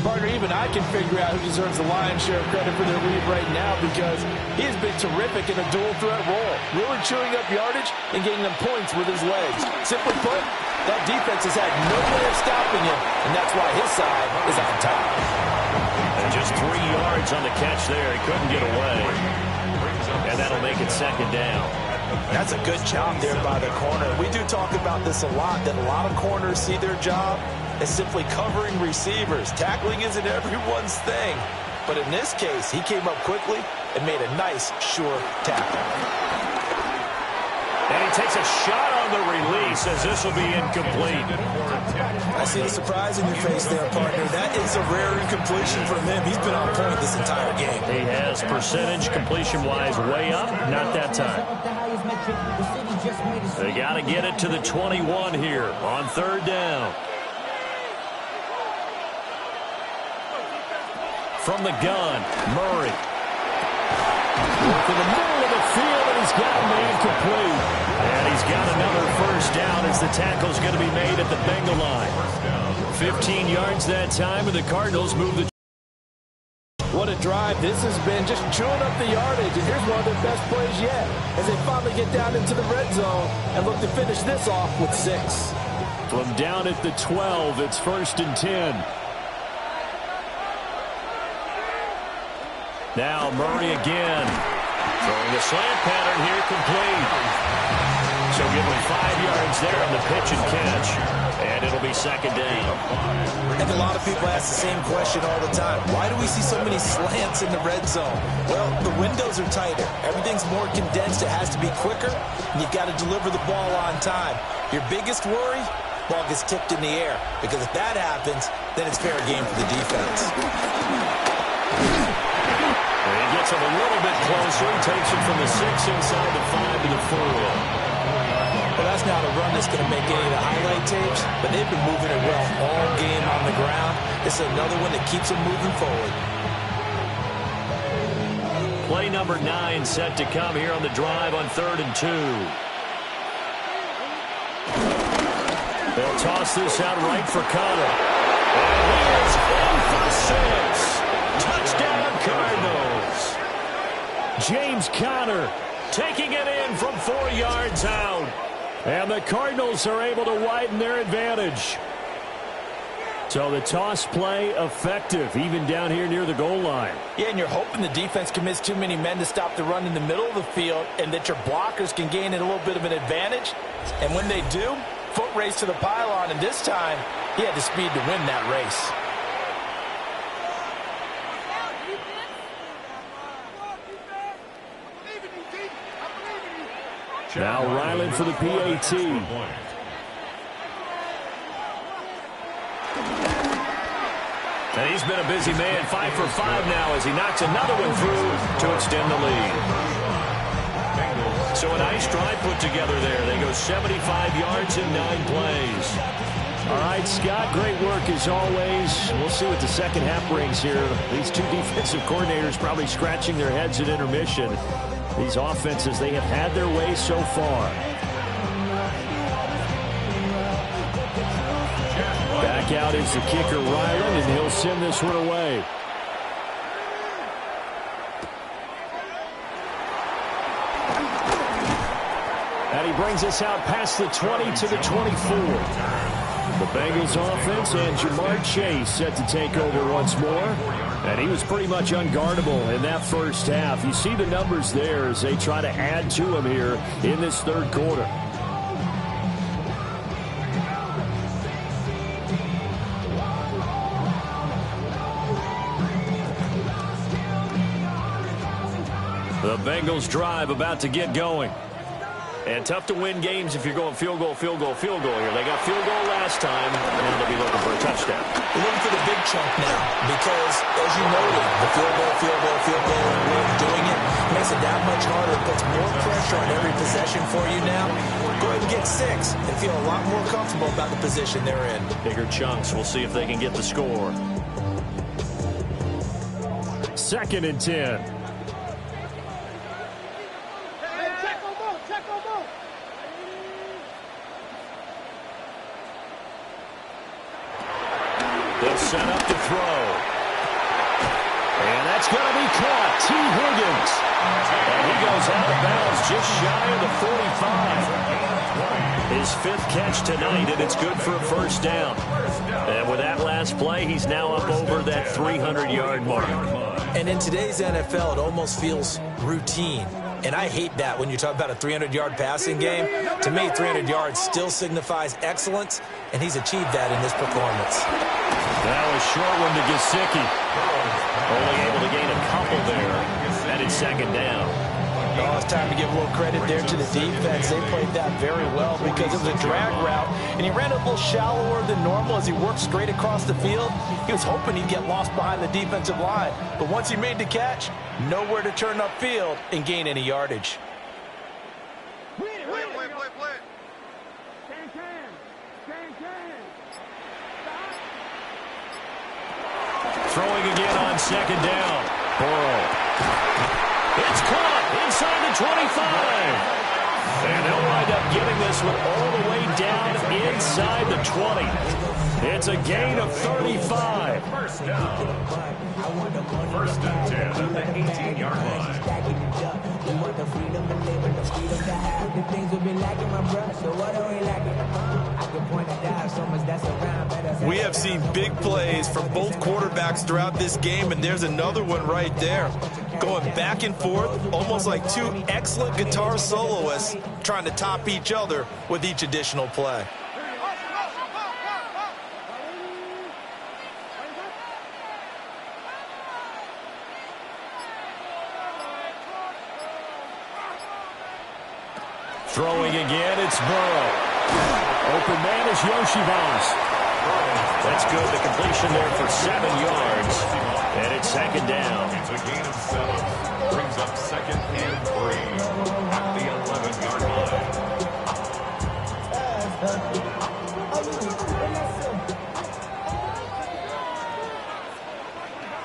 Partner, even I can figure out who deserves the lion's share of credit for their lead right now because he has been terrific in a dual threat role, really chewing up yardage and getting them points with his legs. Simply put, that defense has had no way of stopping him, and that's why his side is on top. And just 3 yards on the catch there. He couldn't get away. And that'll make it second down. That's a good job there by the corner. We do talk about this a lot, that a lot of corners see their job as simply covering receivers. Tackling isn't everyone's thing. But in this case, he came up quickly and made a nice, sure tackle. And he takes a shot on the release as this will be incomplete. I see the surprise in your face there, partner. That is a rare incompletion from him. He's been on point this entire game. He has percentage completion-wise way up. Not that time. They got to get it to the 21 here on 3rd down. From the gun, Murray. Working the middle of the field, and he's got a man complete. And he's got another first down as the tackle's going to be made at the Bengal line. 15 yards that time, and the Cardinals move the... What a drive this has been, just chewing up the yardage. And here's one of their best plays yet as they finally get down into the red zone and look to finish this off with 6. From down at the 12, it's 1st and 10. Now Murray again. Throwing the slant pattern here, complete. So give him 5 yards there on the pitch and catch. And it'll be 2nd down. I think a lot of people ask the same question all the time. Why do we see so many slants in the red zone? Well, the windows are tighter. Everything's more condensed. It has to be quicker. And you've got to deliver the ball on time. Your biggest worry? Ball gets tipped in the air. Because if that happens, then it's fair game for the defense. And he gets him a little bit closer. He takes him from the 6 inside the 5 to the 4. Well, that's not a run that's going to make any of the highlight tapes, but they've been moving it well all game on the ground. This is another one that keeps them moving forward. Play number 9 set to come here on the drive on 3rd and 2. They'll toss this out right for Connor. And he is in for 6. Touchdown, Cardinals. James Conner taking it in from 4 yards out. And the Cardinals are able to widen their advantage. So the toss play effective, even down here near the goal line. Yeah, and you're hoping the defense commits too many men to stop the run in the middle of the field and that your blockers can gain a little bit of an advantage. And when they do, foot race to the pylon, and this time he had the speed to win that race. Now Ryland for the PAT. And he's been a busy man, 5 for 5 now as he knocks another one through to extend the lead. So a nice drive put together there. They go 75 yards in 9 plays. All right, Scott, great work as always. We'll see what the second half brings here. These two defensive coordinators probably scratching their heads at intermission. These offenses, they have had their way so far. Back out is the kicker, Ryland, and he'll send this one away. And he brings us out past the 20 to the 24. The Bengals offense and Jamar Chase set to take over once more. And he was pretty much unguardable in that first half. You see the numbers there as they try to add to him here in this 3rd quarter. The Bengals drive about to get going. And tough to win games if you're going field goal, field goal, field goal here. They got field goal last time, and they'll be looking for a touchdown. They're looking for the big chunk now because, as you noted, the field goal way of doing it makes it that much harder. It puts more pressure on every possession for you now. Go ahead and get 6 and feel a lot more comfortable about the position they're in. Bigger chunks. We'll see if they can get the score. 2nd and 10. They'll set up to throw. And that's going to be caught. T. Higgins. And he goes out of bounds just shy of the 45. His 5th catch tonight, and it's good for a first down. And with that last play, he's now up over that 300-yard mark. And in today's NFL, it almost feels routine. And I hate that when you talk about a 300-yard passing game. To me, 300 yards still signifies excellence, and he's achieved that in this performance. That was short one to Gesicki. Only able to gain a couple there. And it's second down. Oh, it's time to give a little credit there to the defense. They played that very well because it was a drag route, and he ran a little shallower than normal as he worked straight across the field. He was hoping he'd get lost behind the defensive line, but once he made the catch, nowhere to turn upfield and gain any yardage. Throwing again on second down. Burrow. It's caught inside the 25. And they'll wind up getting this one all the way down inside the 20. It's a gain of 35. First down. First and 10 at the 18-yard line. We have seen big plays from both quarterbacks throughout this game, and there's another one right there. Going back and forth, almost like two excellent guitar soloists trying to top each other with each additional play. Throwing again, it's Burrow. Open man is Yoshivas. That's good. The completion there for 7 yards. And it's second down. It's a gain of 7. Brings up second and 3 at the 11-yard line.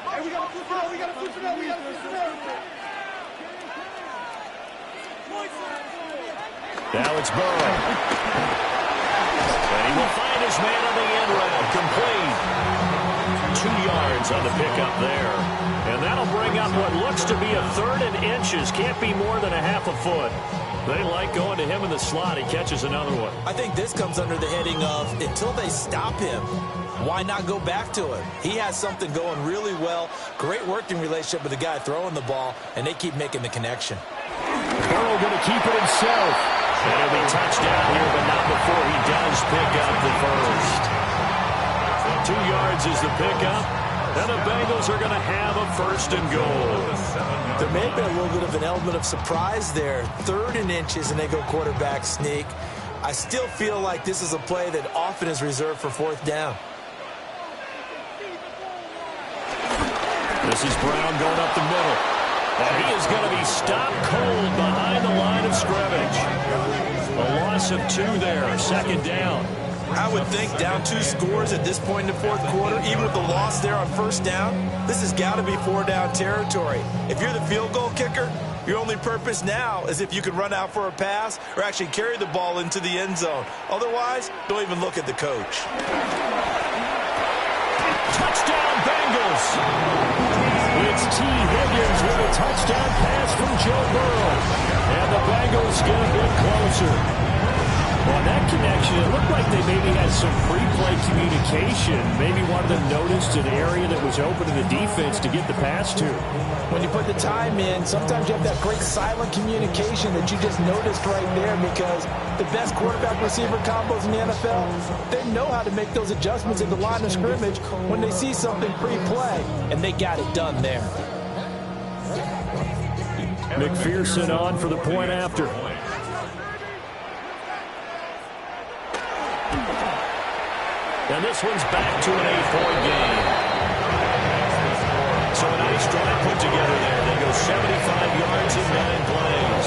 Hey, we got to switch it up. Now it's Burrow. And he will find his man on the end round. Complete. 2 yards on the pickup there. And that'll bring up what looks to be a 3rd and inches. Can't be more than a half a foot. They like going to him in the slot. He catches another one. I think this comes under the heading of until they stop him, why not go back to it? He has something going really well. Great working relationship with the guy throwing the ball, and they keep making the connection. Burrow going to keep it himself. And it'll be touchdown here, but not before he does pick up the first. 2 yards is the pickup, and the Bengals are going to have a 1st and goal. There may have been a little bit of an element of surprise there. 3rd and inches, and they go quarterback sneak. I still feel like this is a play that often is reserved for 4th down. This is Brown going up the middle. And he is going to be stopped cold behind the line of scrimmage. A loss of 2 there, 2nd down. I would think down 2 scores at this point in the 4th quarter, even with the loss there on 1st down, this has got to be 4-down territory. If you're the field goal kicker, your only purpose now is if you can run out for a pass or actually carry the ball into the end zone. Otherwise, don't even look at the coach. Touchdown, Bengals! It's T. Higgins with a touchdown pass from Joe Burrow. And the Bengals get a bit closer. Well, that connection, it looked like they maybe had some pre-play communication. Maybe one of them noticed an area that was open to the defense to get the pass to. When you put the time in, sometimes you have that great silent communication that you just noticed right there, because the best quarterback-receiver combos in the NFL, they know how to make those adjustments in the line of scrimmage when they see something pre-play, and they got it done there. McPherson on for the point after. And this one's back to an 8-point game. So a nice drive put together there. They go 75 yards in 9 plays.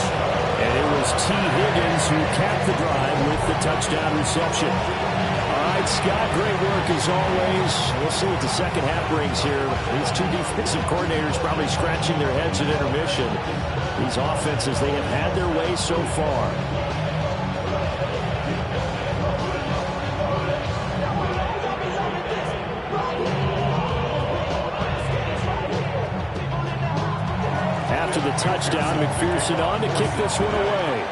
And it was T. Higgins who capped the drive with the touchdown reception. All right, Scott, great work as always. We'll see what the second half brings here. These 2 defensive coordinators probably scratching their heads at intermission. These offenses, they have had their way so far. After the touchdown, McPherson on to kick this one away.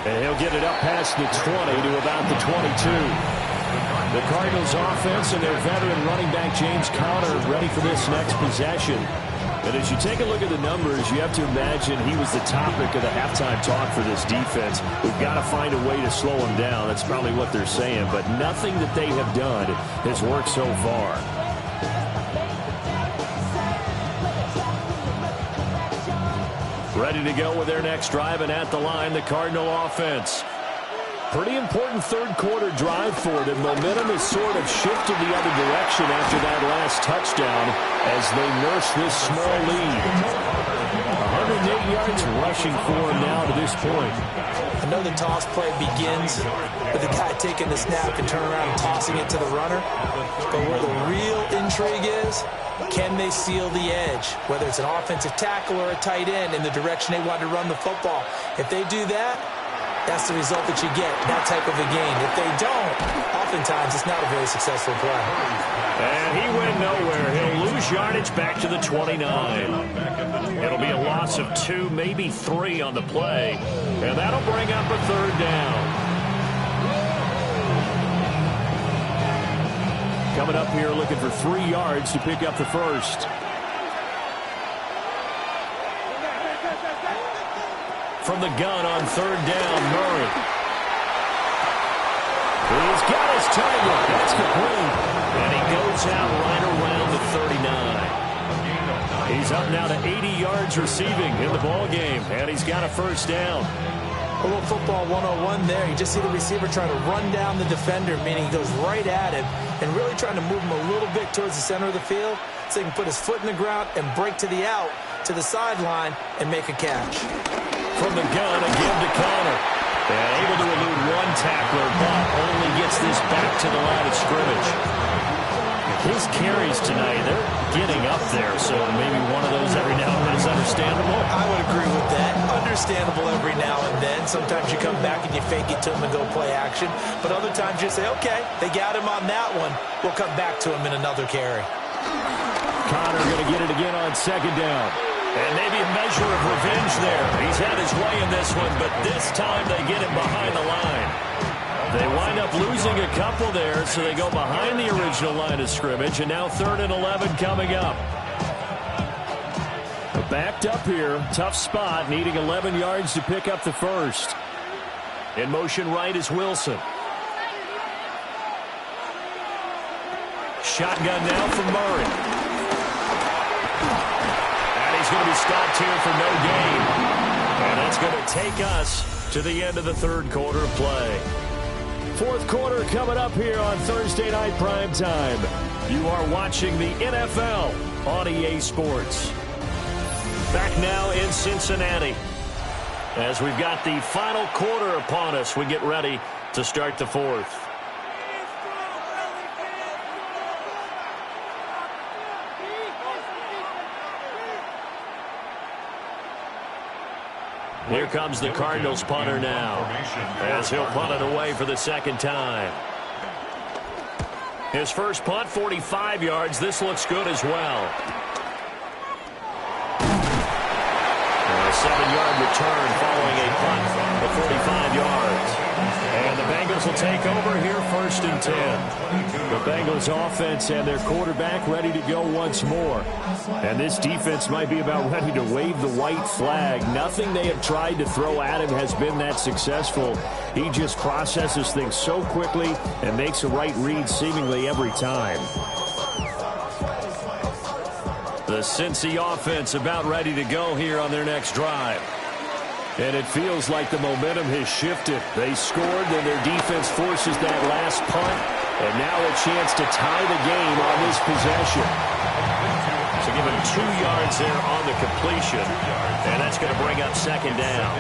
And he'll get it up past the 20 to about the 22. The Cardinals offense and their veteran running back James Conner ready for this next possession. And as you take a look at the numbers, you have to imagine he was the topic of the halftime talk for this defense. We've got to find a way to slow him down. That's probably what they're saying. But nothing that they have done has worked so far. Ready to go with their next drive, and at the line, the Cardinal offense. Pretty important third-quarter drive for them. Momentum has sort of shifted the other direction after that last touchdown as they nurse this small lead. 108 yards rushing for him now to this point. I know the toss play begins with the guy taking the snap and turning around and tossing it to the runner. But where the real intrigue is, can they seal the edge? Whether it's an offensive tackle or a tight end in the direction they want to run the football. If they do that, that's the result that you get, that type of a game. If they don't, oftentimes it's not a very successful play. And he went nowhere. He'll lose yardage back to the 29. It'll be a loss of 2, maybe 3 on the play. And that'll bring up a third down. Coming up here looking for 3 yards to pick up the first. From the gun on third down, Murray. He's got his target. That's complete. And he goes out right around the 39. He's up now to 80 yards receiving in the ball game, and he's got a first down. A little football 101 there. You just see the receiver trying to run down the defender, meaning he goes right at him and really trying to move him a little bit towards the center of the field so he can put his foot in the ground and break to the out, to the sideline, and make a catch. From the gun, again to Conner. And able to elude one tackler, but only gets this back to the line of scrimmage. His carries tonight, they're getting up there, so maybe one of those every now and then is understandable. I would agree with that. Understandable every now and then. Sometimes you come back and you fake it to him and go play action. But other times you say, okay, they got him on that one. We'll come back to him in another carry. Conner going to get it again on second down. And maybe a measure of revenge there. He's had his way in this one, but this time they get him behind the line. They wind up losing a couple there, so they go behind the original line of scrimmage, and now 3rd and 11 coming up. Backed up here, tough spot, needing 11 yards to pick up the first. In motion right is Wilson. Shotgun now from Murray. He's going to be stopped here for no gain. And that's going to take us to the end of the third quarter of play. Fourth quarter coming up here on Thursday Night Primetime. You are watching the NFL on EA Sports. Back now in Cincinnati. As we've got the final quarter upon us, we get ready to start the fourth. Here comes the Cardinals punter now, as he'll punt it away for the second time. His first punt, 45 yards. This looks good as well. A 7-yard return following a punt of 45 yards. And the Bengals will take over here 1st and 10. The Bengals offense and their quarterback ready to go once more. And this defense might be about ready to wave the white flag. Nothing they have tried to throw at him has been that successful. He just processes things so quickly and makes a right read seemingly every time. The Cincy offense about ready to go here on their next drive. And it feels like the momentum has shifted. They scored, then their defense forces that last punt. And now a chance to tie the game on this possession. So give him 2 yards there on the completion. And that's going to bring up second down.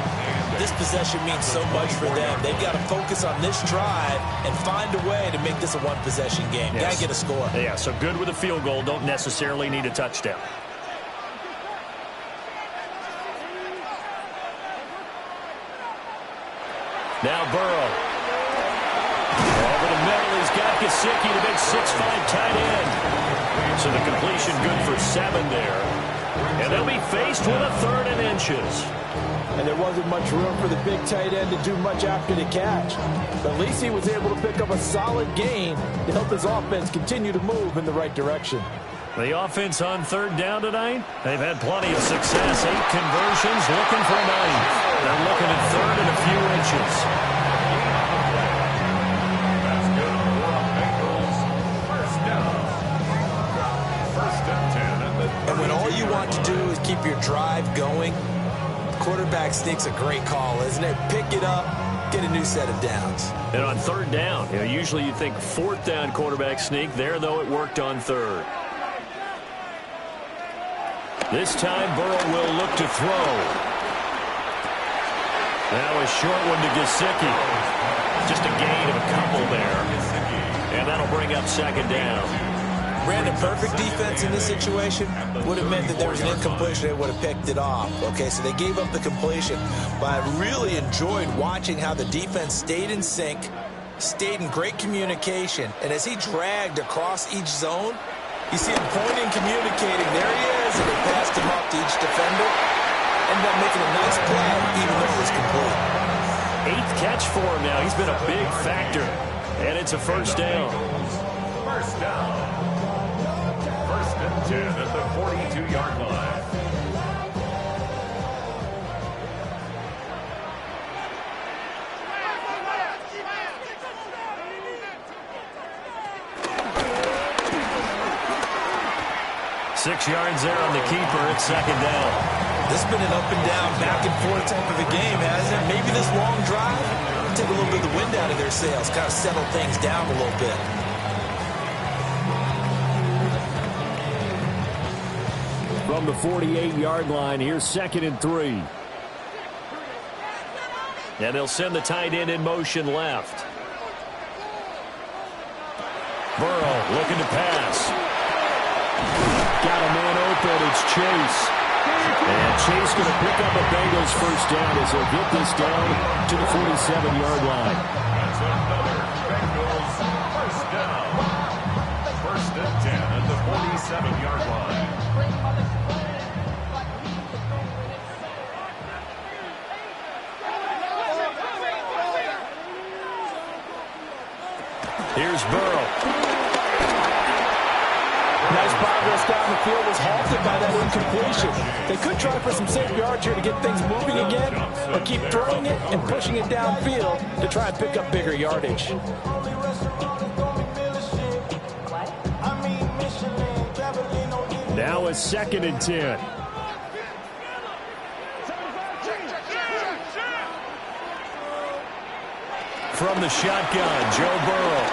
This possession means so much for them. They've got to focus on this drive and find a way to make this a one-possession game. Yes. Got to get a score. Yeah, so good with a field goal. Don't necessarily need a touchdown. Now Burrow. Over the middle, he's got Gesicki, the big 6'5" tight end. So the completion good for 7 there. And they'll be faced with a 3rd and inches. And there wasn't much room for the big tight end to do much after the catch. But at least he was able to pick up a solid gain to help his offense continue to move in the right direction. The offense on 3rd down tonight, they've had plenty of success. 8 conversions, looking for 9. They're looking at 3rd and a few inches. That's good for Bengals. First down. First and 10. And when all you want to do is keep your drive going, quarterback sneak's a great call, isn't it? Pick it up, get a new set of downs. And on 3rd down, usually you think 4th down quarterback sneak. There, though, it worked on 3rd. This time, Burrow will look to throw. Now a short one to Gesicki. Just a gain of a couple there. And that'll bring up 2nd down. Brandon, perfect defense in this situation would have meant that there was an incompletion. They would have picked it off. Okay, so they gave up the completion. But I really enjoyed watching how the defense stayed in sync, stayed in great communication. And as he dragged across each zone, you see him pointing, communicating. There he is, and they passed him up to each defender. Ended up making a nice play, even though it was complete. 8th catch for him now. He's been a big factor. And it's a 1st down. First down. 1st and 10 at the 42-yard line. Six yards there on the keeper. It's 2nd down. This has been an up and down, back and forth type of a game, hasn't it? Maybe this long drive take a little bit of the wind out of their sails, kind of settle things down a little bit. From the 48-yard line, here's 2nd and 3. And they'll send the tight end in motion left. Burrow looking to pass. Got a man open. It's Chase. And Chase going to pick up a Bengals 1st down as he'll get this down to the 47-yard line. That's another Bengals 1st down. 1st and 10 at the 47-yard line. Here's Burrow. Nice progress down the field was halted by that incompletion. They could try for some safe yards here to get things moving again, or keep throwing it and pushing it downfield to try and pick up bigger yardage. Now it's 2nd and 10. From the shotgun, Joe Burrow.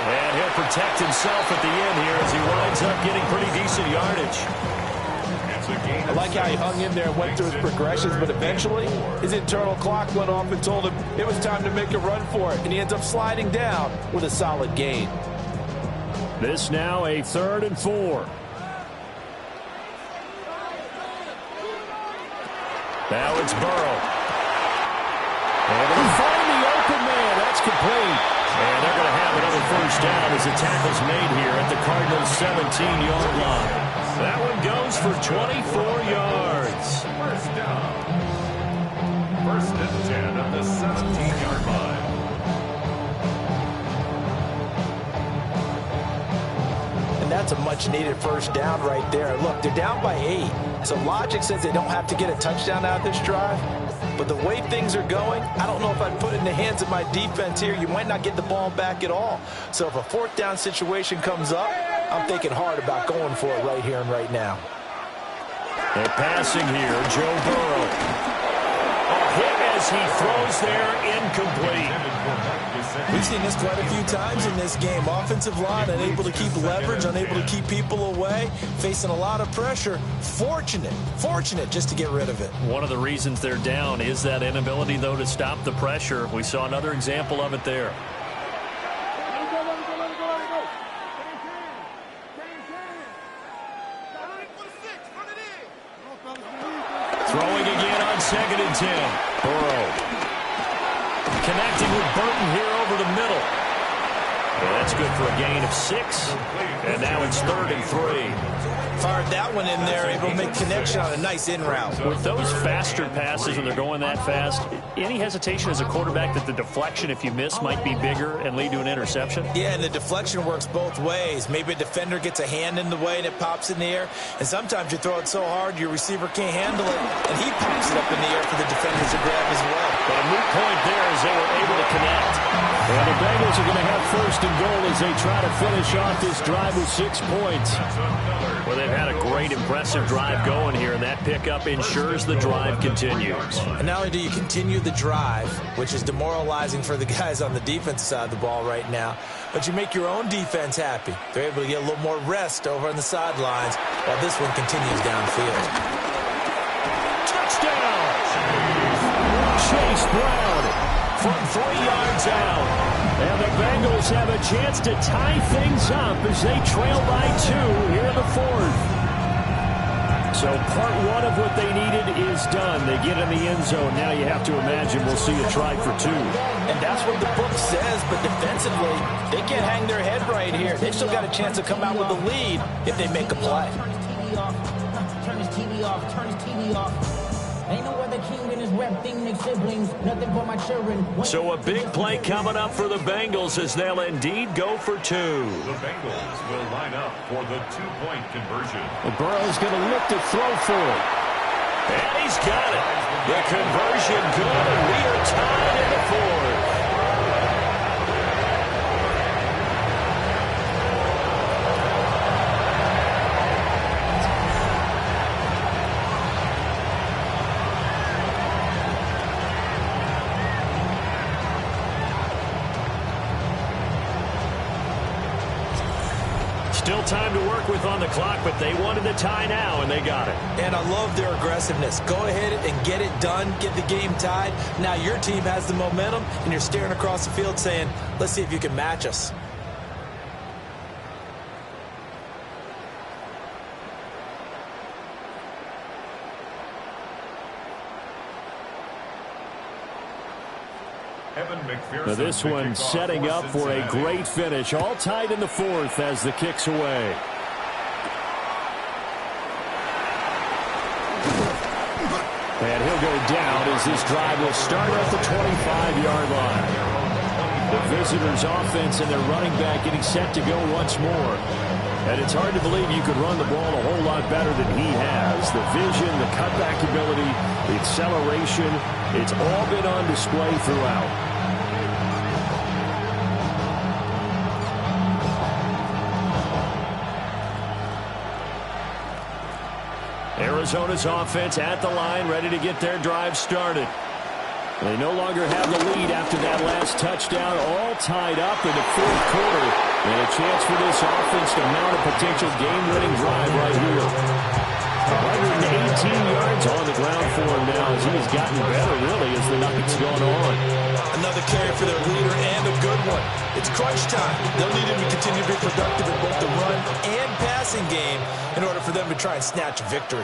And he'll protect himself at the end here as he winds up getting pretty decent yardage. I like how he hung in there and went through his progressions, but eventually his internal clock went off and told him it was time to make a run for it, and he ends up sliding down with a solid gain. This now a 3rd and 4. Now it's Burrow. And they'll find the open man. That's complete. And they're going to have another 1st down as the tackle's made here at the Cardinals' 17-yard line. That one goes for 24 yards. 1st down. 1st and 10 at the 17-yard line. And that's a much-needed 1st down right there. Look, they're down by 8. So logic says they don't have to get a touchdown out of this drive. But the way things are going, I don't know if I'd put it in the hands of my defense here. You might not get the ball back at all. So if a 4th down situation comes up, I'm thinking hard about going for it right here and right now. They're passing here, Joe Burrow. A hit as he throws there, incomplete. We've seen this quite a few times in this game. Offensive line unable to keep leverage, unable to keep people away, facing a lot of pressure. Fortunate just to get rid of it. One of the reasons they're down is that inability, though, to stop the pressure. We saw another example of it there. Throwing again on 2nd and 10. Burrow connecting with Burton here over the middle. And that's good for a gain of 6. And now it's 3rd and 3. Fired that one in there, able to make connection on a nice in route. With those faster passes when they're going that fast, any hesitation as a quarterback that the deflection, if you miss, might be bigger and lead to an interception? Yeah, and the deflection works both ways. Maybe a defender gets a hand in the way and it pops in the air. And sometimes you throw it so hard your receiver can't handle it, and he pops it up in the air for the defenders to grab as well. But a moot point there as they were able to connect. And the Bengals are going to have 1st and goal as they try to finish off this drive with 6 points. Well, they've had a great, impressive drive going here, and that pickup ensures the drive continues. And not only do you continue the drive, which is demoralizing for the guys on the defensive side of the ball right now, but you make your own defense happy. They're able to get a little more rest over on the sidelines while this one continues downfield. Touchdown! Chase Brown from 3 yards out. And the Bengals have a chance to tie things up as they trail by 2 here in the 4th. So part 1 of what they needed is done. They get in the end zone. Now you have to imagine we'll see a try for 2. And that's what the book says, but defensively, they can't hang their head right here. They've still got a chance to come out with a lead if they make a play. Turn his TV off, turn his TV off. Ain't no other king in his rep thing, make siblings, nothing for my children. So a big play coming up for the Bengals as they'll indeed go for 2. The Bengals will line up for the 2-point conversion. Well, Burrow's going to look to throw for it. And he's got it. The conversion good, and we are tied in the 4th. Still time to work with on the clock, but they wanted the tie now, and they got it. And I love their aggressiveness. Go ahead and get it done, get the game tied. Now your team has the momentum, and you're staring across the field saying, let's see if you can match us. Now this one setting up for a great finish. All tied in the 4th as the kick's away. And he'll go down as this drive will start at the 25-yard line. The visitors' offense and their running back getting set to go once more. And it's hard to believe you could run the ball a whole lot better than he has. The vision, the cutback ability, the acceleration, it's all been on display throughout. Arizona's offense at the line, ready to get their drive started. They no longer have the lead after that last touchdown, all tied up in the 4th quarter. And a chance for this offense to mount a potential game-winning drive right here. 118 yards on the ground for him now as he has gotten better, really, as the night's gone on. Another carry for their leader and a good one. It's crunch time. They'll need him to continue to be productive in both the run and passing game in order for them to try and snatch a victory.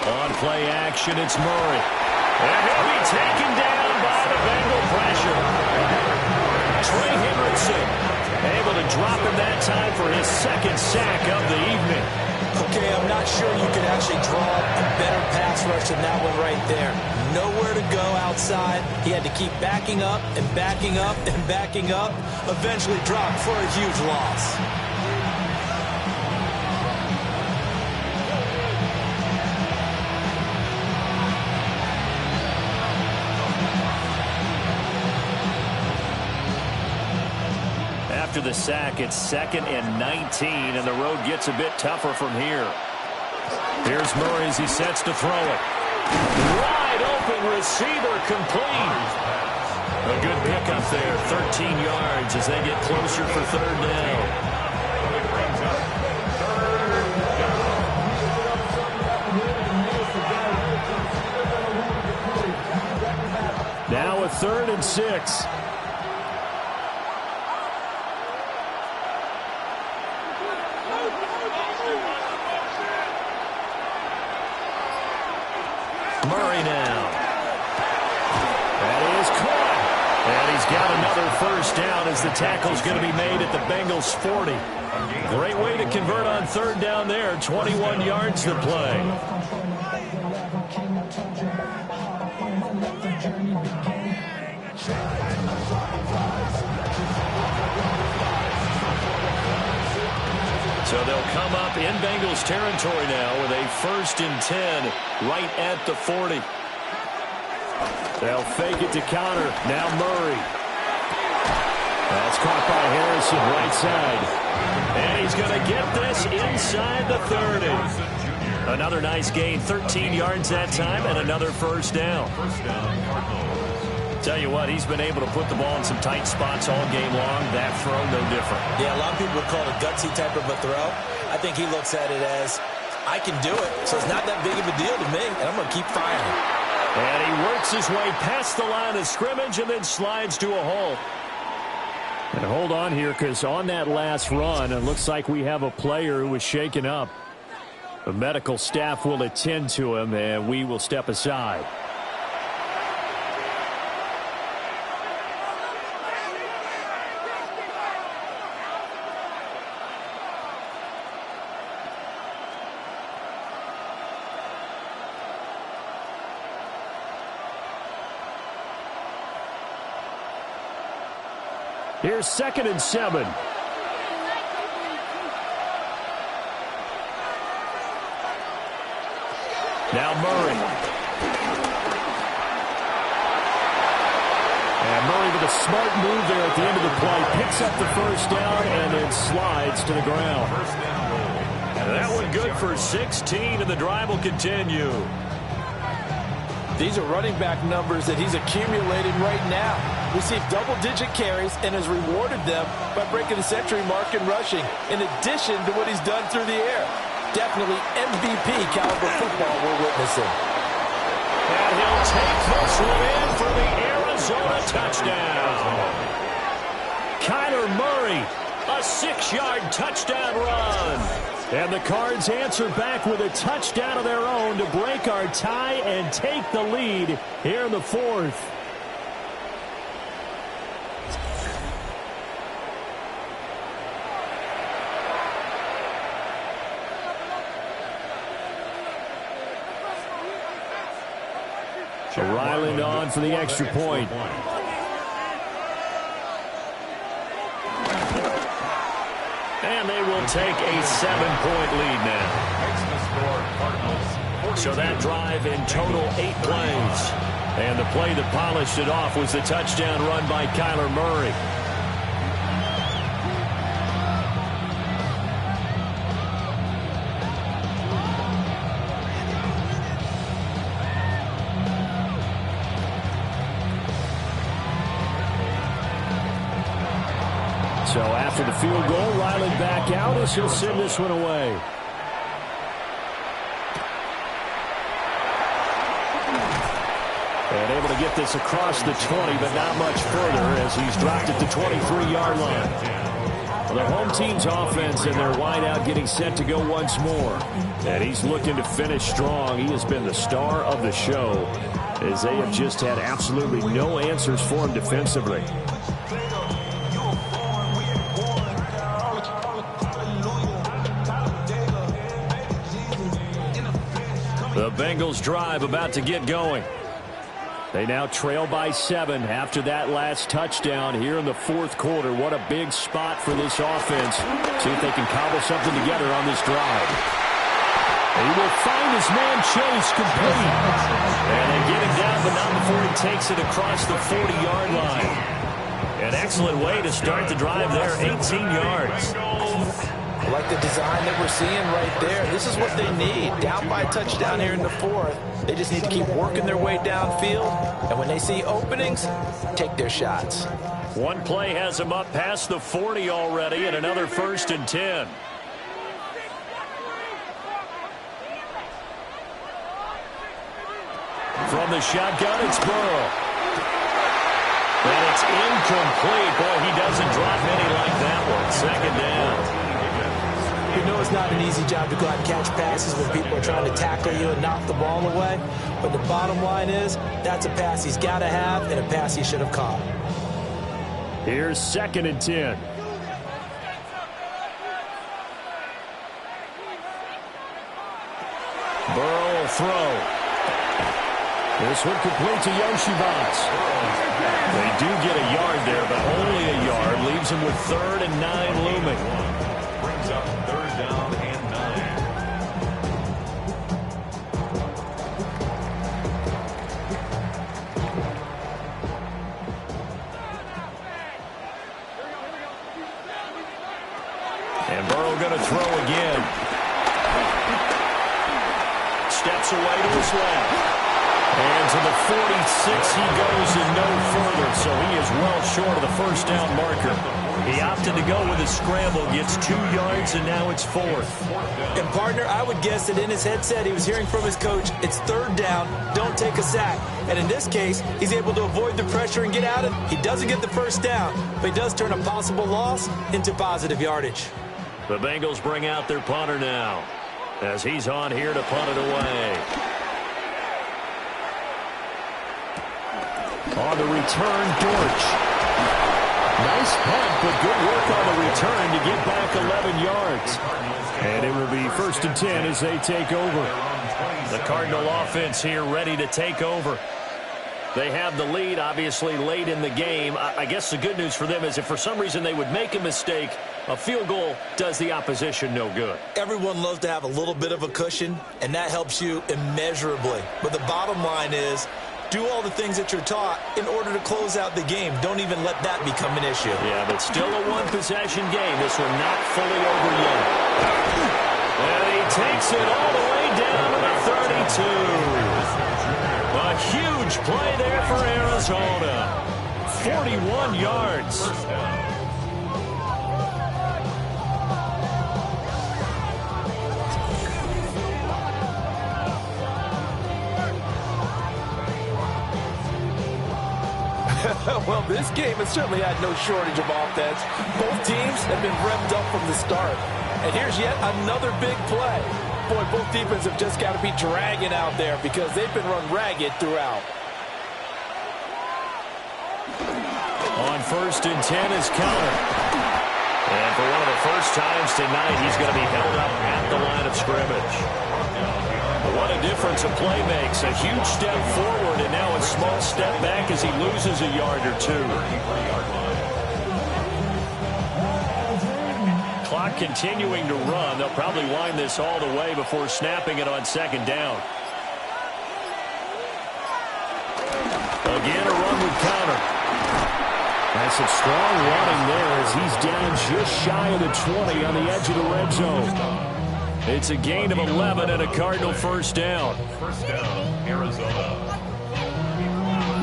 On play action, it's Murray. And he'll be taken down by the Bengal pressure. Trey Hendrickson able to drop him that time for his 2nd sack of the evening. Okay, I'm not sure you could actually draw a better pass rush than that one right there. Nowhere to go outside. He had to keep backing up and backing up and backing up. Eventually dropped for a huge loss. After the sack, it's 2nd and 19, and the road gets a bit tougher from here. Here's Murray as he sets to throw it. Wide open receiver complete. A good pickup there, 13 yards as they get closer for 3rd down. Now a 3rd and 6. Murray now. That is caught. And he he's got another first down as the tackle's going to be made at the Bengals 40. Great way to convert on third down there. 21 yards to play. So they'll come up in Bengals territory now with a 1st and 10 right at the 40. They'll fake it to Connor. Now Murray. That's caught by Harrison right side. And he's going to get this inside the 30. Another nice gain. 13 yards that time and another first down. Tell you what, he's been able to put the ball in some tight spots all game long. That throw, no different. Yeah, a lot of people would call it a gutsy type of a throw. I think he looks at it as, I can do it, so it's not that big of a deal to me, and I'm going to keep firing. And he works his way past the line of scrimmage and then slides to a halt. And hold on here, because on that last run, it looks like we have a player who was shaken up. The medical staff will attend to him, and we will step aside. Here's 2nd and 7. Now Murray. And Murray with a smart move there at the end of the play. Picks up the first down and then slides to the ground. And that one good for 16, and the drive will continue. These are running back numbers that he's accumulated right now. Received double-digit carries and has rewarded them by breaking the century mark in rushing, in addition to what he's done through the air. Definitely MVP caliber football we're witnessing. And he'll take this one in for the Arizona touchdown. Kyler Murray, a 6-yard touchdown run. And the Cards answer back with a touchdown of their own to break our tie and take the lead here in the 4th. So Ryland on for the extra point. And they will take a 7-point lead now. So that drive in total 8 plays. And the play that polished it off was the touchdown run by Kyler Murray. So after the field goal, Riley back out as he'll send this one away. And able to get this across the 20, but not much further as he's dropped at the 23-yard line. Well, the home team's offense and their wideout getting set to go once more. And he's looking to finish strong. He has been the star of the show as they have just had absolutely no answers for him defensively. The Bengals drive about to get going. They now trail by 7 after that last touchdown here in the 4th quarter. What a big spot for this offense. See if they can cobble something together on this drive. He will find his man Chase complete. And they get him down, but not before he takes it across the 40-yard line. An excellent way to start the drive there, 18 yards. I like the design that we're seeing right there. This is what they need. Down by a touchdown here in the 4th. They just need to keep working their way downfield. And when they see openings, take their shots. One play has them up past the 40 already, and another 1st and 10. From the shotgun, it's Burrow. And it's incomplete. Boy, he doesn't drop any like that one. 2nd down. You know it's not an easy job to go out and catch passes when people are trying to tackle you and knock the ball away. But the bottom line is, that's a pass he's got to have and a pass he should have caught. Here's 2nd and 10. Burrow will throw. This one complete to Yoshivas. They do get a yard there, but only a yard. Leaves him with 3rd and 9 looming. Brings up 3rd down and 9. And Burrow going to throw again. Steps away to his left. And to the 46 he goes and no further, so he is well short of the first down marker. He opted to go with a scramble, gets 2 yards, and now it's 4th. And, partner, I would guess that in his headset he was hearing from his coach, it's 3rd down, don't take a sack. And in this case, he's able to avoid the pressure and get out of it. He doesn't get the first down, but he does turn a possible loss into positive yardage. The Bengals bring out their punter now, as he's on here to punt it away. On the return, Dortch. Nice punt, but good work on the return to get back 11 yards. And it will be 1st and 10 as they take over. The Cardinal offense here ready to take over. They have the lead, obviously, late in the game. I guess the good news for them is if for some reason they would make a mistake, a field goal does the opposition no good. Everyone loves to have a little bit of a cushion, and that helps you immeasurably. But the bottom line is, do all the things that you're taught in order to close out the game. Don't even let that become an issue. Yeah, but still a one-possession game. This one not fully over yet. And he takes it all the way down to the 32. A huge play there for Arizona. 41 yards. Well, this game has certainly had no shortage of offense. Both teams have been revved up from the start. And here's yet another big play. Boy, both defenses have just got to be dragging out there because they've been run ragged throughout. On 1st and 10 is Counter. And for one of the first times tonight, he's going to be held up at the line of scrimmage. What a difference a play makes. A huge step forward and now a small step back as he loses a yard or 2. Clock continuing to run. They'll probably wind this all the way before snapping it on 2nd down. Again, a run with Counter. That's some strong running there as he's down just shy of the 20 on the edge of the red zone. It's a gain of 11 and a Cardinal first down. First down, Arizona.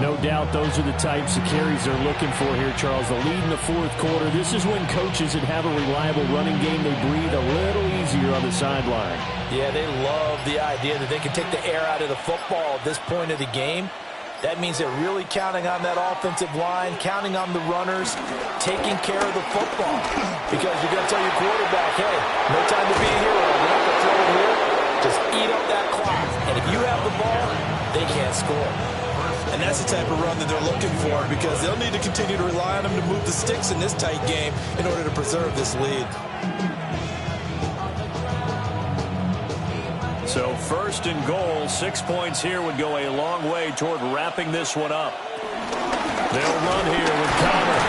No doubt those are the types of carries they're looking for here, Charles. The lead in the 4th quarter. This is when coaches that have a reliable running game, they breathe a little easier on the sideline. Yeah, they love the idea that they can take the air out of the football at this point of the game. That means they're really counting on that offensive line, counting on the runners, taking care of the football. Because you're going to tell your quarterback, hey, no time to be a hero. We're not going to throw it here. Just eat up that clock. And if you have the ball, they can't score. And that's the type of run that they're looking for because they'll need to continue to rely on them to move the sticks in this tight game in order to preserve this lead. So 1st and goal, 6 points here would go a long way toward wrapping this one up. They'll run here with Connor.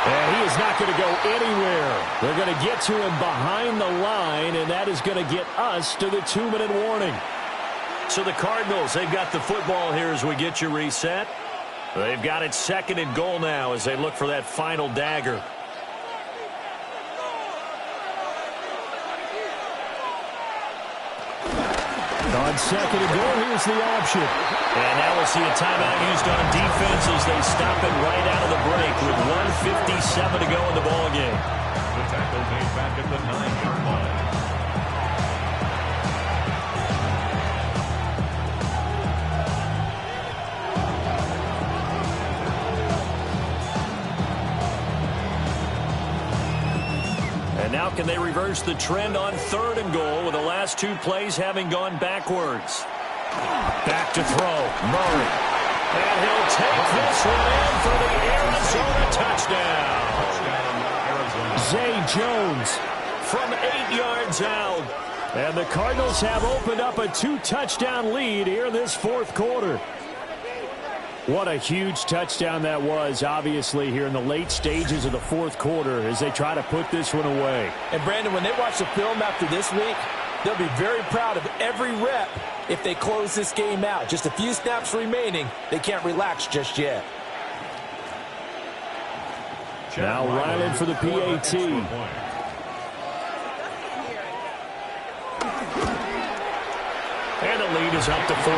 And he is not going to go anywhere. They're going to get to him behind the line, and that is going to get us to the 2-minute warning. So the Cardinals, they've got the football here as we get you reset. They've got it 2nd and goal now as they look for that final dagger. On 2nd and goal, here's the option. And now we'll see a timeout used on defense as they stop it right out of the break with 1:57 to go in the ballgame. The tackle made back at the 9-yard line. And now can they reverse the trend on 3rd and goal with the last 2 plays having gone backwards? Back to throw, Murray. And he'll take this one in for the Arizona touchdown. Zay Jones from 8 yards out. And the Cardinals have opened up a 2-touchdown lead here this fourth quarter. What a huge touchdown that was, obviously, here in the late stages of the fourth quarter as they try to put this one away. And, Brandon, when they watch the film after this week, they'll be very proud of every rep if they close this game out. Just a few snaps remaining. They can't relax just yet. Now Ryland for the PAT. And the lead is up to 14.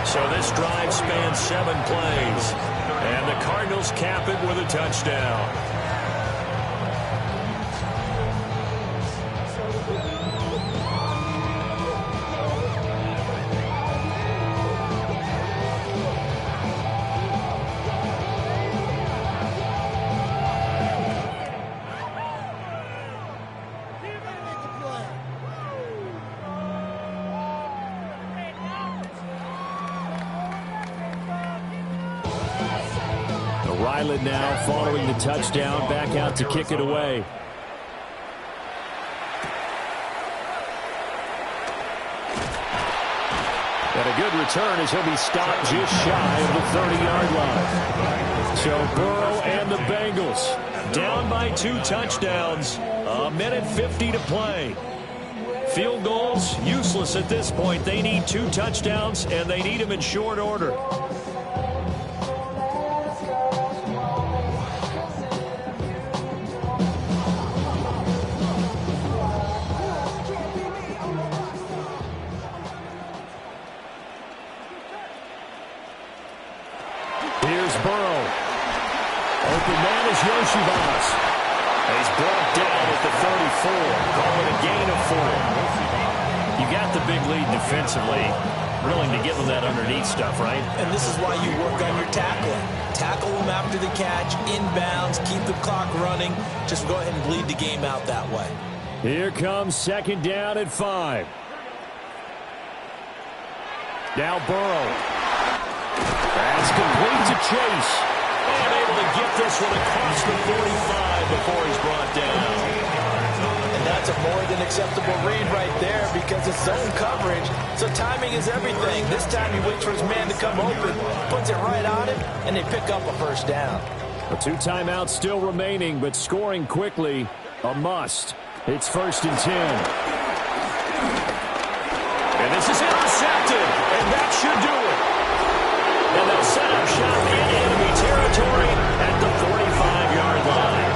So this drive spans 7 plays. And the Cardinals cap it with a touchdown. Ryland now following the touchdown, back out to kick it away. And a good return as he'll be stopped just shy of the 30-yard line. So Burrow and the Bengals down by 2 touchdowns. 1:50 to play. Field goals useless at this point. They need 2 touchdowns, and they need them in short order. He's brought down at the 34. Call it a gain of 4. You got the big lead defensively. Willing to give them that underneath stuff, right? And this is why you work on your tackling. Tackle them after the catch, inbounds, keep the clock running. Just go ahead and bleed the game out that way. Here comes second down at 5. Now Burrow. That's complete to Chase. And able to get this one across the 45 before he's brought down. And that's a more than acceptable read right there because it's zone coverage. So timing is everything. This time he waits for his man to come open, puts it right on him, and they pick up a first down. The 2 timeouts still remaining, but scoring quickly, a must. It's 1st and 10. And this is intercepted, and that should do it. And they'll set up shop in enemy territory at the 45-yard line.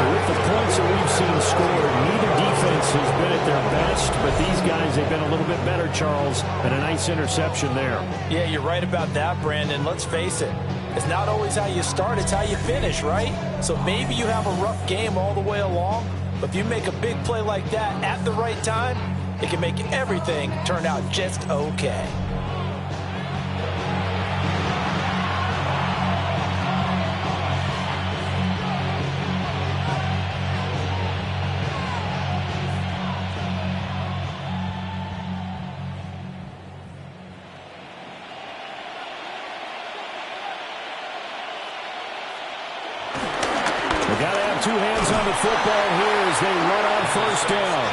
With the points that we've seen scored, neither defense has been at their best, but these guys have been a little bit better, Charles, and a nice interception there. Yeah, you're right about that, Brandon. Let's face it. It's not always how you start, it's how you finish, right? So maybe you have a rough game all the way along, but if you make a big play like that at the right time, it can make everything turn out just okay. Two hands on the football here as they run on first down.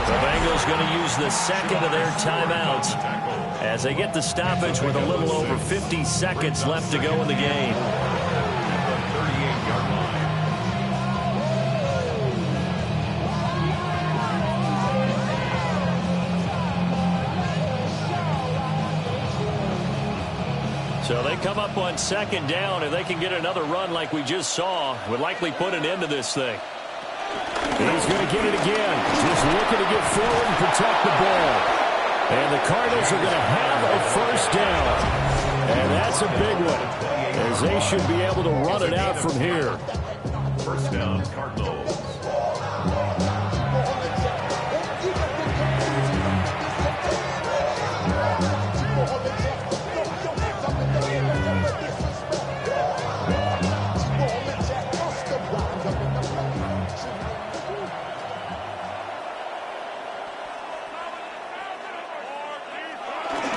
The Bengals going to use the second of their timeouts as they get the stoppage with a little over 50 seconds left to go in the game. So they come up on second down, and they can get another run like we just saw. Would likely put an end to this thing. He's going to get it again. Just looking to get forward and protect the ball. And the Cardinals are going to have a first down. And that's a big one, as they should be able to run it out from here. First down, Cardinals.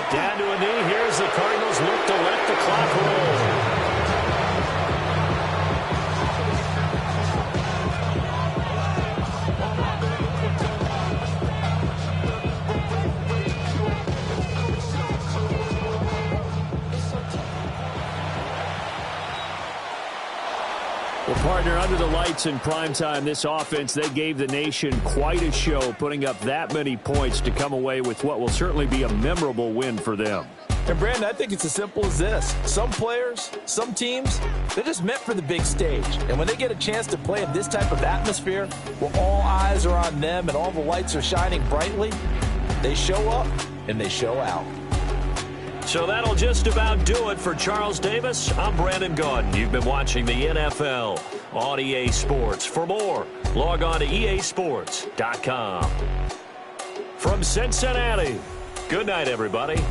Down to a knee. Here's the Cardinals look to let the clock roll. Partner, under the lights in primetime, this offense, they gave the nation quite a show, putting up that many points to come away with what will certainly be a memorable win for them. And, Brandon, I think it's as simple as this. Some players, some teams, they're just meant for the big stage. And when they get a chance to play in this type of atmosphere, where all eyes are on them and all the lights are shining brightly, they show up and they show out. So that'll just about do it for Charles Davis. I'm Brandon Gaudin. You've been watching the NFL on EA Sports. For more, log on to easports.com. From Cincinnati, good night, everybody.